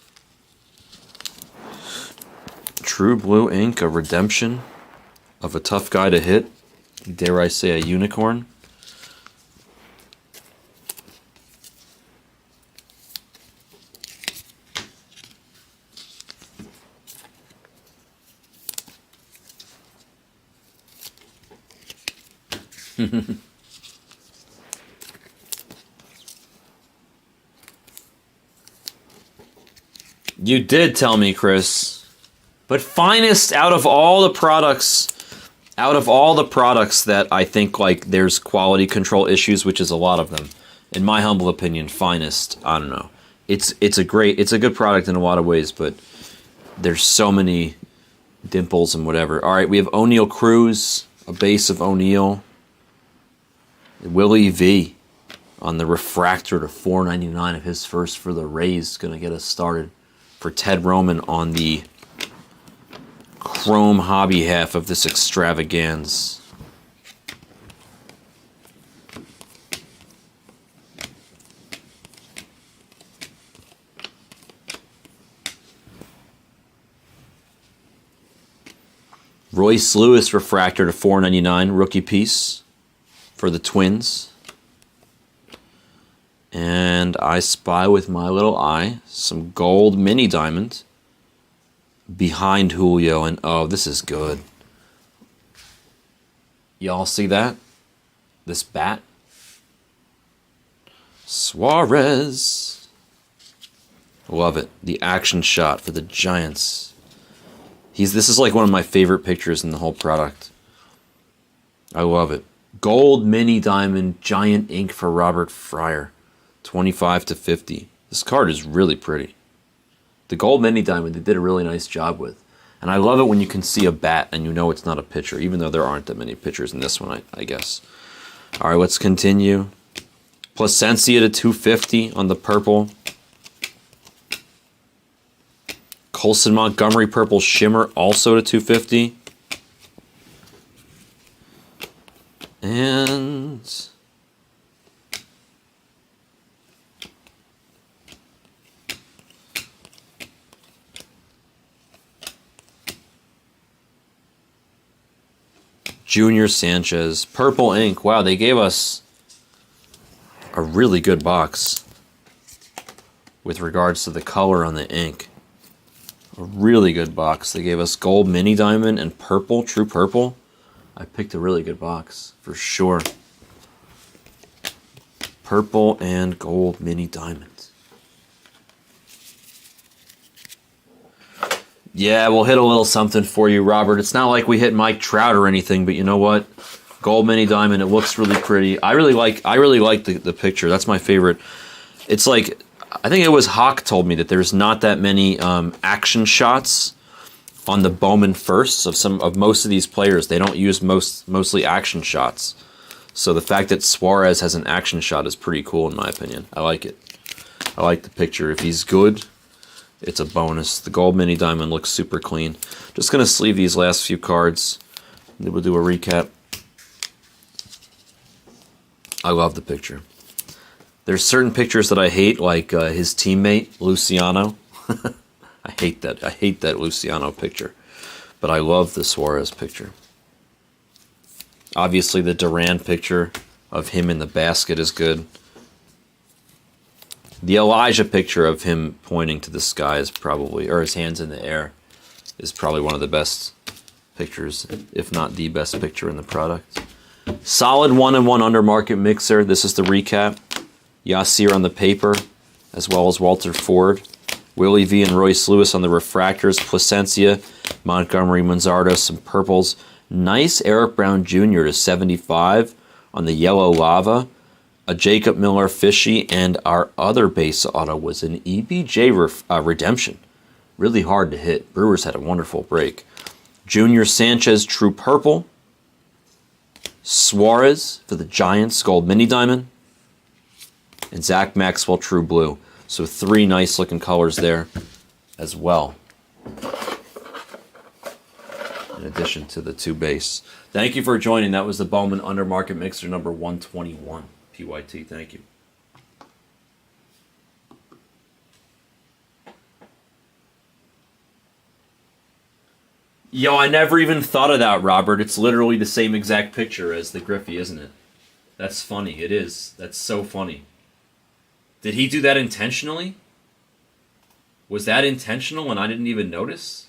True Blue ink, a redemption of a tough guy to hit. Dare I say a unicorn? You did tell me, Chris. But finest out of all the products that I think like there's quality control issues, which is a lot of them, in my humble opinion, finest, I don't know. It's a good product in a lot of ways, but there's so many dimples and whatever. All right, we have O'Neal Cruz, a base of O'Neal. Willie V on the refractor to 499 of his first for the Rays, going to get us started. For Ted Roman on the chrome hobby half of this extravaganza. Royce Lewis refractor to 499, rookie piece for the Twins. And I spy with my little eye some gold mini diamond behind Julio, and oh, this is good. Y'all see that? This bat? Suarez. Love it. The action shot for the Giants. This is like one of my favorite pictures in the whole product. I love it. Gold mini diamond giant ink for Robert Fryer. 25 to 50. This card is really pretty. The gold mini diamond they did a really nice job with. And I love it when you can see a bat and you know it's not a pitcher, even though there aren't that many pitchers in this one, I guess. All right, let's continue. Placencia to 250 on the purple. Colson Montgomery purple shimmer also to 250. And Junior Sanchez purple ink. Wow, they gave us a really good box with regards to the color on the ink. A really good box. They gave us gold mini diamond and purple, true purple. I picked a really good box for sure. Purple and gold mini diamond. Yeah, we'll hit a little something for you, Robert. It's not like we hit Mike Trout or anything, but you know what? Gold mini diamond. It looks really pretty. I really like the picture. That's my favorite. It's like, I think it was Hawk told me that there's not that many action shots on the Bowman firsts of most of these players. They don't use mostly action shots. So the fact that Suarez has an action shot is pretty cool in my opinion. I like it. I like the picture. If he's good, it's a bonus. The gold mini diamond looks super clean. Just going to sleeve these last few cards. Then we'll do a recap. I love the picture. There's certain pictures that I hate, like his teammate, Luciano. I hate that. I hate that Luciano picture. But I love the Suarez picture. Obviously, the Duran picture of him in the basket is good. The Elijah picture of him pointing to the sky is probably, or his hands in the air, is probably one of the best pictures, if not the best picture in the product. Solid 1-1 Undermarket mixer. This is the recap. Yasir on the paper, as well as Walter Ford. Willie V and Royce Lewis on the refractors. Placencia, Montgomery, Manzardo, some purples. Nice Eric Brown Jr. to 75 on the yellow lava. A Jacob Miller Fishy, and our other base auto was an EBJ redemption. Really hard to hit. Brewers had a wonderful break. Junior Sanchez True Purple. Suarez for the Giants Gold Mini Diamond. And Zach Maxwell True Blue. So 3 nice looking colors there as well. In addition to the 2 base. Thank you for joining. That was the Bowman Undermarket Mixer number 121. PYT, thank you. Yo, I never even thought of that, Robert. It's literally the same exact picture as the Griffey, isn't it? That's funny. It is. That's so funny. Did he do that intentionally? Was that intentional and I didn't even notice?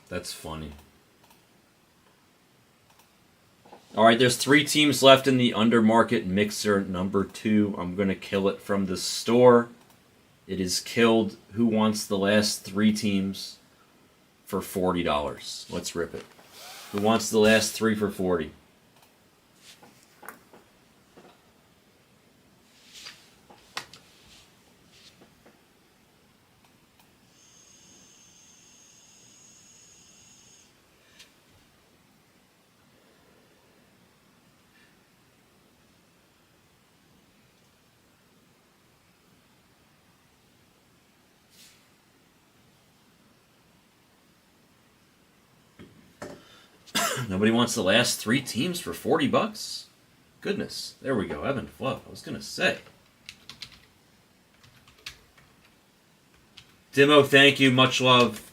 That's funny. All right, there's 3 teams left in the Undermarket Mixer number 2. I'm going to kill it from the store. It is killed. Who wants the last 3 teams for $40? Let's rip it. Who wants the last 3 for $40? Nobody wants the last 3 teams for $40? Goodness. There we go. Evan Fluff. I was going to say. Dimo, thank you. Much love.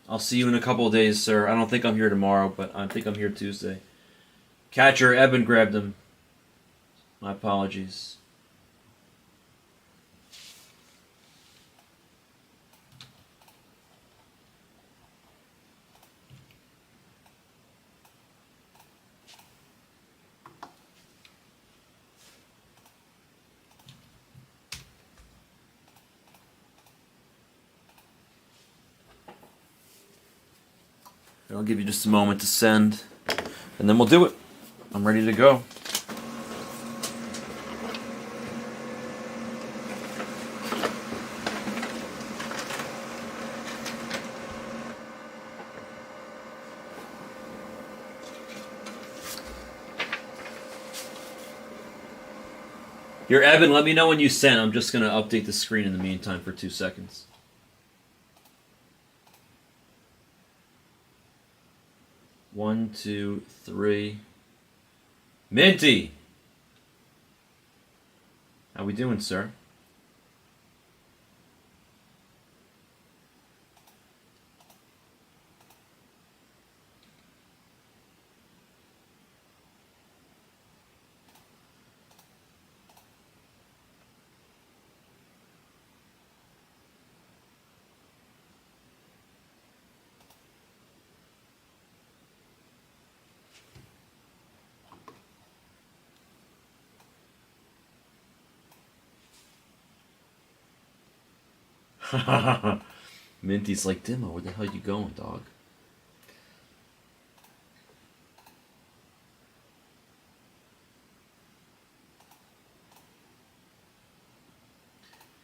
I'll see you in a couple of days, sir. I don't think I'm here tomorrow, but I think I'm here Tuesday. Catcher, Evan grabbed him. My apologies. I'll give you just a moment to send, and then we'll do it. I'm ready to go. Here, Evan, let me know when you send. I'm just going to update the screen in the meantime for 2 seconds. One, two, three. Minty! How we doing, sir? Minty's like, Dimo, where the hell you going, dog?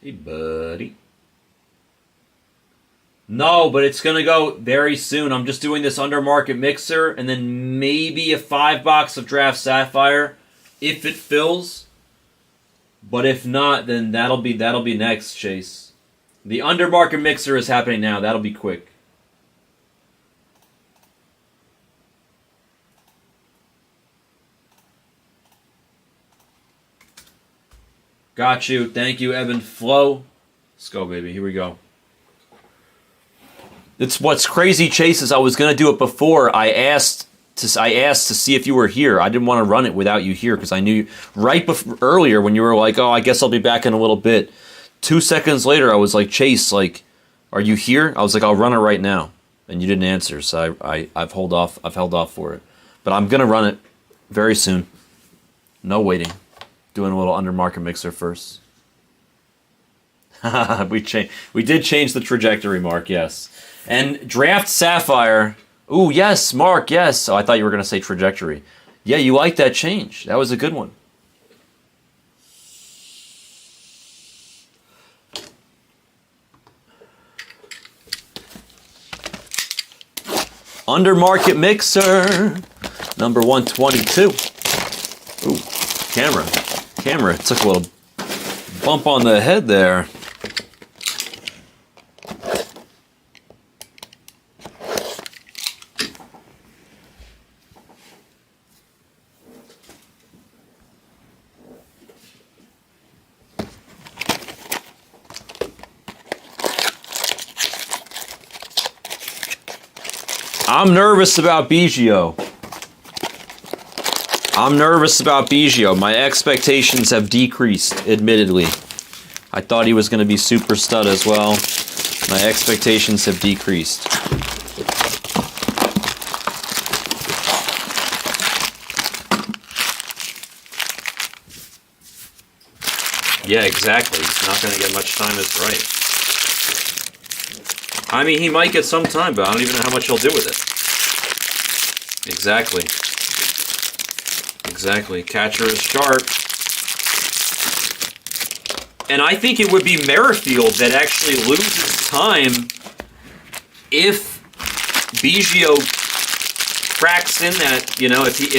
Hey, buddy. No, but it's going to go very soon. I'm just doing this Undermarket mixer and then maybe a 5-box of Draft Sapphire if it fills. But if not, then that'll be next, Chase. The Undermarket mixer is happening now. That'll be quick. Got you. Thank you, Evan Flo. Let's go, baby. Here we go. It's what's crazy, Chase, is I was gonna do it before. I asked to see if you were here. I didn't want to run it without you here because I knew earlier when you were like, "Oh, I guess I'll be back in a little bit." 2 seconds later, I was like, "Chase, like, are you here?" I was like, "I'll run it right now," and you didn't answer, so I've held off for it. But I'm gonna run it very soon. No waiting. Doing a little Undermarket mixer first. We did change the trajectory, Mark. Yes. And Draft Sapphire. Ooh, yes, Mark, yes. Oh, I thought you were going to say trajectory. Yeah, you like that change. That was a good one. Undermarket mixer. Number 122. Ooh, camera. Took a little bump on the head there. I'm nervous about Biggio. My expectations have decreased, admittedly. I thought he was going to be super stud as well. My expectations have decreased. Yeah, exactly. He's not going to get much time as right. I mean, he might get some time, but I don't even know how much he'll do with it. Exactly. Catcher is sharp. And I think it would be Merrifield that actually loses time if Biggio cracks in that, you know, if he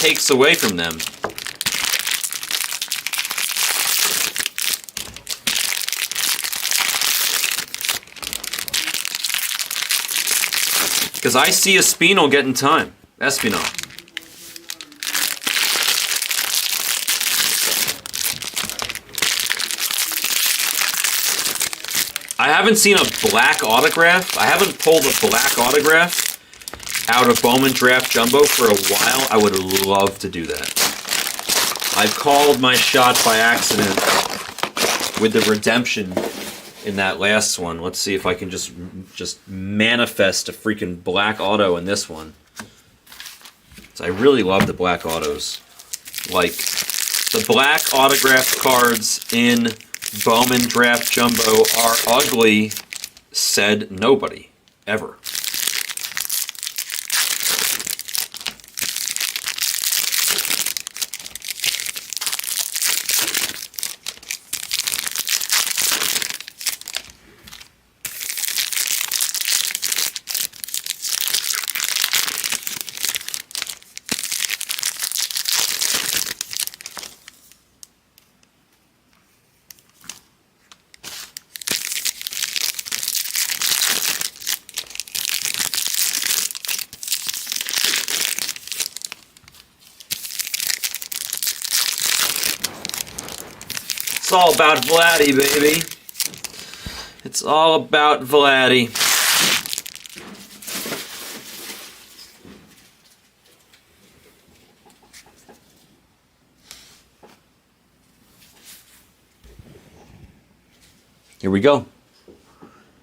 takes away from them. Because I see Espinal getting time. Espinal. I haven't seen a black autograph. I haven't pulled a black autograph out of Bowman Draft Jumbo for a while. I would love to do that. I called my shot by accident with the redemption in that last one. Let's see if I can just manifest a freaking black auto in this one. So I really love the black autos. Like, the black autographed cards in Bowman Draft Jumbo are ugly, said nobody, ever. It's all about Vladdy, baby. It's all about Vladdy. Here we go.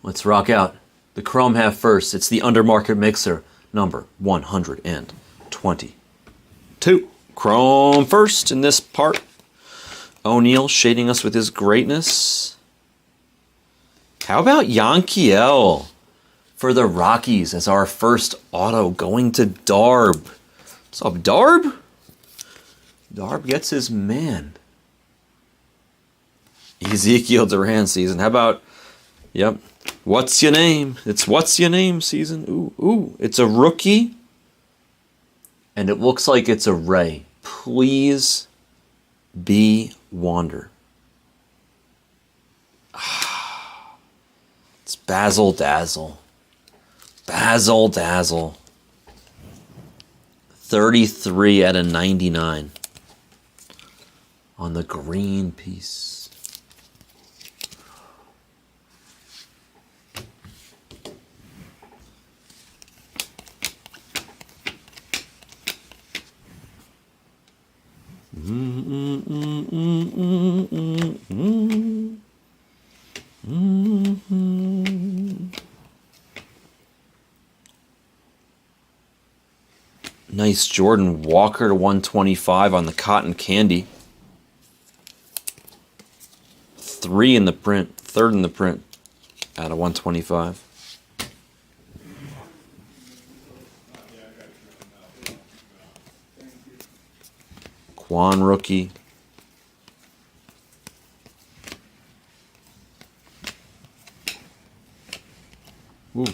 Let's rock out. The chrome half first. It's the Undermarket mixer, number 122. Chrome first in this part. O'Neal shading us with his greatness. How about Yankiel for the Rockies as our first auto going to Darb? What's up, Darb? Darb gets his man. Ezekiel Duran season. How about, yep, what's your name? It's what's your name season. Ooh, it's a rookie. And it looks like it's a Ray. Please be Wander. It's Basil Dazzle. Basil Dazzle. 33 out of 99 on the green piece. Nice Jordan Walker to 125 on the cotton candy. 3 in the print, 3rd in the print out of 125. Quan rookie. Ooh.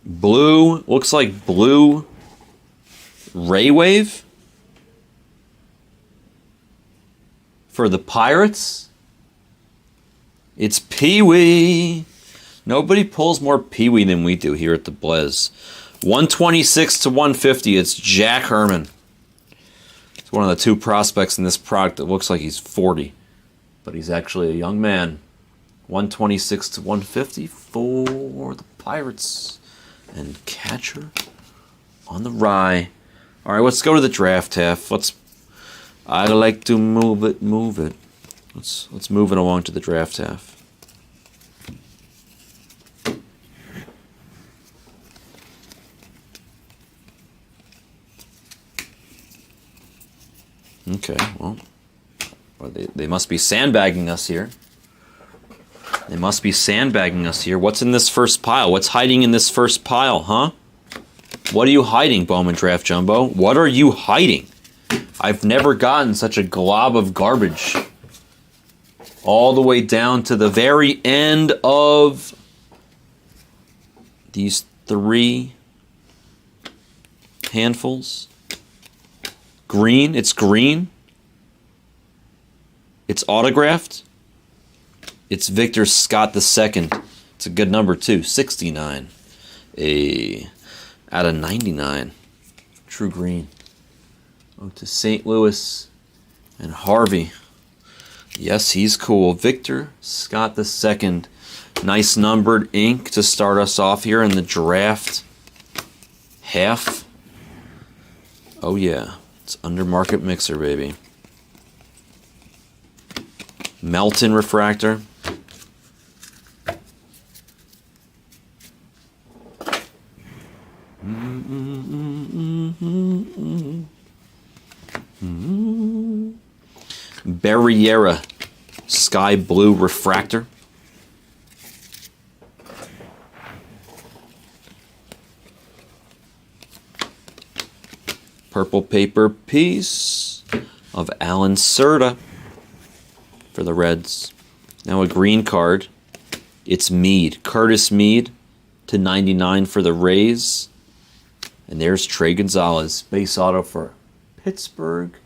Blue, looks like blue Ray Wave for the Pirates. It's Pee-wee. Nobody pulls more Pee-wee than we do here at the Blez. 126 to 150, it's Jack Herman. It's one of the 2 prospects in this product that looks like he's 40, but he's actually a young man. 126 to 150 for the Pirates. And catcher on the rye. All right, let's go to the draft half. I like to move it. Let's move it along to the draft half. Okay, well, they must be sandbagging us here. They must be sandbagging us here. What's in this first pile? What's hiding in this first pile, huh? What are you hiding, Bowman Draft Jumbo? What are you hiding? I've never gotten such a glob of garbage. All the way down to the very end of these 3 handfuls. Green, it's green. It's autographed. It's Victor Scott II. It's a good number too. 69. Out of 99. True green. Oh, to St. Louis and Harvey. Yes, he's cool. Victor Scott II. Nice numbered ink to start us off here in the draft half. Oh yeah. It's Undermarket mixer, baby. Melton refractor. Barriera sky blue refractor. Purple paper piece of Alan Serta for the Reds. Now a green card. It's Meade. Curtis Meade to 99 for the Rays. And there's Trey Gonzalez. Base auto for Pittsburgh.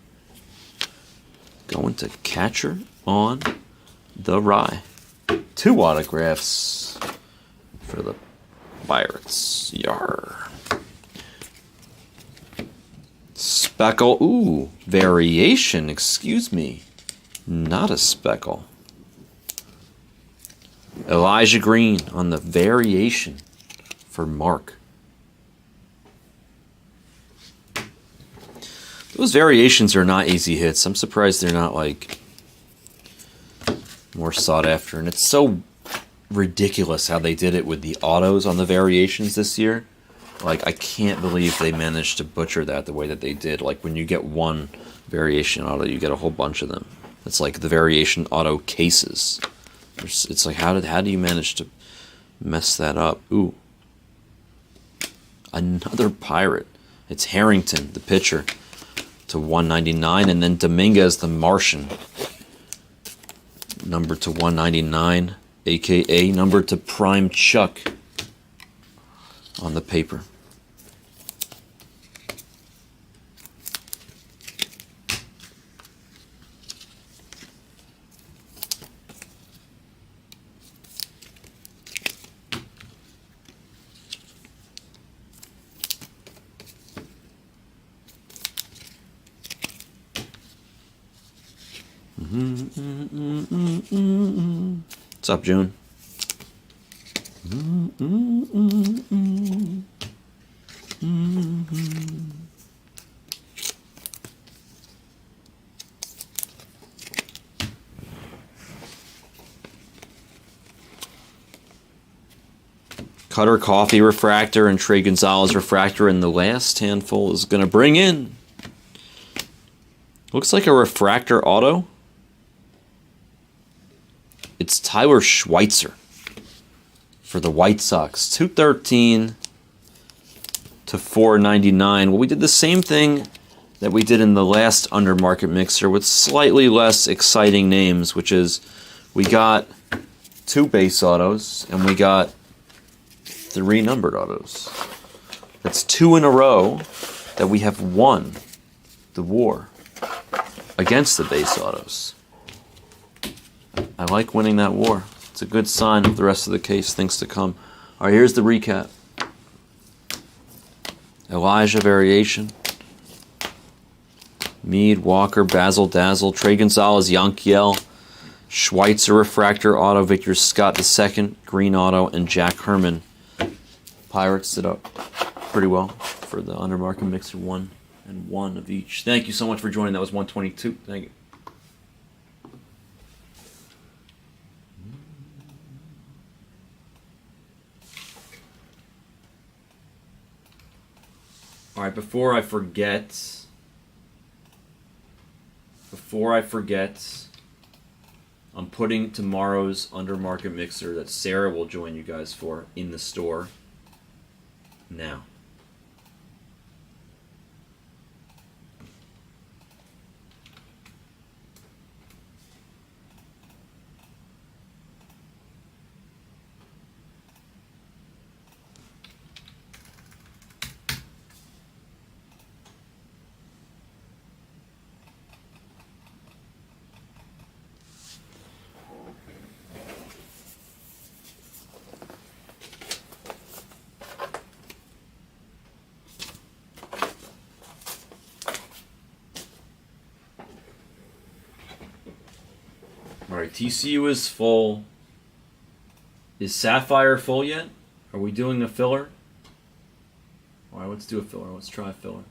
Going to catcher on the rye. 2 autographs for the Pirates. Yar. speckle. Ooh, variation. Excuse me. Not a speckle. Elijah Green on the variation for Mark. Those variations are not easy hits. I'm surprised they're not like more sought after. And it's so ridiculous how they did it with the autos on the variations this year. Like, I can't believe they managed to butcher that the way that they did. Like, when you get one variation auto, you get a whole bunch of them. It's like the variation auto cases. It's like, how do you manage to mess that up? Ooh. Another Pirate. It's Harrington, the pitcher, to 199. And then Dominguez, the Martian, number to 199. A.K.A. number to Prime Chuck on the paper. What's up, June? Cutter Coffee refractor and Trey Gonzalez refractor, and the last handful is going to bring in. Looks like a refractor auto. It's Tyler Schweitzer for the White Sox. 213 to 499. Well, we did the same thing that we did in the last Undermarket mixer with slightly less exciting names, which is we got 2 base autos and we got 3 numbered autos. That's 2 in a row that we have won the war against the base autos. I like winning that war. It's a good sign of the rest of the case, things to come. All right, here's the recap. Elijah variation. Mead, Walker, Basil, Dazzle, Trey Gonzalez, Yankiel, Schweitzer refractor auto, Victor Scott II, green auto, and Jack Herman. Pirates did up pretty well for the Undermarket mixer, 1 and 1 of each. Thank you so much for joining. That was 122. Thank you. All right, before I forget, I'm putting tomorrow's Undermarket mixer that Sarah will join you guys for in the store now. Alright, TCU is full. Is Sapphire full yet? Are we doing a filler? Alright, let's do a filler. Let's try a filler.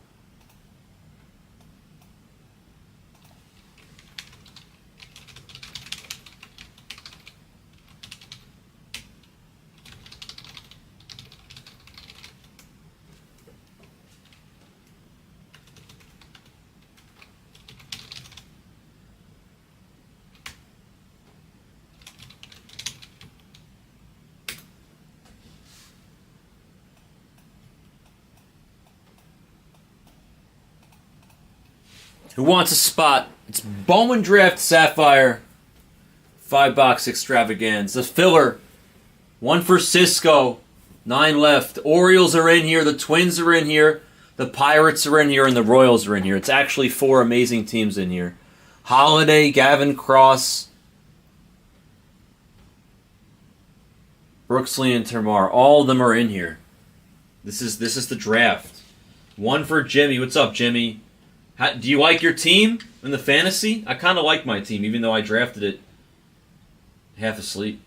Who wants a spot? It's Bowman Draft Sapphire. $5 extravaganza. Filler. 1 for Cisco. 9 left. Orioles are in here. The Twins are in here. The Pirates are in here. And the Royals are in here. It's actually 4 amazing teams in here. Holiday, Gavin Cross, Brooksley, and Termar. All of them are in here. This is the draft. 1 for Jimmy. What's up, Jimmy? Do you like your team in the fantasy? I kind of like my team, even though I drafted it half asleep.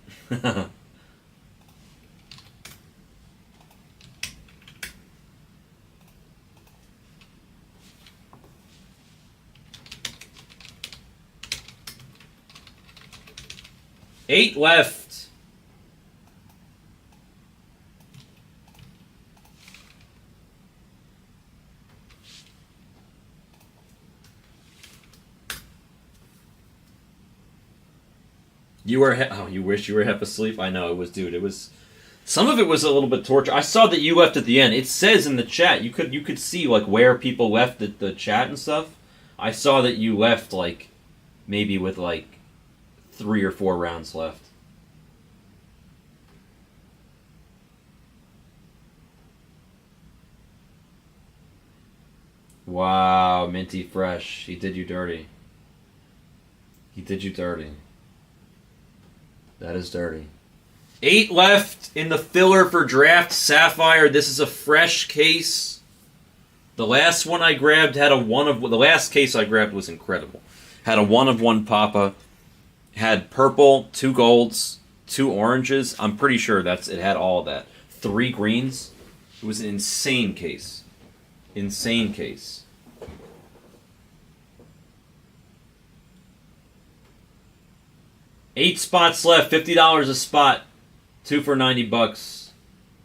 Eight left. You were you wish you were half asleep. I know it was, dude. It was some of it was a little bit torture. I saw that you left at the end. It says in the chat you could see like where people left the chat and stuff. I saw that you left like maybe with like 3 or 4 rounds left. Wow, Minty Fresh. He did you dirty. He did you dirty. That is dirty. 8 left in the filler for draft Sapphire. This is a fresh case. The last one I grabbed had a the last case I grabbed was incredible. Had a 1 of 1 Papa. Had purple, 2 golds, 2 oranges. I'm pretty sure it had all of that. 3 greens. It was an insane case. Insane case. $8 spots left, $50 a spot, 2 for $90.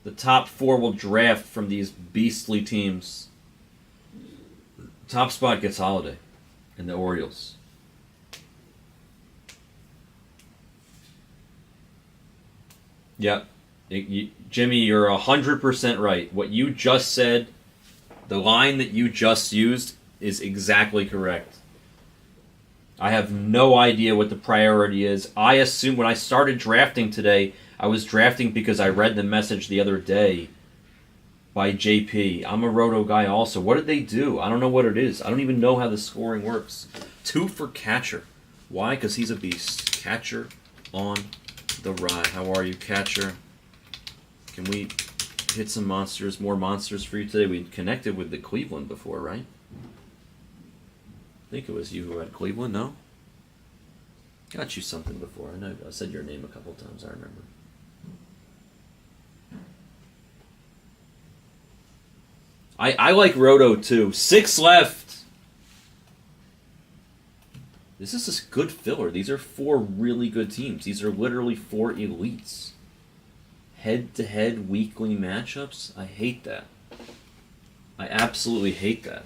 The top 4 will draft from these beastly teams. Top spot gets Holiday and the Orioles. Yep. Jimmy, you're 100% right. What you just said, the line that you just used, is exactly correct. I have no idea what the priority is. I assume when I started drafting today, I was drafting because I read the message the other day by JP. I'm a roto guy also. What did they do? I don't know what it is. I don't even know how the scoring works. 2 for catcher. Why? Because he's a beast. Catcher on the ride. How are you, catcher? Can we hit some monsters, more monsters for you today? We connected with the Cleveland before, right? I think it was you who had Cleveland, no? Got you something before. I know I said your name a couple times, I remember. I like Roto too. 6 left. This is a good filler. These are 4 really good teams. These are literally 4 elites. Head-to-head weekly matchups? I hate that. I absolutely hate that.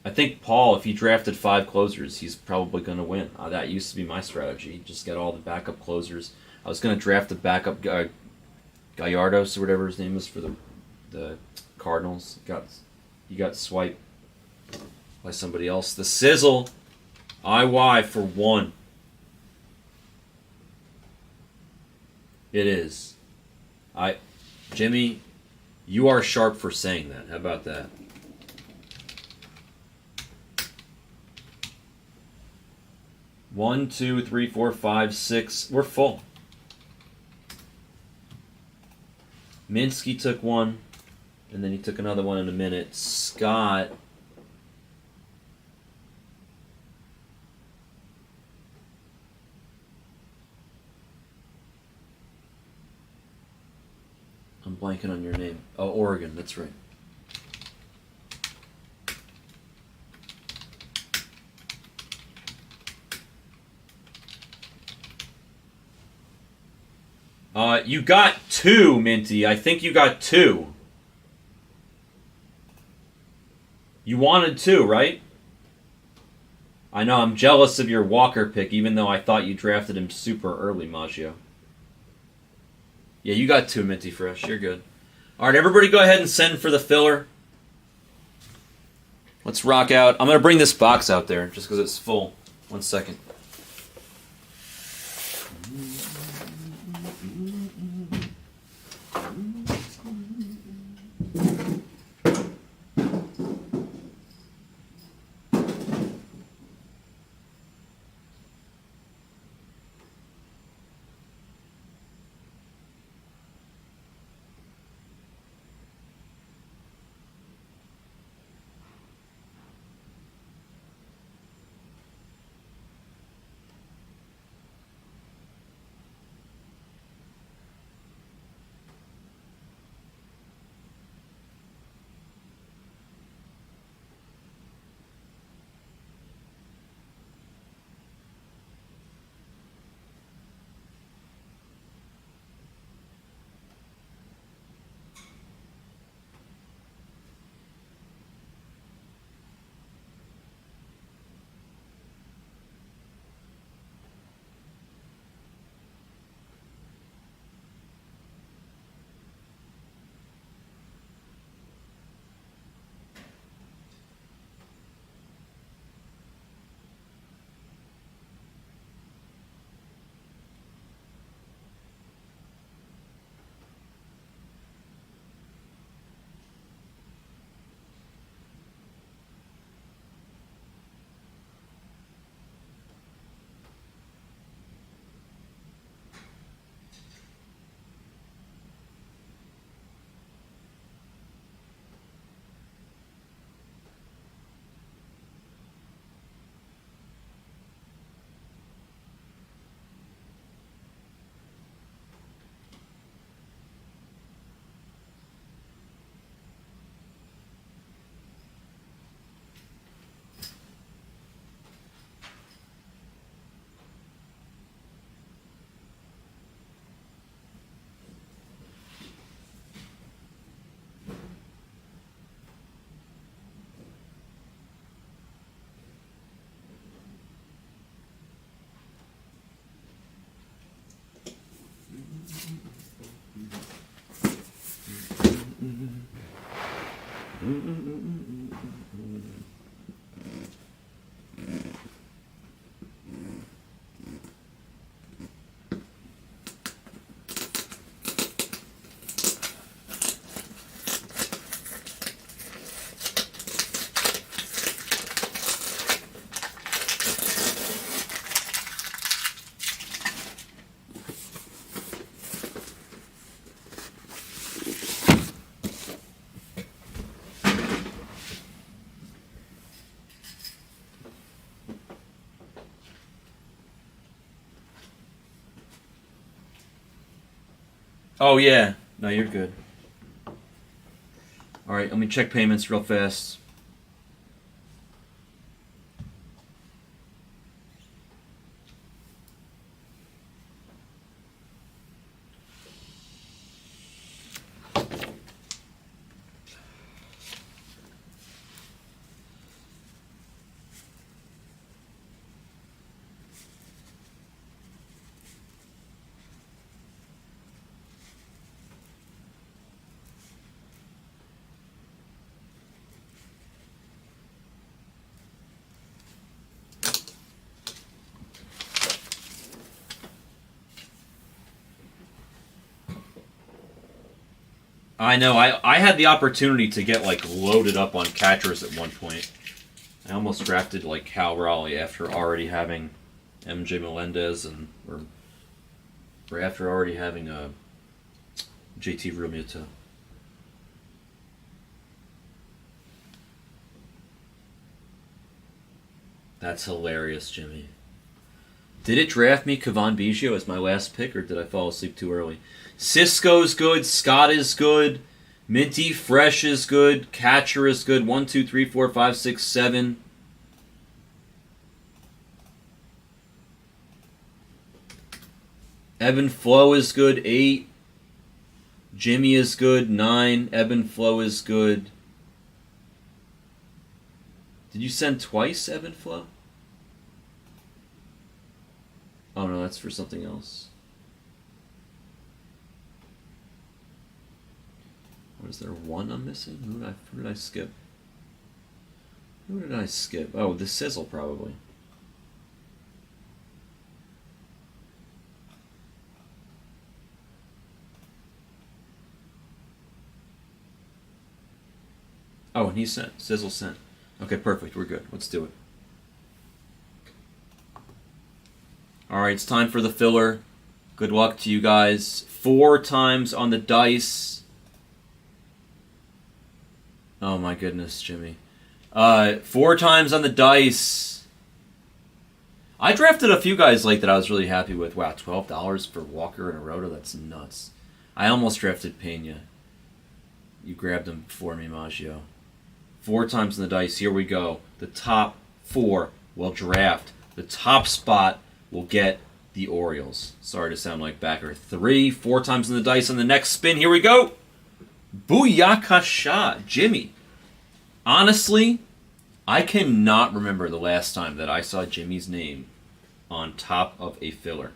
I think Paul, if he drafted 5 closers, he's probably going to win. That used to be my strategy. Just get all the backup closers. I was going to draft the backup Gallardos or whatever his name is for the Cardinals. He got swiped by somebody else. The Sizzle, IY for 1. It is. Jimmy, you are sharp for saying that. How about that? One, 2, 3, 4, 5, 6. We're full. Minsky took 1, and then he took another one in a minute. Scott. I'm blanking on your name. Oh, Oregon, that's right. You got 2, Minty. I think you got 2. You wanted 2, right? I know, I'm jealous of your Walker pick, even though I thought you drafted him super early, Maggio. Yeah, you got 2, Minty Fresh. You're good. Alright, everybody go ahead and send for the filler. Let's rock out. I'm going to bring this box out there, just because it's full. 1 second. Oh, yeah. No, you're good. All right, let me check payments real fast. I know. I had the opportunity to get like loaded up on catchers at one point. I almost drafted like Cal Raleigh after already having MJ Melendez or after already having JT Realmuto. That's hilarious, Jimmy. Did it draft me Cavan Biggio as my last pick, or did I fall asleep too early? Cisco's good. Scott is good. Minty Fresh is good. Catcher is good. 1, 2, 3, 4, 5, 6, 7. Evan Flo is good. 8. Jimmy is good. 9. Evan Flo is good. Did you send twice, Evan Flo? Oh no, that's for something else. What is there? 1 I'm missing? Who did I skip? Who did I skip? Oh, the Sizzle probably. Oh, and he sent. Sizzle sent. Okay, perfect. We're good. Let's do it. Alright, it's time for the filler. Good luck to you guys. 4 times on the dice. Oh my goodness, Jimmy. 4 times on the dice. I drafted a few guys late that I was really happy with. Wow, $12 for Walker and a Roto? That's nuts. I almost drafted Pena. You grabbed him for me, Maggio. 4 times on the dice. Here we go. The top 4 will draft. The top spot will get the Orioles. Sorry to sound like backer. 4 times on the dice on the next spin. Here we go. Booyakasha. Jimmy. Honestly, I cannot remember the last time that I saw Jimmy's name on top of a filler.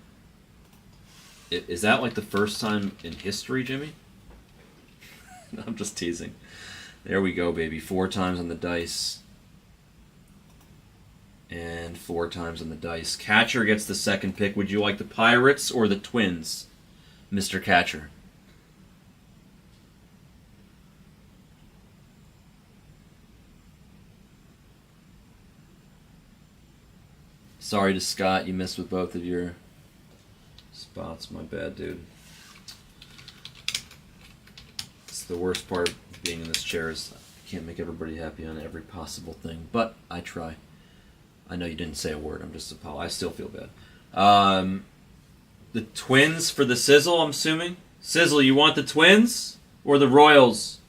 Is that like the first time in history, Jimmy? I'm just teasing. There we go, baby. 4 times on the dice. And 4 times on the dice. Catcher gets the second pick. Would you like the Pirates or the Twins, Mr. Catcher? Sorry to Scott, you missed with both of your spots. My bad, dude. It's the worst part of being in this chair is I can't make everybody happy on every possible thing, but I try. I know you didn't say a word. I'm just I still feel bad. The Twins for the Sizzle, I'm assuming. Sizzle, you want the Twins or the Royals?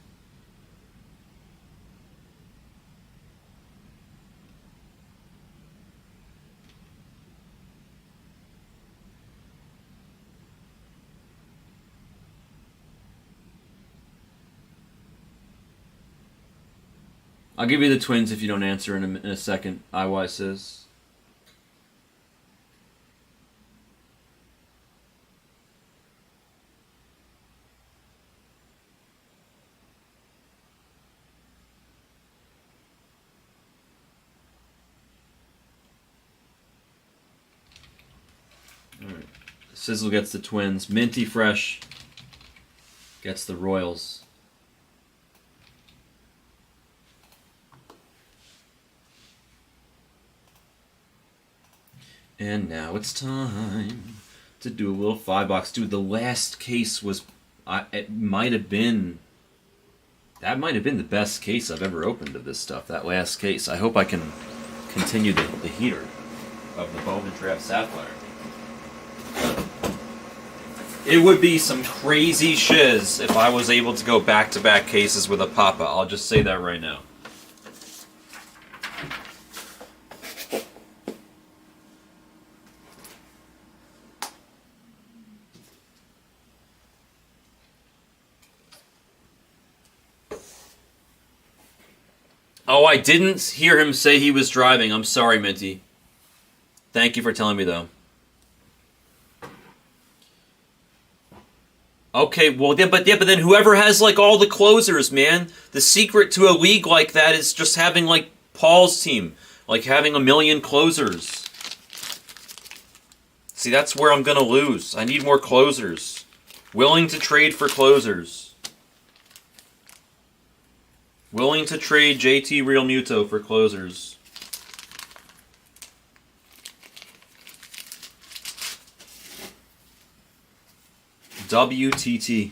I'll give you the Twins if you don't answer in a second, IY says. Sizzle gets the Twins. Minty Fresh gets the Royals. And now it's time to do a little $5. Dude, the last case was, it might have been, that might have been the best case I've ever opened of this stuff, that last case. I hope I can continue the heater of the Bowman Draft Sapphire. It would be some crazy shiz if I was able to go back-to-back cases with a Papa. I'll just say that right now. Oh, I didn't hear him say he was driving. I'm sorry, Minty. Thank you for telling me, though. Okay, well, yeah, but then whoever has, like, all the closers, man, the secret to a league like that is just having, like, Paul's team. Like, having a million closers. See, that's where I'm gonna lose. I need more closers. Willing to trade for closers. Willing to trade JT Real Muto for closers. WTT.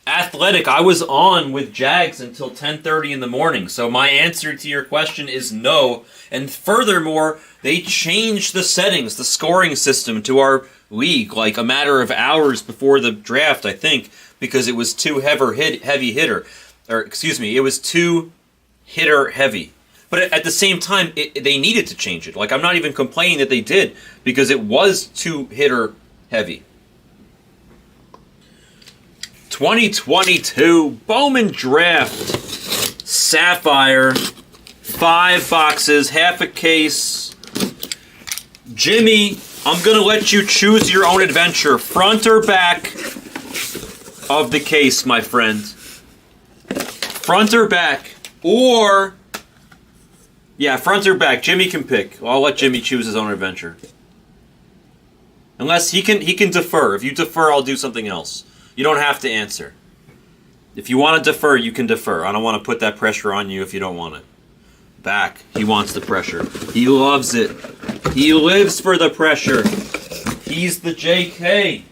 Athletic, I was on with Jags until 10:30 in the morning, so my answer to your question is no. And furthermore, they changed the settings, the scoring system to our league like a matter of hours before the draft, I think, because it was too heavy hitter. Or, excuse me, it was too hitter heavy. But at the same time, they needed to change it. Like, I'm not even complaining that they did, because it was too hitter heavy. 2022 Bowman Draft Sapphire, 5 boxes, half a case. Jimmy, I'm gonna let you choose your own adventure, front or back of the case, my friend. Front or back, or yeah, front or back. Jimmy can pick. I'll let Jimmy choose his own adventure. Unless he can defer. If you defer, I'll do something else. You don't have to answer. If you want to defer, you can defer. I don't want to put that pressure on you if you don't want it. Back. He wants the pressure. He loves it. He lives for the pressure. He's the JK.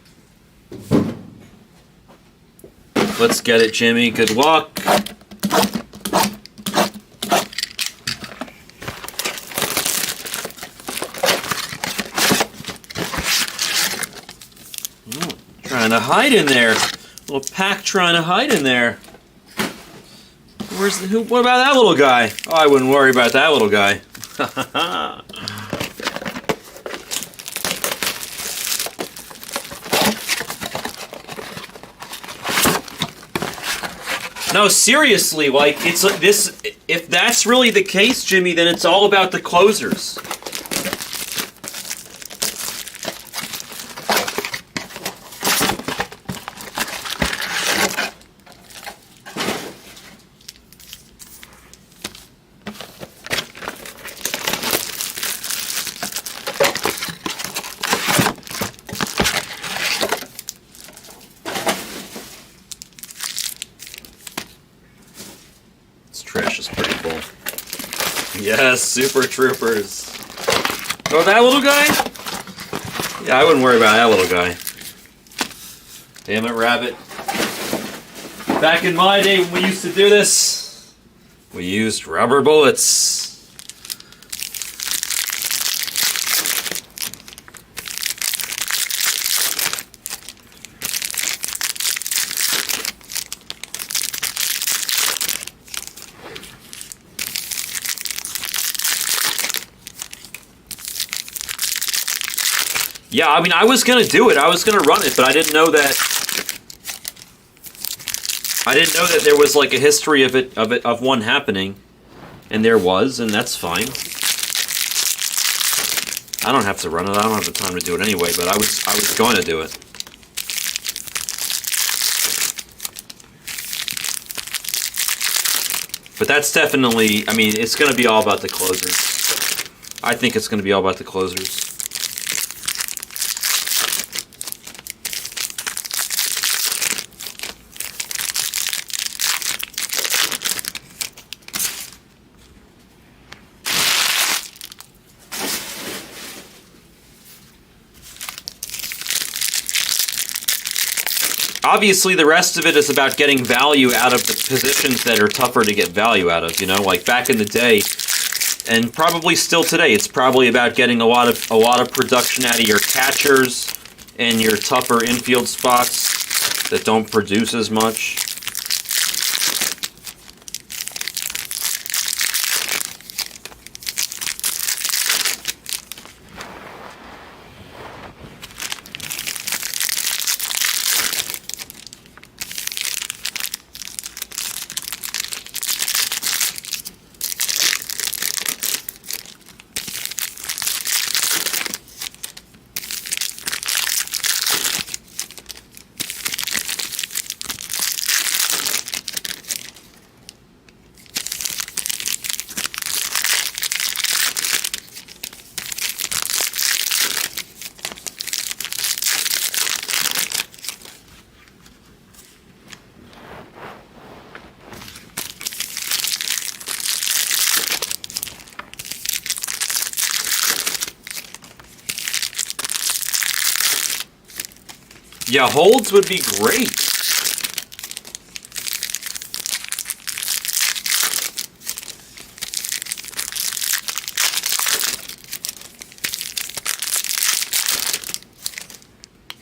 Let's get it, Jimmy. Good luck. Trying to hide in there. Little pack trying to hide in there. What about that little guy? Oh, I wouldn't worry about that little guy. No, seriously, like, it's this. If that's really the case, Jimmy, then it's all about the closers. Yes, Super Troopers. Oh, that little guy? Yeah, I wouldn't worry about that little guy. Damn it, Rabbit. Back in my day when we used to do this, we used rubber bullets. Yeah, I mean, I was gonna do it. I was gonna run it, but I didn't know that. I didn't know that there was like a history of one happening, and there was, and that's fine. I don't have to run it. I don't have the time to do it anyway. But I was going to do it. But that's definitely, I mean, it's going to be all about the closers. I think it's going to be all about the closers. Obviously, the rest of it is about getting value out of the positions that are tougher to get value out of. You know, like back in the day, and probably still today, it's probably about getting a lot of production out of your catchers and your tougher infield spots that don't produce as much. Yeah, holds would be great.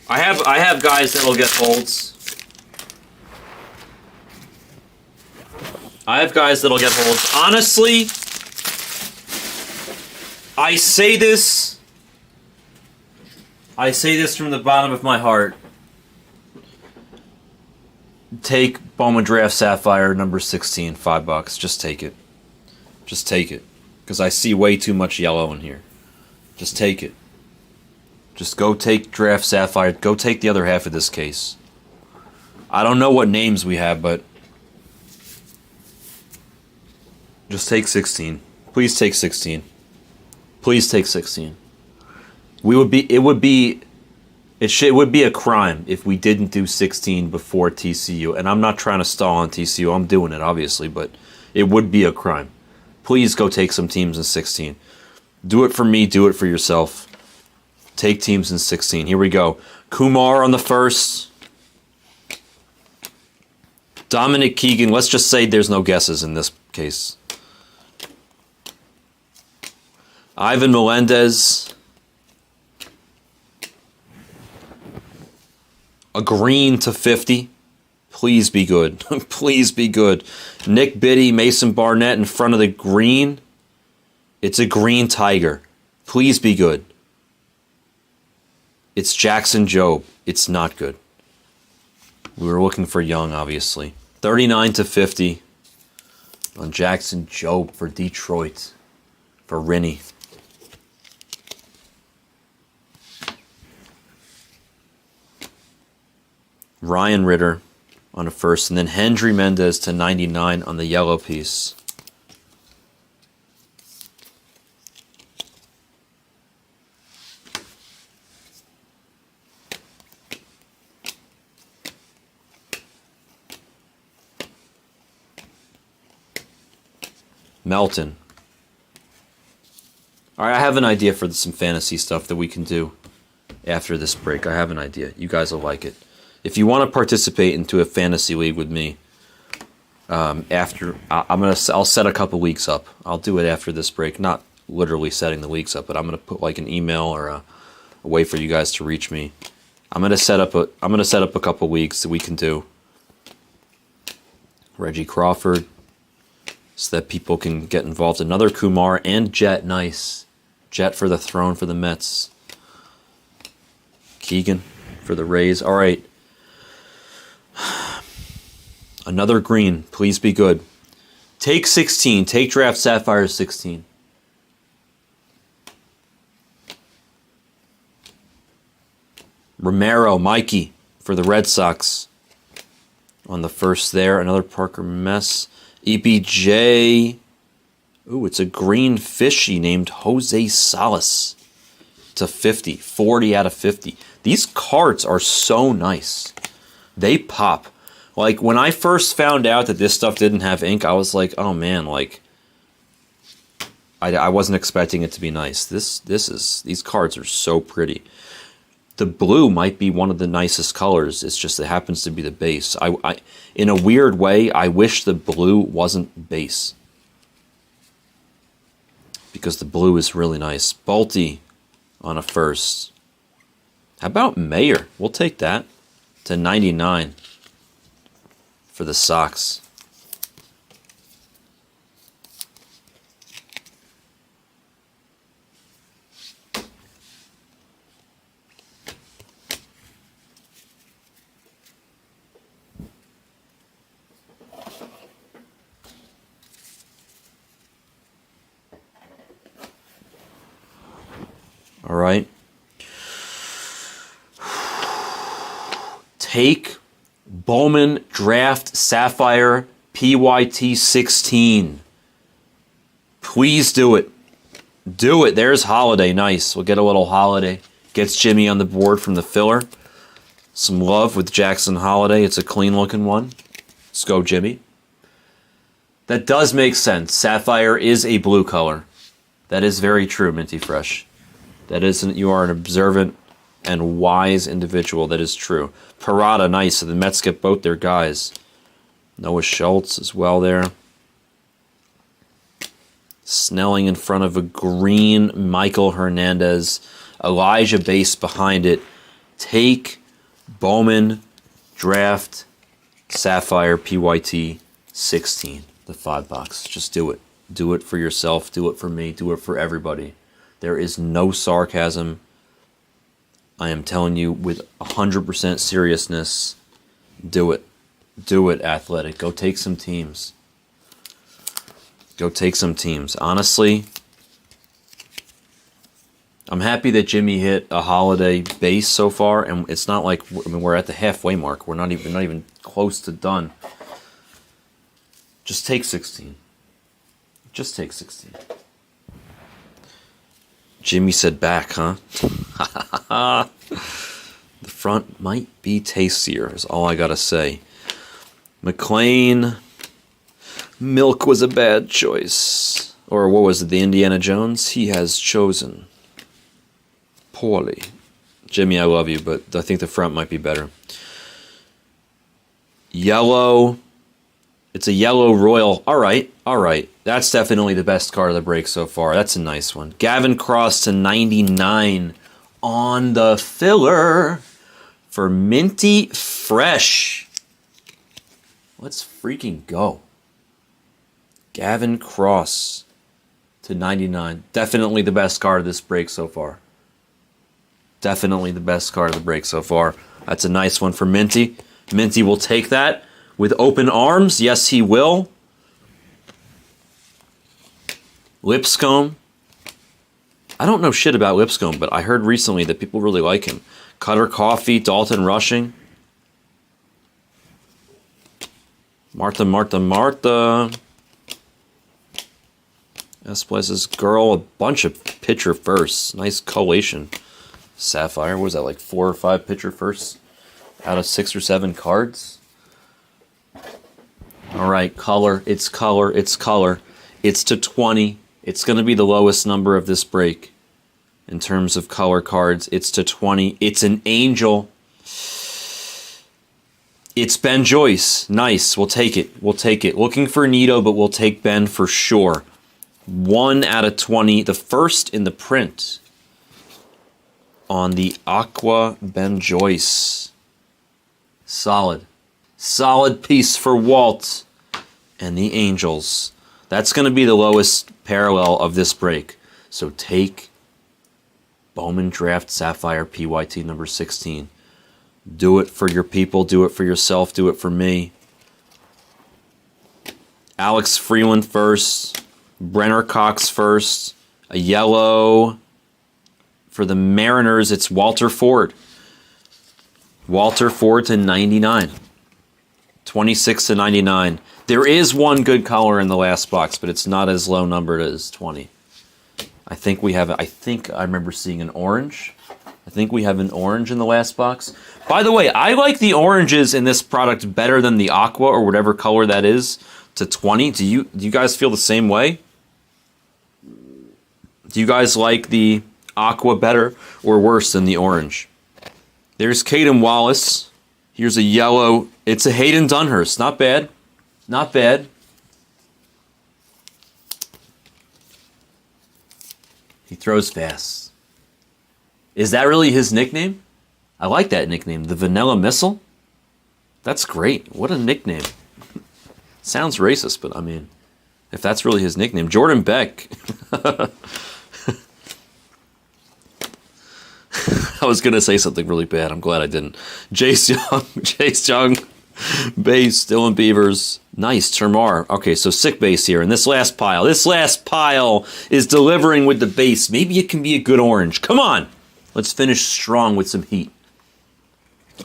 I have guys that'll get holds. I have guys that'll get holds. Honestly, I say this from the bottom of my heart. Take Bowman Draft Sapphire number 16, $5. Just take it. Just take it. Because I see way too much yellow in here. Just take it. Just go take Draft Sapphire. Go take the other half of this case. I don't know what names we have, but just take 16. Please take 16. Please take 16. It would be a crime if we didn't do 16 before TCU. And I'm not trying to stall on TCU. I'm doing it, obviously, but it would be a crime. Please go take some teams in 16. Do it for me. Do it for yourself. Take teams in 16. Here we go. Kumar on the first. Dominic Keegan. Let's just say there's no guesses in this case. Ivan Melendez. A green to 50. Please be good. Please be good. Nick Biddy, Mason Barnett in front of the green. It's a green tiger. Please be good. It's Jackson Jobe. It's not good. We were looking for Young, obviously. 39 to 50 on Jackson Jobe for Detroit. For Rennie. Ryan Ritter on a first, and then Hendry Mendez to 99 on the yellow piece. Melton. All right, I have an idea for some fantasy stuff that we can do after this break. I have an idea. You guys will like it. If you want to participate into a fantasy league with me, I'll set a couple weeks up. I'll do it after this break. Not literally setting the weeks up, but I'm gonna put like an email or a way for you guys to reach me. I'm gonna set up a couple weeks that we can do. Reggie Crawford, so that people can get involved. Another Kumar and Jet. Nice. Jet for the throne for the Mets. Keegan for the Rays. All right. Another green. Please be good. Take 16. Take Draft Sapphire 16. Romero, Mikey for the Red Sox. On the first there. Another Parker Mess. EBJ. Ooh, it's a green fishy named Jose Salas. To 50. 40 out of 50. These cards are so nice. They pop. Like, when I first found out that this stuff didn't have ink, I was like, oh man, like, I wasn't expecting it to be nice. These cards are so pretty. The blue might be one of the nicest colors. It's just it happens to be the base. I in a weird way, I wish the blue wasn't base. Because the blue is really nice. Balti on a first. How about Mayer? We'll take that. To 99 for the Sox. All right. Take Bowman Draft Sapphire PYT 16. Please do it. Do it. There's Holiday. Nice. We'll get a little Holiday. Gets Jimmy on the board from the filler. Some love with Jackson Holiday. It's a clean looking one. Let's go, Jimmy. That does make sense. Sapphire is a blue color. That is very true, Minty Fresh. That isn't. You are an observant and wise individual. That is true. Parada, nice. So the Mets get both their guys. Noah Schultz as well there. Snelling in front of a green Michael Hernandez. Elijah base behind it. Take Bowman Draft Sapphire PYT 16. The 5-box. Just do it. Do it for yourself. Do it for me. Do it for everybody. There is no sarcasm. I am telling you with 100% seriousness, do it. Do it, Athletic. Go take some teams. Go take some teams. Honestly, I'm happy that Jimmy hit a Holiday base so far, and it's not like we're at the halfway mark. We're not even close to done. Just take 16. Just take 16. Jimmy said back, huh? The front might be tastier, is all I gotta say. McLean. Milk was a bad choice. Or what was it, the Indiana Jones? He has chosen poorly. Jimmy, I love you, but I think the front might be better. Yellow. It's a yellow royal. All right. That's definitely the best card of the break so far. That's a nice one. Gavin Cross to 99 on the filler for Minty Fresh. Let's freaking go. Gavin Cross to 99. Definitely the best card of this break so far. Definitely the best card of the break so far. That's a nice one for Minty. Minty will take that with open arms. Yes, he will. Lipscomb. I don't know shit about Lipscomb, but I heard recently that people really like him. Cutter Coffee, Dalton Rushing. Martha. Esplez's Girl, a bunch of pitcher firsts. Nice collation. Sapphire, what was that, like 4 or 5 pitcher firsts out of 6 or 7 cards? All right, color. It's to 20. It's going to be the lowest number of this break in terms of color cards. It's to 20. It's an Angel. It's Ben Joyce. Nice. We'll take it. Looking for Nito, but we'll take Ben for sure. 1 out of 20. The first in the print on the Aqua Ben Joyce. Solid piece for Walt and the Angels. That's going to be the lowest parallel of this break. So take Bowman Draft Sapphire PYT number 16. Do it for your people. Do it for yourself. Do it for me. Alex Freeland first. Brenner Cox first. A yellow. For the Mariners, it's Walter Ford. Walter Ford to 99. 26 to 99. There is one good color in the last box, but it's not as low numbered as 20. I think I remember seeing an orange. I think we have an orange in the last box. By the way, I like the oranges in this product better than the aqua or whatever color that is to 20. Do you guys feel the same way? Do you guys like the aqua better or worse than the orange? There's Caden Wallace. Here's a yellow. It's a Hayden Dunhurst. Not bad. Not bad. He throws fast. Is that really his nickname? I like that nickname. The Vanilla Missile? That's great. What a nickname. Sounds racist, but I mean, if that's really his nickname. Jordan Beck. I was going to say something really bad. I'm glad I didn't. Chase Young, base, Dylan Beavers. Nice, Termar. Okay, so sick base here. And this last pile is delivering with the base. Maybe it can be a good orange. Come on. Let's finish strong with some heat.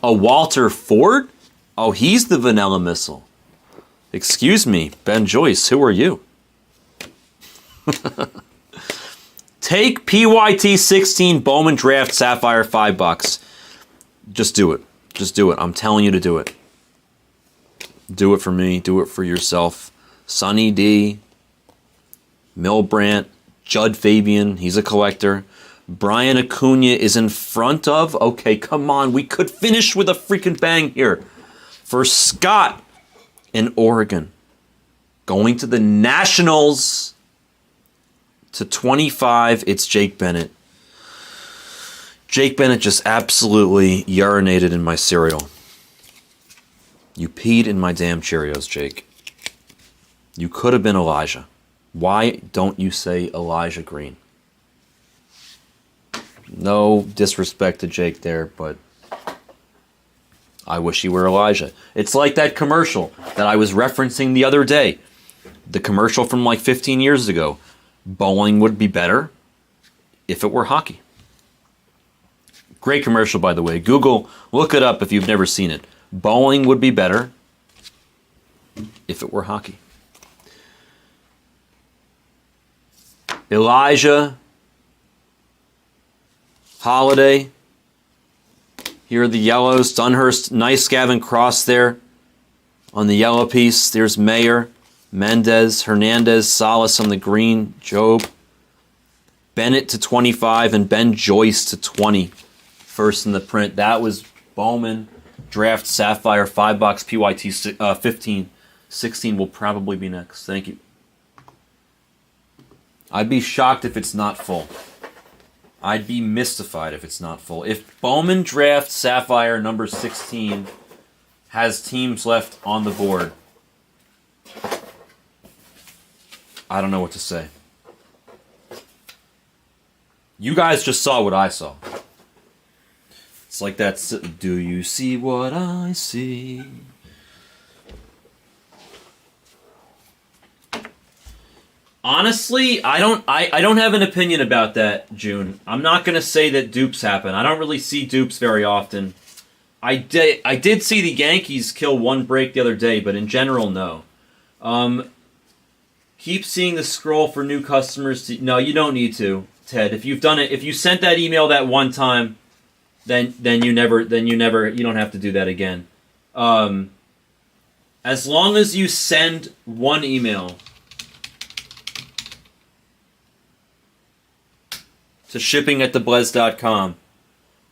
A Walter Ford? Oh, he's the Vanilla Missile. Excuse me, Ben Joyce, who are you? Take PYT 16 Bowman Draft Sapphire $5. Just do it. Just do it. I'm telling you to do it. Do it for me. Do it for yourself. Sonny D. Milbrandt. Judd Fabian. He's a collector. Brian Acuna is in front of. Okay, come on. We could finish with a freaking bang here. For Scott in Oregon. Going to the Nationals. To 25, it's Jake Bennett. Jake Bennett just absolutely urinated in my cereal. You peed in my damn Cheerios, Jake. You could have been Elijah. Why don't you say Elijah Green? No disrespect to Jake there, but I wish he were Elijah. It's like that commercial that I was referencing the other day. The commercial from like 15 years ago. Bowling would be better if it were hockey. Great commercial, by the way. Google, look it up if you've never seen it. Bowling would be better if it were hockey. Elijah, Holiday. Here are the yellows. Dunhurst, nice Gavin Cross there on the yellow piece. There's Mayer. Mendez, Hernandez, Salas on the green, Job, Bennett to 25, and Ben Joyce to 20. First in the print. That was Bowman Draft Sapphire $5 PYT 15. 16 will probably be next. Thank you. I'd be shocked if it's not full. I'd be mystified if it's not full. If Bowman Draft Sapphire number 16 has teams left on the board, I don't know what to say. You guys just saw what I saw. It's like that. Do you see what I see? Honestly, I don't have an opinion about that, June. I'm not gonna say that dupes happen. I don't really see dupes very often. I did see the Yankees kill one break the other day, but in general, no. Keep seeing the scroll for new customers. No, you don't need to, Ted. If you've done it, if you sent that email that one time, then you don't have to do that again. As long as you send one email to shipping@theblez.com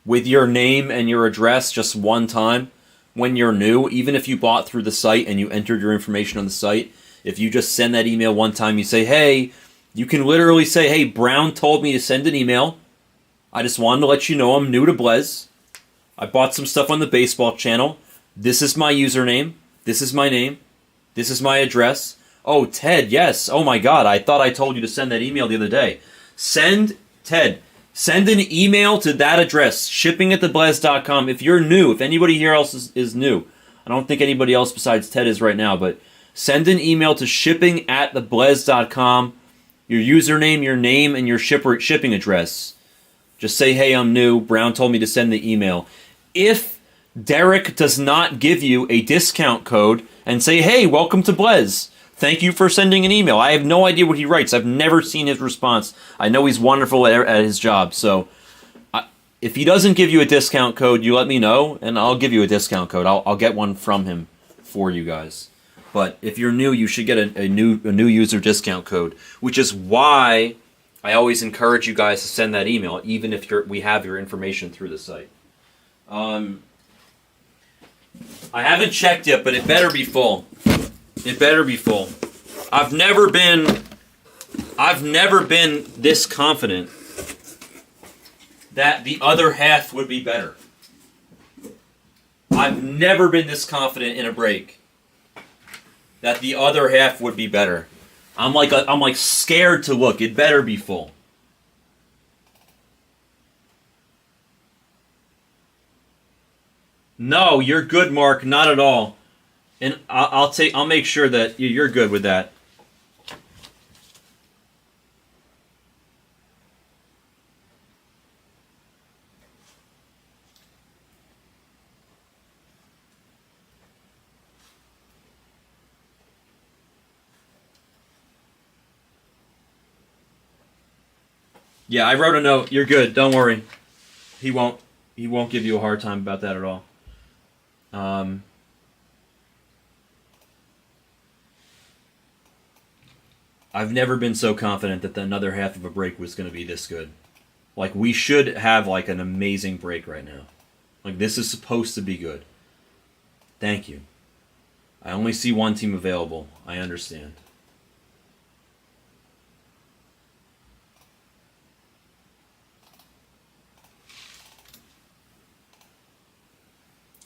with your name and your address just one time when you're new, even if you bought through the site and you entered your information on the site, if you just send that email one time, you say, hey, you can literally say, hey, Brown told me to send an email. I just wanted to let you know I'm new to Blez. I bought some stuff on the baseball channel. This is my username. This is my name. This is my address. Oh, Ted, yes. Oh, my God. I thought I told you to send that email the other day. Send an email to that address, shipping@theblez.com. If you're new, if anybody here else is new, I don't think anybody else besides Ted is right now, but send an email to shipping@theblez.com, your username, your name, and your shipping address. Just say, hey, I'm new. Brown told me to send the email. If Derek does not give you a discount code and say, hey, welcome to Blez. Thank you for sending an email. I have no idea what he writes. I've never seen his response. I know he's wonderful at his job. So if he doesn't give you a discount code, you let me know, and I'll give you a discount code. I'll get one from him for you guys. But if you're new, you should get a new user discount code, which is why I always encourage you guys to send that email, even if we have your information through the site. I haven't checked yet, but it better be full. It better be full. I've never been this confident that the other half would be better. I've never been this confident in a break that the other half would be better. I'm like scared to look. It better be full. No, you're good, Mark. Not at all. And I'll make sure that you're good with that. Yeah, I wrote a note. You're good. Don't worry. He won't give you a hard time about that at all. I've never been so confident that the another half of a break was going to be this good. Like, we should have, like, an amazing break right now. Like, this is supposed to be good. Thank you. I only see one team available. I understand.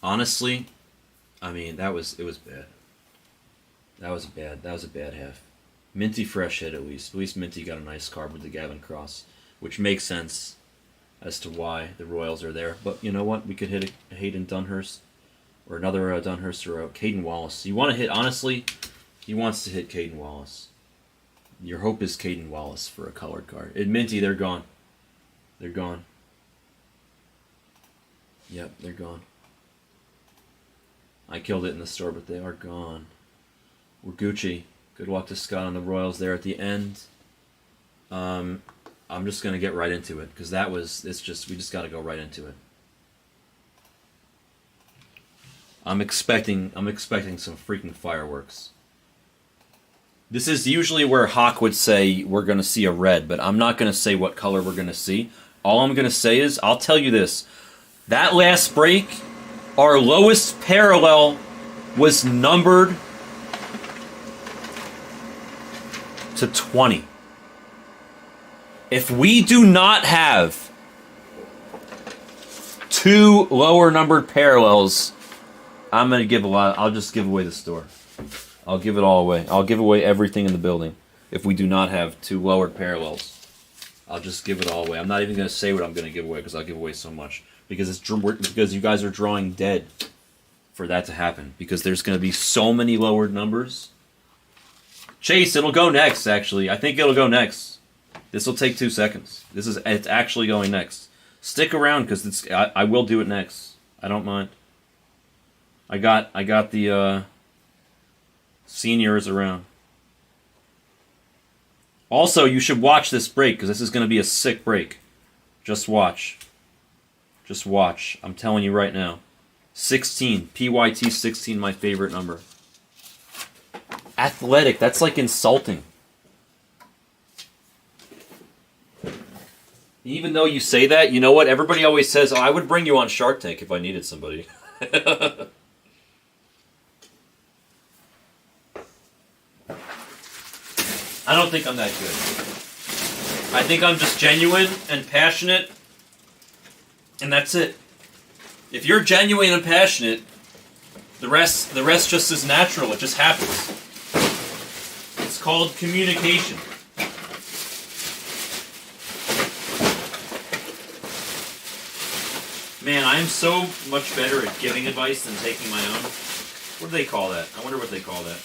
Honestly, I mean, it was bad. That was a bad half. Minty fresh hit at least. At least Minty got a nice card with the Gavin Cross, which makes sense as to why the Royals are there. But you know what? We could hit a Hayden Dunhurst, or another Dunhurst, or a Caden Wallace. You want to hit, honestly, he wants to hit Caden Wallace. Your hope is Caden Wallace for a colored card. And Minty, they're gone. They're gone. Yep, they're gone. I killed it in the store, but they are gone. We're Gucci. Good luck to Scott on the Royals there at the end. I'm just gonna get right into it because we just got to go right into it. I'm expecting some freaking fireworks. This is usually where Hawk would say we're gonna see a red, but I'm not gonna say what color we're gonna see. All I'm gonna say is I'll tell you this: that last break, our lowest parallel was numbered to 20. If we do not have 2 lower numbered parallels, I'm going to give a lot. I'll just give away the store. I'll give it all away. I'll give away everything in the building if we do not have 2 lowered parallels. I'll just give it all away. I'm not even going to say what I'm going to give away because I'll give away so much. Because you guys are drawing dead for that to happen. Because there's going to be so many lowered numbers. Chase, it'll go next, actually. I think it'll go next. This will take 2 seconds. It's actually going next. Stick around, because I will do it next. I don't mind. I got the seniors around. Also, you should watch this break, because this is going to be a sick break. Just watch. Just watch. I'm telling you right now. 16. PYT 16, my favorite number. Athletic. That's like insulting. Even though you say that, you know what? Everybody always says, oh, I would bring you on Shark Tank if I needed somebody. I don't think I'm that good. I think I'm just genuine and passionate, and that's it. If you're genuine and passionate, the rest just is natural. It just happens. It's called communication. Man, I am so much better at giving advice than taking my own. What do they call that? I wonder what they call that.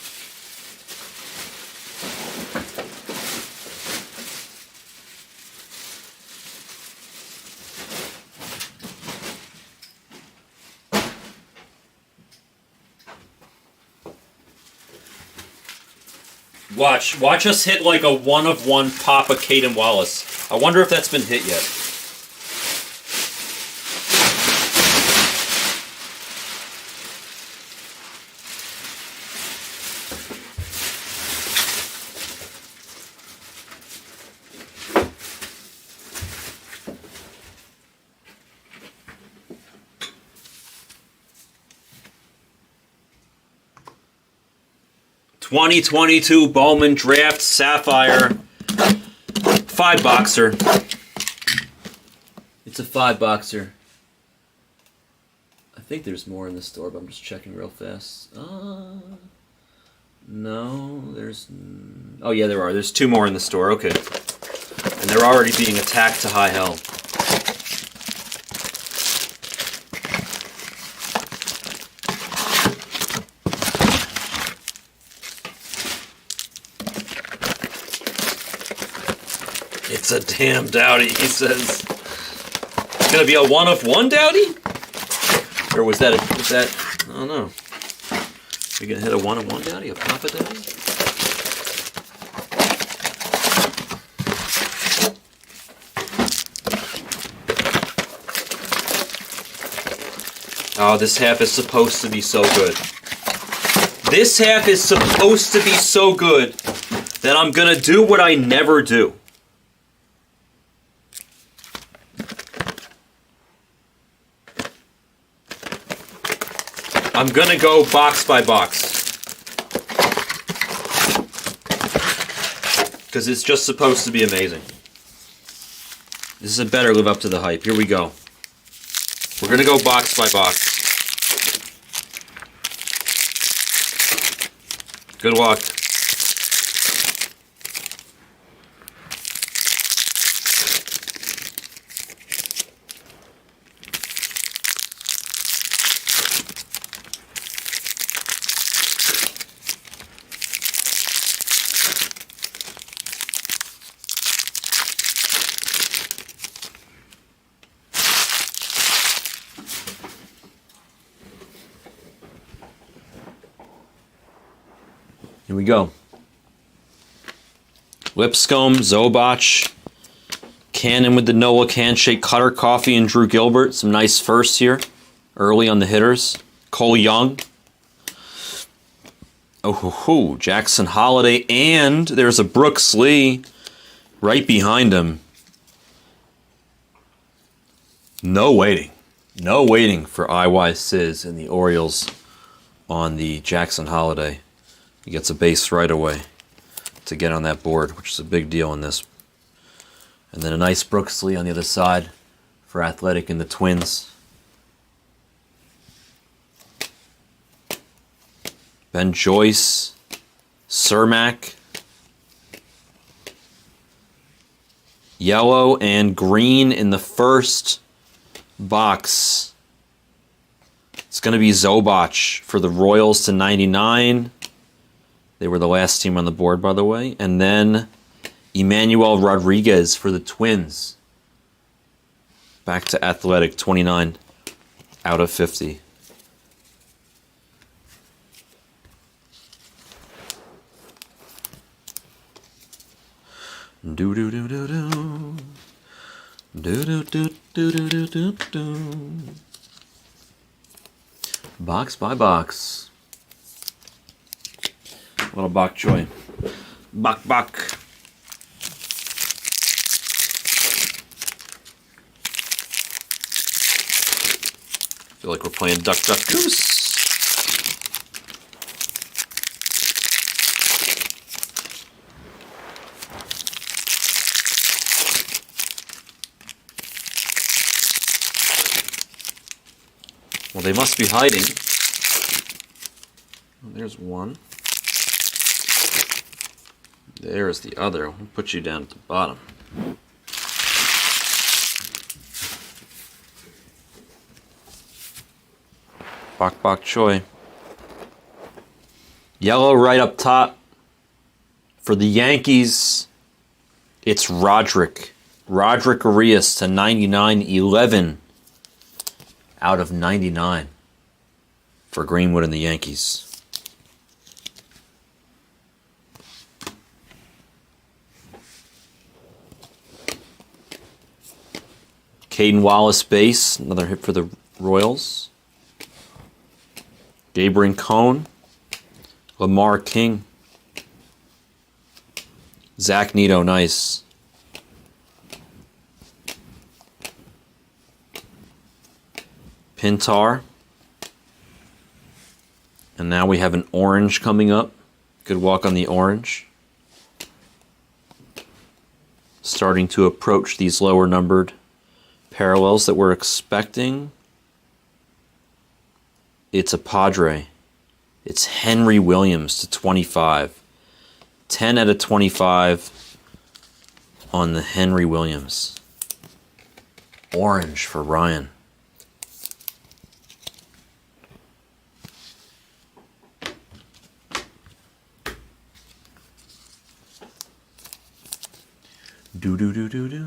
Watch us hit like a 1-of-1 Papa Caden Wallace. I wonder if that's been hit yet. '22 Bowman Draft Sapphire 5-boxer. It's a 5-boxer. I think there's more in the store, but I'm just checking real fast. No, there's... Oh yeah, there are. There's 2 more in the store. Okay. And they're already being attacked to high hell. It's a damn Dowdy, he says. It's gonna be a 1-of-1 Dowdy? Or was that, I don't know. You gonna hit a 1-of-1 Dowdy, a Papa Dowdy? Oh, this half is supposed to be so good. This half is supposed to be so good that I'm gonna do what I never do. I'm gonna go box by box. Because it's just supposed to be amazing. This is better live up to the hype. Here we go. We're gonna go box by box. Good luck. Here we go. Lipscomb, Zobach, Cannon with the Noah Handshake, Cutter Coffee, and Drew Gilbert. Some nice firsts here, early on the hitters. Cole Young. Oh, Jackson Holiday, and there's a Brooks Lee right behind him. No waiting. No waiting for IY Sizz and the Orioles on the Jackson Holiday. He gets a base right away to get on that board, which is a big deal in this. And then a nice Brooks Lee on the other side for Athletic and the Twins. Ben Joyce, Cermak, yellow and green in the first box. It's going to be Zobach for the Royals to 99. They were the last team on the board, by the way. And then Emmanuel Rodriguez for the Twins. Back to Athletic, 29 out of 50. Do do do do do. Do do do do do do do do. Box by box. Little bok choy. Bok. Feel like we're playing Duck Duck Goose. Well, they must be hiding. There's one. There's the other. We'll put you down at the bottom. Bok choy. Yellow right up top. For the Yankees, it's Roderick. Roderick Arias to 99, 11 out of 99 for Greenwood and the Yankees. Caden Wallace base, another hit for the Royals. Gabe Rincon, Lamar King, Zach Neto, nice. Pintar. And now we have an orange coming up. Good walk on the orange. Starting to approach these lower numbered parallels that we're expecting. It's a Padre. It's Henry Williams to 25. 10 out of 25 on the Henry Williams. Orange for Ryan. Do do do do do.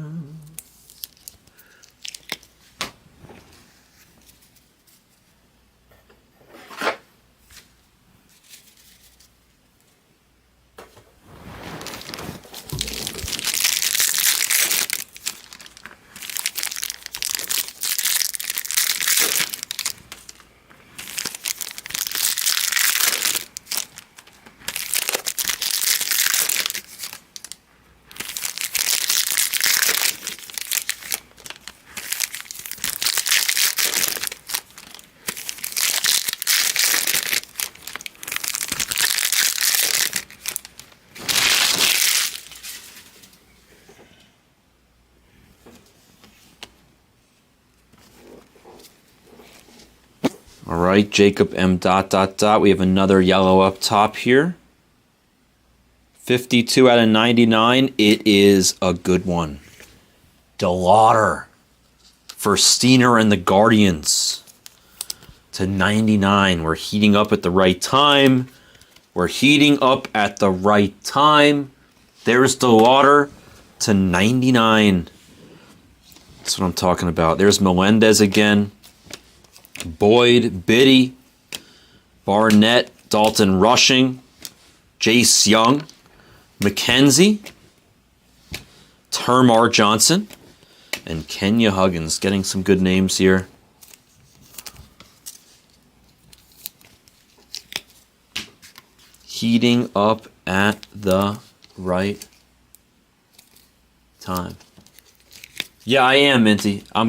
All right, Jacob M. ... We have another yellow up top here. 52 out of 99. It is a good one. DeLauder for Steiner and the Guardians to 99. We're heating up at the right time. We're heating up at the right time. There's DeLauder to 99. That's what I'm talking about. There's Melendez again. Boyd, Biddy, Barnett, Dalton Rushing, Jace Young, McKenzie, Termar Johnson, and Kenya Huggins. Getting some good names here. Heating up at the right time. Yeah, I am, Minty. I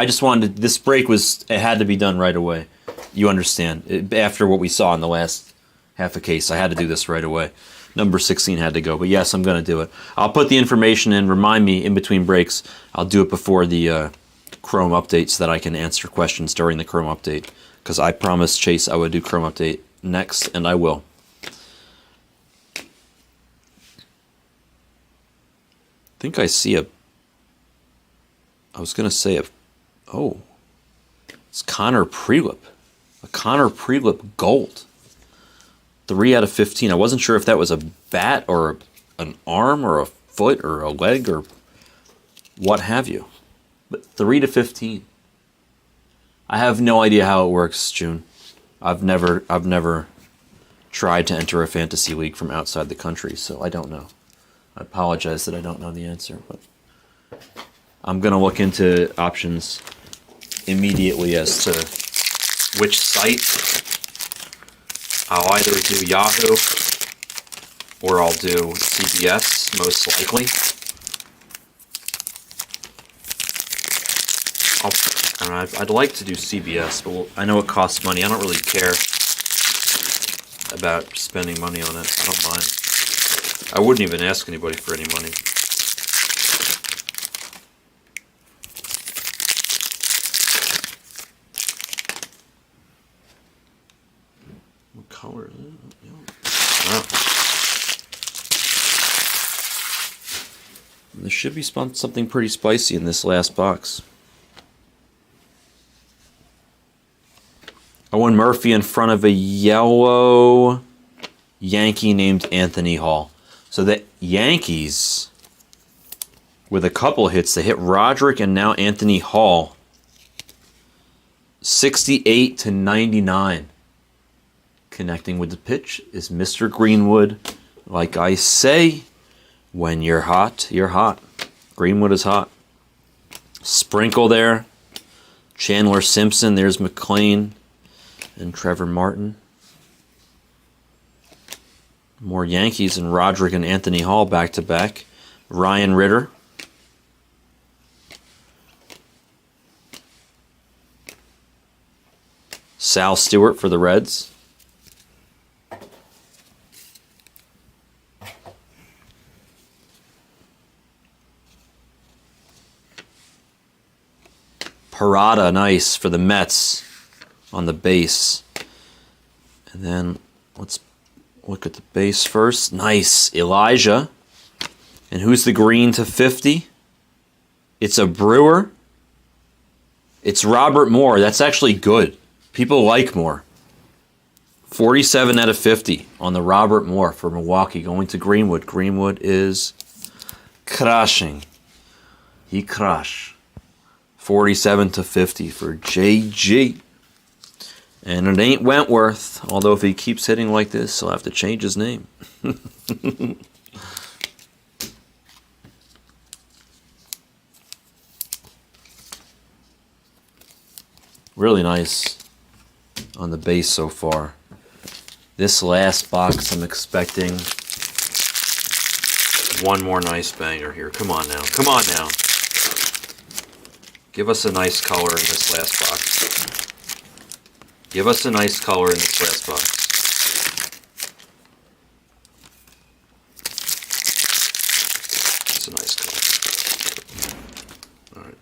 just wanted to, this break it had to be done right away. You understand. After what we saw in the last half a case, I had to do this right away. Number 16 had to go, but yes, I'm going to do it. I'll put the information in, remind me in between breaks. I'll do it before the Chrome update so that I can answer questions during the Chrome update. Because I promised Chase I would do Chrome update next, and I will. I think I see it's Connor Prelip. A Connor Prelip gold. 3 out of 15. I wasn't sure if that was a bat or an arm or a foot or a leg or what have you. But 3 to 15. I have no idea how it works, June. I've never tried to enter a fantasy league from outside the country, so I don't know. I apologize that I don't know the answer, but I'm going to look into options immediately as to which site. I'll either do Yahoo or I'll do CBS, most likely. I'd like to do CBS, but I know it costs money. I don't really care about spending money on it. I don't mind. I wouldn't even ask anybody for any money. What color is it? Wow. There should be something pretty spicy in this last box. Owen Murphy in front of a yellow Yankee named Anthony Hall. So the Yankees, with a couple hits, they hit Roderick and now Anthony Hall. 68 to 99. Connecting with the pitch is Mr. Greenwood. Like I say, when you're hot, you're hot. Greenwood is hot. Sprinkle there. Chandler Simpson. There's McLean and Trevor Martin. More Yankees and Roderick and Anthony Hall back to back. Ryan Ritter. Sal Stewart for the Reds. Parada, nice, for the Mets on the base. And then let's look at the base first. Nice, Elijah. And who's the green to 50? It's a Brewer. It's Robert Moore. That's actually good. People like Moore. 47 out of 50 on the Robert Moore for Milwaukee going to Greenwood. Greenwood is crushing. He crush. 47 to 50 for JG. And it ain't Wentworth. Although if he keeps hitting like this, he'll have to change his name. Really nice on the base so far. This last box, I'm expecting one more nice banger here. Come on now. Come on now. Give us a nice color in this last box. Give us a nice color in this last box. It's a nice color. All right.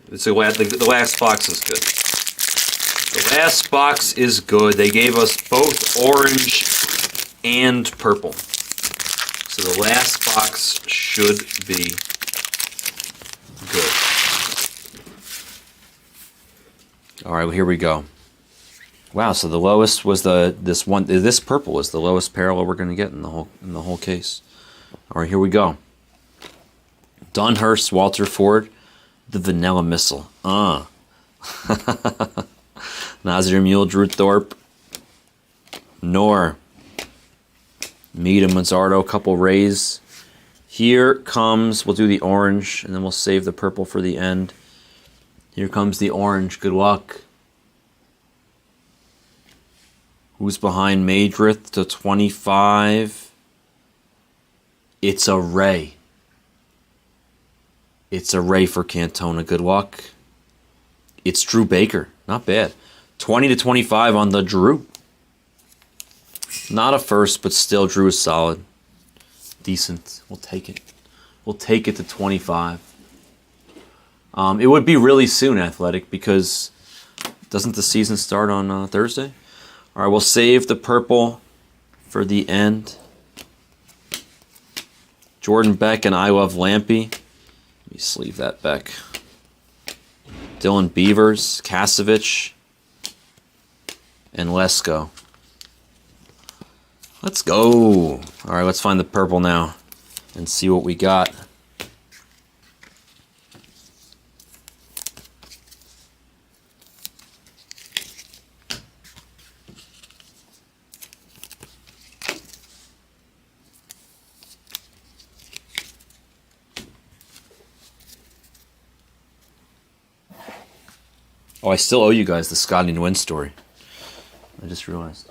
The last box is good. The last box is good. They gave us both orange and purple. So the last box should be good. All right, well, here we go. Wow, so the lowest was this purple is the lowest parallel we're going to get in the whole case. All right, here we go. Dunhurst, Walter Ford, the Vanilla Missile. Nazir Mule, Drew Thorpe, Nor, Mita Mazzardo, a couple Rays. Here comes, we'll do the orange, and then we'll save the purple for the end. Here comes the orange. Good luck. Who's behind Madrith to 25? It's a Ray. It's a Ray for Cantona. Good luck. It's Drew Baker. Not bad. 20 to 25 on the Drew. Not a first, but still Drew is solid. Decent. We'll take it. We'll take it to 25. It would be really soon, Athletic, because doesn't the season start on Thursday? All right, we'll save the purple for the end. Jordan Beck and I Love Lampy. Let me sleeve that back. Dylan Beavers, Kasevich, and Lesko. Let's go. All right, let's find the purple now and see what we got. Oh, I still owe you guys the Scotty Nguyen story. I just realized.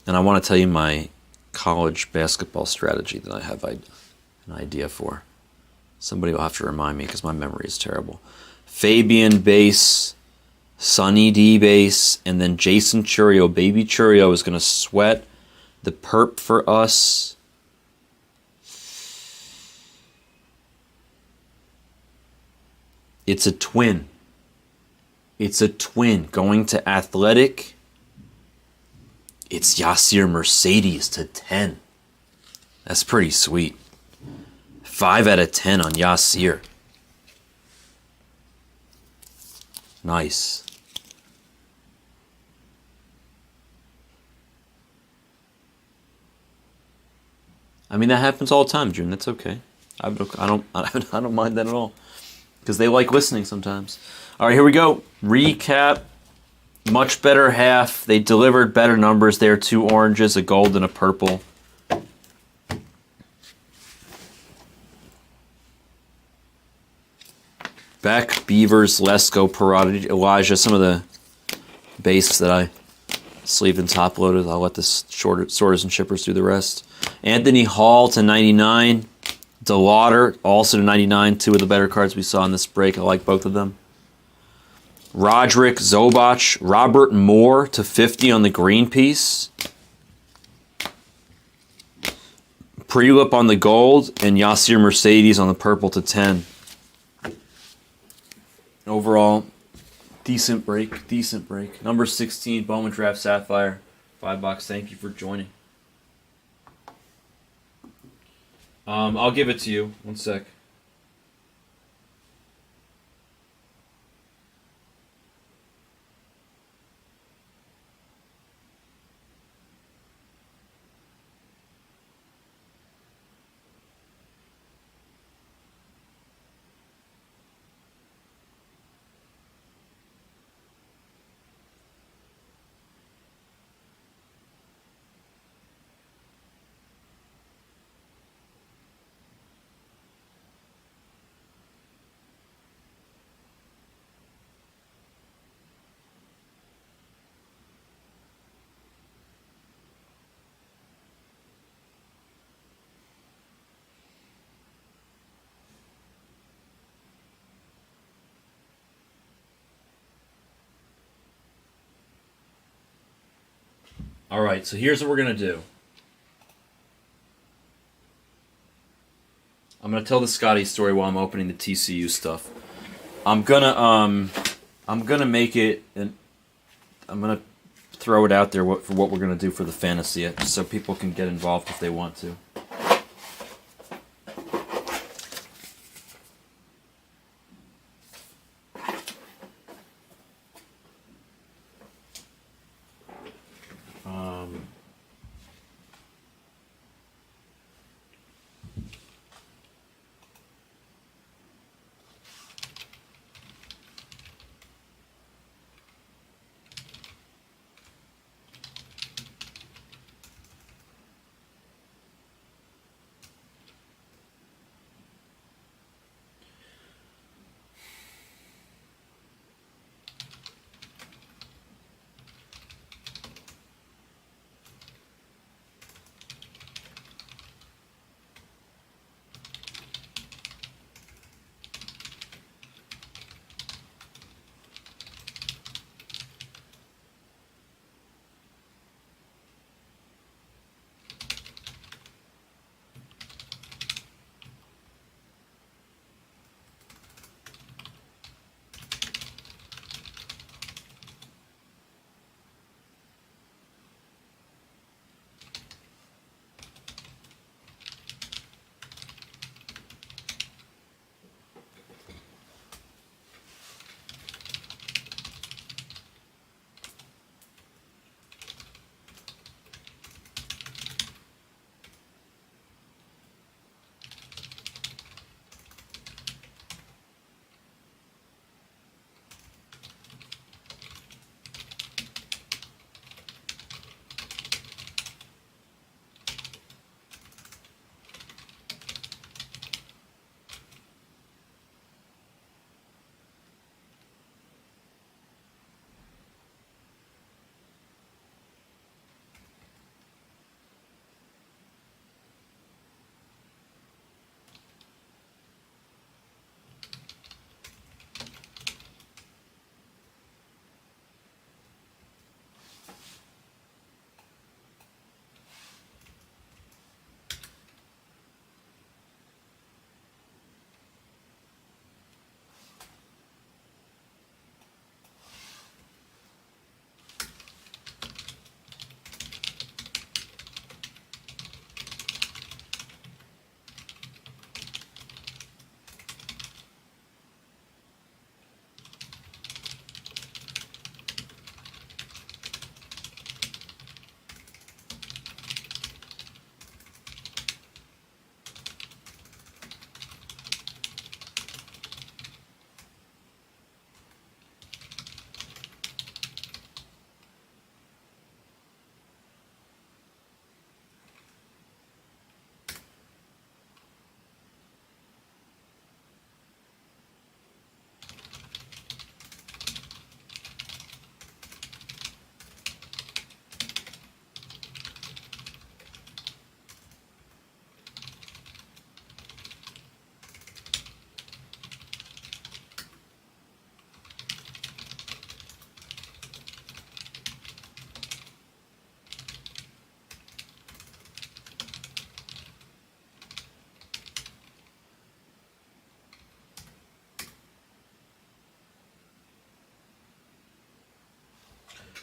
And I want to tell you my college basketball strategy that I have an idea for. Somebody will have to remind me because my memory is terrible. Fabian base, Sonny D base, and then Jason Churio. Baby Churio is going to sweat the perp for us. It's a twin. It's a twin going to Athletic. It's Yasir Mercedes to 10. That's pretty sweet. 5 out of 10 on Yasir. Nice. I mean, that happens all the time, June. That's okay. I don't mind that at all. Because they like listening sometimes. All right, here we go. Recap. Much better half. They delivered better numbers there. 2 oranges, a gold, and a purple. Beck, Beavers, Lesko, Parada, Elijah, some of the base that I sleeved and top loaded. I'll let the sorters and shippers do the rest. Anthony Hall to 99. DeLauder also to 99. Two of the better cards we saw in this break. I like both of them. Roderick, Zobach, Robert Moore to 50 on the green piece. Prelip on the gold, and Yasir Mercedes on the purple to 10. Overall, decent break, decent break. Number 16, Bowman Draft Sapphire. $5. Thank you for joining. I'll give it to you. One sec. All right, so here's what we're going to do. I'm going to tell the Scotty story while I'm opening the TCU stuff. I'm going to make it, and I'm going to throw it out there for what we're going to do for the fantasy, so people can get involved if they want to.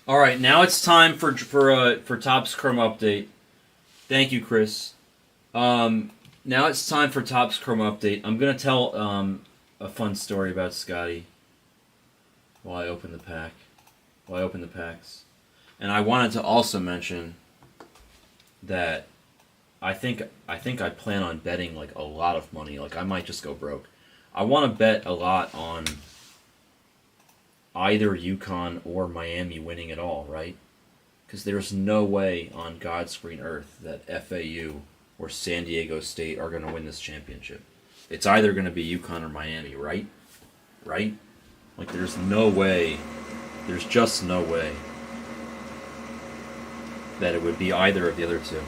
All right, now it's time for Topps Chrome update. Thank you, Chris. Now it's time for Topps Chrome update. I'm gonna tell a fun story about Scotty while I open the pack. While I open the packs, and I wanted to also mention that I think I plan on betting like a lot of money. Like I might just go broke. I want to bet a lot on either UConn or Miami winning it all, right? Because there's no way on God's green earth that FAU or San Diego State are going to win this championship. It's either going to be UConn or Miami, right? Right? Like there's no way. There's just no way that it would be either of the other two.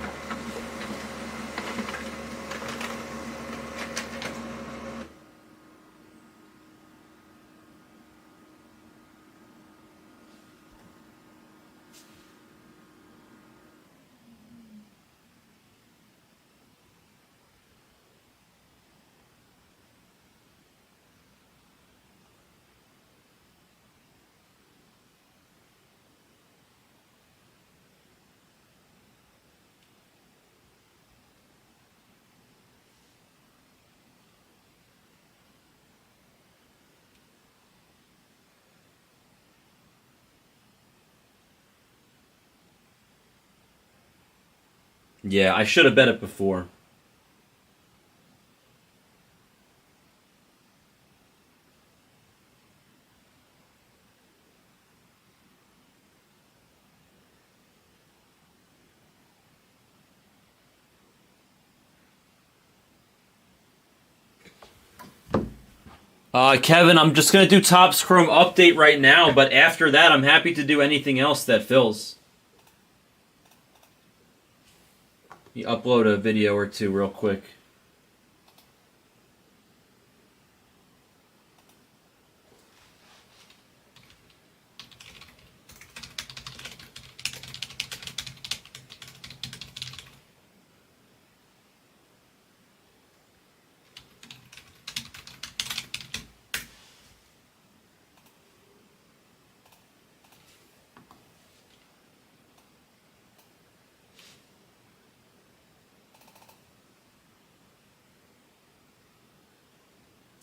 Yeah, I should have bet it before. Kevin, I'm just going to do Topps Chrome update right now, but after that, I'm happy to do anything else that fills. You upload a video or two real quick.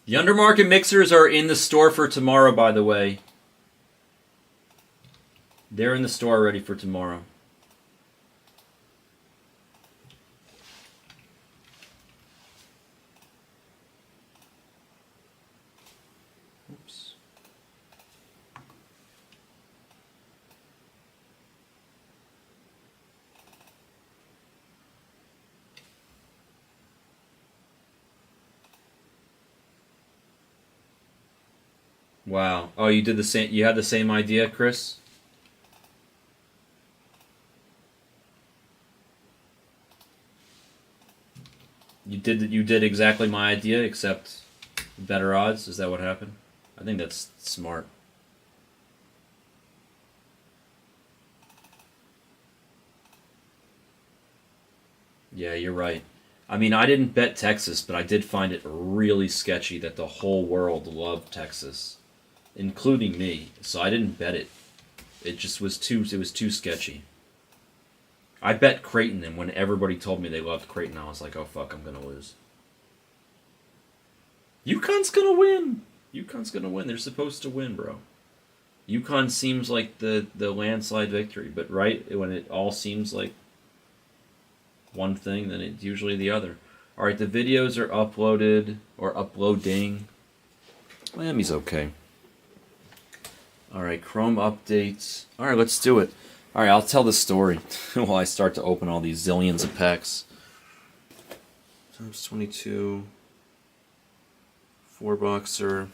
The Undermarket mixers are in the store for tomorrow, by the way. They're in the store ready for tomorrow. Oops. Wow. Oh, you did the same. You had the same idea, Chris? You did exactly my idea, except better odds. Is that what happened? I think that's smart. Yeah, you're right. I mean, I didn't bet Texas, but I did find it really sketchy that the whole world loved Texas, including me. So I didn't bet it. It just was too sketchy. I bet Creighton, and when everybody told me they loved Creighton, I was like, oh fuck, I'm gonna lose. UConn's gonna win! UConn's gonna win. They're supposed to win, bro. UConn seems like the landslide victory, but right when it all seems like one thing, then it's usually the other. Alright, the videos are uploaded, or uploading. Miami's okay. Alright, Chrome updates. Alright, let's do it. Alright, I'll tell the story while I start to open all these zillions of packs. Times 22. 4-boxer.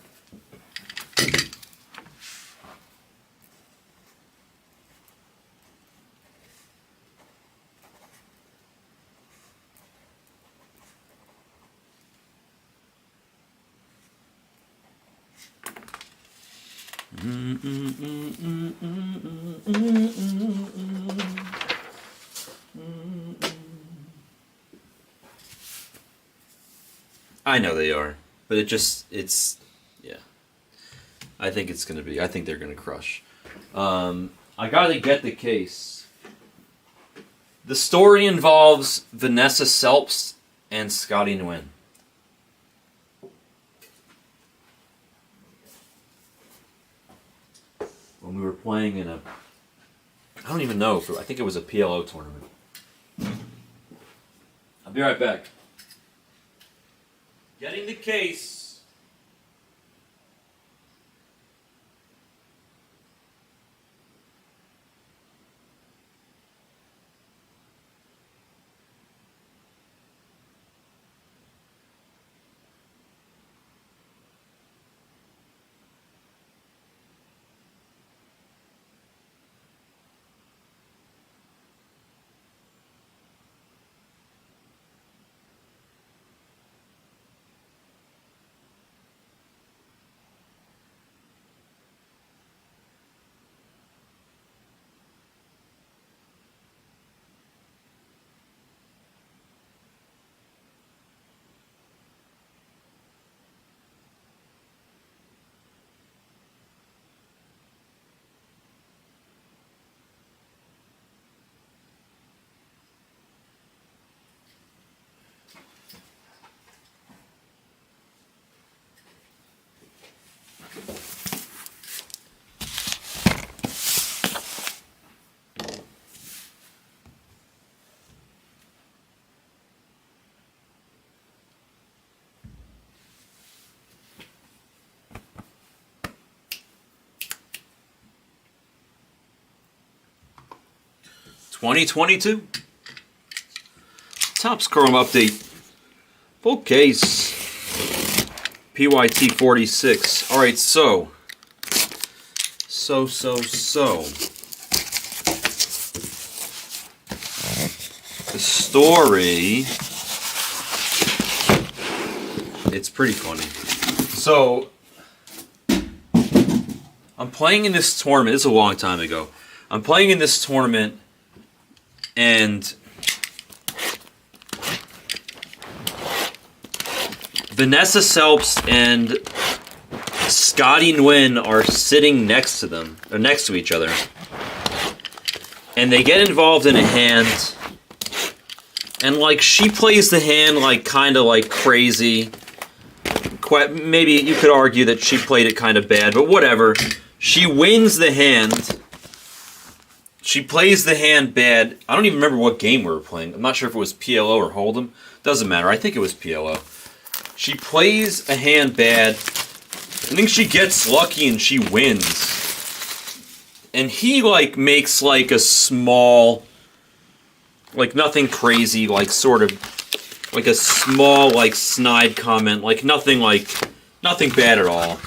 I know they are, but yeah. I think they're gonna crush. I gotta get the case. The story involves Vanessa Selps and Scotty Nguyen. When we were playing in a... I don't even know if I think it was a PLO tournament. I'll be right back. Getting the case. (2022) Topps Chrome update. Full case. PYT 46. All right, so. The story. It's pretty funny. So, I'm playing in this tournament. This is a long time ago. I'm playing in this tournament, and Vanessa Selps and Scotty Nguyen are sitting next to each other, and they get involved in a hand, and like she plays the hand like kind of like crazy. Maybe you could argue that she played it kind of bad, but whatever. She wins the hand. She plays the hand bad. I don't even remember what game we were playing. I'm not sure if it was PLO or Hold'em. Doesn't matter. I think it was PLO. She plays a hand bad. I think she gets lucky and she wins. And he like makes like a small, like nothing crazy, like sort of like a small like snide comment, like nothing bad at all.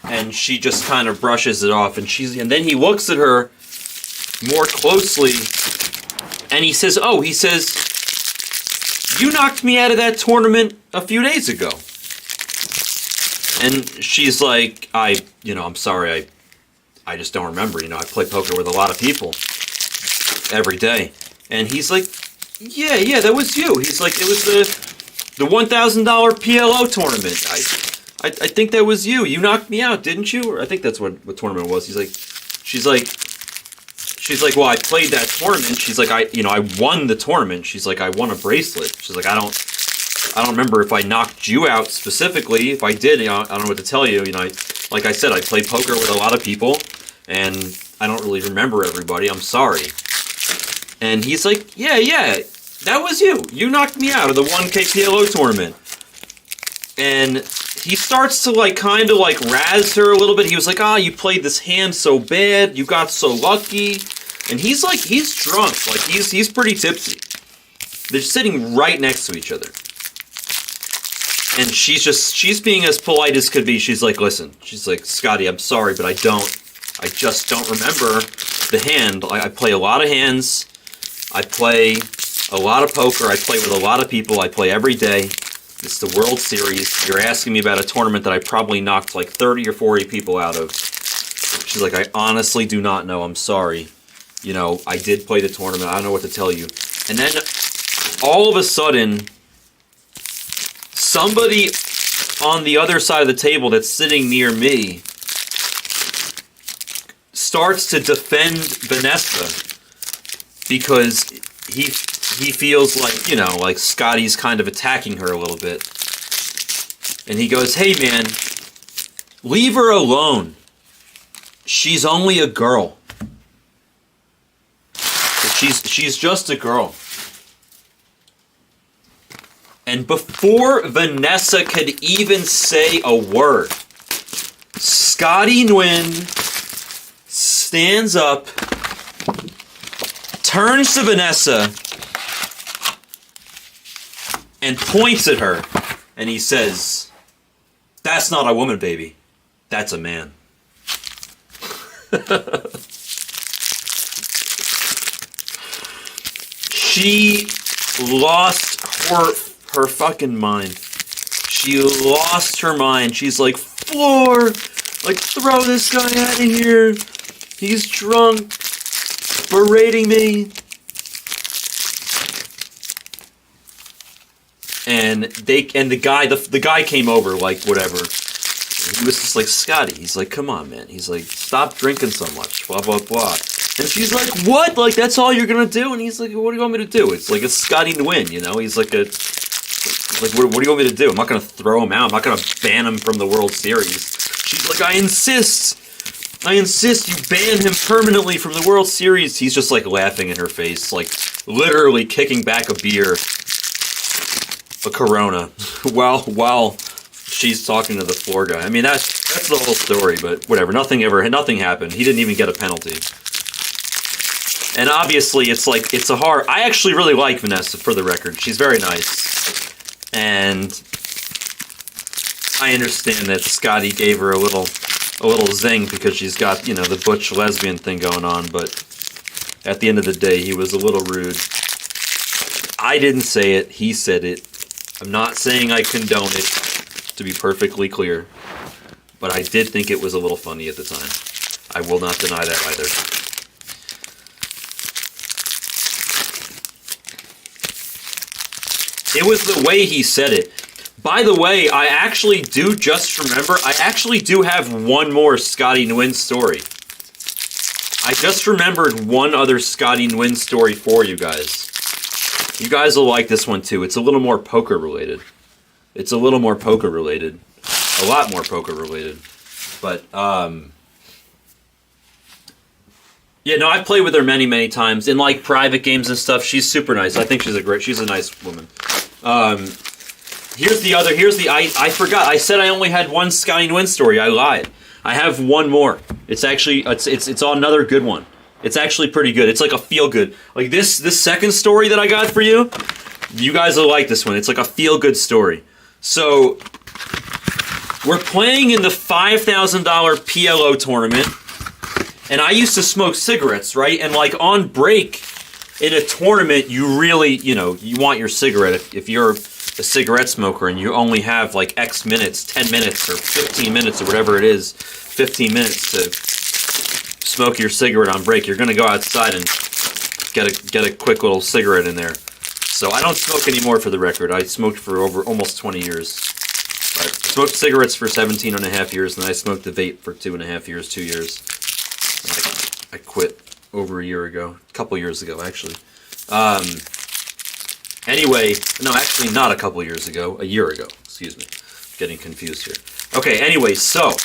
And she just kind of brushes it off, and then he looks at her more closely, and he says, "You knocked me out of that tournament a few days ago." And she's like, I'm sorry, I just don't remember. I play poker with a lot of people every day. And he's like, yeah, that was you. He's like, it was the $1,000 PLO tournament. I think that was you. You knocked me out, didn't you? Or I think that's what tournament it was. She's like, well, I played that tournament. She's like, I won the tournament. She's like, I won a bracelet. She's like, I don't remember if I knocked you out specifically. If I did, I don't know what to tell you. Like I said, I play poker with a lot of people, and I don't really remember everybody. I'm sorry. And he's like, yeah, that was you. You knocked me out of the 1K PLO tournament. And he starts to like kind of like razz her a little bit. He was like, you played this hand so bad. You got so lucky. And he's drunk. Like he's pretty tipsy. They're sitting right next to each other. And she's being as polite as could be. She's like, listen, she's like, Scotty, I'm sorry, but I just don't remember the hand. I play a lot of hands. I play a lot of poker. I play with a lot of people. I play every day. It's the World Series. You're asking me about a tournament that I probably knocked like 30 or 40 people out of. She's like, I honestly do not know. I'm sorry. I did play the tournament. I don't know what to tell you. And then all of a sudden, somebody on the other side of the table that's sitting near me starts to defend Vanessa because he feels like, you know, like Scotty's kind of attacking her a little bit. And he goes, hey man, leave her alone. She's only a girl. She's just a girl. And before Vanessa could even say a word, Scotty Nguyen stands up, turns to Vanessa, and points at her, and he says, that's not a woman, baby. That's a man. She lost her fucking mind. She lost her mind. She's like, Floor, like, throw this guy out of here. He's drunk, berating me. And the guy came over, like, whatever. And he was just like, Scotty, he's like, come on, man. He's like, stop drinking so much, blah, blah, blah. And she's like, what? Like, that's all you're gonna do? And he's like, what do you want me to do? It's like, it's Scotty Nguyen, you know? He's like what do you want me to do? I'm not gonna throw him out. I'm not gonna ban him from the World Series. She's like, I insist you ban him permanently from the World Series. He's just like laughing in her face, like literally kicking back a beer, a Corona, while she's talking to the floor guy. I mean, that's the whole story, but whatever. Nothing happened. He didn't even get a penalty. And obviously, it's a hard. I actually really like Vanessa, for the record. She's very nice, and I understand that Scotty gave her a little zing because she's got, you know, the butch lesbian thing going on. But at the end of the day, he was a little rude. I didn't say it. He said it. I'm not saying I condone it, to be perfectly clear, but I did think it was a little funny at the time. I will not deny that either. It was the way he said it. By the way, I actually do have one more Scotty Nguyen story. I just remembered one other Scotty Nguyen story for you guys. You guys will like this one too. It's a little more poker related. A lot more poker related. But, yeah, no, I've played with her many, many times in like private games and stuff. She's super nice. I think she's a nice woman. I forgot. I said I only had one Scotty Nguyen story. I lied. I have one more. It's actually, it's another good one. It's actually pretty good. It's like a feel-good. Like this second story that I got for you, you guys will like this one. It's like a feel-good story. So, we're playing in the $5,000 PLO tournament, and I used to smoke cigarettes, right? And like on break in a tournament, you really, you know, you want your cigarette. If you're a cigarette smoker and you only have like X minutes, 10 minutes or 15 minutes or whatever it is, 15 minutes to smoke your cigarette on break, you're gonna go outside and get a quick little cigarette in there. So I don't smoke anymore, for the record. I smoked for over almost 20 years. I smoked cigarettes for 17 and a half years, and I smoked the vape for 2.5 years, 2 years. I quit over a couple years ago, actually. Anyway, no, actually not a couple years ago, a year ago, excuse me. Getting confused here. Okay, anyway, so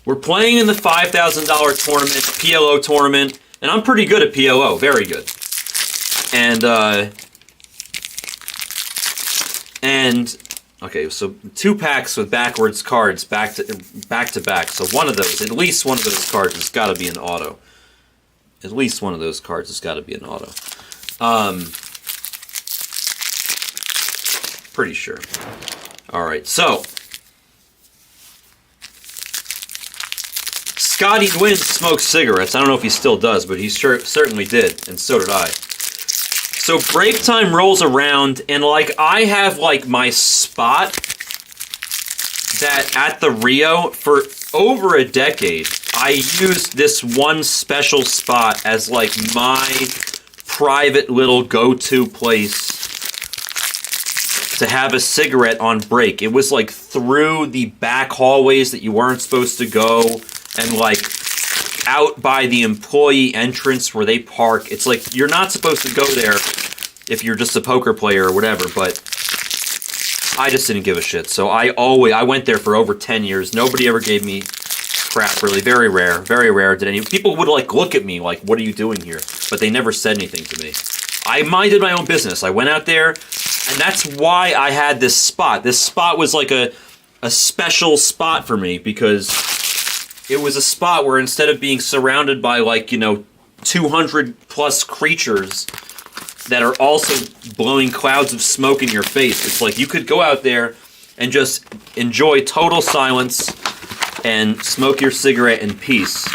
we're playing in the $5,000 tournament, PLO tournament, and I'm pretty good at PLO, very good. And okay, so 2 packs with backwards cards back to back. So at least one of those cards has got to be an auto. Pretty sure. All right, so Scotty Nguyen smokes cigarettes. I don't know if he still does, but he certainly did, and so did I. So break time rolls around, and like I have like my spot that at the Rio for over a decade, I used this one special spot as like my private little go-to place to have a cigarette on break. It was like through the back hallways that you weren't supposed to go, and like like out by the employee entrance where they park. It's like you're not supposed to go there if you're just a poker player or whatever, but I just didn't give a shit. So I went there for over 10 years. Nobody ever gave me crap, really. Very rare did any people would like look at me like, what are you doing here? But they never said anything to me. I minded my own business. I went out there, and that's why I had this spot. This spot was like a special spot for me because it was a spot where instead of being surrounded by like, 200 plus creatures that are also blowing clouds of smoke in your face, it's like you could go out there and just enjoy total silence and smoke your cigarette in peace.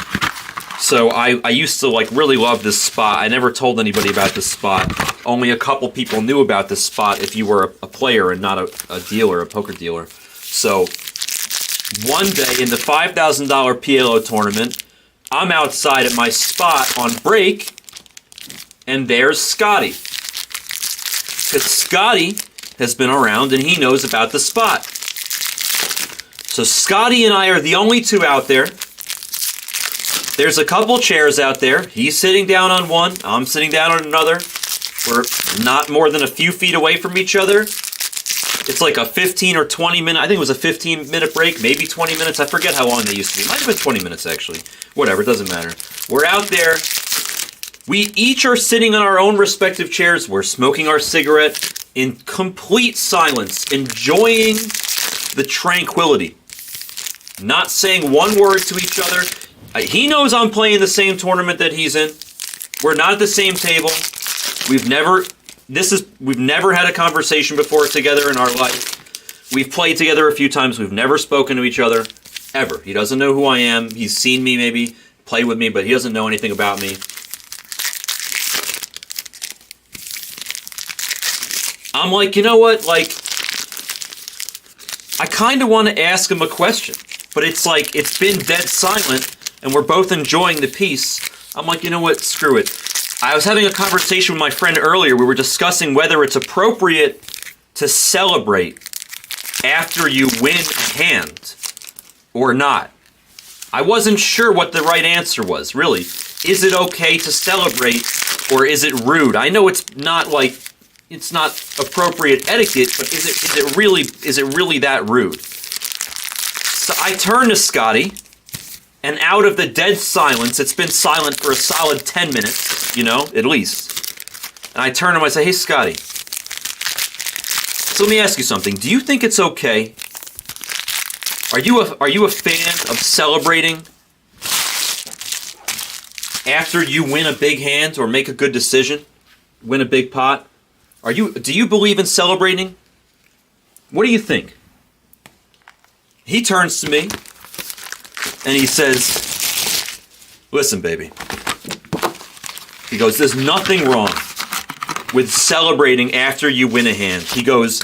So I used to like really love this spot. I never told anybody about this spot. Only a couple people knew about this spot if you were a player and not a dealer, a poker dealer. So one day in the $5,000 PLO tournament, I'm outside at my spot on break, and there's Scotty. Because Scotty has been around and he knows about the spot. So Scotty and I are the only two out there. There's a couple chairs out there. He's sitting down on one. I'm sitting down on another. We're not more than a few feet away from each other. It's like a 15 or 20 minute, I think it was a 15-minute break, maybe 20 minutes. I forget how long they used to be. It might have been 20 minutes, actually. Whatever, it doesn't matter. We're out there. We each are sitting on our own respective chairs. We're smoking our cigarette in complete silence, enjoying the tranquility. Not saying one word to each other. He knows I'm playing the same tournament that he's in. We're not at the same table. We've never had a conversation before together in our life. We've played together a few times. We've never spoken to each other, ever. He doesn't know who I am. He's seen me maybe, played with me, but he doesn't know anything about me. I'm like, you know what? Like, I kind of want to ask him a question, but it's like, it's been dead silent, and we're both enjoying the peace. I'm like, you know what? Screw it. I was having a conversation with my friend earlier. We were discussing whether it's appropriate to celebrate after you win a hand or not. I wasn't sure what the right answer was, really. Is it okay to celebrate, or is it rude? I know it's not appropriate etiquette, but is it really that rude? So I turn to Scotty, and out of the dead silence, it's been silent for a solid 10 minutes, at least. And I turn to him and I say, hey, Scotty, so let me ask you something. Do you think it's okay? Are you a fan of celebrating after you win a big hand or make a good decision, win a big pot? Do you believe in celebrating? What do you think? He turns to me and he says, listen, baby. He goes, there's nothing wrong with celebrating after you win a hand. He goes,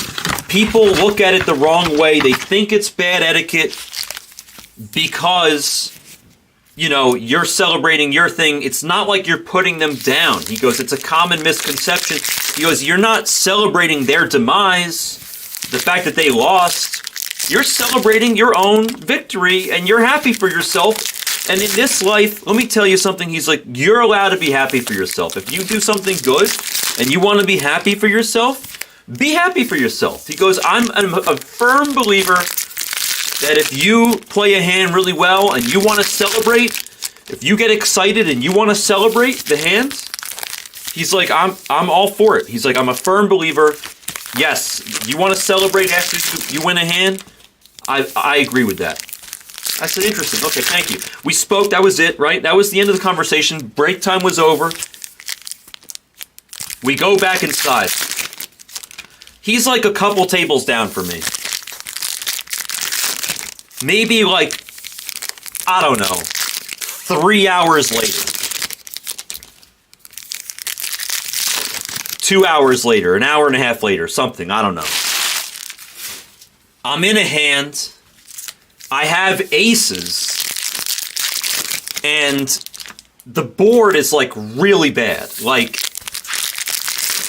people look at it the wrong way. They think it's bad etiquette because, you're celebrating your thing. It's not like you're putting them down. He goes, it's a common misconception. He goes, you're not celebrating their demise, the fact that they lost. You're celebrating your own victory, and you're happy for yourself. And in this life, let me tell you something. He's like, you're allowed to be happy for yourself. If you do something good and you want to be happy for yourself, be happy for yourself. He goes, I'm a firm believer that if you play a hand really well and you want to celebrate, if you get excited and you want to celebrate the hand, he's like, I'm all for it. He's like, I'm a firm believer. Yes, you want to celebrate after you win a hand? I agree with that. I said, interesting. Okay, thank you. We spoke. That was it, right? That was the end of the conversation. Break time was over. We go back inside. He's like a couple tables down from me. Maybe like, I don't know, 3 hours later. 2 hours later, an hour and a half later, something, I don't know. I'm in a hand. I have aces. And the board is like really bad. Like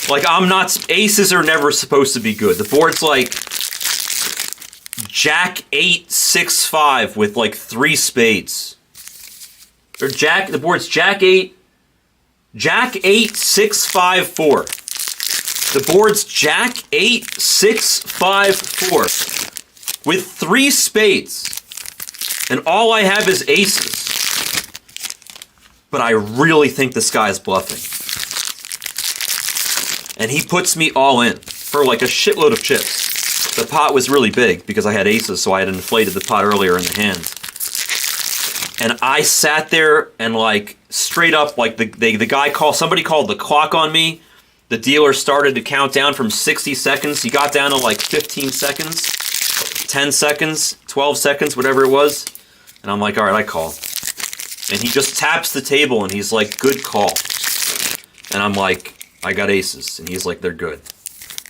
I'm not, aces are never supposed to be good. The board's like Jack 8, 6, 5 with like 3 spades. or Jack. The board's Jack 8, 6, 5, 4. The board's Jack 8, 6, 5, 4 with 3 spades, and all I have is aces. But I really think this guy's bluffing, and he puts me all in for like a shitload of chips. The pot was really big because I had aces, so I had inflated the pot earlier in the hand. And I sat there and like straight up, like the guy somebody called the clock on me. The dealer started to count down from 60 seconds. He got down to like 15 seconds, 10 seconds, 12 seconds, whatever it was. And I'm like, all right, I call. And he just taps the table and he's like, good call. And I'm like, I got aces. And he's like, they're good.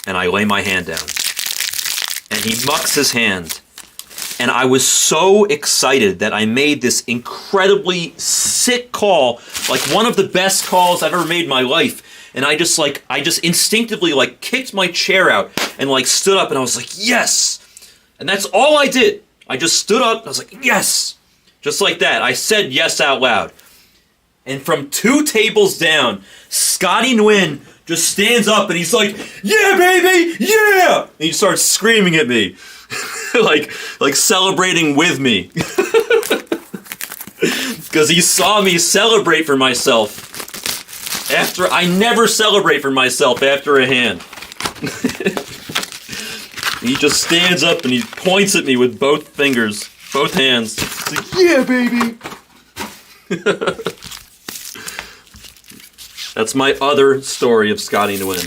And I lay my hand down. And he mucks his hand. And I was so excited that I made this incredibly sick call, like one of the best calls I've ever made in my life. And I just instinctively like kicked my chair out and like stood up and I was like, yes. And that's all I did. I just stood up and I was like, yes. Just like that. I said yes out loud. And from 2 tables down, Scotty Nguyen just stands up and he's like, yeah, baby, yeah! And he starts screaming at me. like celebrating with me. Because he saw me celebrate for myself. I never celebrate for myself after a hand. He just stands up and he points at me with both fingers, both hands. He's like, yeah, baby! That's my other story of Scotty Nguyen.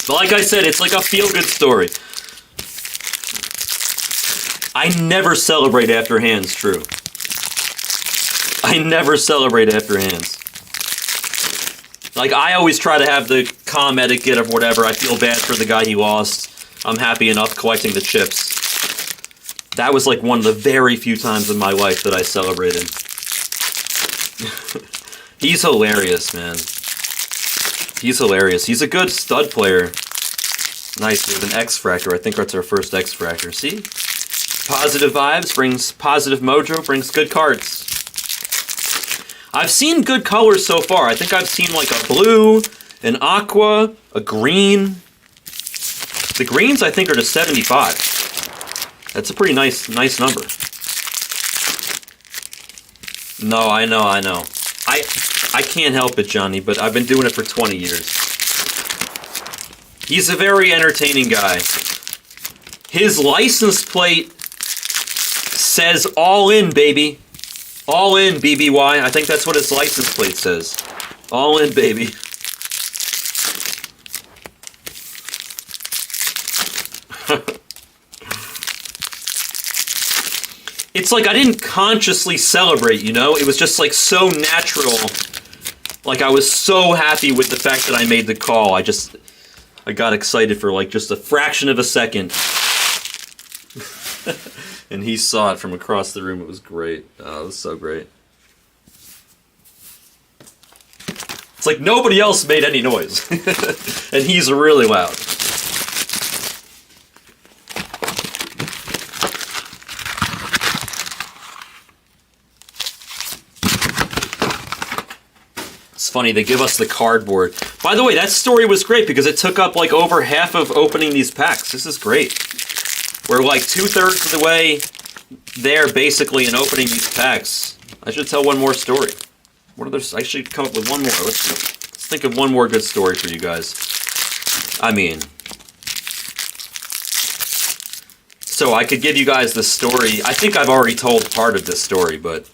But like I said, it's like a feel-good story. I never celebrate after hands, true. I never celebrate after hands. Like, I always try to have the calm etiquette of whatever. I feel bad for the guy he lost. I'm happy enough collecting the chips. That was like one of the very few times in my life that I celebrated. He's hilarious, man. He's hilarious. He's a good stud player. Nice, with an X-Fractor. I think that's our first X-Fractor. See? Positive vibes brings positive mojo, brings good cards. I've seen good colors so far. I think I've seen like a blue, an aqua, a green. The greens I think are to 75. That's a pretty nice number. No, I know. I can't help it, Johnny, but I've been doing it for 20 years. He's a very entertaining guy. His license plate says all in, baby. All in, BBY. I think that's what his license plate says. All in, baby. It's like I didn't consciously celebrate, you know? It was just like so natural. Like I was so happy with the fact that I made the call. I got excited for like just a fraction of a second. And he saw it from across the room. It was great. Oh, it was so great. It's like nobody else made any noise. And he's really loud. It's funny, they give us the cardboard. By the way, that story was great because it took up like over half of opening these packs. This is great. We're like 2/3 of the way there, basically, in opening these packs. I should tell one more story. What are I should come up with one more. Let's think of one more good story for you guys. I mean, so I could give you guys the story. I think I've already told part of this story, but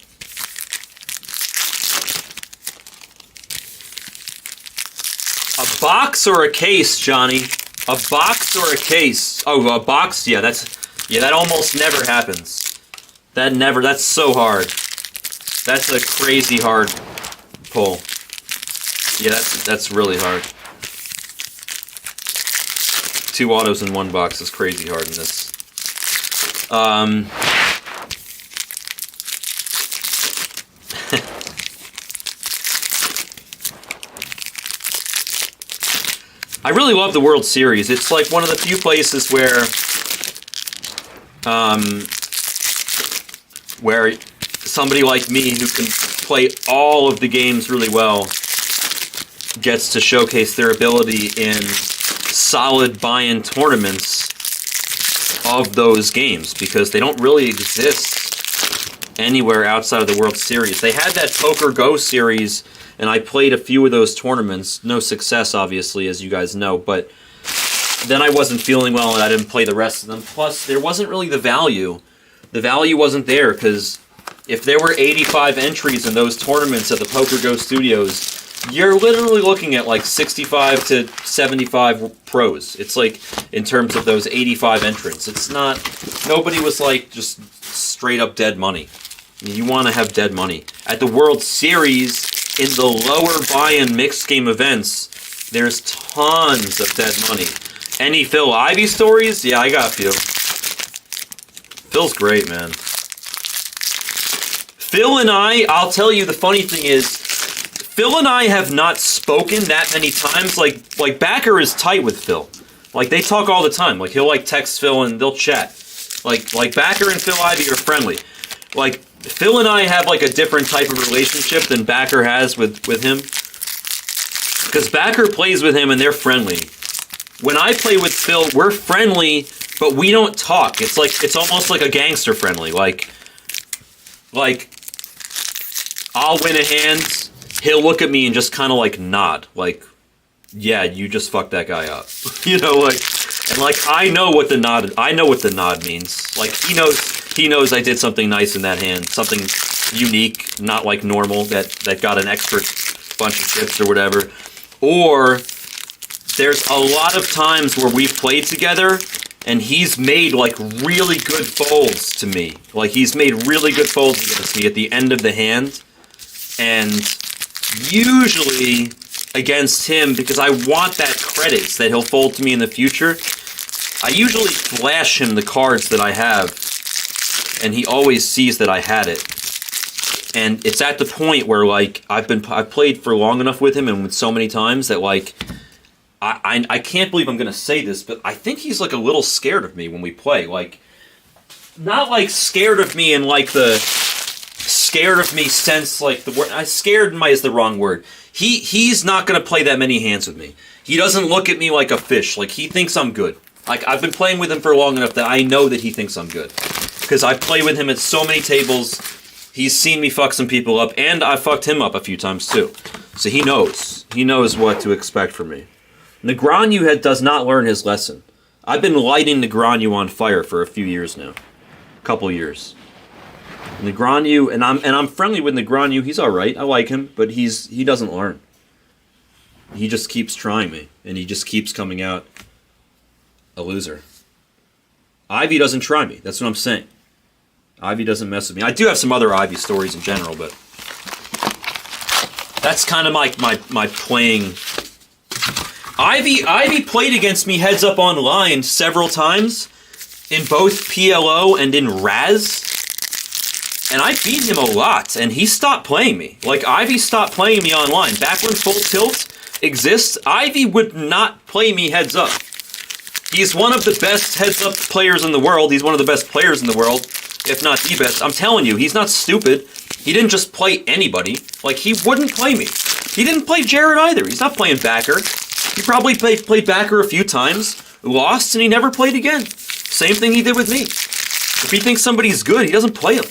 a box or a case, Johnny? A box or a case? Oh, a box? Yeah, that almost never happens. That's so hard. That's a crazy hard pull. Yeah, that's really hard. 2 autos in 1 box is crazy hard in this. I really love the World Series. It's like one of the few places where somebody like me who can play all of the games really well gets to showcase their ability in solid buy-in tournaments of those games, because they don't really exist anywhere outside of the World Series. They had that Poker Go series, and I played a few of those tournaments. No success, obviously, as you guys know, but then I wasn't feeling well and I didn't play the rest of them. Plus, there wasn't really the value. The value wasn't there, because if there were 85 entries in those tournaments at the Poker Go Studios, you're literally looking at like 65 to 75 pros. It's like, in terms of those 85 entrants. It's not, nobody was like just straight up dead money. You want to have dead money. At the World Series, in the lower buy-in mixed game events, there's tons of dead money. Any Phil Ivey stories? Yeah, I got a few. Phil's great, man. Phil and I'll tell you, the funny thing is, Phil and I have not spoken that many times. Like Backer is tight with Phil. Like, they talk all the time. Like, he'll like text Phil and they'll chat. Like Backer and Phil Ivey are friendly. Like, Phil and I have like a different type of relationship than Backer has with him. Because Backer plays with him and they're friendly. When I play with Phil, we're friendly, but we don't talk. It's like, it's almost like a gangster friendly. Like I'll win a hand, he'll look at me and just kind of like nod. Like, yeah, you just fucked that guy up. You know, like, and like, I know what the nod means. Like, he knows I did something nice in that hand, something unique, not like normal, that got an extra bunch of chips or whatever. Or there's a lot of times where we've played together and he's made like really good folds to me. Like, he's made really good folds against me at the end of the hand. And usually against him, because I want that credits that he'll fold to me in the future, I usually flash him the cards that I have, and he always sees that I had it. And it's at the point where, like, I've played for long enough with him and with so many times that, like, I can't believe I'm gonna say this, but I think he's like a little scared of me when we play. Like, not like scared of me in like the scared of me sense, like the word scared is the wrong word. He's not gonna play that many hands with me. He doesn't look at me like a fish. Like, he thinks I'm good. Like, I've been playing with him for long enough that I know that he thinks I'm good, because I play with him at so many tables. He's seen me fuck some people up, and I fucked him up a few times too. So he knows what to expect from me. Negreanu does not learn his lesson. I've been lighting Negreanu on fire for a few years now. Couple years. Negreanu, and I'm friendly with Negreanu. He's all right. I like him, but he doesn't learn. He just keeps trying me, and he just keeps coming out a loser. Ivy doesn't try me. That's what I'm saying. Ivy doesn't mess with me. I do have some other Ivy stories in general, but that's kind of my playing. Ivy played against me heads up online several times in both PLO and in Raz. And I beat him a lot, and he stopped playing me. Like, Ivy stopped playing me online. Back when Full Tilt exists, Ivy would not play me heads up. He's one of the best heads up players in the world. He's one of the best players in the world, if not the best. I'm telling you, he's not stupid. He didn't just play anybody. Like, he wouldn't play me. He didn't play Jared either. He's not playing Backer. He probably played Backer a few times, lost, and he never played again. Same thing he did with me. If he thinks somebody's good, he doesn't play him.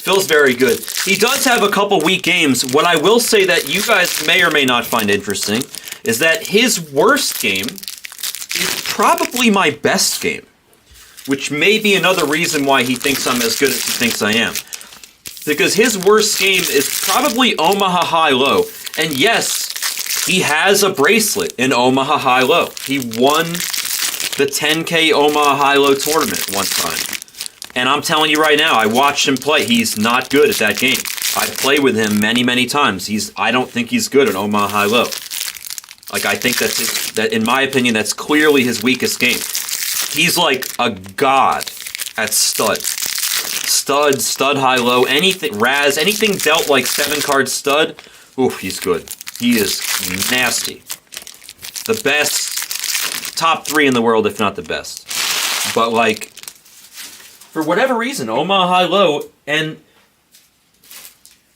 Phil's very good. He does have a couple weak games. What I will say that you guys may or may not find interesting is that his worst game is probably my best game, which may be another reason why he thinks I'm as good as he thinks I am. Because his worst game is probably Omaha High-Low. And yes, he has a bracelet in Omaha High-Low. He won the 10K Omaha High-Low tournament one time. And I'm telling you right now, I watched him play. He's not good at that game. I played with him many, many times. I don't think he's good at Omaha High-Low. Like, I think that in my opinion, that's clearly his weakest game. He's like a god at stud. Stud high-low, anything, Raz, anything dealt like 7-card stud, oof, he's good. He is nasty. The best top 3 in the world, if not the best. But like, for whatever reason, Omaha High Low, and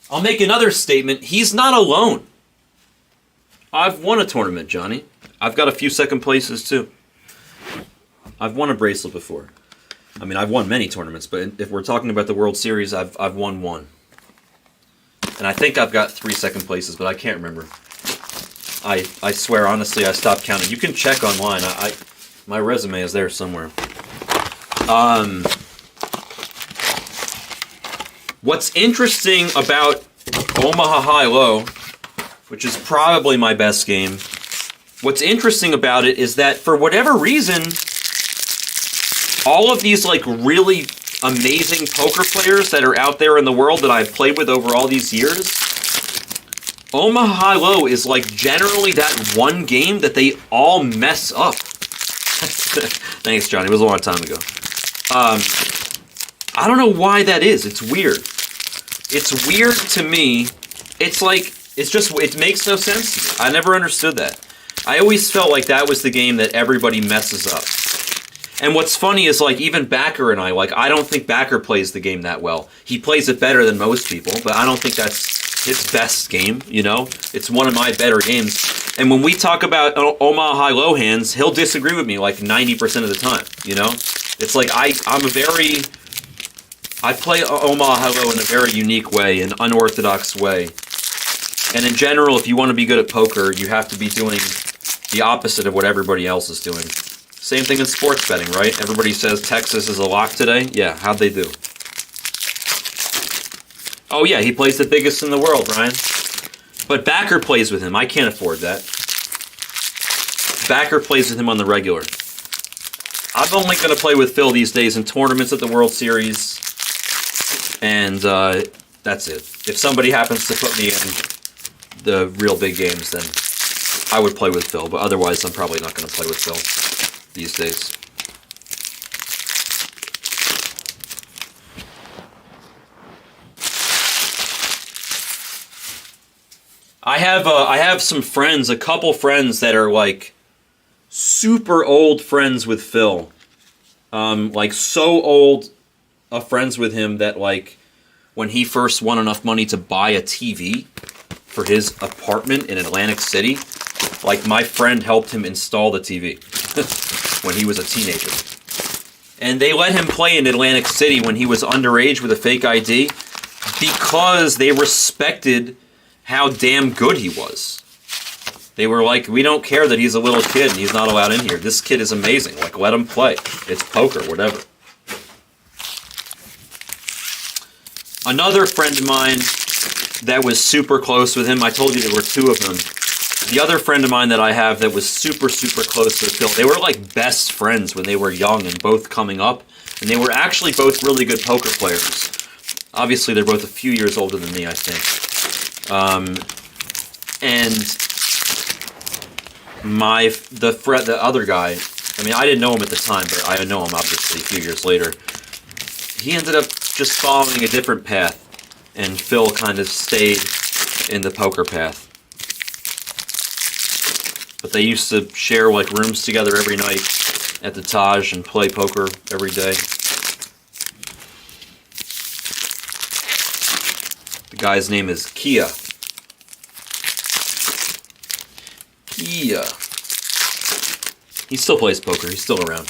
I'll make another statement, he's not alone. I've won a tournament, Johnny. I've got a few second places too. I've won a bracelet before. I mean, I've won many tournaments, but if we're talking about the World Series, I've won one. And I think I've got 3 second places, but I can't remember. I swear, honestly, I stopped counting. You can check online. My resume is there somewhere. What's interesting about Omaha High Low, which is probably my best game, what's interesting about it is that for whatever reason, all of these like really amazing poker players that are out there in the world that I've played with over all these years, Omaha High Low is like generally that one game that they all mess up. Thanks, Johnny. It was a long time ago. I don't know why that is. It's weird. It's weird to me. It's like, it makes no sense to me. I never understood that. I always felt like that was the game that everybody messes up. And what's funny is, like, even Backer and I don't think Backer plays the game that well. He plays it better than most people, but I don't think that's his best game, you know? It's one of my better games. And when we talk about Omaha High Low hands, he'll disagree with me like 90% of the time, you know? It's like, I play Omaha High Low in a very unique way, an unorthodox way. And in general, if you want to be good at poker, you have to be doing the opposite of what everybody else is doing. Same thing in sports betting, right? Everybody says Texas is a lock today. Yeah, how'd they do? Oh yeah, he plays the biggest in the world, Ryan. But Backer plays with him. I can't afford that. Backer plays with him on the regular. I'm only going to play with Phil these days in tournaments at the World Series. And that's it. If somebody happens to put me in the real big games, then I would play with Phil. But otherwise, I'm probably not going to play with Phil these days. I have some friends, a couple friends that are like super old friends with Phil. Like so old friends with him that like when he first won enough money to buy a TV for his apartment in Atlantic City, like my friend helped him install the TV when he was a teenager. And they let him play in Atlantic City when he was underage with a fake ID because they respected how damn good he was. They were like, we don't care that he's a little kid and he's not allowed in here. This kid is amazing. Like, let him play. It's poker, whatever. Another friend of mine that was super close with him, I told you there were 2 of them. The other friend of mine that I have that was super, super close with Phil, they were like best friends when they were young and both coming up. And they were actually both really good poker players. Obviously, they're both a few years older than me, I think. And the other guy, I mean, I didn't know him at the time, but I know him obviously a few years later. He ended up just following a different path, and Phil kind of stayed in the poker path. But they used to share like rooms together every night at the Taj and play poker every day. The guy's name is Kia. Kia. He still plays poker. He's still around.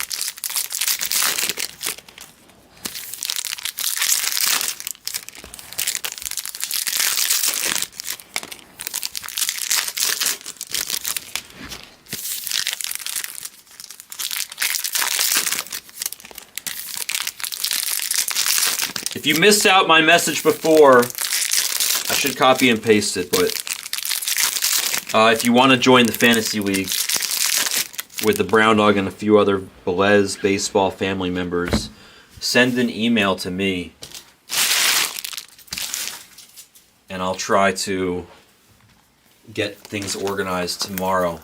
If you missed out my message before, I should copy and paste it, but if you want to join the Fantasy League with the Brown Dog and a few other Blez Baseball family members, send an email to me, and I'll try to get things organized tomorrow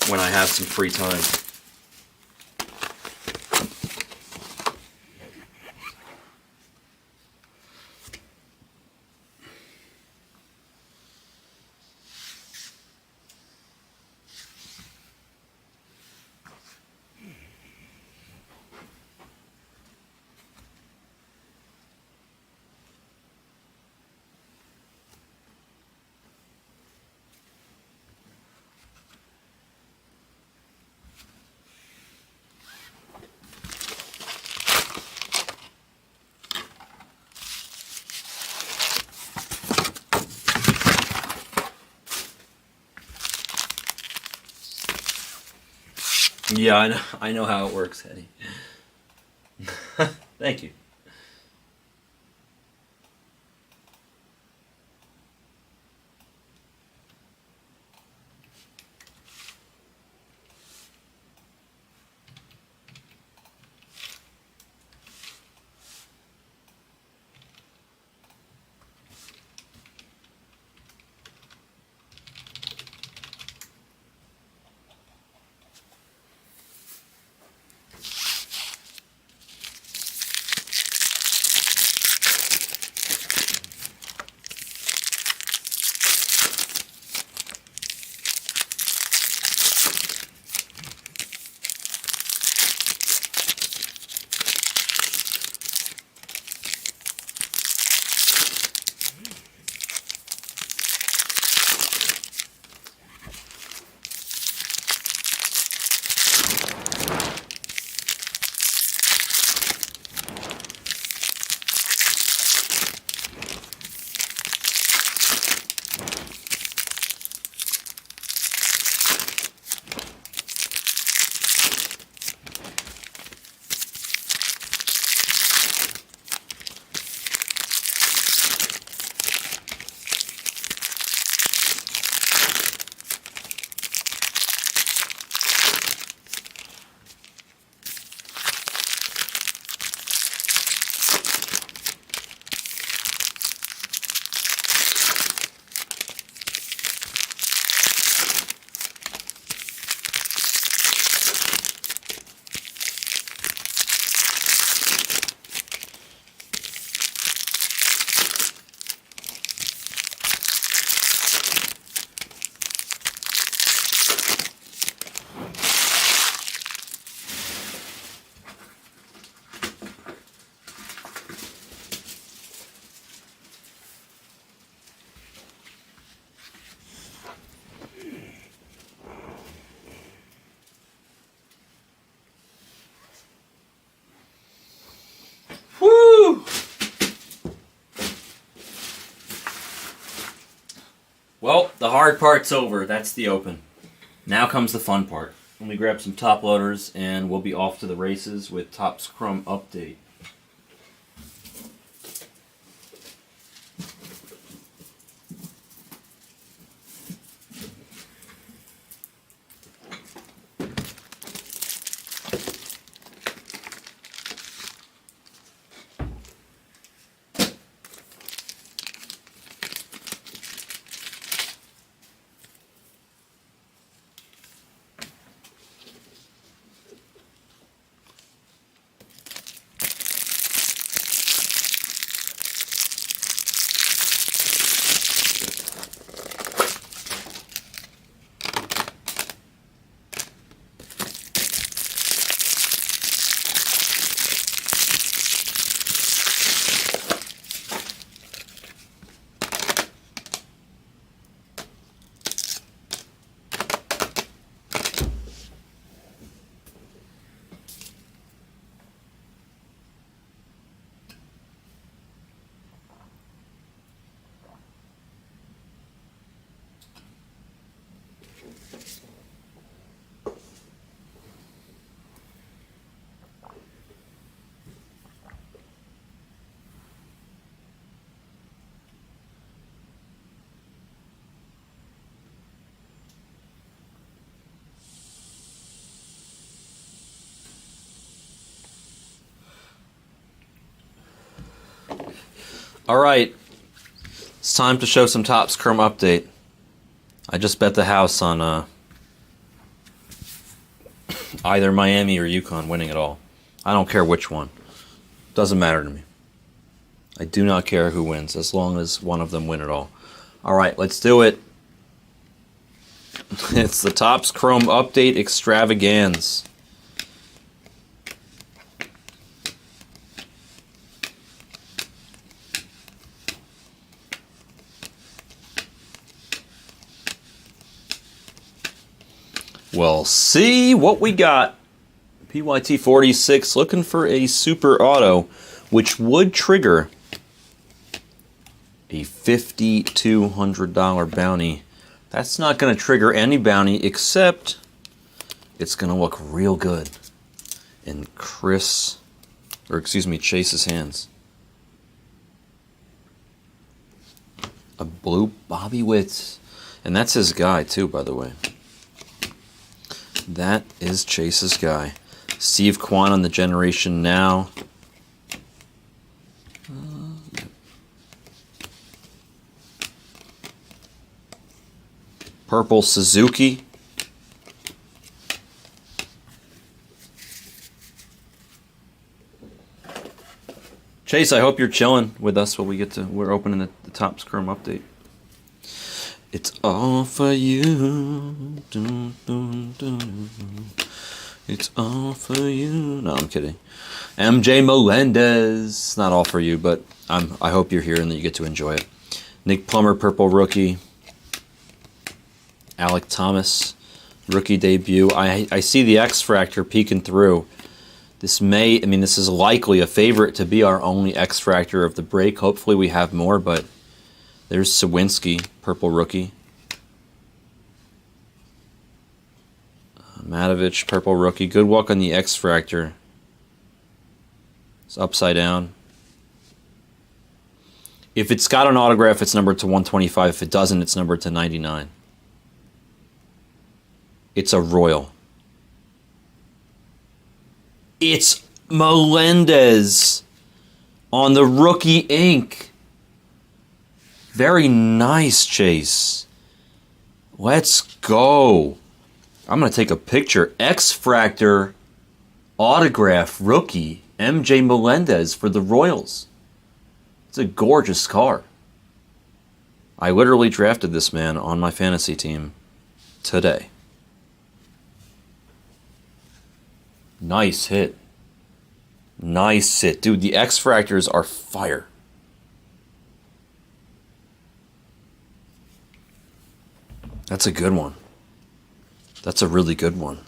when I have some free time. Yeah, I know how it works, Eddie. Thank you. Woo! Well, the hard part's over. That's the open. Now comes the fun part. Let me grab some top loaders and we'll be off to the races with Topps Chrome Update. Alright, it's time to show some Topps Chrome Update. I just bet the house on either Miami or UConn winning it all. I don't care which one. Doesn't matter to me. I do not care who wins, as long as one of them win it all. Alright, let's do it. It's the Topps Chrome Update Extravaganza. Well, see what we got. PYT 46 looking for a super auto, which would trigger a $5,200 bounty. That's not going to trigger any bounty except it's going to look real good in Chase's hands. A blue Bobby Witt. And that's his guy, too, by the way. That is Chase's guy. Steve Kwan on the Generation Now. Purple Suzuki. Chase, I hope you're chilling with us while we're opening the Topps Chrome update. It's all for you. Dun, dun, dun. It's all for you. No, I'm kidding. MJ Melendez. Not all for you, but I hope you're here and that you get to enjoy it. Nick Plummer, Purple Rookie. Alec Thomas, rookie debut. I see the X-Fractor peeking through. This is likely a favorite to be our only X-Fractor of the break. Hopefully we have more, but there's Sawinski, Purple Rookie. Matovich, Purple Rookie. Good luck on the X-Fractor. It's upside down. If it's got an autograph, it's numbered to 125. If it doesn't, it's numbered to 99. It's a Royal. It's Melendez on the rookie ink. Very nice, Chase. Let's go. I'm going to take a picture. X-Fractor autograph rookie MJ Melendez for the Royals. It's a gorgeous car. I literally drafted this man on my fantasy team today. Nice hit. Nice hit. Dude, the X-Fractors are fire. That's a good one. That's a really good one.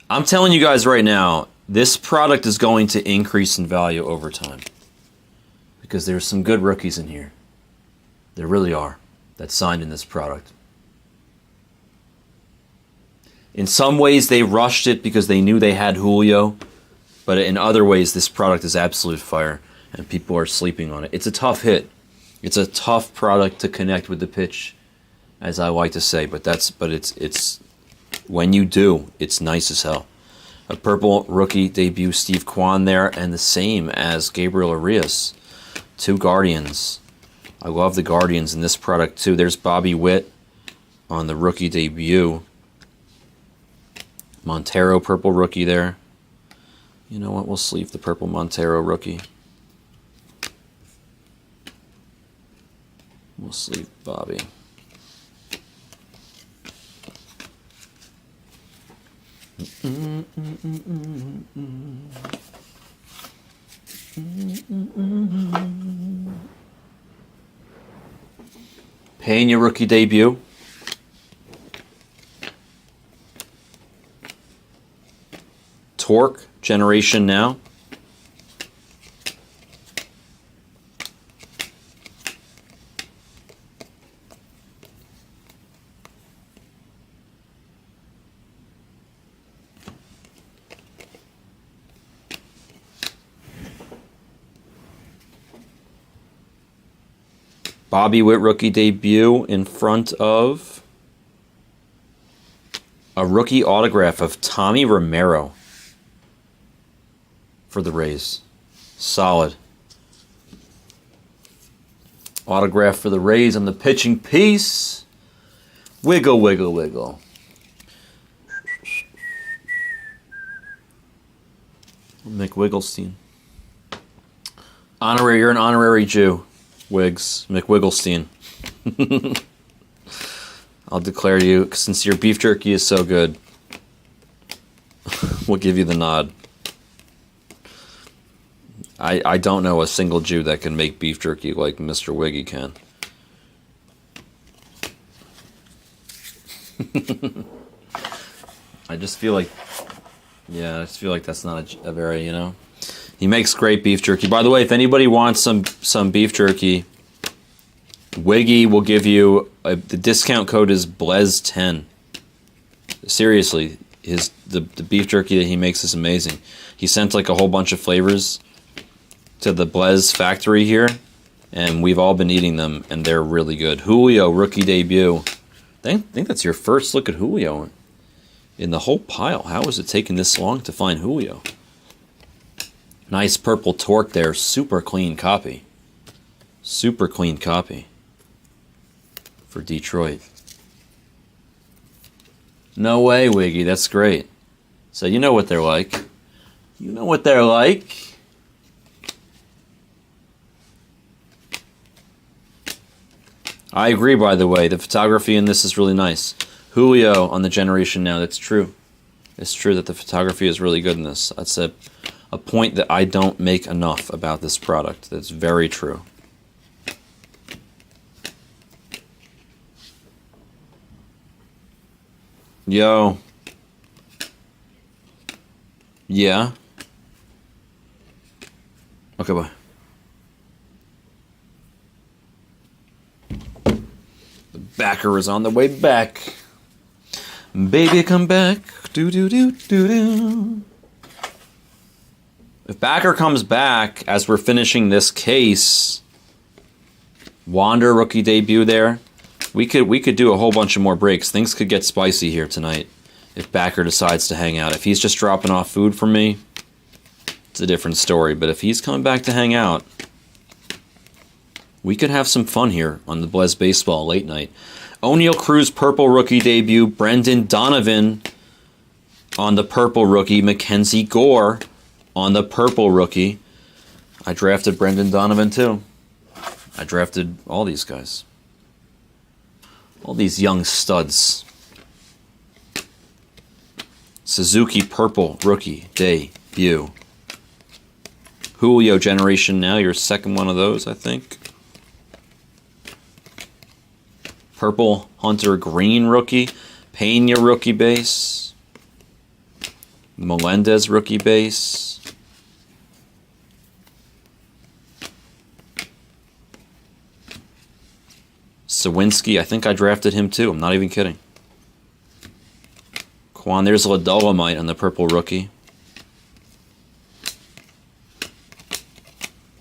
I'm telling you guys right now, this product is going to increase in value over time. Because there's some good rookies in here. There really are. That signed in this product. In some ways, they rushed it because they knew they had Julio. But in other ways, this product is absolute fire. And people are sleeping on it. It's a tough hit. It's a tough product to connect with the pitch, as I like to say. But it's when you do, it's nice as hell. A purple rookie debut, Steve Kwan there. And the same as Gabriel Arias. 2 Guardians. I love the Guardians in this product too. There's Bobby Witt on the rookie debut. Montero, purple rookie there. You know what? We'll sleeve the purple Montero rookie. We'll sleeve Bobby. Pena rookie debut. Torque, Generation Now. Bobby Witt rookie debut in front of a rookie autograph of Tommy Romero for the Rays. Solid. Autograph for the Rays on the pitching piece. Wiggle, wiggle, wiggle. Mick Wigglestein. Honorary, you're an honorary Jew. Wiggs, McWigglestein. I'll declare you, since your beef jerky is so good, we'll give you the nod. I don't know a single Jew that can make beef jerky like Mr. Wiggy can. I just feel like, that's not a very, you know. He makes great beef jerky. By the way, if anybody wants some beef jerky, Wiggy will give you, the discount code is Blez10. Seriously, the beef jerky that he makes is amazing. He sent like a whole bunch of flavors to the Blez factory here, and we've all been eating them, and they're really good. Julio, rookie debut. I think that's your first look at Julio in the whole pile. How is it taking this long to find Julio? Nice purple torque there. Super clean copy. Super clean copy for Detroit. No way, Wiggy. That's great. So you know what they're like. You know what they're like. I agree, by the way. The photography in this is really nice. Julio on the Generation Now. That's true. It's true that the photography is really good in this. That's a point that I don't make enough about this product. That's very true. Yo. Yeah. Okay, bye. The backer is on the way back. Baby, come back. Do do do do do. If backer comes back as we're finishing this case, Wander rookie debut there. We could do a whole bunch of more breaks. Things could get spicy here tonight if backer decides to hang out. If he's just dropping off food for me, it's a different story. But if he's coming back to hang out, we could have some fun here on the Blez Baseball late night. O'Neal Cruz purple rookie debut. Brendan Donovan on the purple rookie. Mackenzie Gore on the purple rookie. I drafted Brendan Donovan too. I drafted all these guys. All these young studs. Suzuki purple rookie debut. Julio Generation Now, your second one of those, I think. Purple Hunter Green rookie. Pena rookie base. Melendez rookie base. Sawinski, I think I drafted him too. I'm not even kidding. Quan, there's La Dolomite on the purple rookie.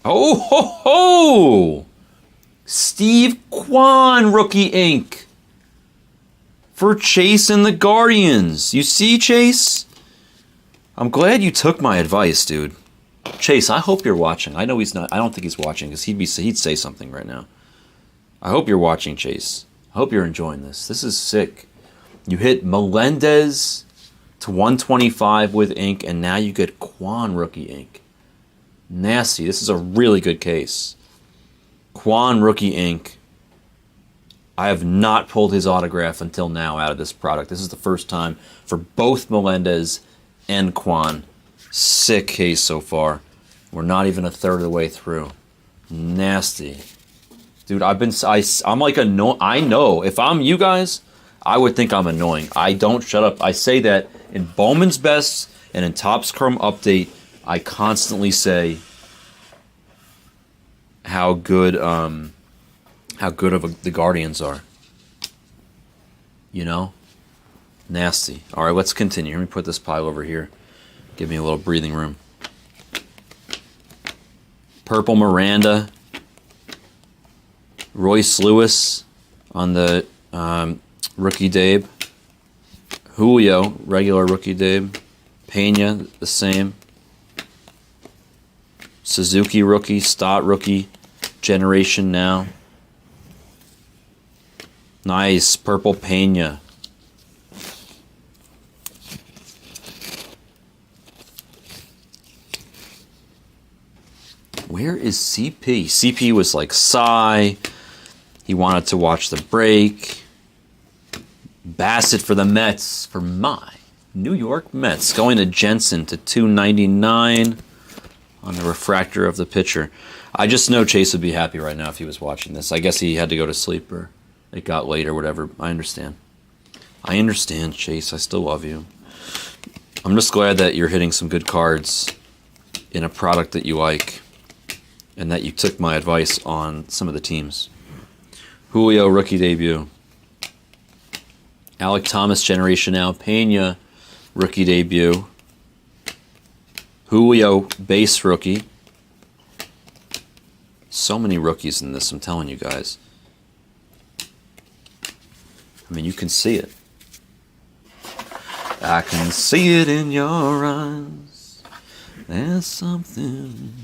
Oh ho ho! Steve Kwan rookie ink for Chase and the Guardians. You see, Chase? I'm glad you took my advice, dude. Chase, I hope you're watching. I know he's not. I don't think he's watching because he'd say something right now. I hope you're watching, Chase. I hope you're enjoying this. This is sick. You hit Melendez to 125 with ink, and now you get Quan rookie ink. Nasty. This is a really good case. Quan rookie ink. I have not pulled his autograph until now out of this product. This is the first time for both Melendez and Quan. Sick case so far. We're not even a third of the way through. Nasty. Dude, I'm like I know if I'm you guys, I would think I'm annoying. I don't shut up. I say that in Bowman's Best and in Topps Chrome Update, I constantly say how good of the Guardians are. You know? Nasty. All right, let's continue. Let me put this pile over here. Give me a little breathing room. Purple Miranda. Royce Lewis on the rookie deb. Julio, regular rookie deb. Pena, the same. Suzuki rookie, Stott rookie, Generation Now. Nice, purple Pena. Where is CP? CP was like sigh. He wanted to watch the break. Bassett for the Mets, for my New York Mets. Going to Jensen to 299 on the refractor of the pitcher. I just know Chase would be happy right now if he was watching this. I guess he had to go to sleep or it got late or whatever. I understand. I understand, Chase. I still love you. I'm just glad that you're hitting some good cards in a product that you like and that you took my advice on some of the teams. Julio, rookie debut. Alec Thomas, Generation Now. Pena, rookie debut. Julio, base rookie. So many rookies in this, I'm telling you guys. I mean, you can see it. I can see it in your eyes. There's something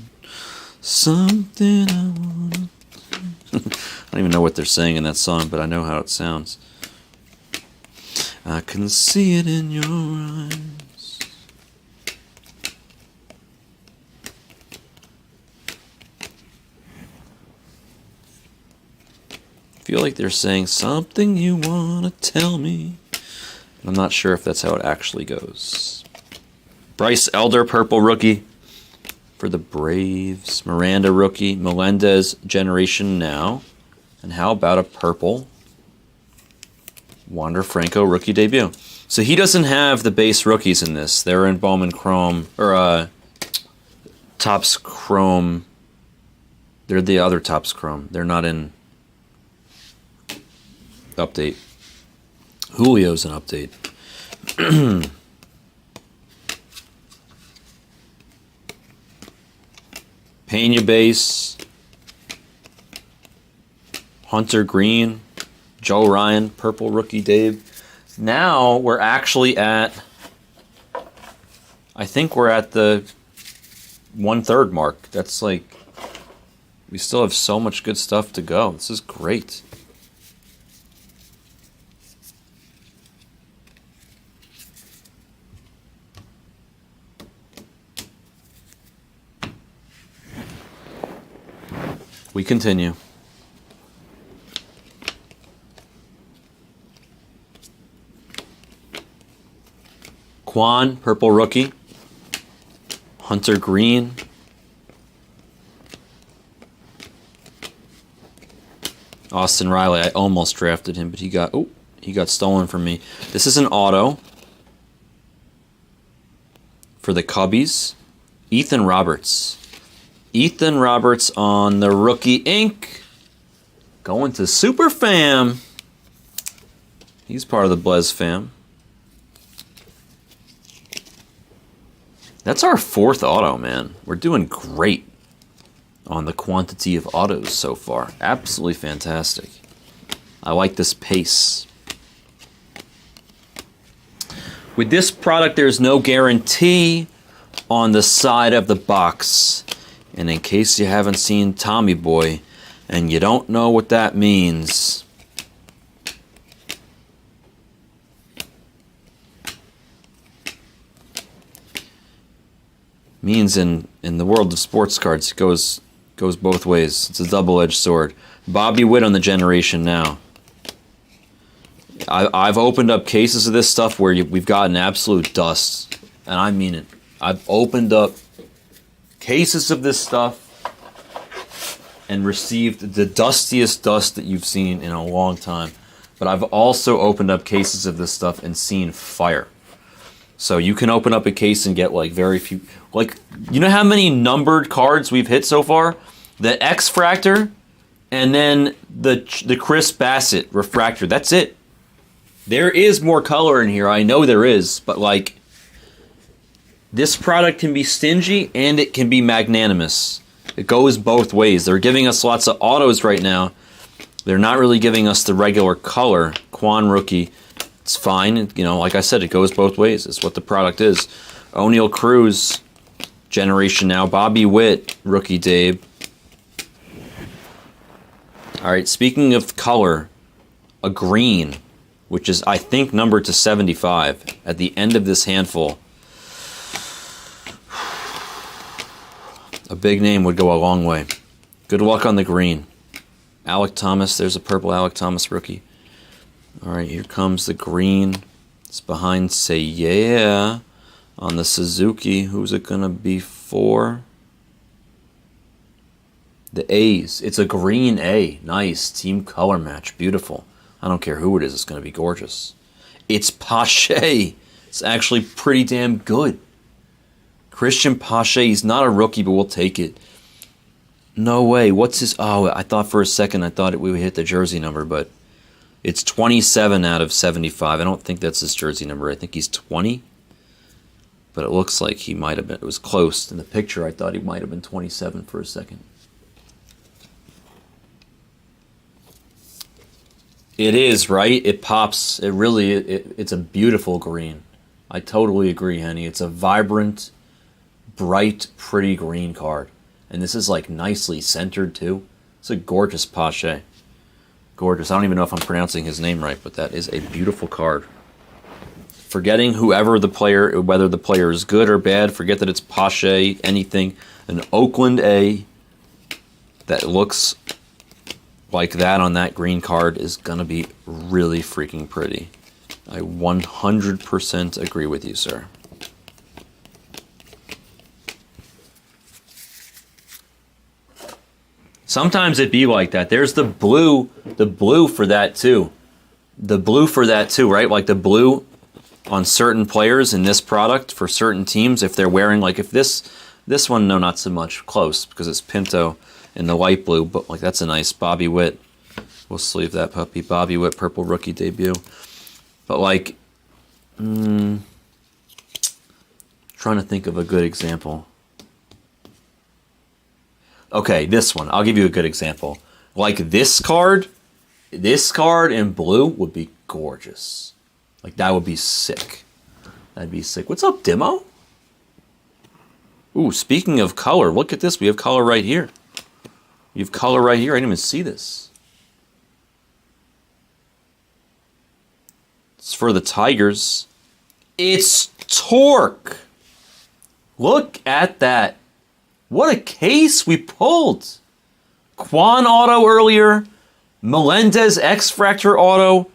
I wanna... I don't even know what they're saying in that song, but I know how it sounds. I can see it in your eyes. I feel like they're saying something you want to tell me. I'm not sure if that's how it actually goes. Bryce Elder, purple rookie for the Braves. Miranda, rookie. Melendez, Generation Now. And how about a purple Wander Franco, rookie debut? So he doesn't have the base rookies in this. They're in Bowman Chrome, or Topps Chrome. They're the other Topps Chrome. They're not in update. Julio's an update. Pena base. Hunter Green. Joe Ryan, purple rookie Dave. Now we're actually at, I think we're at the 1/3 mark. That's like, we still have so much good stuff to go. This is great. We continue. Quan, purple rookie. Hunter Green. Austin Riley, I almost drafted him, but he got stolen from me. This is an auto for the Cubbies. Ethan Roberts. Ethan Roberts on the rookie ink. Going to Super Fam. He's part of the Blez fam. That's our 4th auto, man. We're doing great on the quantity of autos so far. Absolutely fantastic. I like this pace. With this product, there's no guarantee on the side of the box. And in case you haven't seen Tommy Boy and you don't know what that means, in the world of sports cards, it goes both ways. It's a double-edged sword. Bobby Witt on the Generation Now. I've opened up cases of this stuff where we've gotten absolute dust, and I mean it. I've opened up cases of this stuff and received the dustiest dust that you've seen in a long time. But I've also opened up cases of this stuff and seen fire. So you can open up a case and get like very few, like, you know how many numbered cards we've hit so far? The X-Fractor and then the Chris Bassett Refractor. That's it. There is more color in here. I know there is, but like, this product can be stingy and it can be magnanimous. It goes both ways. They're giving us lots of autos right now. They're not really giving us the regular color. Quan rookie, it's fine. You know, like I said, it goes both ways. It's what the product is. O'Neal Cruz, Generation Now. Bobby Witt, rookie Dave. All right, speaking of color, a green, which is, I think, numbered to 75 at the end of this handful. A big name would go a long way. Good luck on the green. Alec Thomas, there's a purple Alec Thomas rookie. All right, here comes the green. It's behind Say Yeah on the Suzuki. Who's it going to be for? The A's. It's a green A. Nice. Team color match. Beautiful. I don't care who it is. It's going to be gorgeous. It's Pache. It's actually pretty damn good. Christian Pache. He's not a rookie, but we'll take it. No way. What's his... Oh, I thought for a second, we would hit the jersey number, but It's 27 out of 75. I don't think that's his jersey number. I think he's 20. But it looks like he might have been. It was close. In the picture, I thought he might have been 27 for a second. It is, right? It pops. It really, it's a beautiful green. I totally agree, Henny. It's a vibrant, bright, pretty green card. And this is like nicely centered too. It's a gorgeous Pache. Gorgeous. I don't even know if I'm pronouncing his name right, but that is a beautiful card. Forgetting whoever the player, whether the player is good or bad, forget that it's Pache, anything. An Oakland A that looks like that on that green card is going to be really freaking pretty. I 100% agree with you, sir. Sometimes it be like that. There's the blue for that too. The blue for that too, right? Like the blue on certain players in this product for certain teams, if they're wearing, like if this one, no, not so much, close, because it's Pinto in the light blue, but like that's a nice Bobby Witt. We'll sleeve that puppy. Bobby Witt, purple rookie debut. But like, trying to think of a good example. Okay, this one. I'll give you a good example. Like this card in blue would be gorgeous. Like that would be sick. That'd be sick. What's up, Dimo? Ooh, speaking of color, look at this. We have color right here. You have color right here. I didn't even see this. It's for the Tigers. It's Torque. Look at that. What a case we pulled. Quan auto earlier. Melendez X-Fractor auto.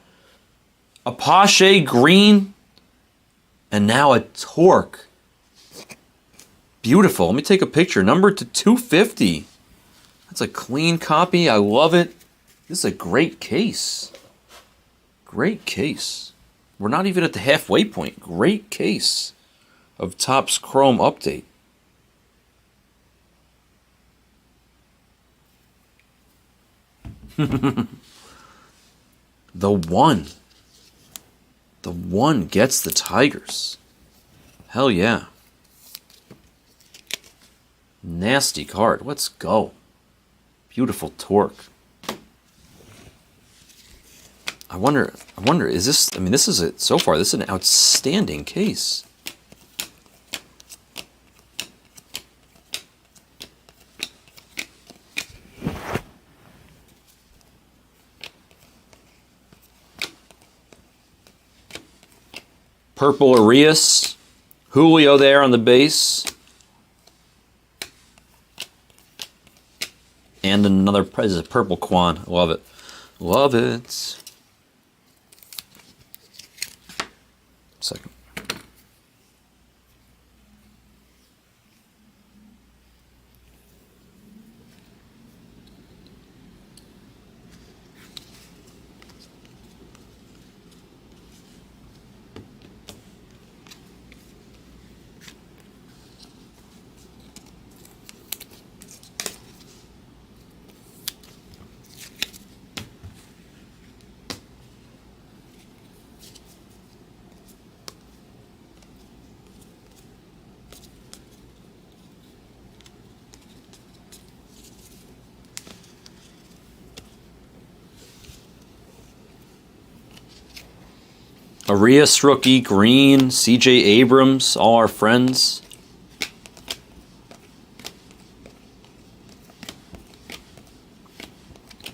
A Pache green. And now a Torque. Beautiful. Let me take a picture. Numbered to 250. That's a clean copy. I love it. This is a great case. Great case. We're not even at the halfway point. Great case of Topps Chrome update. The one gets the Tigers. Hell yeah. Nasty card. Let's go. Beautiful Torque. I wonder, is this, I mean, this is it so far. This is an outstanding case. Purple Arias. Julio there on the base. And another, this is a purple Quan. Love it. Love it. Second. Arias rookie, green, CJ Abrams, all our friends.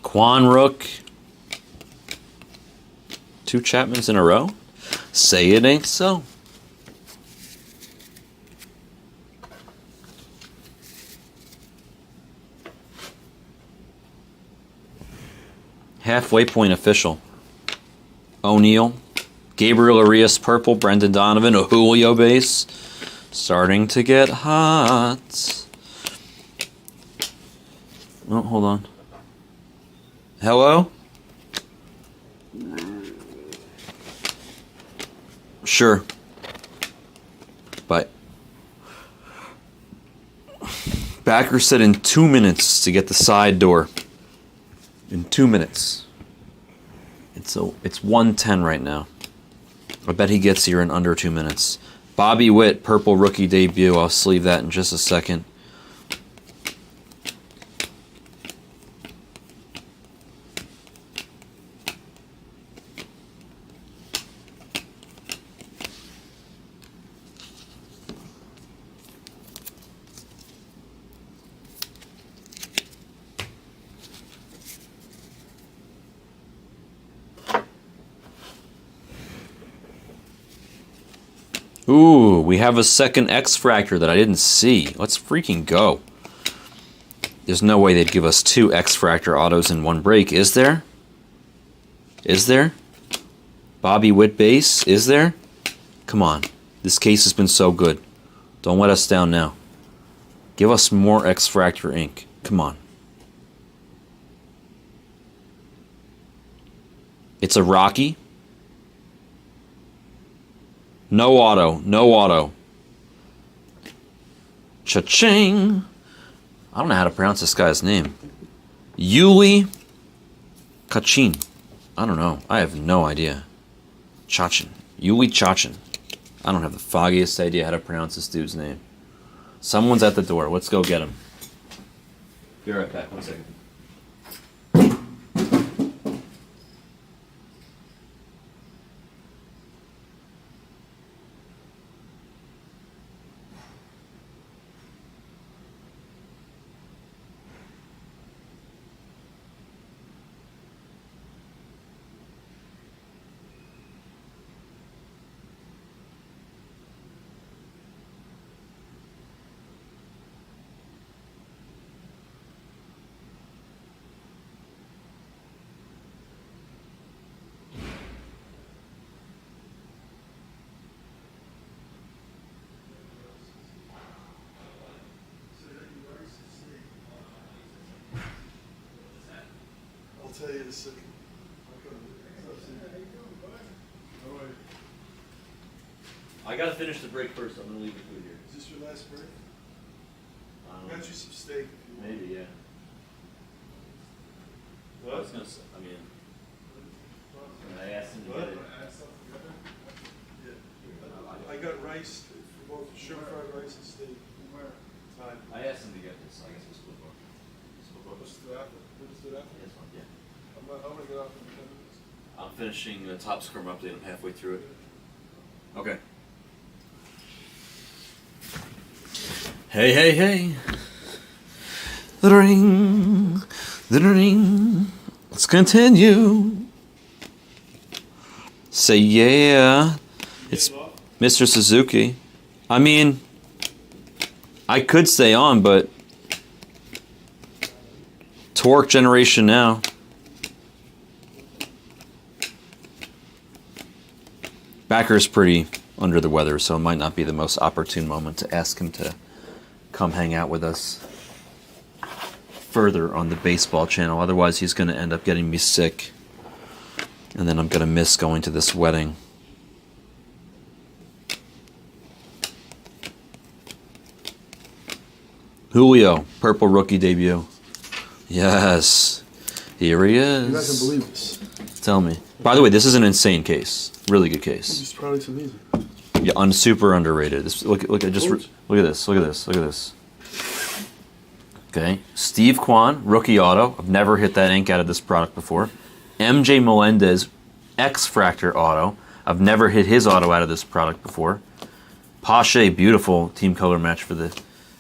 Quan Rook. 2 Chapmans in a row? Say it ain't so. Halfway point official. O'Neal. Gabriel Arias purple, Brendan Donovan, a Julio base. Starting to get hot. Oh, hold on. Hello? Sure. Bye. Backer said in 2 minutes to get the side door. In 2 minutes. So it's 110 right now. I bet he gets here in under 2 minutes. Bobby Witt, purple rookie debut. I'll sleeve that in just a second. Ooh, we have a second X-Fractor that I didn't see. Let's freaking go. There's no way they'd give us 2 X-Fractor autos in one break, is there? Is there? Bobby Witt base, is there? Come on. This case has been so good. Don't let us down now. Give us more X-Fractor ink. Come on. It's a Rocky. No auto. No auto. Cha-ching. I don't know how to pronounce this guy's name. Yuli Kachin. I don't know. I have no idea. Chachin. Yuli Chachin. I don't have the foggiest idea how to pronounce this dude's name. Someone's at the door. Let's go get him. Be right back. 1 second. I'll tell you in a second. I gotta finish the break first. I'm gonna leave the food here. Is this your last break? Um, Got you some steak if you want. Maybe, yeah. I What? was gonna say, I mean, I asked him to What? get it. Yeah. I got rice for both sugar fried rice and steak. Time. I asked him to get this. I guess it's split book. Split book. Let's do that. Let's do that. Yes, one, yeah. I'm gonna get off in 10 minutes. I'm finishing the top scrum update. I'm halfway through it. Okay. Hey, hey, hey. The ring. The ring. Let's continue. Say yeah. It's Mr. Suzuki. I mean, I could stay on, but torque generation now. Backer's pretty under the weather, so it might not be the most opportune moment to ask him to come hang out with us further on the baseball channel. Otherwise, he's going to end up getting me sick, and then I'm going to miss going to this wedding. Julio, purple rookie debut. Yes, here he You're not gonna is. believe this. Tell me. By the way, this is an insane case. Really good case. This product's amazing. Yeah, super underrated. This, look at just Oops. look at this. Look at this. Look at this. Okay, Steve Kwan, rookie auto. I've never hit that ink out of this product before. MJ Melendez, X-Fractor auto. I've never hit his auto out of this product before. Pache, beautiful team color match for the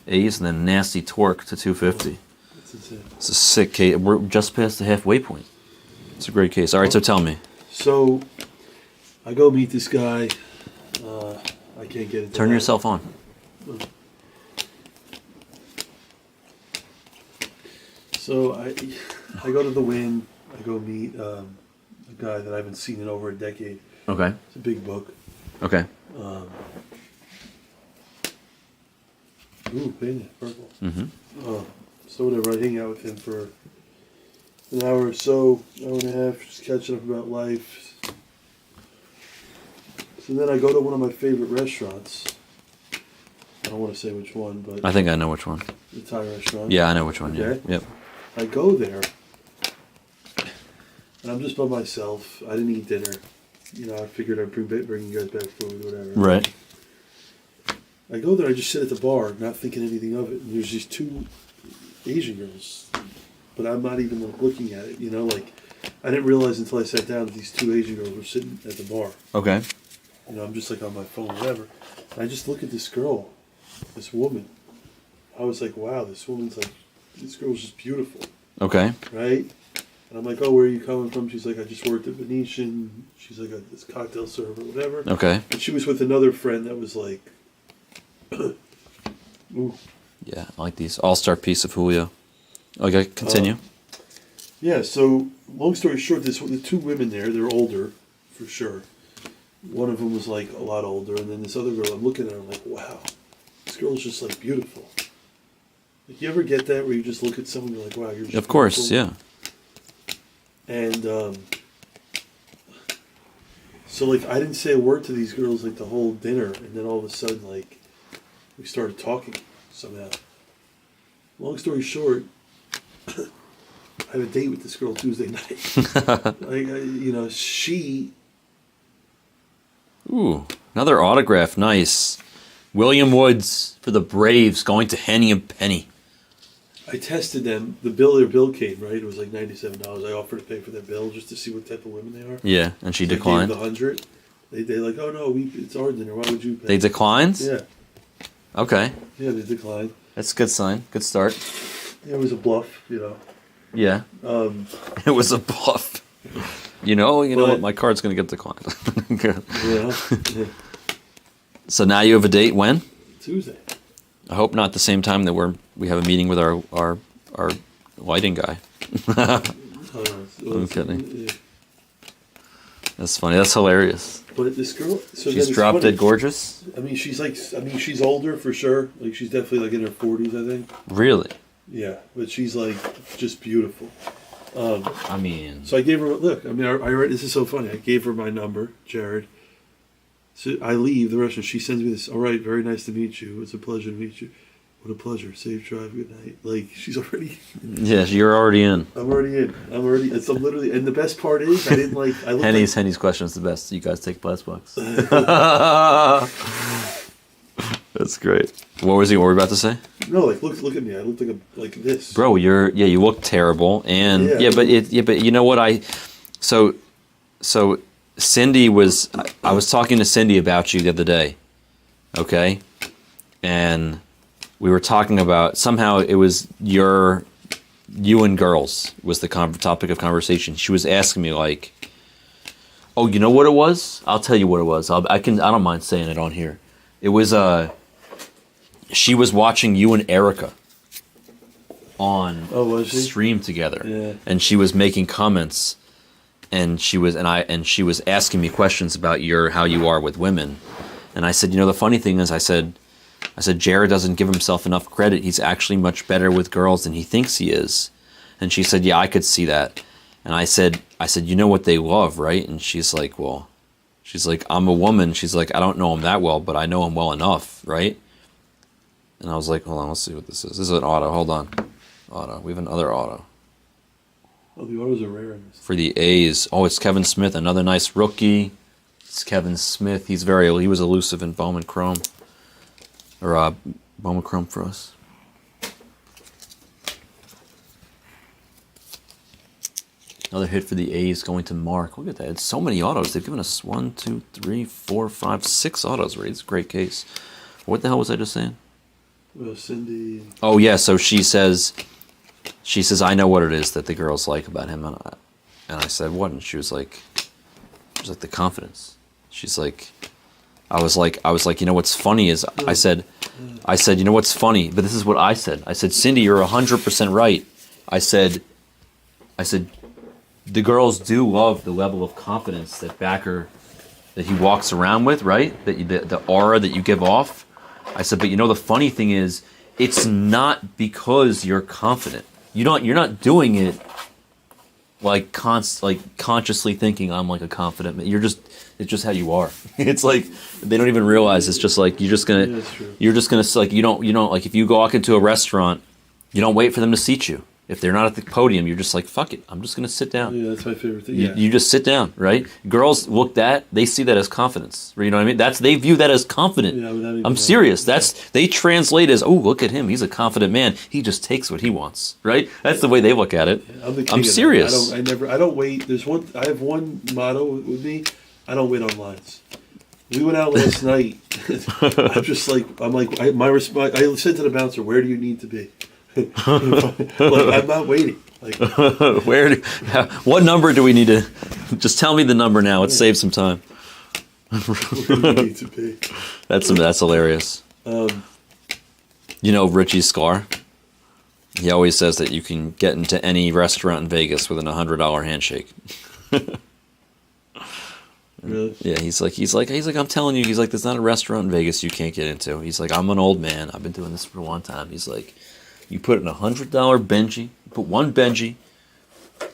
A's, and then nasty torque to 250. That's insane. It's a sick case. We're just past the halfway point. It's a great case. All right, so tell me. So, I go meet this guy. I can't get it. Turn yourself on. So I go to the Win. I go meet a guy that I haven't seen in over a decade. Okay. It's a big book. Okay. Ooh, painted purple. Mm-hmm. So whatever, I hang out with him for an hour or so, hour and a half, just catching up about life. So then I go to one of my favorite restaurants. I don't want to say which one, but I think I know which one. the Thai restaurant. Yeah, I know which one. Okay. Yeah. Yep. I go there. and I'm just by myself. I didn't eat dinner. You know, I figured I'd bring you guys back food, whatever. Right. I go there, I just sit at the bar, not thinking anything of it. And there's these two Asian girls, but I'm not even like looking at it. You know, like I didn't realize until I sat down that these two Asian girls were sitting at the bar. Okay. You know, I'm just like on my phone, whatever. And I just look at this girl, this woman. I was like, wow, this girl's just beautiful, Okay. right? And I'm like, oh, where are you coming from? She's like, I just worked at Venetian. She's like this cocktail server, whatever. Okay. And she was with another friend that was like, ooh. Yeah, I like these. All-star piece of Julio. Okay, continue. Yeah, so long story short, the two women there, they're older, for sure. One of them was like a lot older, and then this other girl, I'm looking at her, I'm like, wow, this girl's just like beautiful. Like, you ever get that where you just look at someone, you're like, wow, you're just Of course, beautiful? yeah. And so like I didn't say a word to these girls like the whole dinner, and then all of a sudden like we started talking somehow. Long story short, I had a date with this girl Tuesday night. You know, she. Ooh, another autograph. Nice. William Woods for the Braves going to Henny and Penny. I tested them. Their bill came, right? It was like $97. I offered to pay for their bill just to see what type of women they are. Yeah, and she So declined. I gave the 100. They like, oh no, it's our dinner. Why would you pay? They declined? Yeah, Okay. yeah, they declined. That's a good sign. Good start. Yeah, it was a bluff, you know. Yeah. It was a bluff. You know But- what? My card's going to get declined. Good. Yeah, yeah. So now you have a date when? Tuesday. I hope not the same time that we have a meeting with our lighting guy. I'm kidding. Yeah. That's funny. That's hilarious. But this girl, so She's then drop it's funny. dead gorgeous. I mean, she's older for sure. Like she's definitely like in her 40s, I think. Really? Yeah, but she's like just beautiful. I mean, So I gave her look. I mean, I already. This is so funny. I gave her my number, Jared. So I leave the restaurant. She sends me this. All right, very nice to meet you. It's a pleasure to meet you. What a pleasure. Safe drive. Good night. Like she's already. yeah, you're already in. I'm already in. I'm literally. And the best part is, I didn't like. I looked Henny's question is the best. You guys take Blez Baseball. That's great. What were we about to say? No, like look at me. I looked like this. Bro, you look terrible, and Yeah. but you know what so Cindy was I was talking to Cindy about you the other day, okay, and we were talking about somehow it was you and girls was the topic of conversation. She was asking me like, oh, you know what it was? I'll tell you what it was. I don't mind saying it on here. It was she was watching you and Erica on Oh, was she? stream together, Yeah. and she was making comments, and she was asking me questions about how you are with women, and I said, you know, the funny thing is, I said Jared doesn't give himself enough credit. He's actually much better with girls than he thinks he is, and she said, yeah, I could see that, and I said, you know what they love, right? And she's like, well, I'm a woman. She's like, I don't know him that well, but I know him well enough, right? And I was like, hold on, let's see what this is. This is an auto. Hold on. Auto. We have another auto. Oh, the autos are rare in this. For the A's. Oh, it's Kevin Smith, another nice rookie. It's Kevin Smith. He was elusive in Bowman Chrome. Or Bowman Chrome for us. Another hit for the A's going to Mark. Look at that. It's so many autos. They've given us 1, 2, 3, 4, 5, 6 autos. Right? It's a great case. What the hell was I just saying? Cindy. Oh yeah, so she says, I know what it is that the girls like about him, and I said what, and she was like the confidence. She's like, I was like, you know what's funny is, I said, you know what's funny, but this is what I said. I said, Cindy, you're 100% right. I said, the girls do love the level of confidence that he walks around with, right? The aura that you give off. I said, but you know the funny thing is, it's not because you're confident. You're not doing it like consciously thinking I'm like a confident man. It's just how you are. It's like they don't even realize it's just like you're just gonna like you don't like if you walk into a restaurant, you don't wait for them to seat you. If they're not at the podium, you're just like, fuck it, I'm just gonna sit down. Yeah, that's my favorite thing. You, Yeah. you just sit down, right? Girls look at, they see that as confidence. You know what I mean? They view that as confident. Yeah, without even I'm knowing. serious. They translate as, oh, look at him. He's a confident man. He just takes what he wants, right? That's the way they look at it. I'm the king I'm of that. serious. I don't wait. I have one motto with me. I don't wait on lines. We went out last night. I said to the bouncer, "Where do you need to be?" I'm not waiting. What number do we need to? Just tell me the number now. Let's save some time. Where do you need to be? That's hilarious. You know Richie Scar? He always says that you can get into any restaurant in Vegas with an $100 handshake. Really? Yeah, he's like, I'm telling you, he's like, there's not a restaurant in Vegas you can't get into. He's like, I'm an old man. I've been doing this for a long time. He's like, you put in $100 Benji, put one Benji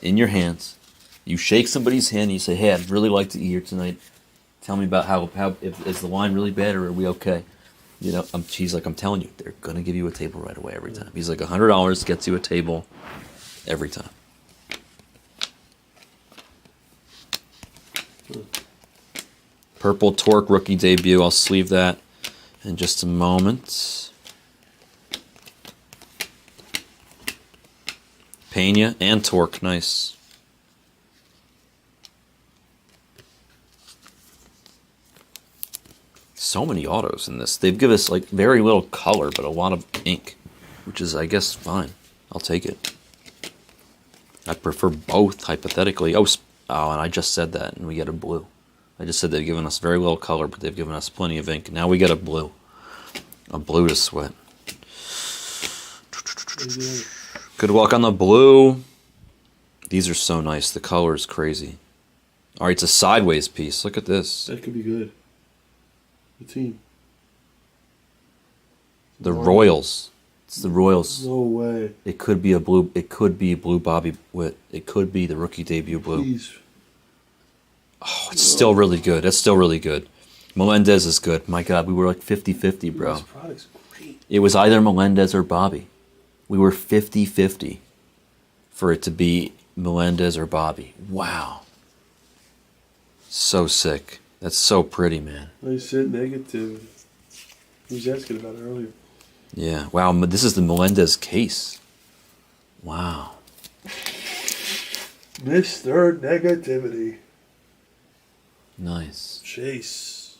in your hands. You shake somebody's hand and you say, hey, I'd really like to eat here tonight. Tell me about how is the wine really bad or are we okay? You know, he's like, I'm telling you, they're going to give you a table right away every time. He's like, $100 gets you a table every time. Purple Torque rookie debut. I'll sleeve that in just a moment. Pena and Torque. Nice. So many autos in this. They've given us like very little color, but a lot of ink, which is, I guess, fine. I'll take it. I prefer both, hypothetically. Oh, and I just said that, and we get a blue. I just said they've given us very little color, but they've given us plenty of ink. Now we get a blue. A blue to sweat. Good luck on the blue. These are so nice. The color is crazy. All right, it's a sideways piece. Look at this. That could be good. The team. The Royals. It's the Royals. No way. It could be a blue. It could be blue Bobby Witt. It could be the rookie debut blue. Please. Oh, it's still really good. It's still really good. Melendez is good. My God, we were like 50-50, bro. This product's great. It was either Melendez or Bobby. We were 50-50 for it to be Melendez or Bobby. Wow. So sick. That's so pretty, man. I said negative. He was asking about it earlier. Yeah. Wow. This is the Melendez case. Wow. Mr. Negativity. Nice. Chase.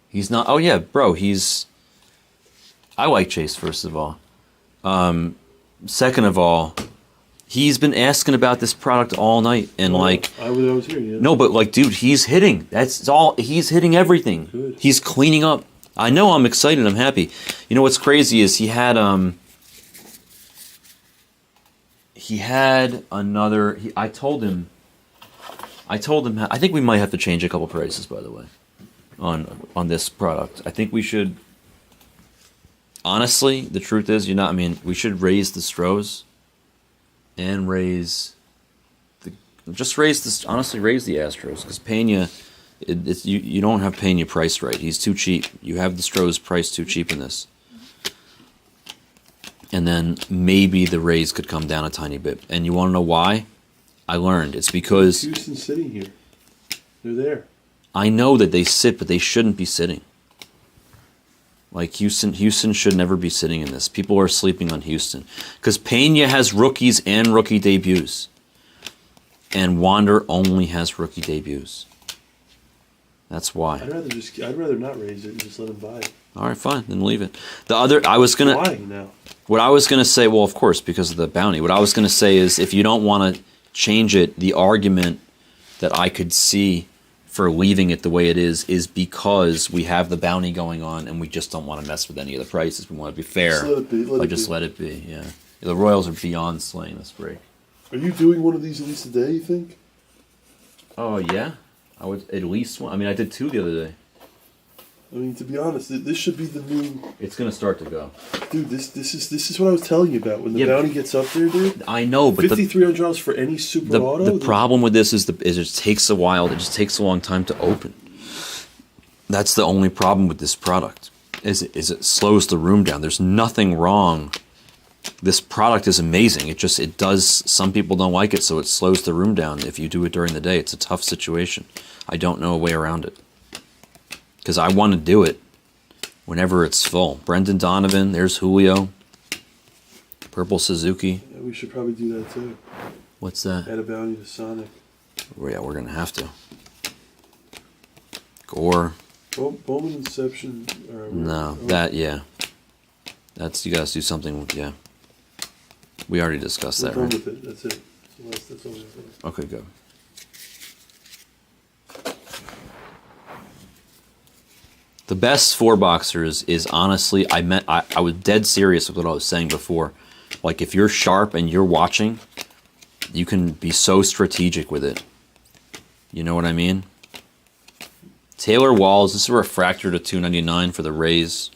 He's not. Oh yeah, bro. I like Chase. First of all. Second of all, he's been asking about this product all night, and like. I was here. Yeah. No, but like, dude, he's hitting. That's all. He's hitting everything. Good. He's cleaning up. I know. I'm excited. I'm happy. You know what's crazy is he had another. I told him. I think we might have to change a couple prices, by the way, on this product. I think we should. Honestly, the truth is, we should raise the Stros, and raise the Astros, because Pena, you don't have Pena priced right. He's too cheap. You have the Stros priced too cheap in this. And then maybe the Rays could come down a tiny bit. And you want to know why? I learned. It's because Houston's sitting here. They're there. I know that they sit, but they shouldn't be sitting. Like Houston should never be sitting in this. People are sleeping on Houston. Because Pena has rookies and rookie debuts. And Wander only has rookie debuts. That's why. I'd rather not raise it and just let him buy it. All right, fine. Then leave it. Why now? What I was going to say, well, of course, because of the bounty. What I was going to say is, if you don't want to change it, the argument that I could see for leaving it the way it is because we have the bounty going on and we just don't want to mess with any of the prices. We want to be fair. Just let it be. Let it be, yeah. The Royals are beyond slaying this break. Are you doing one of these at least a day, you think? Oh, yeah. I would at least one. I mean, I did 2 the other day. I mean, to be honest, this should be the new. It's gonna start to go, dude. This is what I was telling you about when the bounty gets up there, dude. I know, but $5,300 for any super auto. The problem with this is it just takes a while. It just takes a long time to open. That's the only problem with this product. Is it slows the room down. There's nothing wrong This product is amazing. It does, some people don't like it, so it slows the room down if you do it during the day. It's a tough situation. I don't know a way around it. Because I want to do it whenever it's full. Brendan Donovan, there's Julio. Purple Suzuki. Yeah, we should probably do that too. What's that? Add a bounty to Sonic. Well, yeah, we're going to have to. Gore. Bowman Inception. No, that, yeah. That's, you guys do something with, yeah. We already discussed We're that, done right? with it. That's it. That's all we have. Okay, good. The best four boxers is honestly, I was dead serious with what I was saying before. Like, if you're sharp and you're watching, you can be so strategic with it. You know what I mean? Taylor Walls, this is a refractor to 299 for the Rays.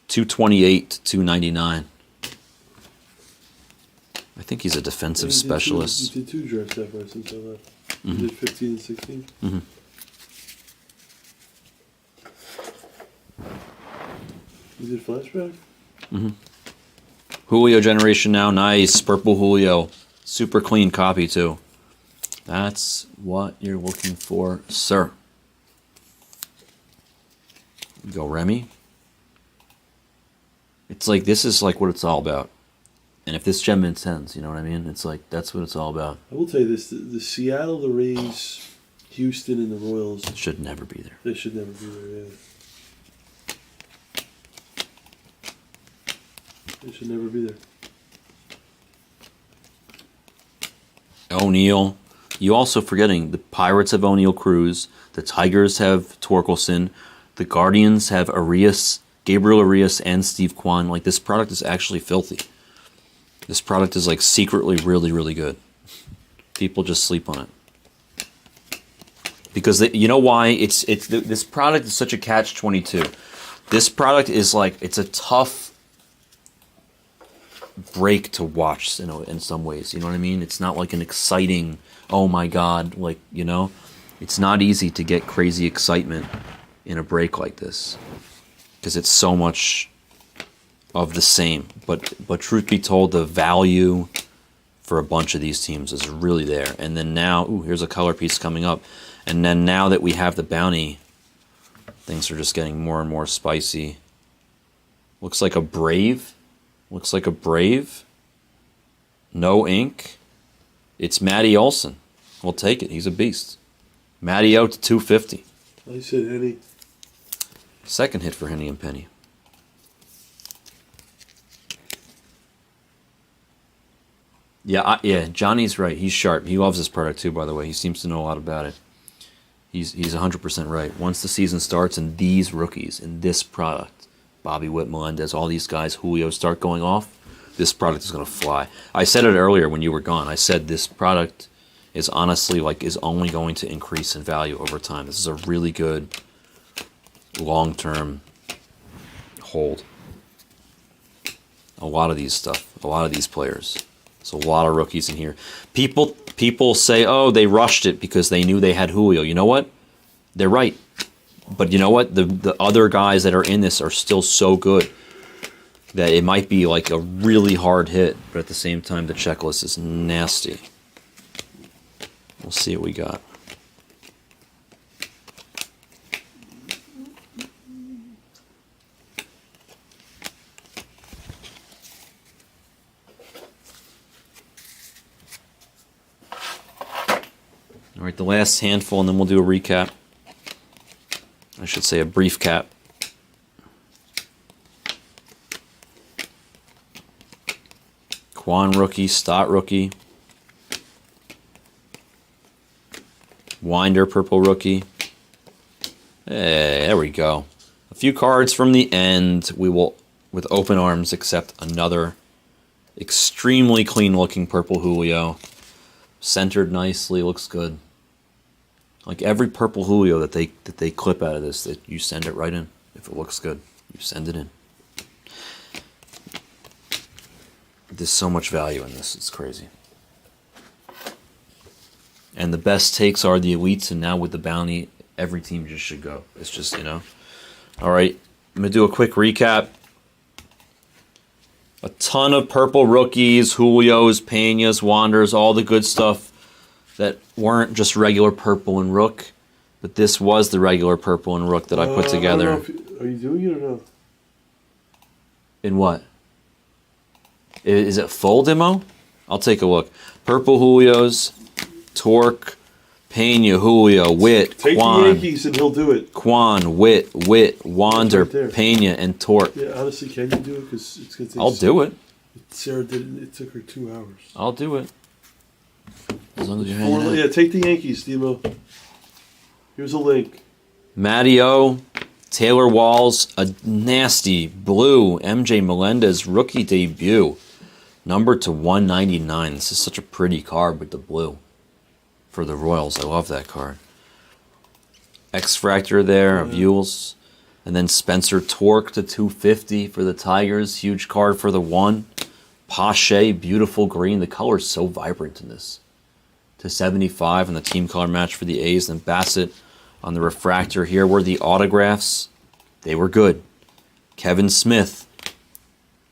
$228 to 299. I think he's a defensive specialist. You did two drafts that far since I left. You did 15 and 16. Mm-hmm. You did flashback. Mm-hmm. Julio generation now, nice. Purple Julio. Super clean copy, too. That's what you're looking for, sir. Go Remy. It's like, this is like what it's all about. And if this gem mints ends, you know what I mean? It's like, that's what it's all about. I will tell you this, the Seattle, the Rays, Houston, and the Royals Should never be there. they should never be there, yeah. They should never be there. O'Neal. You also forgetting, the Pirates have O'Neal Cruz. The Tigers have Torkelson. The Guardians have Arias, Gabriel Arias, and Steve Kwan. Like, this product is actually filthy. This product is like secretly really, really good. People just sleep on it. Because you know why? This product is such a catch-22. This product is like, it's a tough break to watch, you know, in some ways. You know what I mean? It's not like an exciting, oh my God, like, you know? It's not easy to get crazy excitement in a break like this. Because it's so much of the same. But truth be told, the value for a bunch of these teams is really there. And then now, ooh, here's a color piece coming up. And then now that we have the bounty, things are just getting more and more spicy. Looks like a Brave. Looks like a Brave. No ink. It's Matty Olson. We'll take it. He's a beast. Matty out to 250. I said Henny. Second hit for Henny and Penny. Yeah, Johnny's right. He's sharp. He loves this product too, by the way. He seems to know a lot about it. He's 100% right. Once the season starts and these rookies in this product, Bobby Witt, Melendez, all these guys, Julio, start going off, this product is going to fly. I said it earlier when you were gone. I said this product is honestly is only going to increase in value over time. This is a really good long-term hold. A lot of these players. There's a lot of rookies in here. People say, oh, they rushed it because they knew they had Julio. You know what? They're right. But you know what? The other guys that are in this are still so good that it might be like a really hard hit, but at the same time, the checklist is nasty. We'll see what we got. All right, the last handful, and then we'll do a recap. I should say a brief cap. Quan rookie, Stott rookie. Winder purple rookie. Hey, there we go. A few cards from the end. We will, with open arms, accept another extremely clean looking purple Julio. Centered nicely, looks good. Like every purple Julio that they clip out of this, that you send it right in. If it looks good, you send it in. There's so much value in this, it's crazy. And the best takes are the elites, and now with the bounty, every team just should go. It's just, you know, All right, I'm going to do a quick recap. A ton of purple rookies, Julios, Peñas, Wanders, all the good stuff that weren't just regular purple and rook, but this was the regular purple and rook that I put together. Are you doing it or no? In what? Is it full demo? I'll take a look. Purple Julios, Torque, Peña, Julio, Witt, Take Quan. the Yankees and he'll do it. Quan, Witt, Wander, Right there. Peña, and Torque. Yeah, honestly, can you do it? Because it's gonna take. I'll do it. Sarah did it. It took her 2 hours. I'll do it. As long as you hang out. Yeah, take the Yankees, Demo. Here's a link. Matty O, Taylor Walls, a nasty blue MJ Melendez rookie debut. Number to 199. This is such a pretty card with the blue. For the Royals. I love that card. X-Fractor there of Yules. And then Spencer Torque to 250 for the Tigers. Huge card for the 1. Pache, beautiful green. The color is so vibrant in this. To 75 on the team color match for the A's. And Bassett on the refractor. Here were the autographs. They were good. Kevin Smith.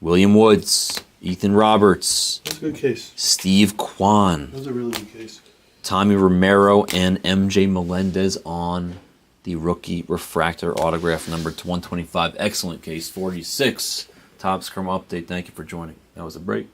William Woods. Ethan Roberts. That's a good case. Steve Kwan. That was a really good case. Tommy Romero and MJ Melendez on the rookie refractor autograph number to 125. Excellent case. 46. Top Scrum update. Thank you for joining. That was a break.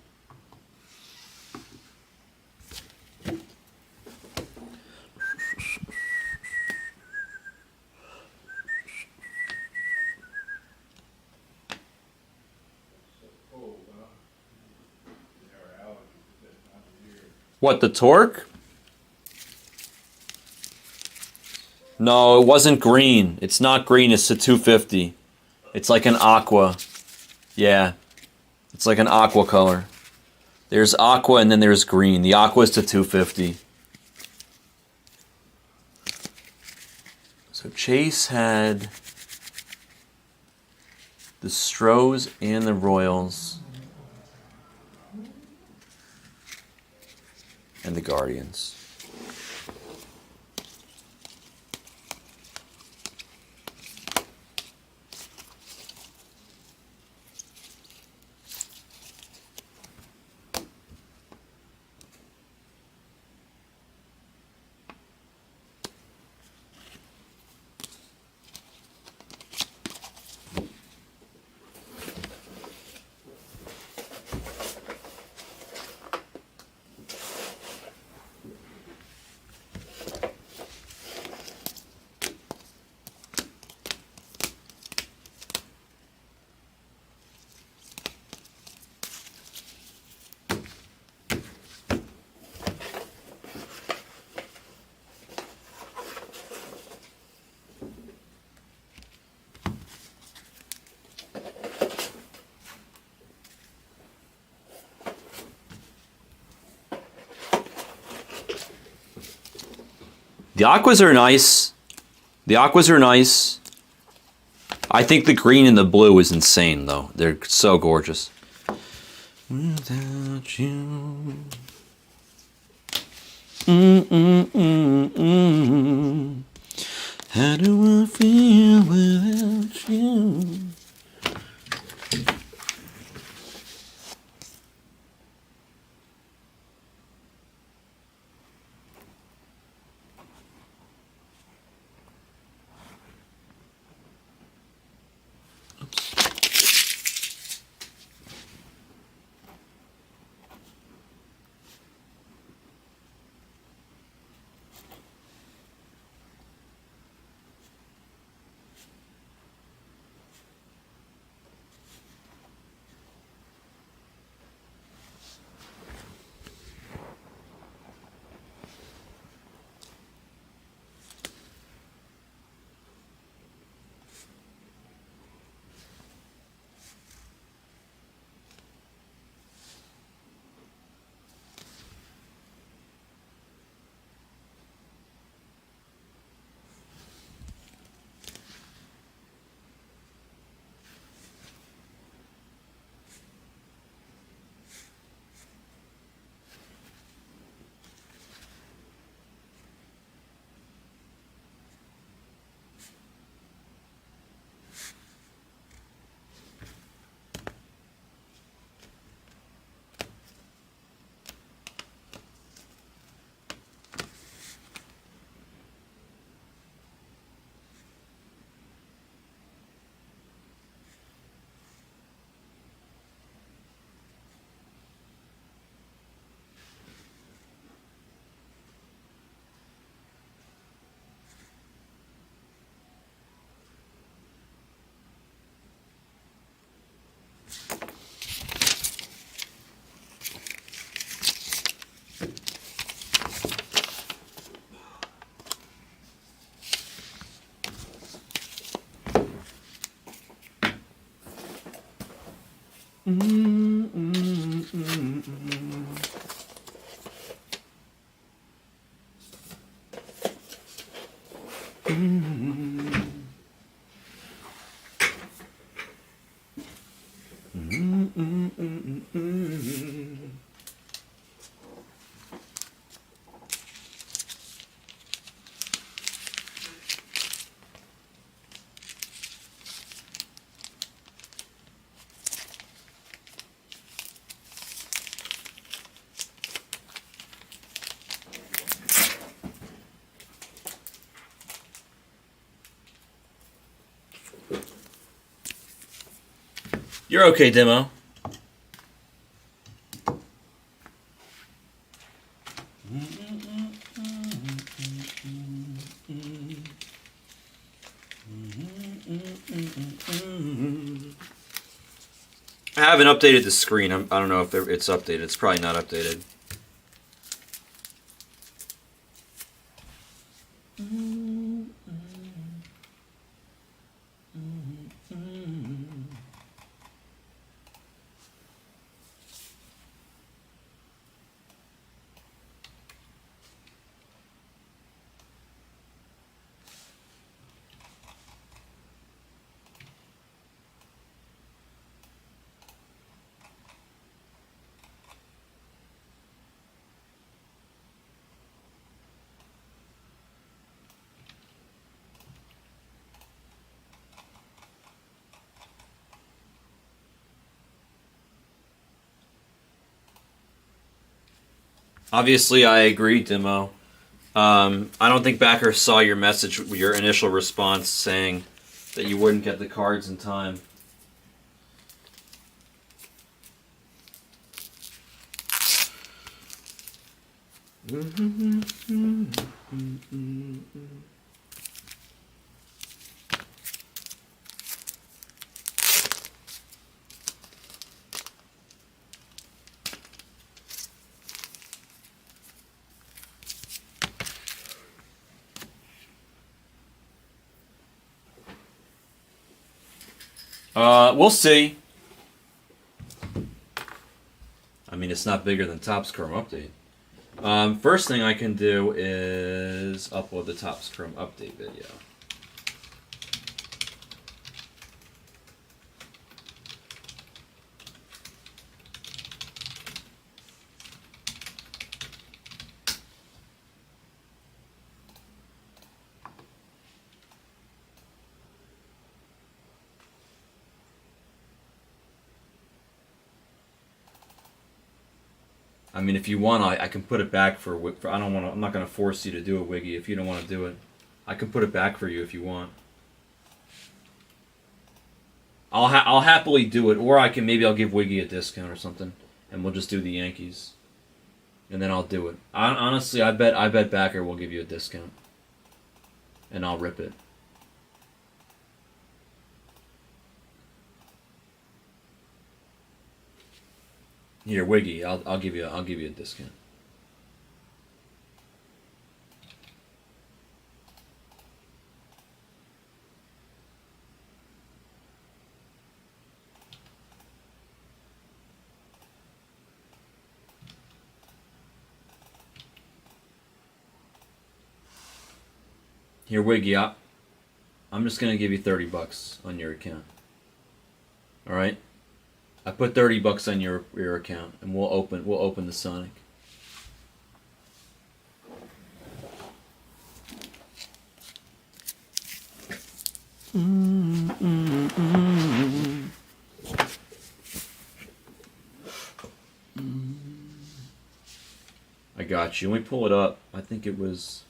What, the Torque? No, it wasn't green. It's not green. It's a 250. It's like an aqua. Yeah. It's like an aqua color. There's aqua and then there's green. The aqua is to 250. So Chase had the Stros and the Royals. And the Guardians. The aquas are nice. The aquas are nice. I think the green and the blue is insane, though. They're so gorgeous. Without you. How do I feel without you? You're okay, Demo. I haven't updated the screen. I don't know if it's updated. It's probably not updated. Obviously, I agree, Demo. I don't think Backer saw your message, your initial response saying that you wouldn't get the cards in time. We'll see. I mean, it's not bigger than Topps Chrome Update. First thing I can do is upload the Topps Chrome Update video. I mean, if you want, I can put it back for I don't want to. I'm not going to force you to do a Wiggy if you don't want to do it. I can put it back for you if you want. I'll happily do it, or I'll give Wiggy a discount or something, and we'll just do the Yankees, and then I'll do it. Honestly, I bet Backer will give you a discount, and I'll rip it. Here, Wiggy, I'll give you a discount. Here, Wiggy, I'm just gonna give you $30 on your account. All right. I put $30 on your account, and we'll open the Sonic. I got you. Let me pull it up. I think it was.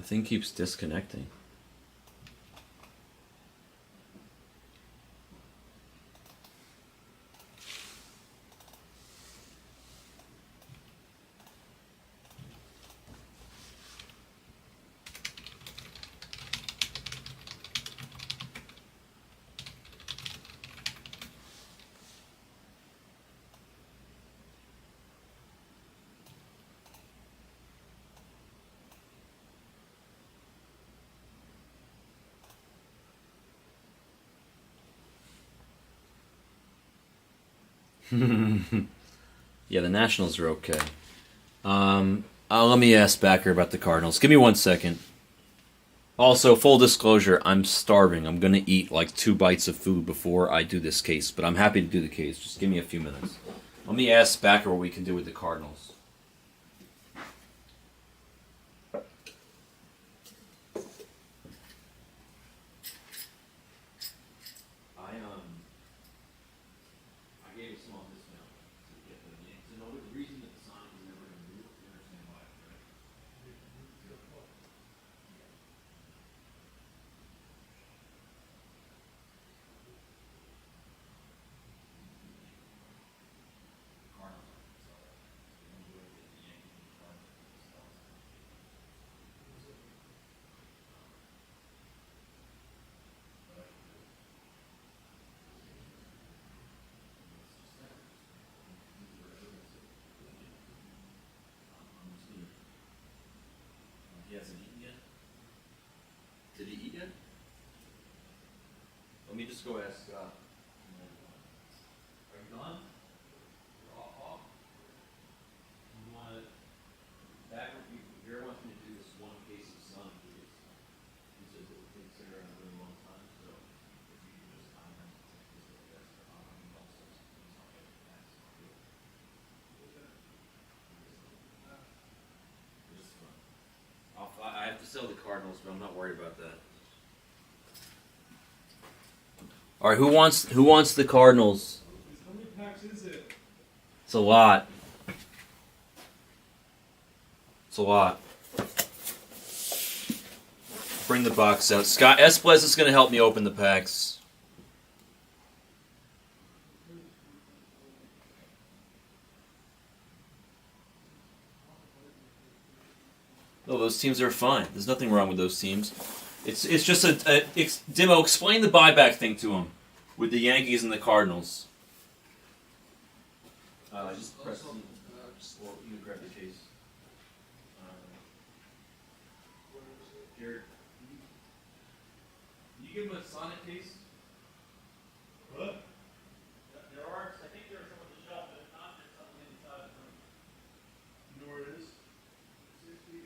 thing keeps disconnecting. Yeah, the Nationals are okay. Let me ask Backer about the Cardinals. Give me 1 second. Also, full disclosure, I'm starving. I'm going to eat like 2 bites of food before I do this case, but I'm happy to do the case. Just give me a few minutes. Let me ask Backer what we can do with the Cardinals. I gave a small discount to get the Yankees. And the reason that the Sonic is never going to move, you understand why, right? He hasn't eaten yet? Did he eat yet? Let me just go ask Scott. Are you done? You're off? You want to... Backer, Gary wants me to do this one case of sun because he says it would take Sarah a really long time, so if you could just time him to take this like this, he also he's not getting that, so I'll do it. Just fun. I have to sell the Cardinals, but I'm not worried about that. All right, who wants the Cardinals? How many packs is it? It's a lot. It's a lot. Bring the box out. Scott Blez is going to help me open the packs. No, those teams are fine. There's nothing wrong with those teams. It's just Dimo, explain the buyback thing to him with the Yankees and the Cardinals. Just press C. Or you grab the case. Jared, can you give him a Sonic case? What? There are. I think there are some on the shelf, but if not, there's something inside the room. You know where it is? 66.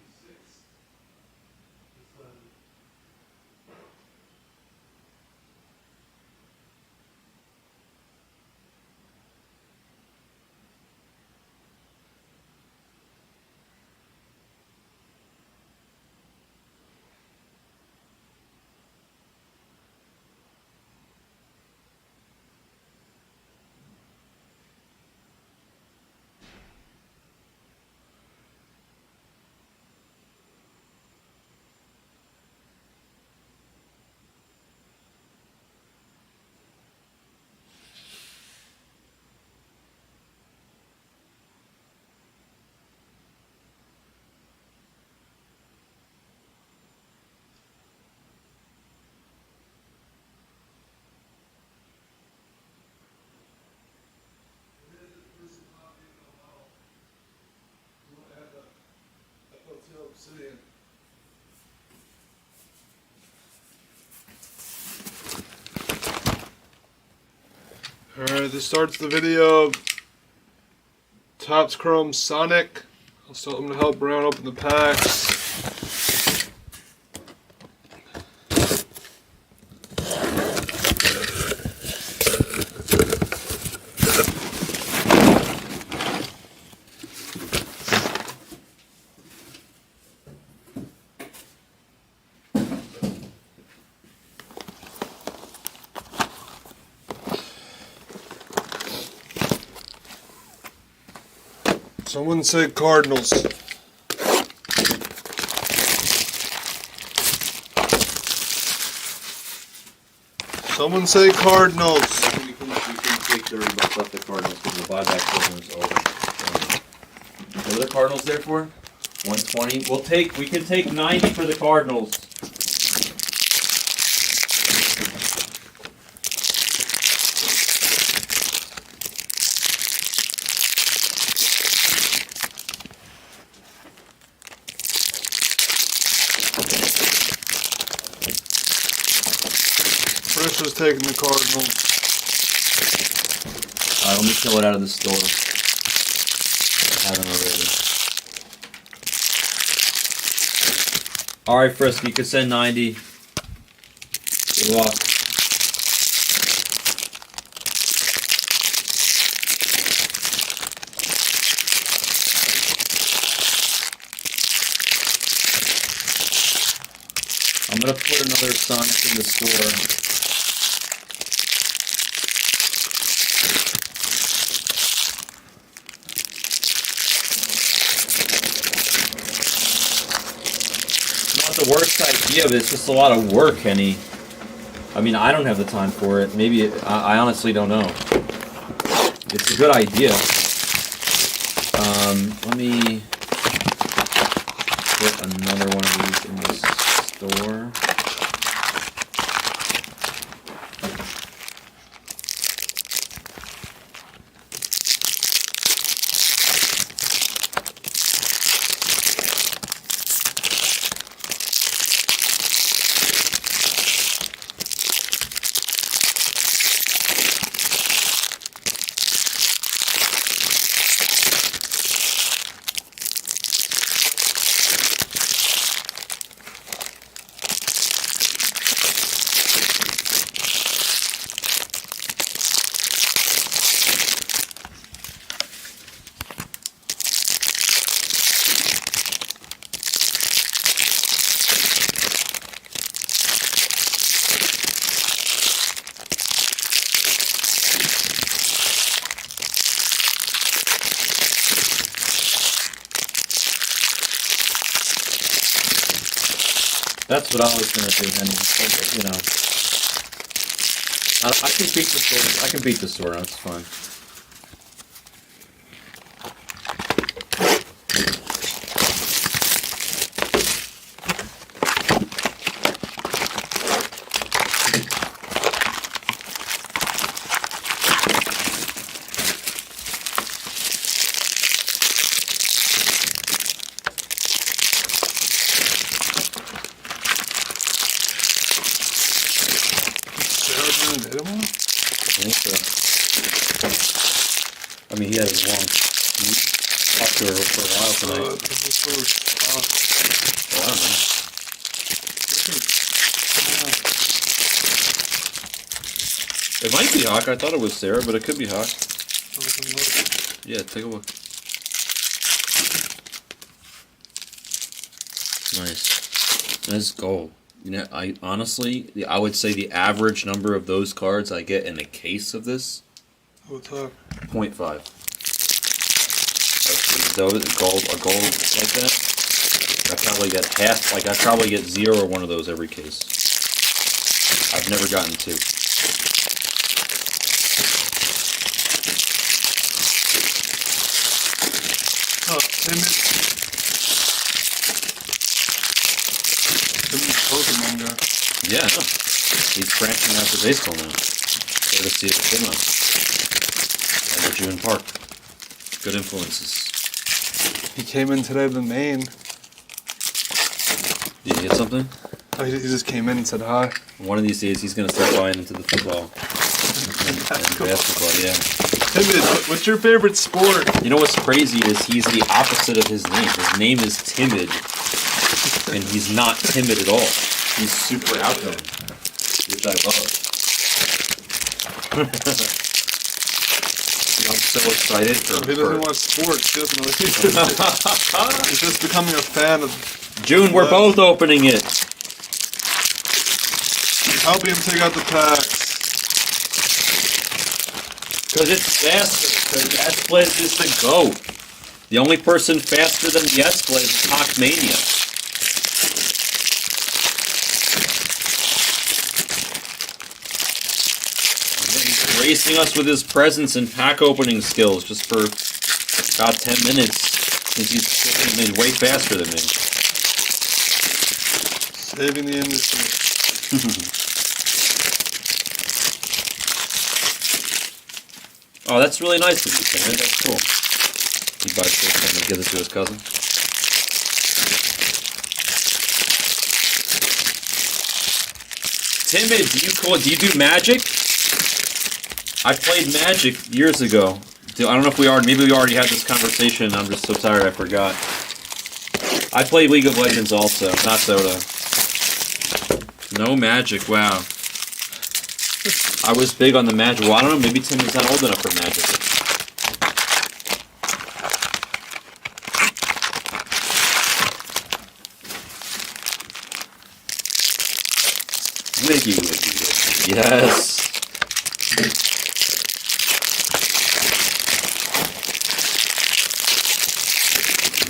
It's obsidian. Alright, this starts the video. Topps Chrome Sonic. I'll tell them to help Brown open the packs. Someone said Cardinals. Someone say Cardinals. We couldn't take 30 bucks off the Cardinals because the buyback program is over. What are the Cardinals there for? 120. We can take 90 for the Cardinals. Chris was taking the Cardinals. Alright, let me fill it out of the store. I haven't already. Alright, Frisky, you can send 90. Good luck. I'm gonna put another Sonic in the store. The worst idea, but it's just a lot of work, Kenny. I mean, I don't have the time for it. Maybe I honestly don't know. It's a good idea. Let me put another one of these in the store. That's what I was gonna do, Henry. You know, I can beat the store. I can beat the store. That's fine. I think so. I mean, he had his long talk to her for a while tonight. Well, I don't know. It might be Hawk. I thought it was Sarah, but it could be Hawk. Yeah, take a look. Nice. That's gold. You know, I honestly, I would say the average number of those cards I get in a case of this, 0.5. Gold, a gold like that, I probably get half. Like I probably get 0 or 1 of those every case. I've never gotten 2. Oh, Pokemon guy. Yeah, I know. He's branching out to baseball now. Courtesy of Timmo and June Park. Good influences. He came in today with Maine. Did you get something? Oh, he just came in and said hi. One of these days he's going to start buying into the football and basketball, yeah. Timid, what's your favorite sport? You know what's crazy is he's the opposite of his name. His name is Timid. And he's not timid at all. He's super outgoing, which I love. I'm so excited for. He doesn't watch sports. He doesn't know. He's just becoming a fan of. June, we're both opening it. Helping him take out the packs. Because it's faster. Because Blez is the GOAT. The only person faster than Blez is Hawkmania. gracing us with his presence and pack opening skills just for about 10 minutes since he's shifting way faster than me. Saving the industry. Oh, that's really nice of you, Tim. That's cool. He buys this and gives it to his cousin. Timid, do you do Magic? I played Magic years ago. I don't know if maybe we already had this conversation and I'm just so tired I forgot. I played League of Legends also, not Dota. No Magic, wow. I was big on the Magic. Well, I don't know, maybe Tim is not old enough for Magic. Wiggy, wiggy, wiggy. Yes.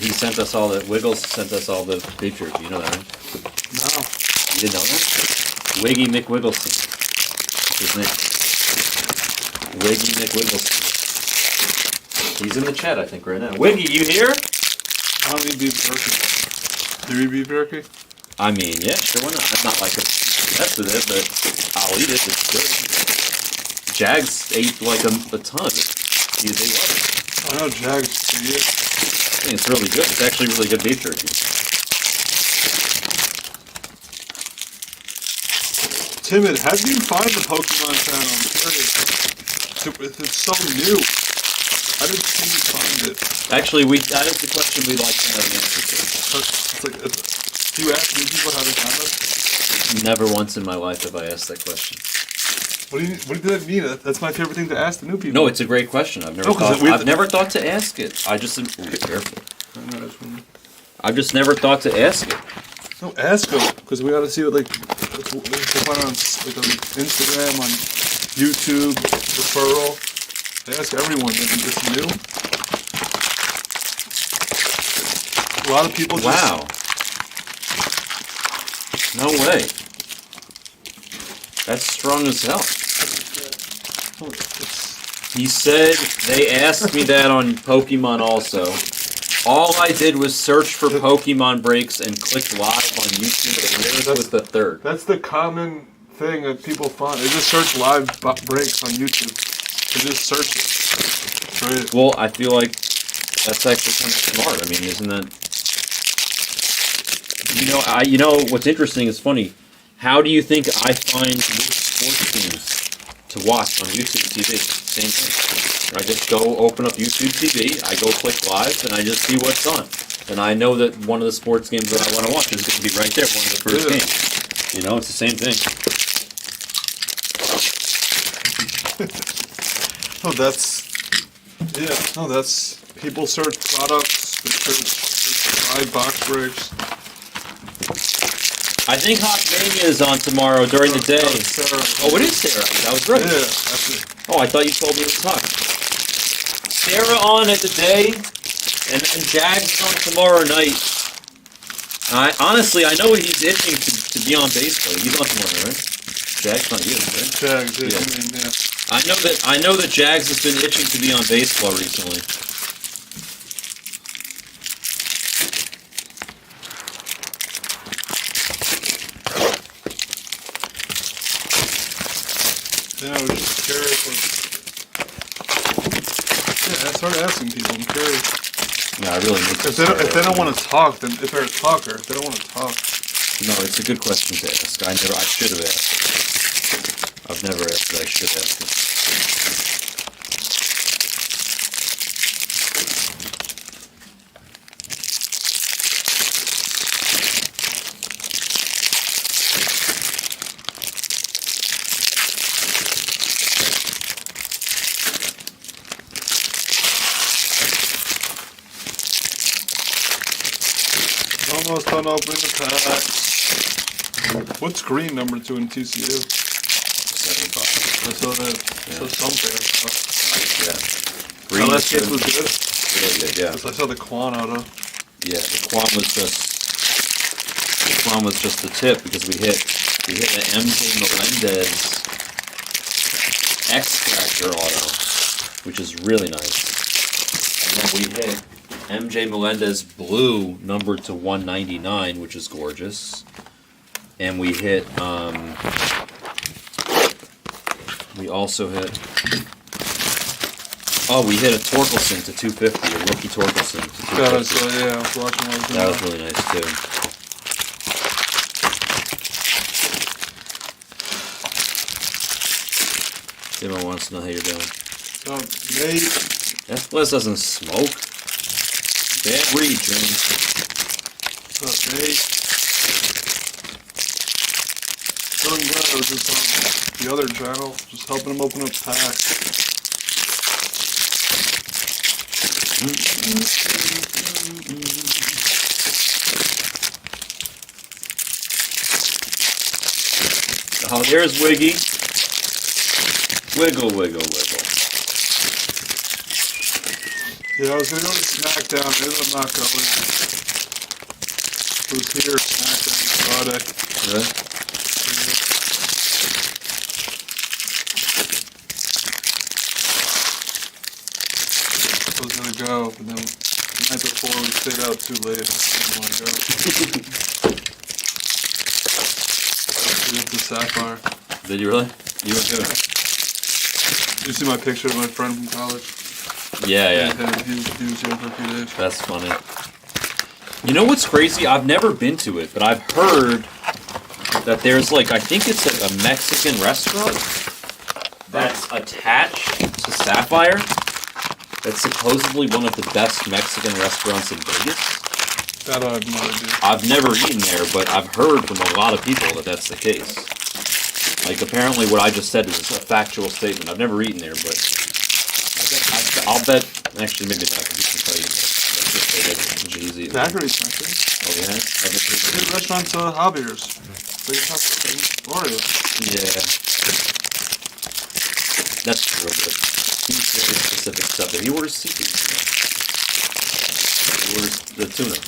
He sent us all the Wiggles. Sent us all the pictures. You know that, right? No. You didn't know that? Wiggy McWiggleston. His name. Wiggy McWiggleston. He's in the chat, I think, right now. Wiggy, you here? I don't eat beef jerky. Do you eat beef jerky? I mean, yeah, sure, why not? I'm not like obsessed with it, but I'll eat it. It's good. Jags ate like a ton of it. They love it. I know Jags do it. I think it's really good. It's actually really good beef jerky. Timid, how do you find the Pokemon channel? I'm curious. It's so new. How did you find it? Actually, that is the question we'd like to know the answer to. It's like, do you ask new people how they found us? Never once in my life have I asked that question. What does that mean? That's my favorite thing to ask the new people. No, it's a great question. I've never thought to ask it. I just careful. I've just never thought to ask it. No, ask them because we got to see what they find on Instagram, on YouTube, referral. They ask everyone. It's new. A lot of people just... Wow. No way. That's strong as hell. He said they asked me that on Pokemon also. All I did was search for Pokemon breaks and click live on YouTube, and this was the third. That's the common thing that people find. They just search live breaks on YouTube. They just search it. Right. Well, I feel like that's actually kind of smart. I mean, isn't that... You know, what's interesting is funny. How do you think I find which sports teams to watch on YouTube TV? Same thing. I just go open up YouTube TV, I go click live, and I just see what's on. And I know that one of the sports games that I want to watch is going to be right there, one of the first games. You know, it's the same thing. that's people search products, they search buy box breaks. I think Hawk Mania is on tomorrow during the day. Oh, it is Sarah. I was right. Yeah, that's it. Oh, I thought you told me it was Hawk. Sarah on at the day, and Jags on tomorrow night. Honestly, I know he's itching to be on baseball. He's on tomorrow, right? Jags not you, right? Jags, yeah. Yeah. I mean, yeah. I know that Jags has been itching to be on baseball recently. Yeah, I was just curious. I started asking people. I'm curious. Yeah, I really need to. If they don't want to talk, then if they're a talker, if they don't want to talk. No, it's a good question to ask. I should have asked it. I've never asked it. I should ask it. Almost done opening the packs. What's green number 2 in TCU? 75. I saw that. So something. Yeah. Oh, Green that kid was good? really good, yeah. I saw the Quan auto. Yeah, the Quan was just the tip because we hit an MJ Melendez X-Factor auto, which is really nice. And then we hit MJ Melendez blue numbered to 199, which is gorgeous. And we hit, we also hit, we hit a Torkelson to 250, a rookie Torkelson to 250. Yeah, I was watching that. That was really nice too. Demo wants to know how you're doing. Nate. That Blez doesn't smoke. Bad read, Jim. What's up, Nate? Doing good. I was just on the other channel, just helping him open up packs. Oh, there's Wiggy. Wiggle, wiggle, wiggle. Yeah, I was gonna go to SmackDown. Maybe I'm not going. It was here at SmackDown Friday. Really? I was gonna go, but then the night before we stayed out too late. I didn't want to go. We went to Sapphire. Did you really? You were good. Did you see my picture of my friend from college? Yeah, yeah. He was here for a few days. That's funny. You know what's crazy? I've never been to it, but I've heard that there's like, I think it's a Mexican restaurant that's attached to Sapphire. That's supposedly one of the best Mexican restaurants in Vegas. That I have no idea. I've never eaten there, but I've heard from a lot of people that that's the case. Like, apparently what I just said is a factual statement. I've never eaten there, but I'll bet, actually maybe not, because you can tell you that. Easy. Zachary's Mexican. Oh, yeah? His restaurant's Javier's. Oreo. Yeah. That's true, but he's very specific stuff there. He orders seafood. He orders the tuna.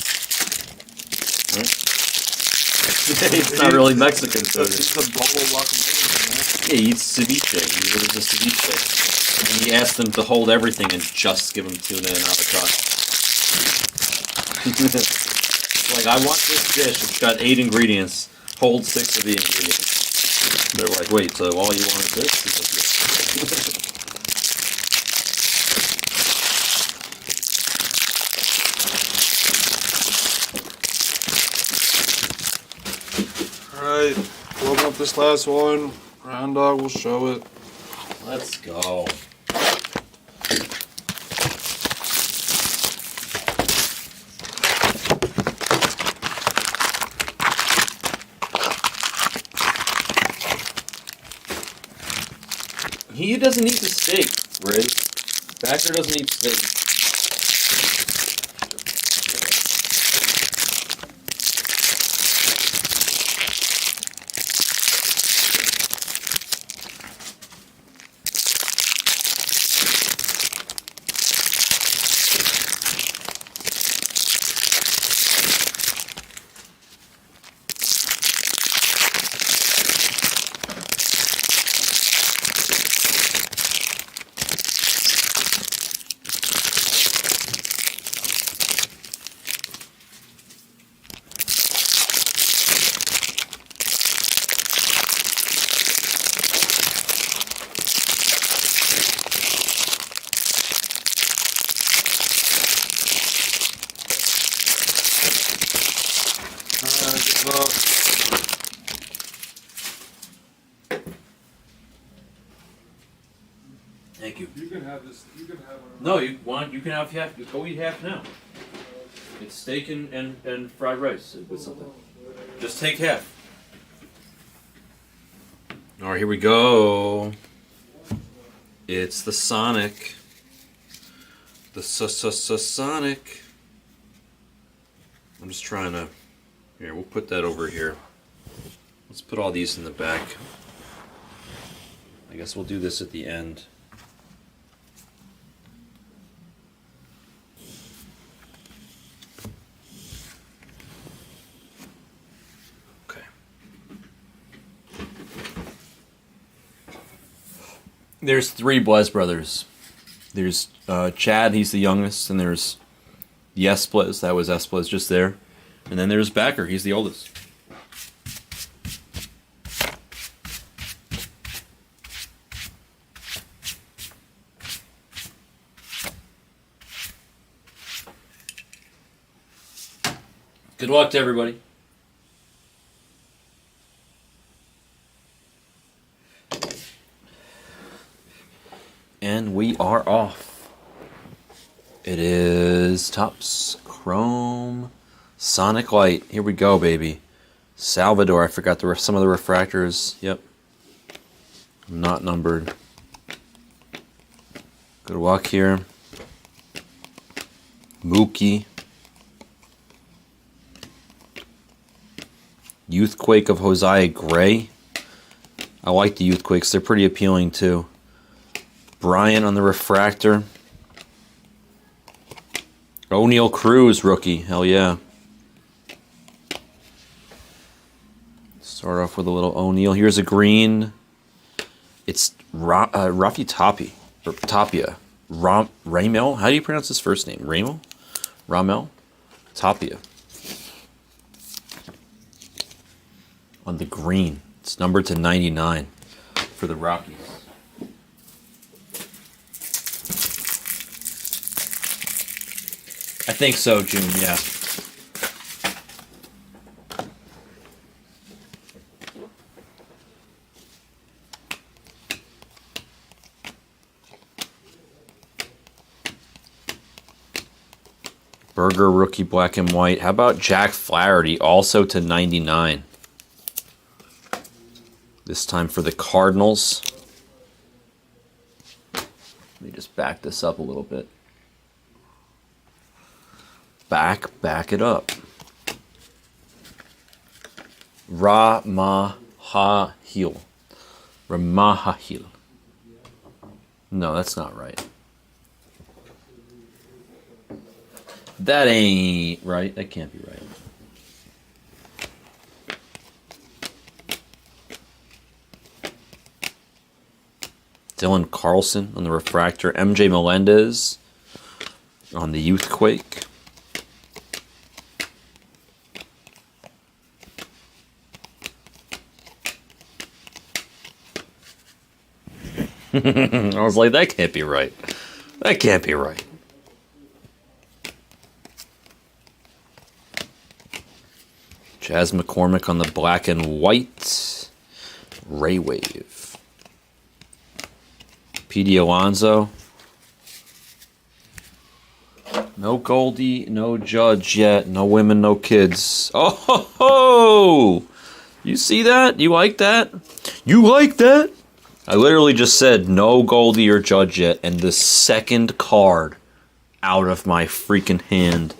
Right? It's not really Mexican, so It's a bowl of guacamole, man. yeah, he eats ceviche. He orders a ceviche. And he asked them to hold everything and just give him tuna and avocado. Like, I want this dish. It's got 8 ingredients. Hold 6 of the ingredients. They're like, wait, so all you want is this? He's like, yeah. Alright, we'll open up this last one. Round Dog will show it. Let's go. He doesn't eat the steak, Riz. Baxter doesn't eat steak. Thank you. You can have this. You can have one. No, you want? You can have half. Go eat half now. It's steak and fried rice with something. Just take half. All right, here we go. It's the Sonic. The Sonic. I'm just trying to. Here, we'll put that over here. Let's put all these in the back. I guess we'll do this at the end. There's 3 Blez brothers. There's Chad, he's the youngest, and there's the Esplez, that was Esplez just there. And then there's Backer, he's the oldest. Good luck to everybody. And we are off. It is Topps Chrome Sonic Light. Here we go, baby. Salvador. I forgot some of the refractors. Yep. Not numbered. Good luck here. Mookie. Youthquake of Hosea Gray. I like the Youthquakes. They're pretty appealing too. Bryant on the refractor. O'Neal Cruz rookie. Hell yeah. Start off with a little O'Neal. Here's a green. It's Rafi Tapi. Or Tapia. Ramel? How do you pronounce his first name? Ramel? Tapia. On the green. It's numbered to 99 for the Rockies. I think so, June, yeah. Berger rookie black and white. How about Jack Flaherty also to 99? This time for the Cardinals. Let me just back this up a little bit. Back it up. Ramahahil. No, that's not right. That ain't right. That can't be right. Dylan Carlson on the refractor. MJ Melendez on the Youthquake. I was like, that can't be right. That can't be right. Jazz McCormick on the black and white. Ray Wave. P.D. Alonso. No Goldie, no Judge yet. No women, no kids. Oh, ho, ho! You see that? You like that? You like that? I literally just said no Goldie or Judge yet, and the second card out of my freaking hand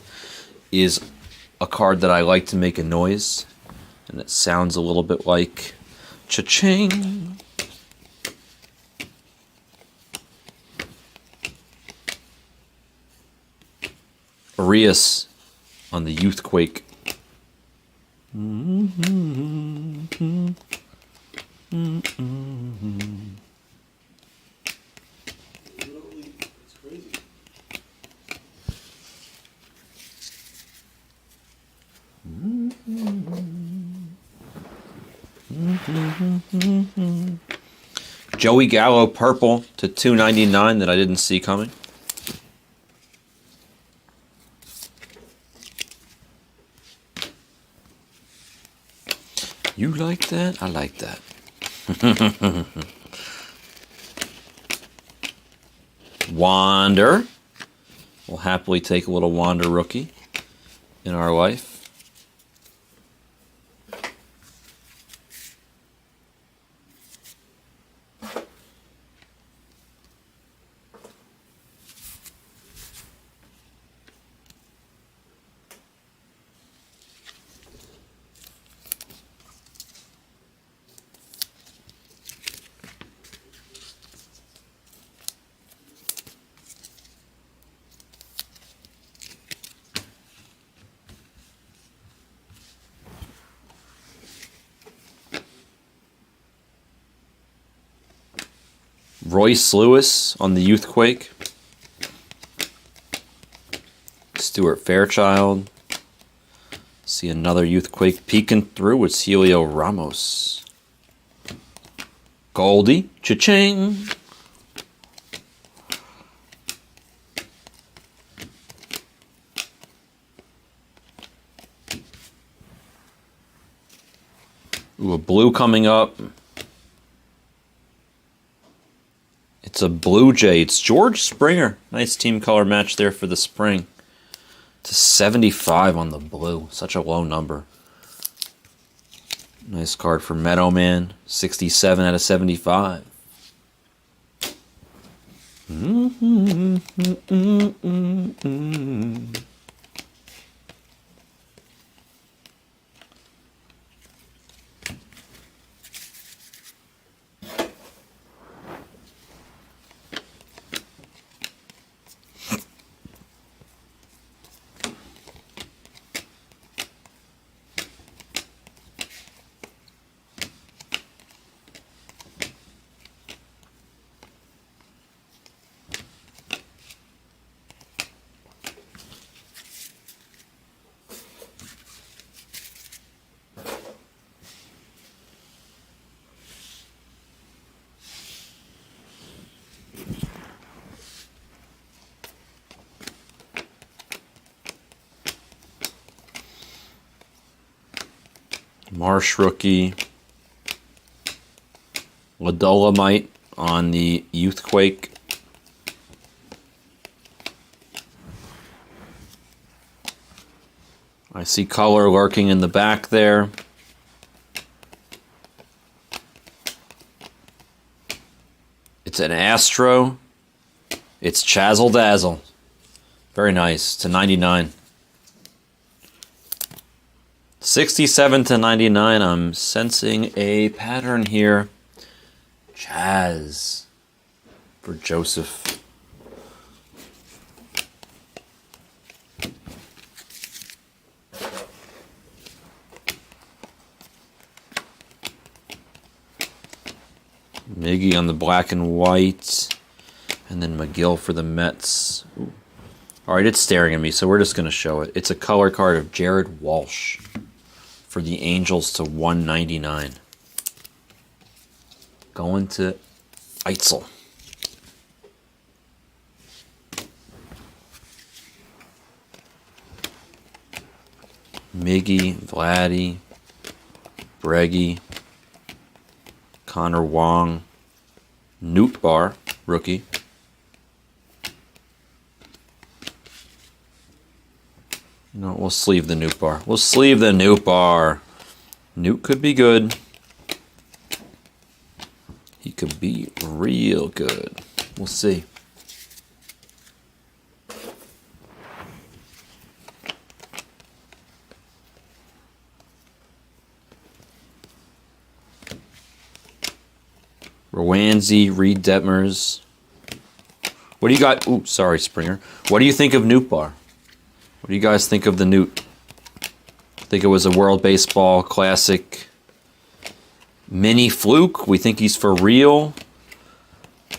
is a card that I like to make a noise, and it sounds a little bit like cha-ching. Arias on the Youthquake. It's crazy. Joey Gallo purple to 299 that I didn't see coming. You like that? I like that. Wander. We'll happily take a little Wander rookie in our life. Royce Lewis on the Youthquake. Stuart Fairchild. See another Youthquake peeking through. It's Helio Ramos. Goldie. Cha-ching. Ooh, a blue coming up. It's a Blue Jay. It's George Springer. Nice team color match there for the spring. It's a 75 on the blue. Such a low number. Nice card for Meadowman. 67 out of 75. Marsh rookie. Ladolomite on the Youthquake. I see color lurking in the back there. It's an Astro. It's Chazzle Dazzle. Very nice. To 99. 67 to 99. I'm sensing a pattern here. Chaz for Joseph. Miggy on the black and white. And then McGill for the Mets. Ooh. All right, it's staring at me, so we're just going to show it. It's a color card of Jared Walsh for the Angels to 199. Going to Eitzel. Miggy, Vladdy, Breggy, Connor Wong, Newt Bar, rookie. No, we'll sleeve the Newt Bar. We'll sleeve the Newt Bar. Newt could be good. He could be real good. We'll see. Rowanzi, Reed Detmers. What do you got? Ooh, sorry, Springer. What do you think of Newt Bar? What do you guys think of the Newt? I think it was a World Baseball Classic mini fluke. We think he's for real.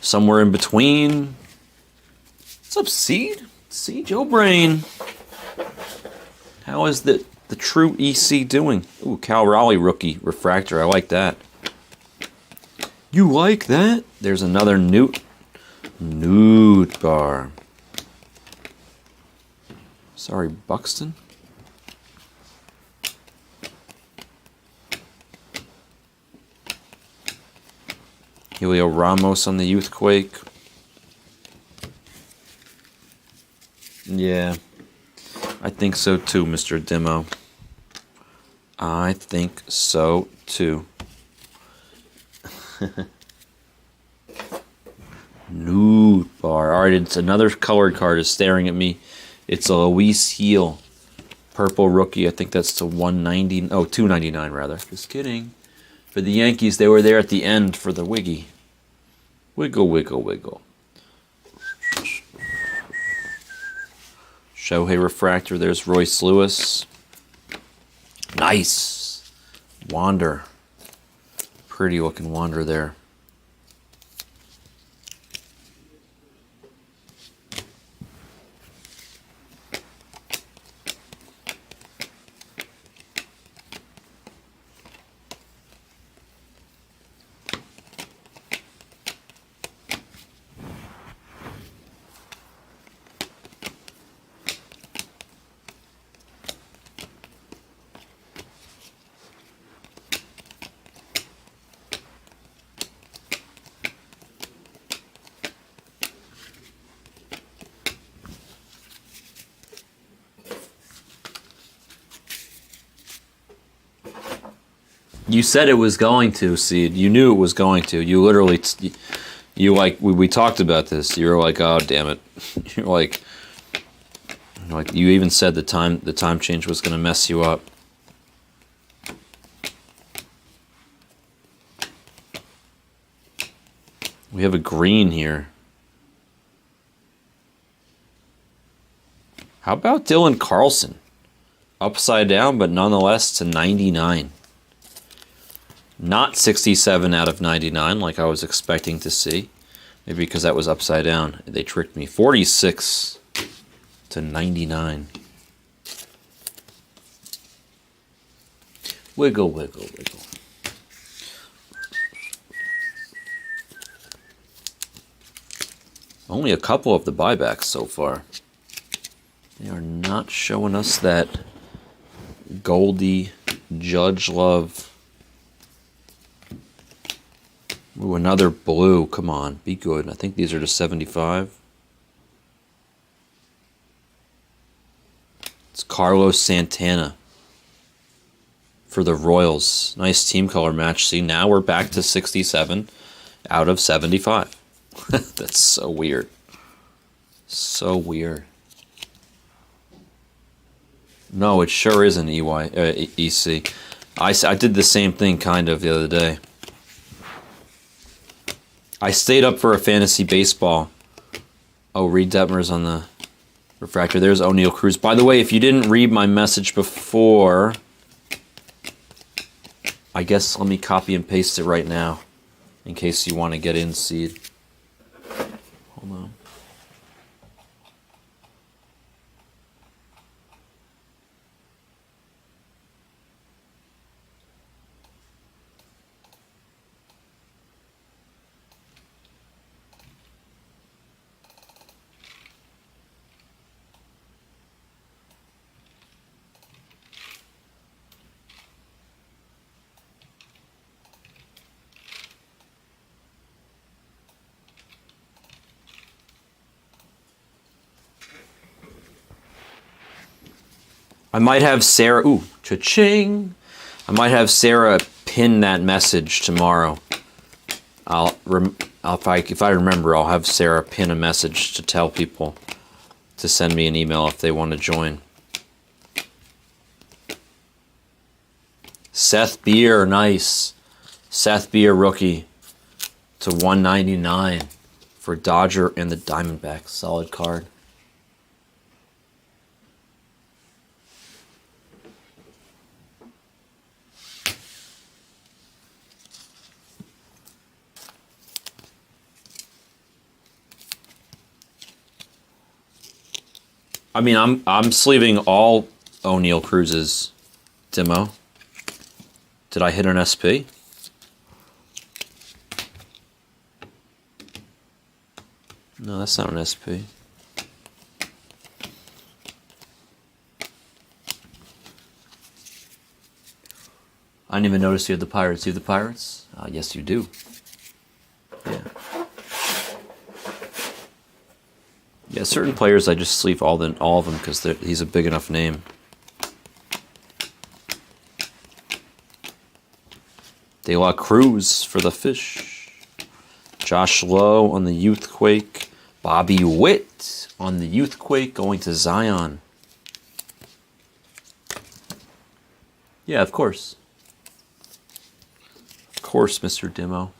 Somewhere in between. What's up, Seed? Seed Joe Brain. How is the true EC doing? Ooh, Cal Raleigh rookie refractor. I like that. You like that? There's another Newt Bar. Sorry, Buxton. Helio Ramos on the Youthquake. Yeah, I think so too, Mr. Demo. I think so too. Nude Bar. All right, it's another colored card is staring at me. It's a Luis Heel, purple rookie. I think that's to 190. Oh, 299 rather. Just kidding. For the Yankees, they were there at the end for the Wiggy. Wiggle, wiggle, wiggle. Shohei refractor. There's Royce Lewis. Nice. Wander. Pretty looking Wander there. You said it was going to, Seed. You knew it was going to. You literally, we talked about this. You were like, oh, damn it. You're like, you even said the time change was going to mess you up. We have a green here. How about Dylan Carlson? Upside down, but nonetheless to 99. Not 67 out of 99 like I was expecting to see. Maybe because that was upside down. They tricked me. 46 to 99. Wiggle, wiggle, wiggle. Only a couple of the buybacks so far. They are not showing us that Goldie Judge Love. Ooh, another blue. Come on, be good. I think these are to 75. It's Carlos Santana for the Royals. Nice team color match. See, now we're back to 67 out of 75. That's so weird. So weird. No, it sure isn't EC. I did the same thing kind of the other day. I stayed up for a fantasy baseball. Oh, Reed Detmer's on the refractor. There's O'Neal Cruz. By the way, if you didn't read my message before, I guess let me copy and paste it right now in case you want to get in, Seed. Hold on. I might have Sarah. Ooh, cha-ching! I might have Sarah pin that message tomorrow. If I remember, I'll have Sarah pin a message to tell people to send me an email if they want to join. Seth Beer, nice. Seth Beer rookie to 199 for Dodger and the Diamondbacks. Solid card. I mean, I'm sleeving all O'Neal Cruz's demo. Did I hit an SP? No, that's not an SP. I didn't even notice you had the Pirates. You have the Pirates? Yes, you do. Yeah. Yeah, certain players I just sleeve all of them because he's a big enough name. De La Cruz for the Fish. Josh Lowe on the Youthquake. Bobby Witt on the Youthquake going to Zion. Yeah, of course. Of course, Mr. Demo.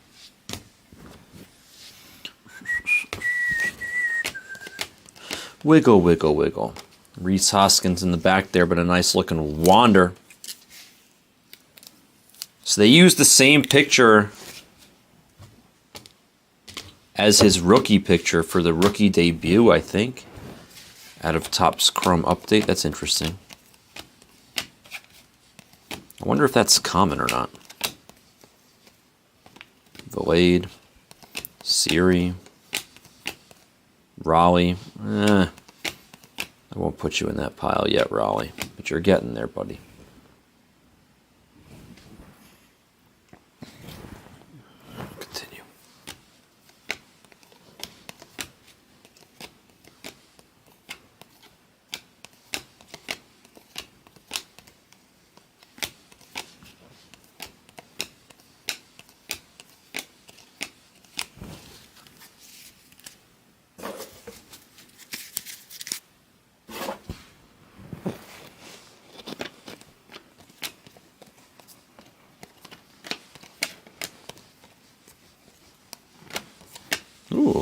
Wiggle, wiggle, wiggle. Reese Hoskins in the back there, but a nice looking Wander. So they used the same picture as his rookie picture for the rookie debut, I think. Out of Topps Chrome Update. That's interesting. I wonder if that's common or not. Valade. Siri. Raleigh. I won't put you in that pile yet, Raleigh. But you're getting there, buddy. Continue.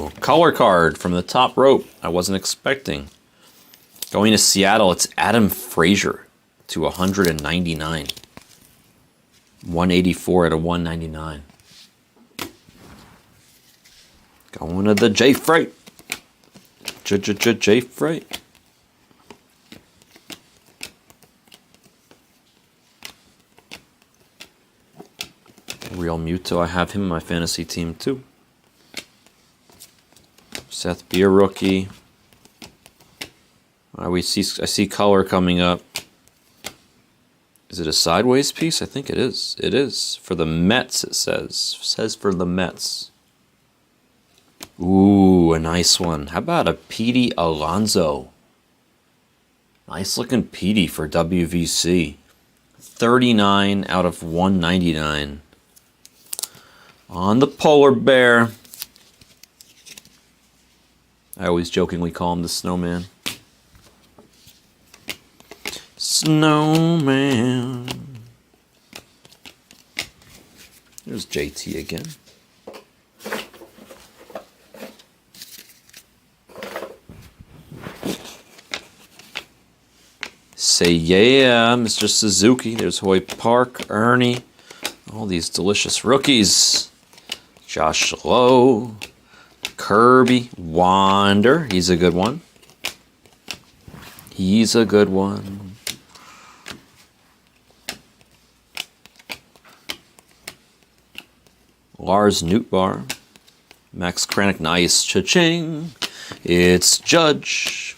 Julio. Color card from the top rope. I wasn't expecting. Going to Seattle, it's Adam Frazier to 199. 184 out of 199. Going to the J Freight. J Freight. Real Muto, I have him in my fantasy team too. Seth Beer rookie. I see color coming up. Is it a sideways piece? I think it is. It is. For the Mets, it says. It says for the Mets. Ooh, a nice one. How about a Petey Alonso? Nice looking Petey for WVC. 39 out of 199. On the polar bear. I always jokingly call him the snowman. Snowman. There's JT again. Say yeah, Mr. Suzuki. There's Hoy Park, Ernie. All these delicious rookies. Josh Lowe. Kirby. Wander. He's a good one. He's a good one. Lars Nootbaar. Max Kranick. Nice. Cha-ching. It's Judge.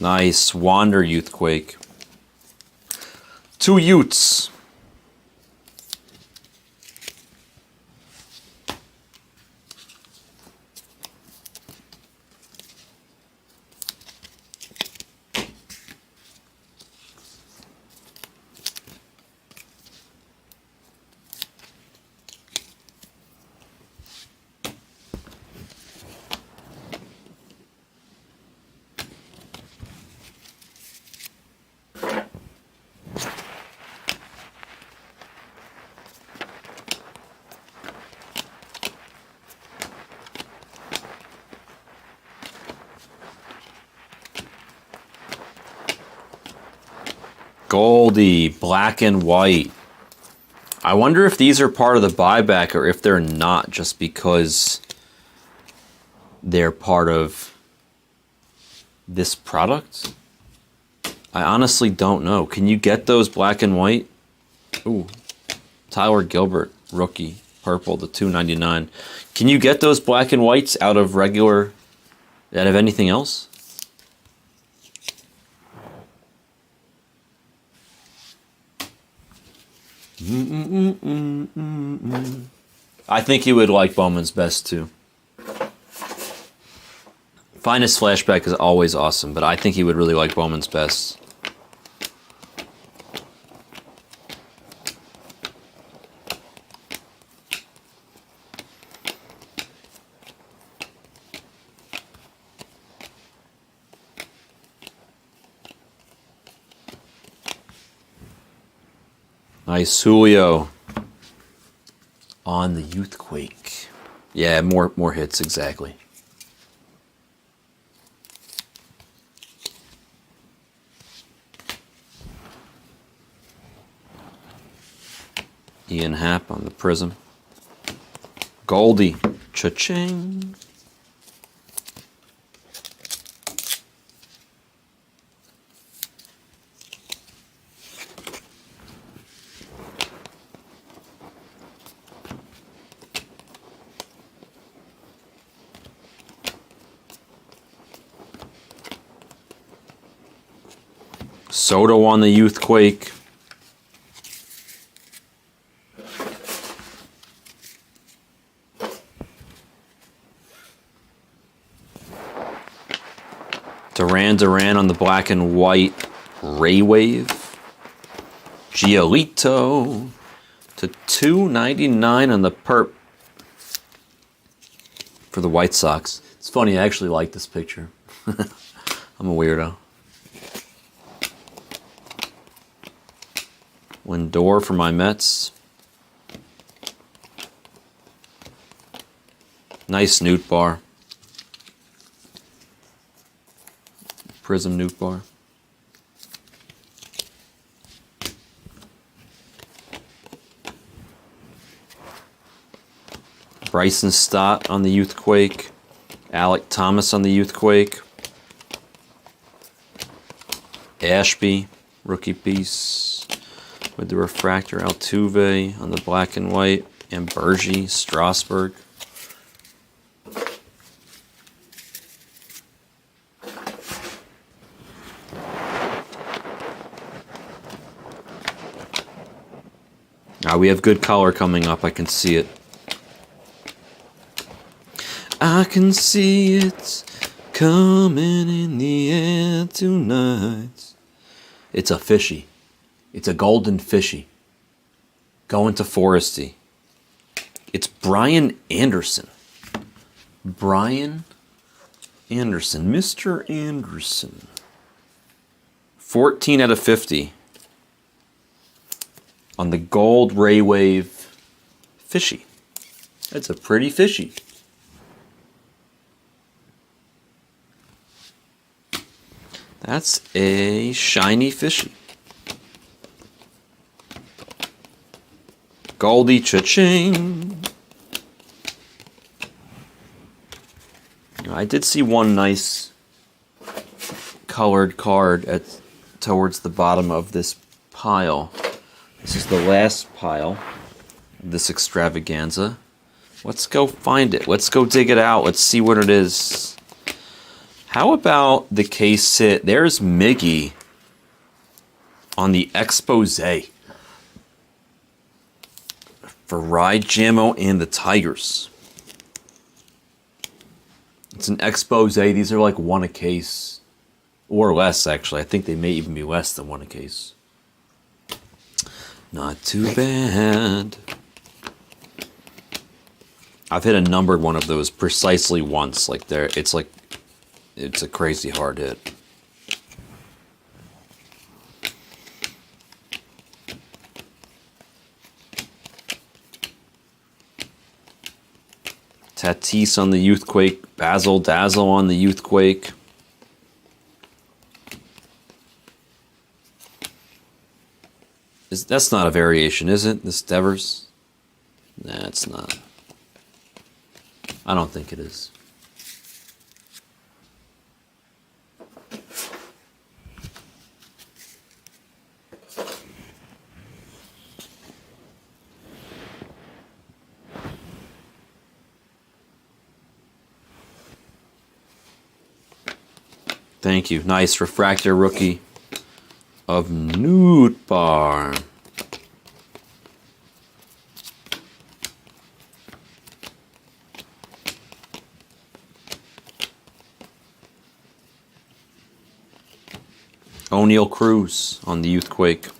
Nice. Wander Youthquake. 2 Utes. Goldie, black and white. I wonder if these are part of the buyback or if they're not, just because they're part of this product. I honestly don't know. Can you get those black and white? Ooh, Tyler Gilbert, rookie, purple, the $2.99. Can you get those black and whites out of anything else? I think he would like Bowman's Best too. Finest Flashback is always awesome, but I think he would really like Bowman's Best. Nice Julio on the Youthquake. Yeah, more hits, exactly. Ian Happ on the Prism. Goldie. Cha-ching. Soto on the Youthquake. Duran on the black and white Ray Wave. Giolito to $2.99 on the perp for the White Sox. It's funny, I actually like this picture. I'm a weirdo. Lindor for my Mets. Nice Newt bar. Prism Newt bar. Bryson Stott on the Youthquake. Alec Thomas on the Youthquake. Ashby, rookie piece. With the refractor, Altuve on the black and white. And Bergie, Strasburg. We have good color coming up. I can see it. I can see it coming in the air tonight. It's a fishy. It's a golden fishy. Going to Foresty. It's Brian Anderson. Brian Anderson. Mr. Anderson. 14 out of 50. On the gold Ray Wave fishy. That's a pretty fishy. That's a shiny fishy. Goldie cha-ching. I did see one nice colored card towards the bottom of this pile. This is the last pile of this extravaganza. Let's go find it. Let's go dig it out. Let's see what it is. How about the case hit? There's Miggy on the expose for Ride Jammo and the Tigers. It's an expose. These are like one a case. Or less, actually. I think they may even be less than one a case. Not too bad. I've hit a numbered one of those precisely once. Like it's a crazy hard hit. Tatis on the Youthquake. Basil Dazzle on the Youthquake. That's not a variation, is it? This Devers? Nah, it's not. I don't think it is. Thank you. Nice refractor rookie of Newt Bar. O'Neal Cruz on the Youthquake.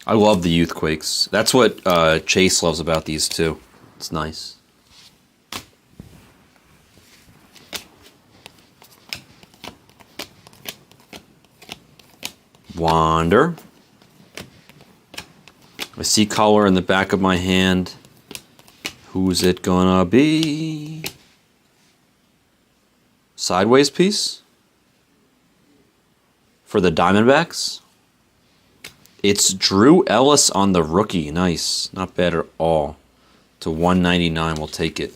I love the Youthquakes. That's what Chase loves about these too. It's nice. Wander. I see color in the back of my hand. Who's it gonna be? Sideways piece? For the Diamondbacks? It's Drew Ellis on the rookie. Nice. Not bad at all. To $199, we'll take it.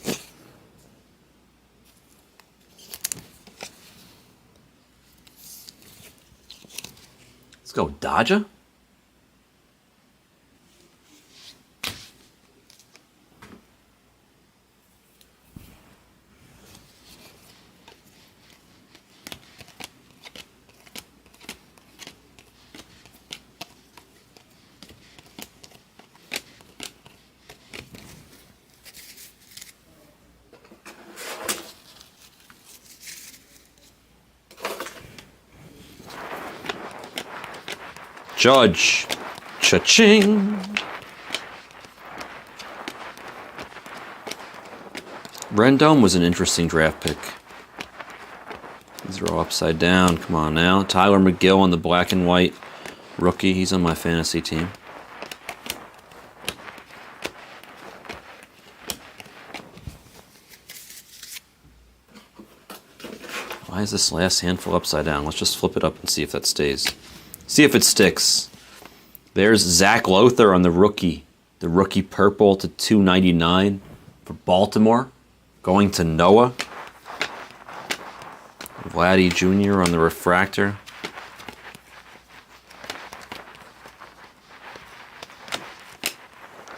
Let's go, Dodger. Judge. Cha-ching. Rendon was an interesting draft pick. These are all upside down. Come on now. Tyler McGill on the black and white rookie. He's on my fantasy team. Why is this last handful upside down? Let's just flip it up and see if that stays. See if it sticks. There's Zach Lothar on the rookie. The rookie purple to 299 for Baltimore. Going to Noah. Vladdy Jr. on the refractor.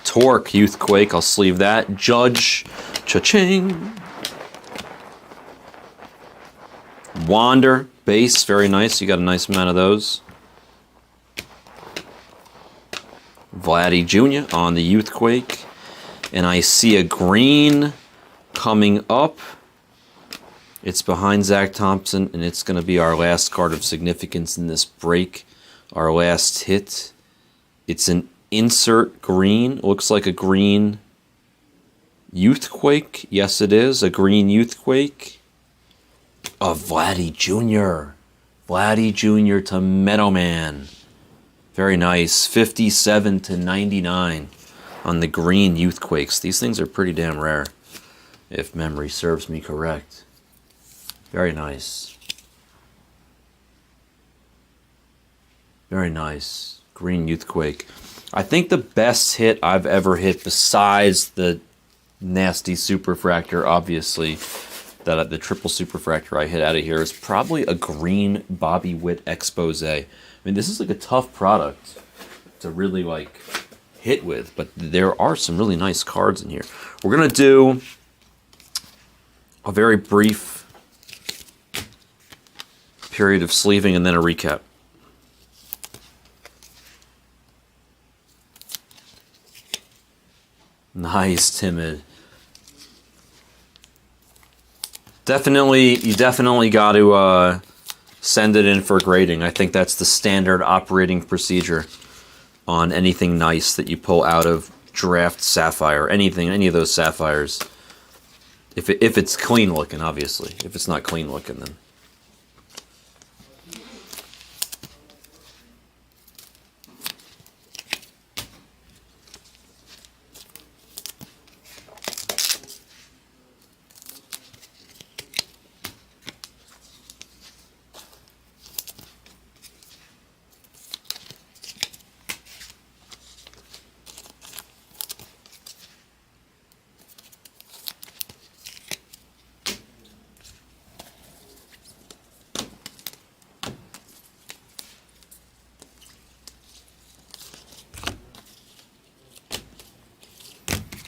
Torque, Youthquake, I'll sleeve that. Judge, cha-ching. Wander, base, very nice. You got a nice amount of those. Vladdy Jr. on the Youthquake. And I see a green coming up. It's behind Zach Thompson, and it's going to be our last card of significance in this break. Our last hit. It's an insert green. Looks like a green Youthquake. Yes, it is. A green Youthquake. Of Vladdy Jr. Vladdy Jr. to Meadowman. Very nice. 57 to 99 on the green Youthquakes. These things are pretty damn rare, if memory serves me correct. Very nice. Very nice. Green Youthquake. I think the best hit I've ever hit, besides the nasty Superfractor, obviously, that the triple Superfractor I hit out of here, is probably a green Bobby Witt Expose. I mean, this is like a tough product to really like hit with, but there are some really nice cards in here. We're gonna do a very brief period of sleeving and then a recap. Nice, Timid. You definitely got to send it in for grading. I think that's the standard operating procedure on anything nice that you pull out of draft Sapphire, any of those Sapphires. If it's clean looking, obviously. If it's not clean looking, then.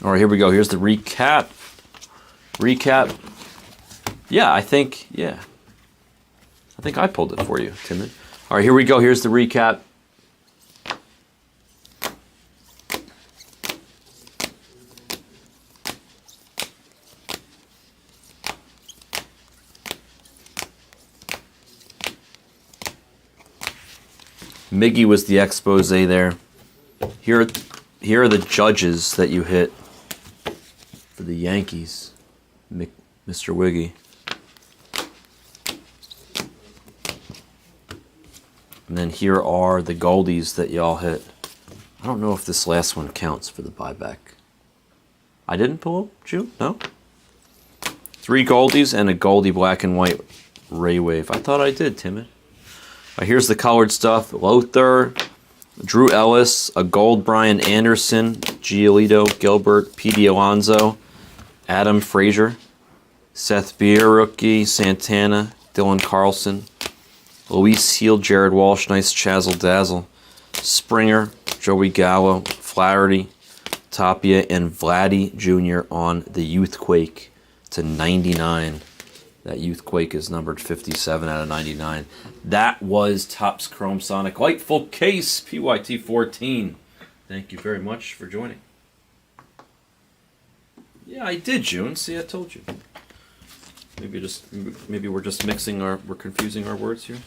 All right, here we go. Here's the recap. Yeah, I think I pulled it for you, Timid. All right, here we go. Here's the recap. Miggy was the expose there. Here are the judges that you hit for the Yankees, Mr. Wiggy. And then here are the Goldies that y'all hit. I don't know if this last one counts for the buyback. I didn't pull up, Jew? No? 3 Goldies and a Goldie black and white Ray Wave. I thought I did, Timid. Here's the colored stuff. Lothar, Drew Ellis, a gold Brian Anderson, Giolito, Gilbert, P.D. Alonso, Adam Frazier, Seth Beer, rookie, Santana, Dylan Carlson, Luis Heel, Jared Walsh, nice Chazzle Dazzle, Springer, Joey Gallo, Flaherty, Tapia, and Vladdy Jr. on the Youthquake to 99. That Youthquake is numbered 57 out of 99. That was Topps Chrome Sonic Light Full Case PYT 14. Thank you very much for joining. Yeah, I did, June. See, I told you. Maybe we're just confusing our words here.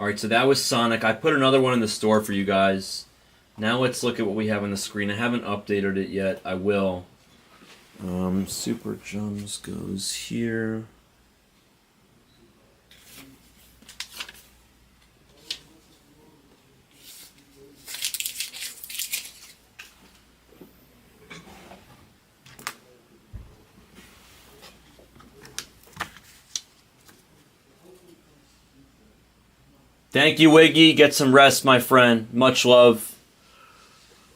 Alright, so that was Sonic. I put another one in the store for you guys. Now let's look at what we have on the screen. I haven't updated it yet. I will. Super Jumps goes here. Thank you, Wiggy. Get some rest, my friend. Much love.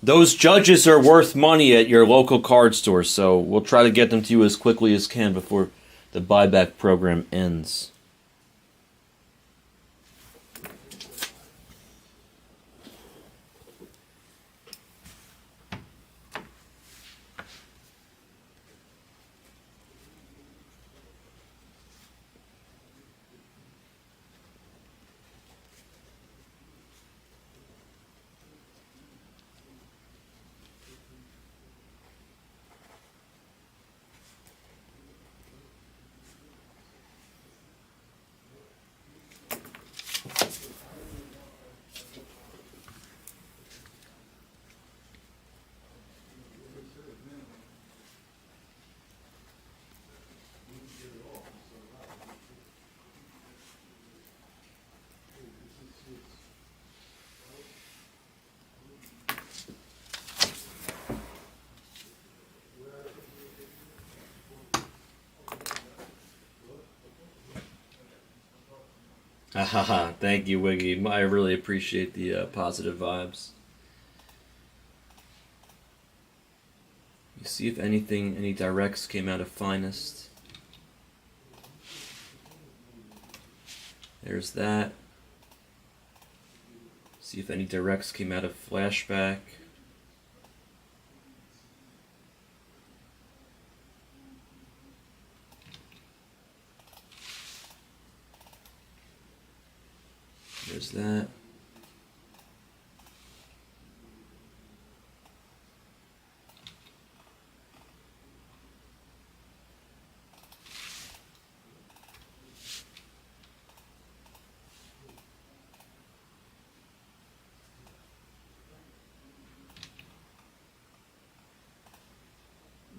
Those judges are worth money at your local card store, so we'll try to get them to you as quickly as can before the buyback program ends. Haha, thank you, Wiggy. I really appreciate the positive vibes. You see if anything, any directs came out of Finest. There's that. See if any directs came out of Flashback. There's that.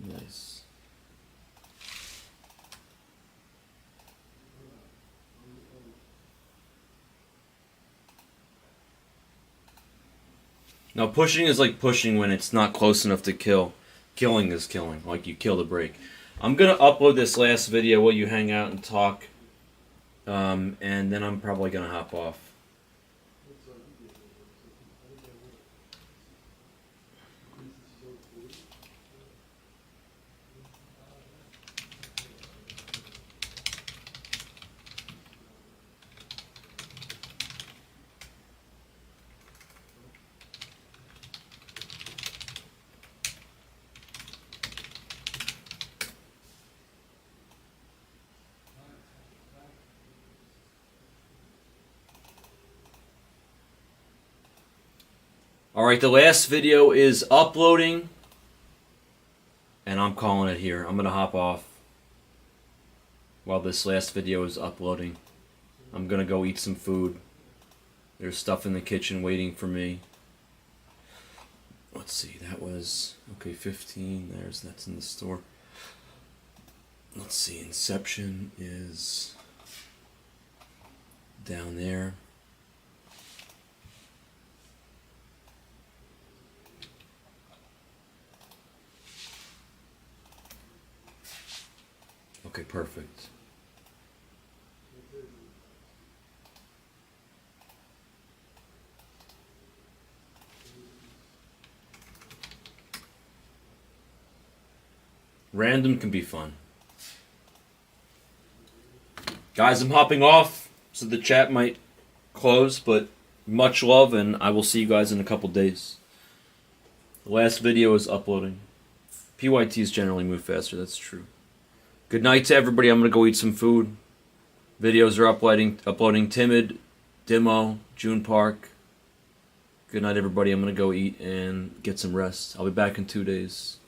Nice. Now pushing is like pushing when it's not close enough to kill. Killing is killing, like you kill the break. I'm gonna upload this last video while you hang out and talk, and then I'm probably gonna hop off. Alright, the last video is uploading, and I'm calling it here. I'm going to hop off while this last video is uploading. I'm going to go eat some food. There's stuff in the kitchen waiting for me. Let's see, that was, okay, 15, that's in the store. Let's see, Inception is down there. Okay, perfect. Random can be fun. Guys, I'm hopping off, so the chat might close, but much love, and I will see you guys in a couple days. The last video is uploading. PYTs generally move faster, that's true. Good night to everybody. I'm going to go eat some food. Videos are uploading Timid, Dimo, June Park. Good night, everybody. I'm going to go eat and get some rest. I'll be back in 2 days.